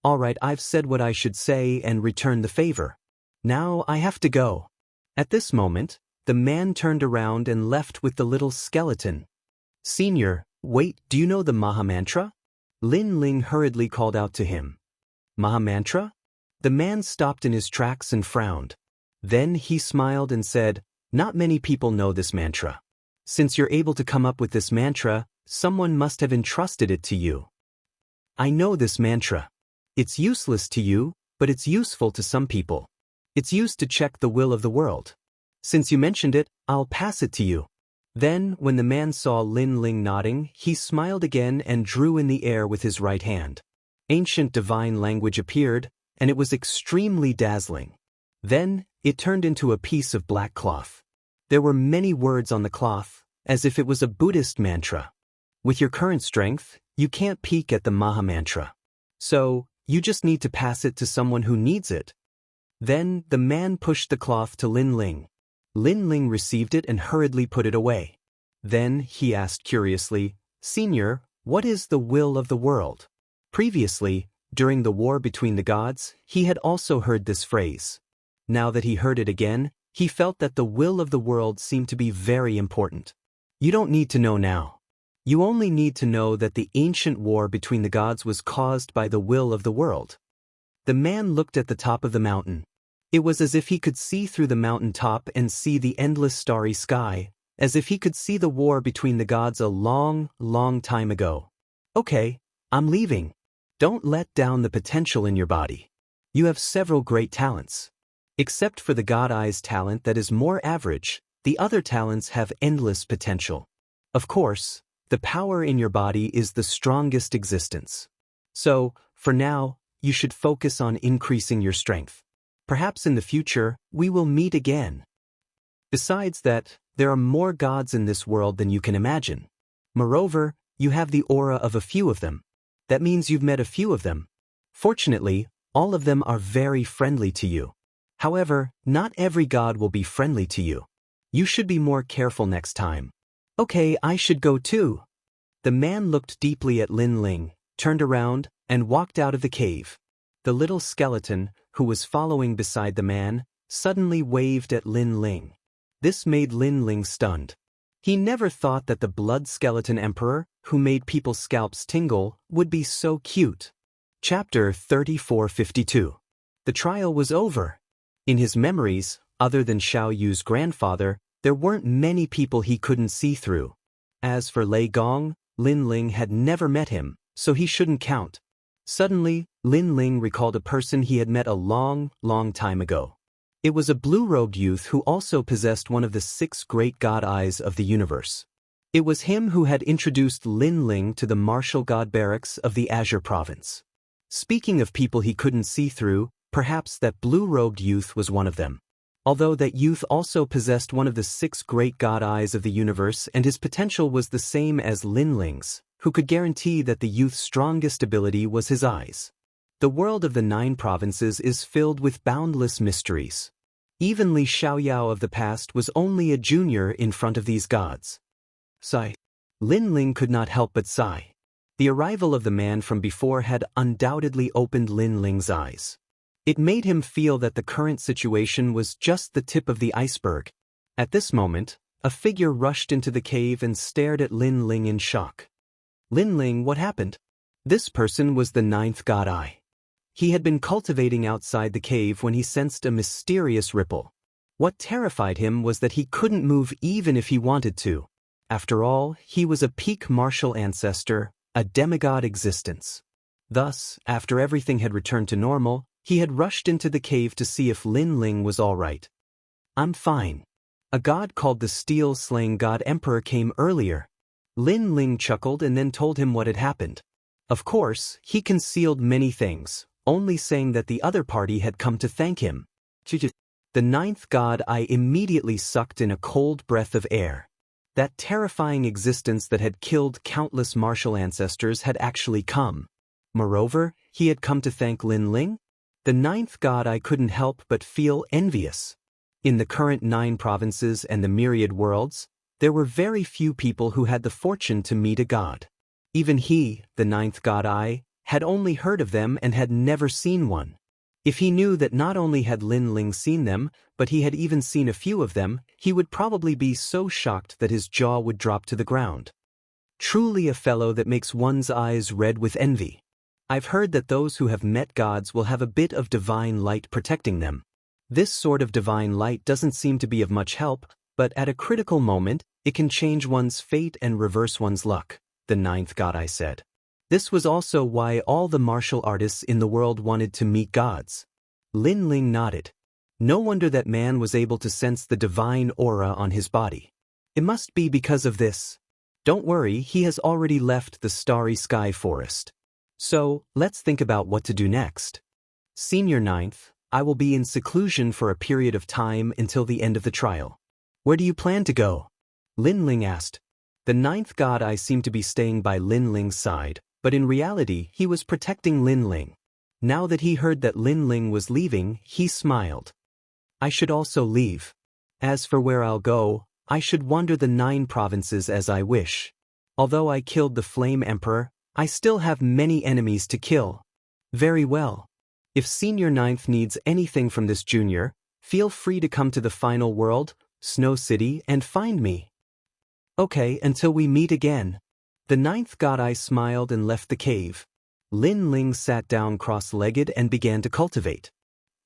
Alright, I've said what I should say and returned the favor. Now I have to go. At this moment, the man turned around and left with the little skeleton. Senior, wait, do you know the Mahamantra? Lin Ling hurriedly called out to him. Mahamantra? The man stopped in his tracks and frowned. Then he smiled and said, not many people know this mantra. Since you're able to come up with this mantra, someone must have entrusted it to you. I know this mantra. It's useless to you, but it's useful to some people. It's used to check the will of the world. Since you mentioned it, I'll pass it to you. Then, when the man saw Lin Ling nodding, he smiled again and drew in the air with his right hand. Ancient divine language appeared, and it was extremely dazzling. Then, it turned into a piece of black cloth. There were many words on the cloth, as if it was a Buddhist mantra. With your current strength, you can't peek at the Mahamantra. So, you just need to pass it to someone who needs it. Then, the man pushed the cloth to Lin Ling. Lin Ling received it and hurriedly put it away. Then, he asked curiously, Senior, what is the will of the world? Previously, during the war between the gods, he had also heard this phrase. Now that he heard it again, he felt that the will of the world seemed to be very important. You don't need to know now. You only need to know that the ancient war between the gods was caused by the will of the world. The man looked at the top of the mountain. It was as if he could see through the mountain top and see the endless starry sky, as if he could see the war between the gods a long, long time ago. Okay, I'm leaving. Don't let down the potential in your body. You have several great talents. Except for the God Eye's talent that is more average, the other talents have endless potential. Of course, the power in your body is the strongest existence. So, for now, you should focus on increasing your strength. Perhaps in the future, we will meet again. Besides that, there are more gods in this world than you can imagine. Moreover, you have the aura of a few of them. That means you've met a few of them. Fortunately, all of them are very friendly to you. However, not every god will be friendly to you. You should be more careful next time. Okay, I should go too. The man looked deeply at Lin Ling, turned around, and walked out of the cave. The little skeleton, who was following beside the man, suddenly waved at Lin Ling. This made Lin Ling stunned. He never thought that the blood skeleton emperor, who made people's scalps tingle, would be so cute. Chapter 3452. The trial was over. In his memories, other than Xiao Yu's grandfather, there weren't many people he couldn't see through. As for Lei Gong, Lin Ling had never met him, so he shouldn't count. Suddenly, Lin Ling recalled a person he had met a long, long time ago. It was a blue-robed youth who also possessed one of the 6 great god eyes of the universe. It was him who had introduced Lin Ling to the martial god barracks of the Azure province. Speaking of people he couldn't see through, perhaps that blue-robed youth was one of them. Although that youth also possessed one of the 6 great god eyes of the universe and his potential was the same as Lin Ling's, who could guarantee that the youth's strongest ability was his eyes. The world of the 9 provinces is filled with boundless mysteries. Even Li Xiaoyao of the past was only a junior in front of these gods. Sigh. Lin Ling could not help but sigh. The arrival of the man from before had undoubtedly opened Lin Ling's eyes. It made him feel that the current situation was just the tip of the iceberg. At this moment, a figure rushed into the cave and stared at Lin Ling in shock. Lin Ling, what happened? This person was the 9th god eye. He had been cultivating outside the cave when he sensed a mysterious ripple. What terrified him was that he couldn't move even if he wanted to. After all, he was a peak martial ancestor, a demigod existence. Thus, after everything had returned to normal, he had rushed into the cave to see if Lin Ling was all right. I'm fine. A god called the Steel-Slaying God Emperor came earlier. Lin Ling chuckled and then told him what had happened. Of course, he concealed many things, only saying that the other party had come to thank him. The 9th god eye immediately sucked in a cold breath of air. That terrifying existence that had killed countless martial ancestors had actually come. Moreover, he had come to thank Lin Ling? The 9th god eye couldn't help but feel envious. In the current 9 provinces and the myriad worlds, there were very few people who had the fortune to meet a god. Even he, the 9th god I, had only heard of them and had never seen one. If he knew that not only had Lin Ling seen them, but he had even seen a few of them, he would probably be so shocked that his jaw would drop to the ground. Truly a fellow that makes one's eyes red with envy. I've heard that those who have met gods will have a bit of divine light protecting them. This sort of divine light doesn't seem to be of much help, but at a critical moment, it can change one's fate and reverse one's luck, the 9th god I said. This was also why all the martial artists in the world wanted to meet gods. Lin Ling nodded. No wonder that man was able to sense the divine aura on his body. It must be because of this. Don't worry, he has already left the starry sky forest. So, let's think about what to do next. Senior 9th, I will be in seclusion for a period of time until the end of the trial. Where do you plan to go? Lin Ling asked. The 9th god I seemed to be staying by Lin Ling's side, but in reality he was protecting Lin Ling. Now that he heard that Lin Ling was leaving, he smiled. I should also leave. As for where I'll go, I should wander the 9 provinces as I wish. Although I killed the Flame Emperor, I still have many enemies to kill. Very well. If Senior 9th needs anything from this junior, feel free to come to the final world, Snow City, and find me. Okay, until we meet again. The 9th god I smiled and left the cave. Lin Ling sat down cross-legged and began to cultivate.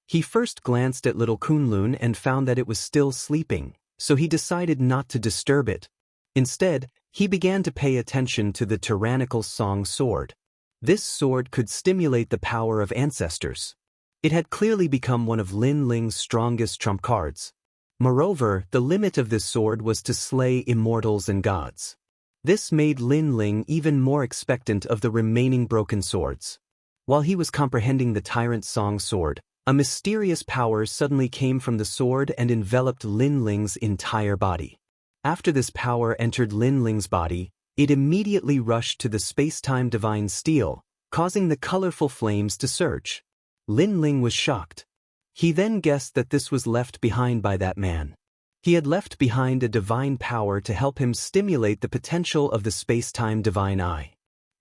He first glanced at little Kunlun and found that it was still sleeping, so he decided not to disturb it. Instead, he began to pay attention to the tyrannical Song Sword. This sword could stimulate the power of ancestors. It had clearly become one of Lin Ling's strongest trump cards. Moreover, the limit of this sword was to slay immortals and gods. This made Lin Ling even more expectant of the remaining broken swords. While he was comprehending the tyrant Song Sword, a mysterious power suddenly came from the sword and enveloped Lin Ling's entire body. After this power entered Lin Ling's body, it immediately rushed to the space-time divine steel, causing the colorful flames to surge. Lin Ling was shocked. He then guessed that this was left behind by that man. He had left behind a divine power to help him stimulate the potential of the space-time divine eye.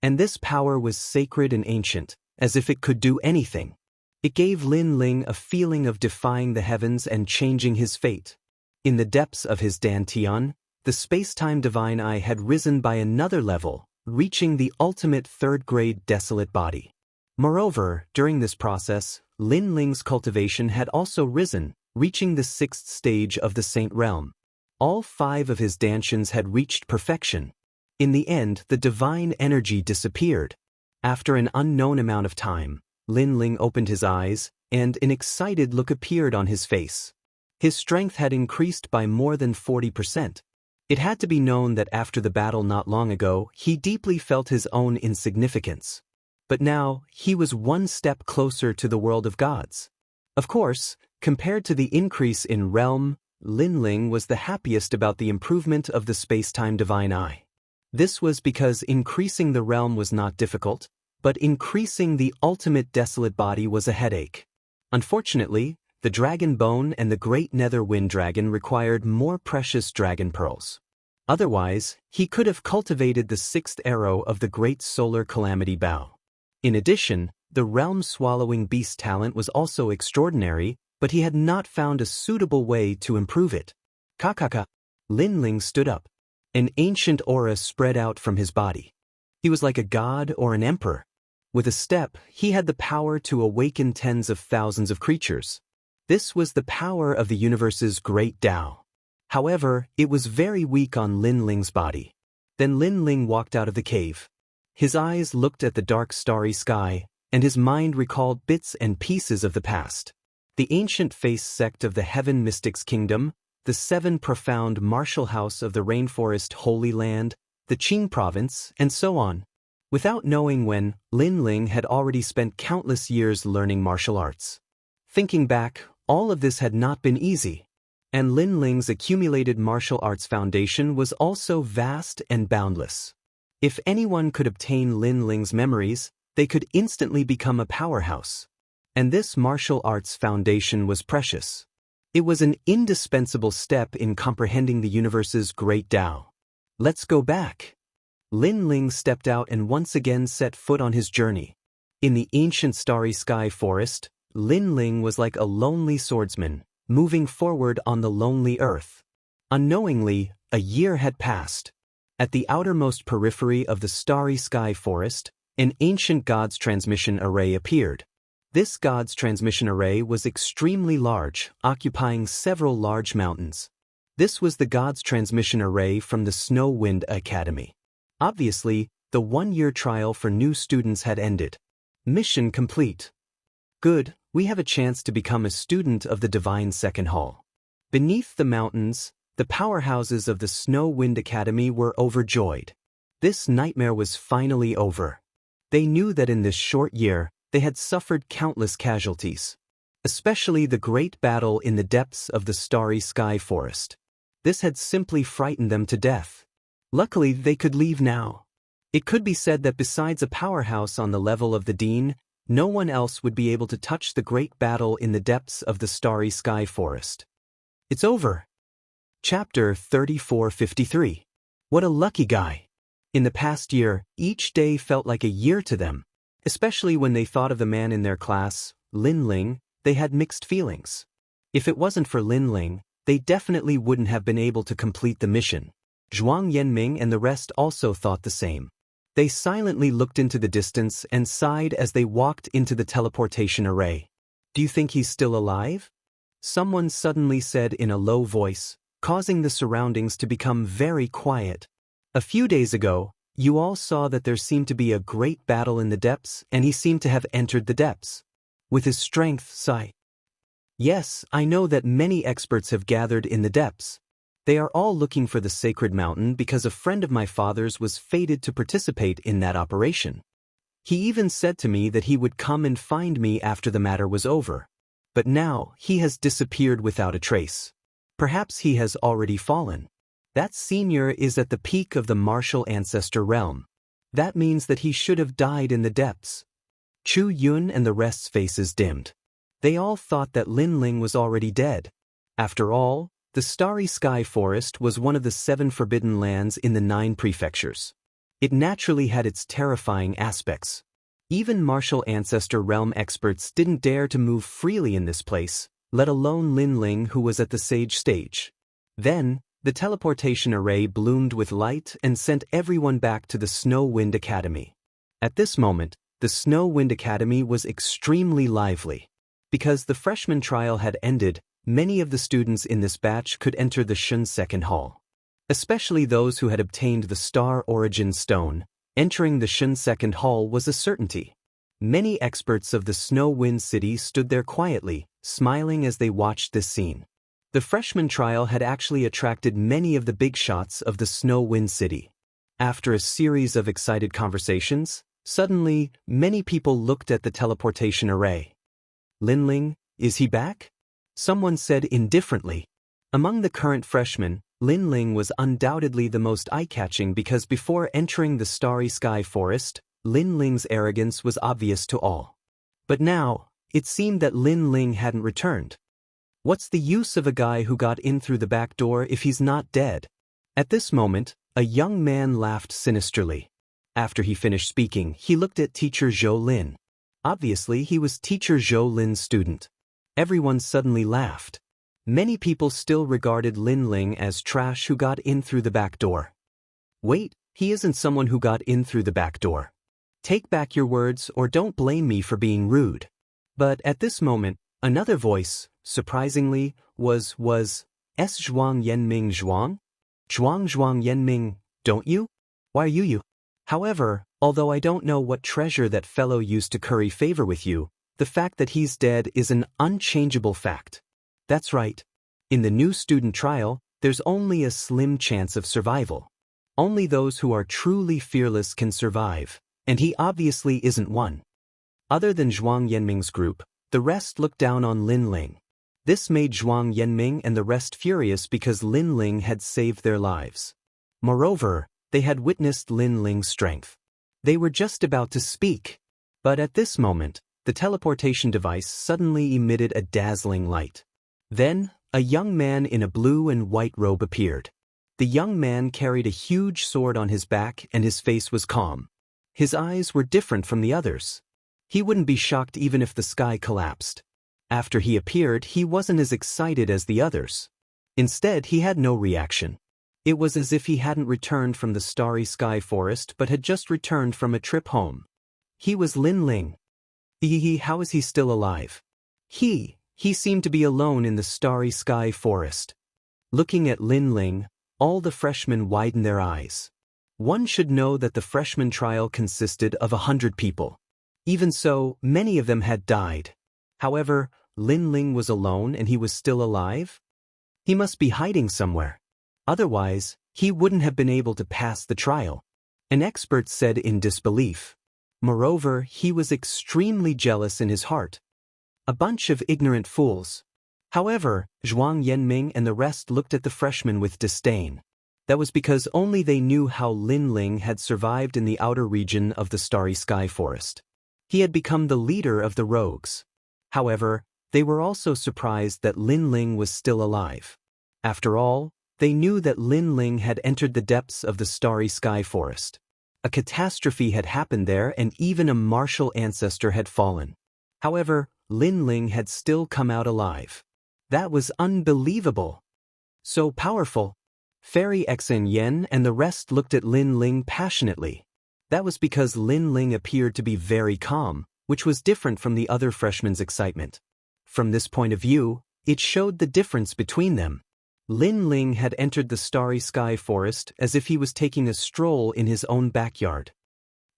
And this power was sacred and ancient, as if it could do anything. It gave Lin Ling a feeling of defying the heavens and changing his fate. In the depths of his dantian, the space-time divine eye had risen by another level, reaching the ultimate third-grade desolate body. Moreover, during this process, Lin Ling's cultivation had also risen, reaching the 6th stage of the Saint Realm. All 5 of his dantians had reached perfection. In the end, the divine energy disappeared. After an unknown amount of time, Lin Ling opened his eyes, and an excited look appeared on his face. His strength had increased by more than 40%. It had to be known that after the battle not long ago, he deeply felt his own insignificance. But now, he was one step closer to the world of gods. Of course, compared to the increase in realm, Lin Ling was the happiest about the improvement of the space-time divine eye. This was because increasing the realm was not difficult, but increasing the ultimate desolate body was a headache. Unfortunately, the dragon bone and the great nether wind dragon required more precious dragon pearls. Otherwise, he could have cultivated the 6th arrow of the great solar calamity bow. In addition, the realm-swallowing beast talent was also extraordinary, but he had not found a suitable way to improve it. Kakaka. Lin Ling stood up. An ancient aura spread out from his body. He was like a god or an emperor. With a step, he had the power to awaken tens of thousands of creatures. This was the power of the universe's great Tao. However, it was very weak on Lin Ling's body. Then Lin Ling walked out of the cave. His eyes looked at the dark starry sky, and his mind recalled bits and pieces of the past. The ancient face sect of the Heaven Mystics Kingdom, the 7 profound martial house of the Rainforest Holy Land, the Qing province, and so on. Without knowing when, Lin Ling had already spent countless years learning martial arts. Thinking back, all of this had not been easy. And Lin Ling's accumulated martial arts foundation was also vast and boundless. If anyone could obtain Lin Ling's memories, they could instantly become a powerhouse. And this martial arts foundation was precious. It was an indispensable step in comprehending the universe's great Tao. Let's go back. Lin Ling stepped out and once again set foot on his journey. In the ancient starry sky forest, Lin Ling was like a lonely swordsman, moving forward on the lonely earth. Unknowingly, a year had passed. At the outermost periphery of the starry sky forest, an ancient god's transmission array appeared. This god's transmission array was extremely large, occupying several large mountains. This was the god's transmission array from the Snow Wind Academy. Obviously, the one-year trial for new students had ended. Mission complete. Good, we have a chance to become a student of the Divine Second Hall. Beneath the mountains, the powerhouses of the Snow Wind Academy were overjoyed. This nightmare was finally over. They knew that in this short year, they had suffered countless casualties, especially the great battle in the depths of the starry sky forest. This had simply frightened them to death. Luckily, they could leave now. It could be said that besides a powerhouse on the level of the Dean, no one else would be able to touch the great battle in the depths of the starry sky forest. It's over. Chapter 3453. What a lucky guy. In the past year, each day felt like a year to them. Especially when they thought of the man in their class, Lin Ling, they had mixed feelings. If it wasn't for Lin Ling, they definitely wouldn't have been able to complete the mission. Zhuang Yanming and the rest also thought the same. They silently looked into the distance and sighed as they walked into the teleportation array. Do you think he's still alive? Someone suddenly said in a low voice, causing the surroundings to become very quiet. A few days ago, you all saw that there seemed to be a great battle in the depths, and he seemed to have entered the depths. With his strength, Sai. Yes, I know that many experts have gathered in the depths. They are all looking for the sacred mountain because a friend of my father's was fated to participate in that operation. He even said to me that he would come and find me after the matter was over. But now, he has disappeared without a trace. Perhaps he has already fallen. That senior is at the peak of the martial ancestor realm. That means that he should have died in the depths. Chu Yun and the rest's faces dimmed. They all thought that Lin Ling was already dead. After all, the starry sky forest was one of the 7 forbidden lands in the 9 prefectures. It naturally had its terrifying aspects. Even martial ancestor realm experts didn't dare to move freely in this place, let alone Lin Ling, who was at the sage stage. Then, the teleportation array bloomed with light and sent everyone back to the Snow Wind Academy. At this moment, the Snow Wind Academy was extremely lively. Because the freshman trial had ended, many of the students in this batch could enter the Shun Second Hall. Especially those who had obtained the Star Origin Stone, entering the Shun Second Hall was a certainty. Many experts of the Snow Wind City stood there quietly, smiling as they watched this scene. The freshman trial had actually attracted many of the big shots of the Snow Wind City. After a series of excited conversations, suddenly, many people looked at the teleportation array. Lin Ling, is he back? Someone said indifferently. Among the current freshmen, Lin Ling was undoubtedly the most eye-catching because before entering the starry sky forest, Lin Ling's arrogance was obvious to all. But now, it seemed that Lin Ling hadn't returned. What's the use of a guy who got in through the back door if he's not dead? At this moment, a young man laughed sinisterly. After he finished speaking, he looked at teacher Zhou Lin. Obviously, he was teacher Zhou Lin's student. Everyone suddenly laughed. Many people still regarded Lin Ling as trash who got in through the back door. Wait, he isn't someone who got in through the back door. Take back your words or don't blame me for being rude. But at this moment, another voice, surprisingly, was S. Zhuang Yanming Zhuang? Zhuang Yanming, don't you? Why are you? However, although I don't know what treasure that fellow used to curry favor with you, the fact that he's dead is an unchangeable fact. That's right. In the new student trial, there's only a slim chance of survival. Only those who are truly fearless can survive, and he obviously isn't one. Other than Zhuang Yanming's group, the rest looked down on Lin Ling. This made Zhuang Yanming and the rest furious because Lin Ling had saved their lives. Moreover, they had witnessed Lin Ling's strength. They were just about to speak. But at this moment, the teleportation device suddenly emitted a dazzling light. Then, a young man in a blue and white robe appeared. The young man carried a huge sword on his back and his face was calm. His eyes were different from the others. He wouldn't be shocked even if the sky collapsed. After he appeared, he wasn't as excited as the others. Instead, he had no reaction. It was as if he hadn't returned from the starry sky forest but had just returned from a trip home. He was Lin Ling. How is he still alive? He seemed to be alone in the starry sky forest. Looking at Lin Ling, all the freshmen widened their eyes. One should know that the freshman trial consisted of 100 people. Even so, many of them had died. However, Lin Ling was alone and he was still alive? He must be hiding somewhere. Otherwise, he wouldn't have been able to pass the trial. An expert said in disbelief. Moreover, he was extremely jealous in his heart. A bunch of ignorant fools. However, Zhuang Yanming and the rest looked at the freshmen with disdain. That was because only they knew how Lin Ling had survived in the outer region of the starry sky forest. He had become the leader of the rogues. However, they were also surprised that Lin Ling was still alive. After all, they knew that Lin Ling had entered the depths of the starry sky forest. A catastrophe had happened there and even a martial ancestor had fallen. However, Lin Ling had still come out alive. That was unbelievable. So powerful. Fairy Xen Yen and the rest looked at Lin Ling passionately. That was because Lin Ling appeared to be very calm, which was different from the other freshmen's excitement. From this point of view, it showed the difference between them. Lin Ling had entered the starry sky forest as if he was taking a stroll in his own backyard.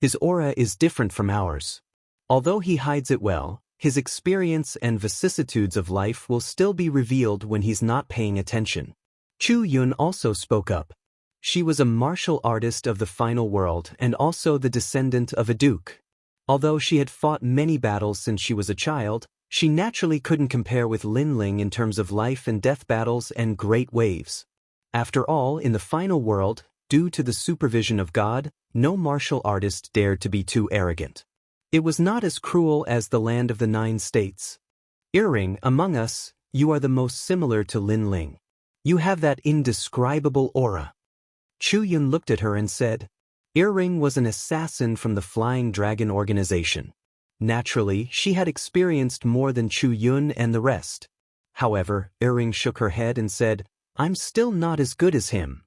His aura is different from ours. Although he hides it well, his experience and vicissitudes of life will still be revealed when he's not paying attention. Chu Yun also spoke up. She was a martial artist of the final world and also the descendant of a duke. Although she had fought many battles since she was a child, she naturally couldn't compare with Lin Ling in terms of life and death battles and great waves. After all, in the final world, due to the supervision of God, no martial artist dared to be too arrogant. It was not as cruel as the land of the 9 states. Earring, among us, you are the most similar to Lin Ling. You have that indescribable aura. Chu Yun looked at her and said, Earring was an assassin from the Flying Dragon organization. Naturally, she had experienced more than Chu Yun and the rest. However, Earring shook her head and said, I'm still not as good as him.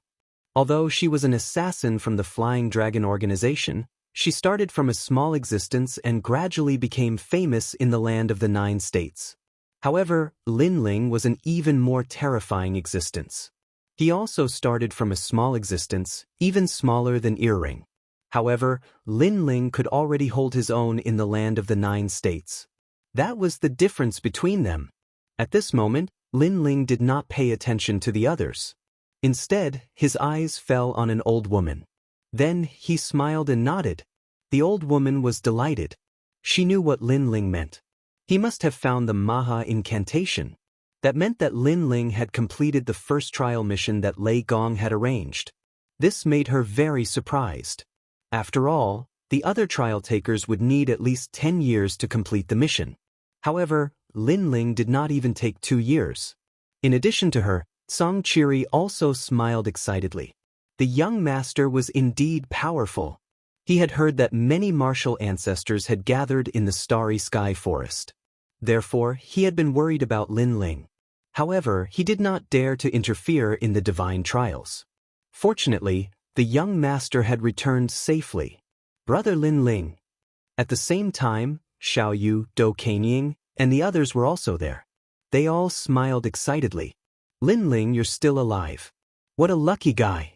Although she was an assassin from the Flying Dragon organization, she started from a small existence and gradually became famous in the land of the 9 states. However, Lin Ling was an even more terrifying existence. He also started from a small existence, even smaller than Earring. However, Lin Ling could already hold his own in the land of the 9 states. That was the difference between them. At this moment, Lin Ling did not pay attention to the others. Instead, his eyes fell on an old woman. Then he smiled and nodded. The old woman was delighted. She knew what Lin Ling meant. He must have found the Maha incantation. That meant that Lin Ling had completed the first trial mission that Lei Gong had arranged. This made her very surprised. After all, the other trial takers would need at least 10 years to complete the mission. However, Lin Ling did not even take 2 years. In addition to her, Song Chiri also smiled excitedly. The young master was indeed powerful. He had heard that many martial ancestors had gathered in the starry sky forest. Therefore, he had been worried about Lin Ling. However, he did not dare to interfere in the divine trials. Fortunately, the young master had returned safely. Brother Lin Ling. At the same time, Xiao Yu, Do Kanying, and the others were also there. They all smiled excitedly. Lin Ling, you're still alive. What a lucky guy.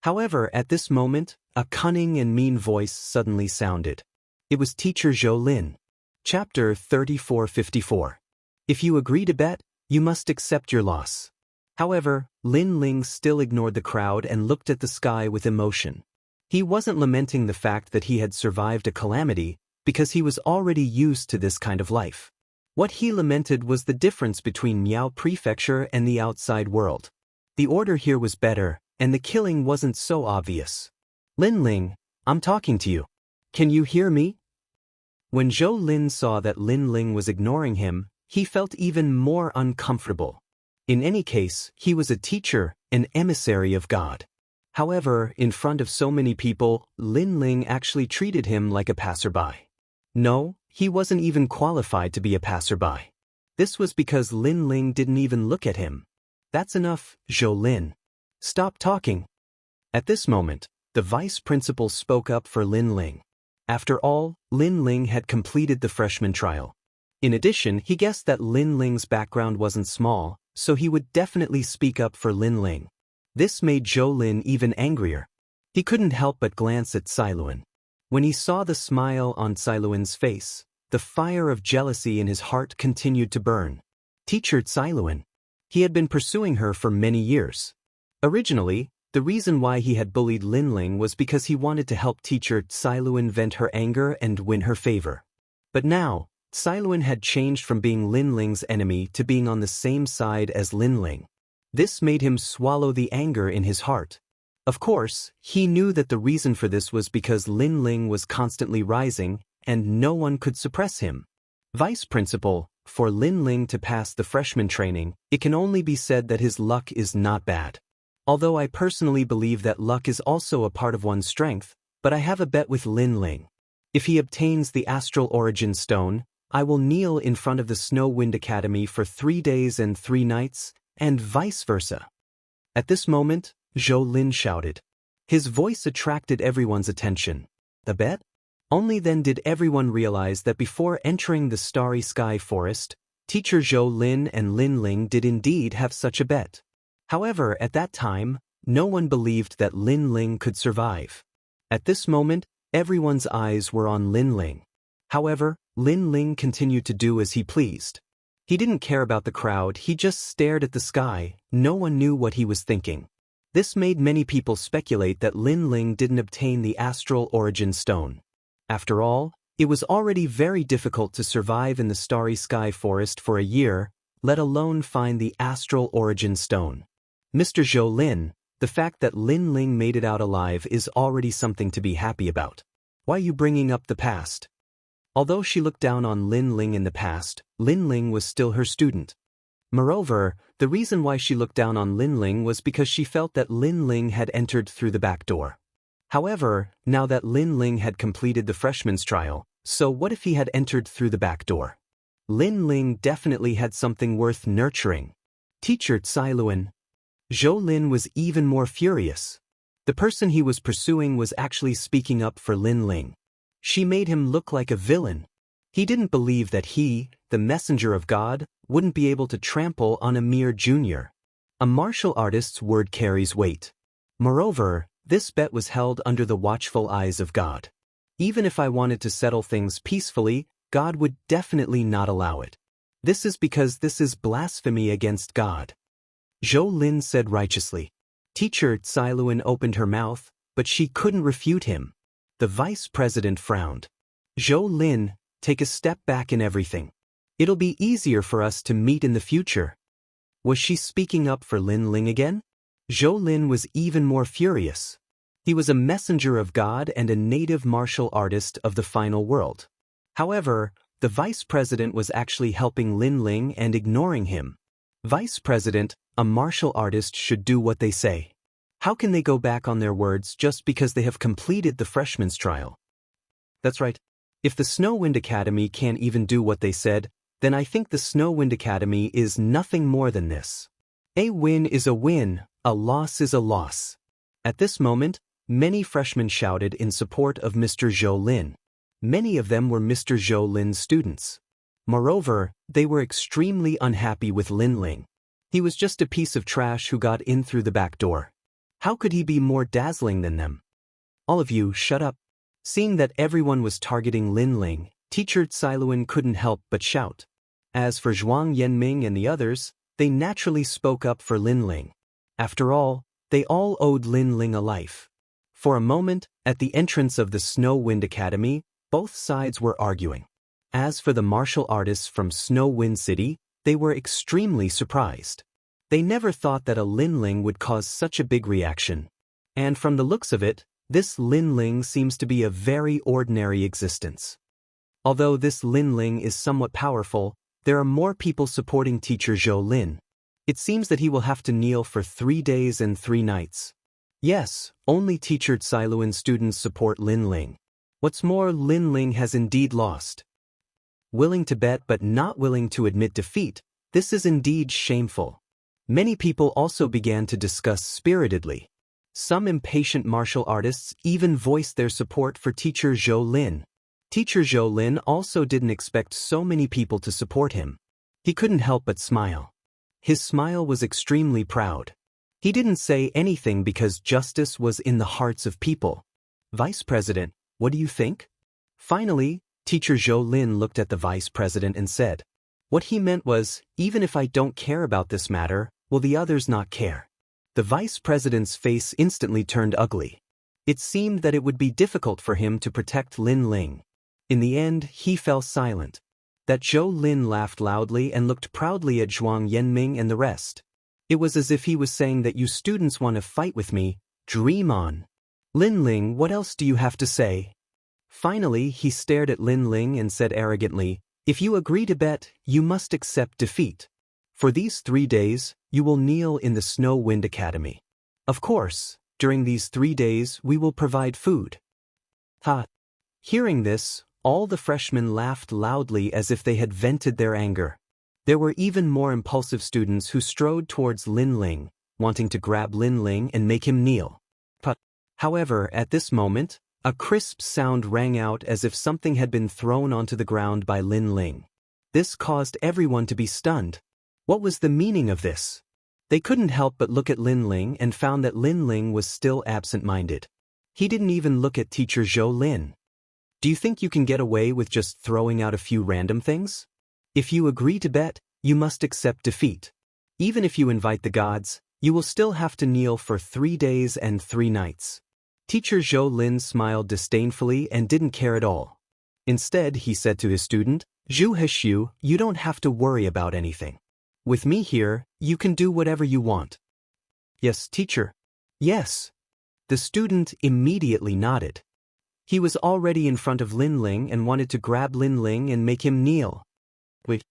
However, at this moment, a cunning and mean voice suddenly sounded. It was Teacher Zhou Lin. Chapter 3454. If you agree to bet, you must accept your loss. However, Lin Ling still ignored the crowd and looked at the sky with emotion. He wasn't lamenting the fact that he had survived a calamity because he was already used to this kind of life. What he lamented was the difference between Miao Prefecture and the outside world. The order here was better, and the killing wasn't so obvious. Lin Ling, I'm talking to you. Can you hear me? When Zhou Lin saw that Lin Ling was ignoring him, he felt even more uncomfortable. In any case, he was a teacher, an emissary of God. However, in front of so many people, Lin Ling actually treated him like a passerby. No, he wasn't even qualified to be a passerby. This was because Lin Ling didn't even look at him. That's enough, Zhou Lin. Stop talking. At this moment, the vice principal spoke up for Lin Ling. After all, Lin Ling had completed the freshman trial. In addition, he guessed that Lin Ling's background wasn't small, so he would definitely speak up for Lin Ling. This made Zhou Lin even angrier. He couldn't help but glance at Sailuan. When he saw the smile on Sailuan's face, the fire of jealousy in his heart continued to burn. Teacher Sailuan. He had been pursuing her for many years. Originally, the reason why he had bullied Lin Ling was because he wanted to help teacher Sailuan vent her anger and win her favor. But now, Sailuan had changed from being Lin Ling's enemy to being on the same side as Lin Ling. This made him swallow the anger in his heart. Of course, he knew that the reason for this was because Lin Ling was constantly rising, and no one could suppress him. Vice Principal, for Lin Ling to pass the freshman training, it can only be said that his luck is not bad. Although I personally believe that luck is also a part of one's strength, but I have a bet with Lin Ling. If he obtains the Astral Origin Stone, I will kneel in front of the Snow Wind Academy for 3 days and 3 nights, and vice versa. At this moment, Zhou Lin shouted. His voice attracted everyone's attention. The bet? Only then did everyone realize that before entering the Starry Sky Forest, teacher Zhou Lin and Lin Ling did indeed have such a bet. However, at that time, no one believed that Lin Ling could survive. At this moment, everyone's eyes were on Lin Ling. However, Lin Ling continued to do as he pleased. He didn't care about the crowd, he just stared at the sky. No one knew what he was thinking. This made many people speculate that Lin Ling didn't obtain the Astral Origin Stone. After all, it was already very difficult to survive in the Starry Sky Forest for a year, let alone find the Astral Origin Stone. Mr. Zhou Lin, the fact that Lin Ling made it out alive is already something to be happy about. Why are you bringing up the past? Although she looked down on Lin Ling in the past, Lin Ling was still her student. Moreover, the reason why she looked down on Lin Ling was because she felt that Lin Ling had entered through the back door. However, now that Lin Ling had completed the freshman's trial, so what if he had entered through the back door? Lin Ling definitely had something worth nurturing. Teacher Sailuan. Zhou Lin was even more furious. The person he was pursuing was actually speaking up for Lin Ling. She made him look like a villain. He didn't believe that he, the messenger of God, wouldn't be able to trample on a mere junior. A martial artist's word carries weight. Moreover, this bet was held under the watchful eyes of God. Even if I wanted to settle things peacefully, God would definitely not allow it. This is because this is blasphemy against God. Zhou Lin said righteously. Teacher Sailuan opened her mouth, but she couldn't refute him. The vice president frowned. Zhou Lin, take a step back in everything. It'll be easier for us to meet in the future. Was she speaking up for Lin Ling again? Zhou Lin was even more furious. He was a messenger of God and a native martial artist of the final world. However, the vice president was actually helping Lin Ling and ignoring him. Vice president, a martial artist should do what they say. How can they go back on their words just because they have completed the freshman's trial? That's right. If the Snow Wind Academy can't even do what they said, then I think the Snow Wind Academy is nothing more than this. A win is a win, a loss is a loss. At this moment, many freshmen shouted in support of Mr. Zhou Lin. Many of them were Mr. Zhou Lin's students. Moreover, they were extremely unhappy with Lin Ling. He was just a piece of trash who got in through the back door. How could he be more dazzling than them? All of you, shut up. Seeing that everyone was targeting Lin Ling, teacher Sailuan couldn't help but shout. As for Zhuang Yanming and the others, they naturally spoke up for Lin Ling. After all, they all owed Lin Ling a life. For a moment, at the entrance of the Snow Wind Academy, both sides were arguing. As for the martial artists from Snow Wind City, they were extremely surprised. They never thought that a Lin Ling would cause such a big reaction. And from the looks of it, this Lin Ling seems to be a very ordinary existence. Although this Lin Ling is somewhat powerful, there are more people supporting teacher Zhou Lin. It seems that he will have to kneel for 3 days and 3 nights. Yes, only teacher Tsailuan students support Lin Ling. What's more, Lin Ling has indeed lost. Willing to bet but not willing to admit defeat, this is indeed shameful. Many people also began to discuss spiritedly. Some impatient martial artists even voiced their support for teacher Zhou Lin. Teacher Zhou Lin also didn't expect so many people to support him. He couldn't help but smile. His smile was extremely proud. He didn't say anything because justice was in the hearts of people. Vice President, what do you think? Finally, teacher Zhou Lin looked at the Vice President and said, what he meant was, even if I don't care about this matter, will the others not care? The Vice President's face instantly turned ugly. It seemed that it would be difficult for him to protect Lin Ling. In the end, he fell silent. That Zhou Lin laughed loudly and looked proudly at Zhuang Yanming and the rest. It was as if he was saying that you students want to fight with me, dream on. Lin Ling, what else do you have to say? Finally, he stared at Lin Ling and said arrogantly, if you agree to bet, you must accept defeat. For these 3 days, you will kneel in the Snow Wind Academy. Of course, during these 3 days we will provide food. Ha! Hearing this, all the freshmen laughed loudly as if they had vented their anger. There were even more impulsive students who strode towards Lin Ling, wanting to grab Lin Ling and make him kneel. However, at this moment, a crisp sound rang out as if something had been thrown onto the ground by Lin Ling. This caused everyone to be stunned. What was the meaning of this? They couldn't help but look at Lin Ling and found that Lin Ling was still absent-minded. He didn't even look at teacher Zhou Lin. Do you think you can get away with just throwing out a few random things? If you agree to bet, you must accept defeat. Even if you invite the gods, you will still have to kneel for 3 days and 3 nights. Teacher Zhou Lin smiled disdainfully and didn't care at all. Instead, he said to his student, Zhu Heshu, you don't have to worry about anything. With me here, you can do whatever you want. Yes, teacher. Yes. The student immediately nodded. He was already in front of Lin Ling and wanted to grab Lin Ling and make him kneel. Wait.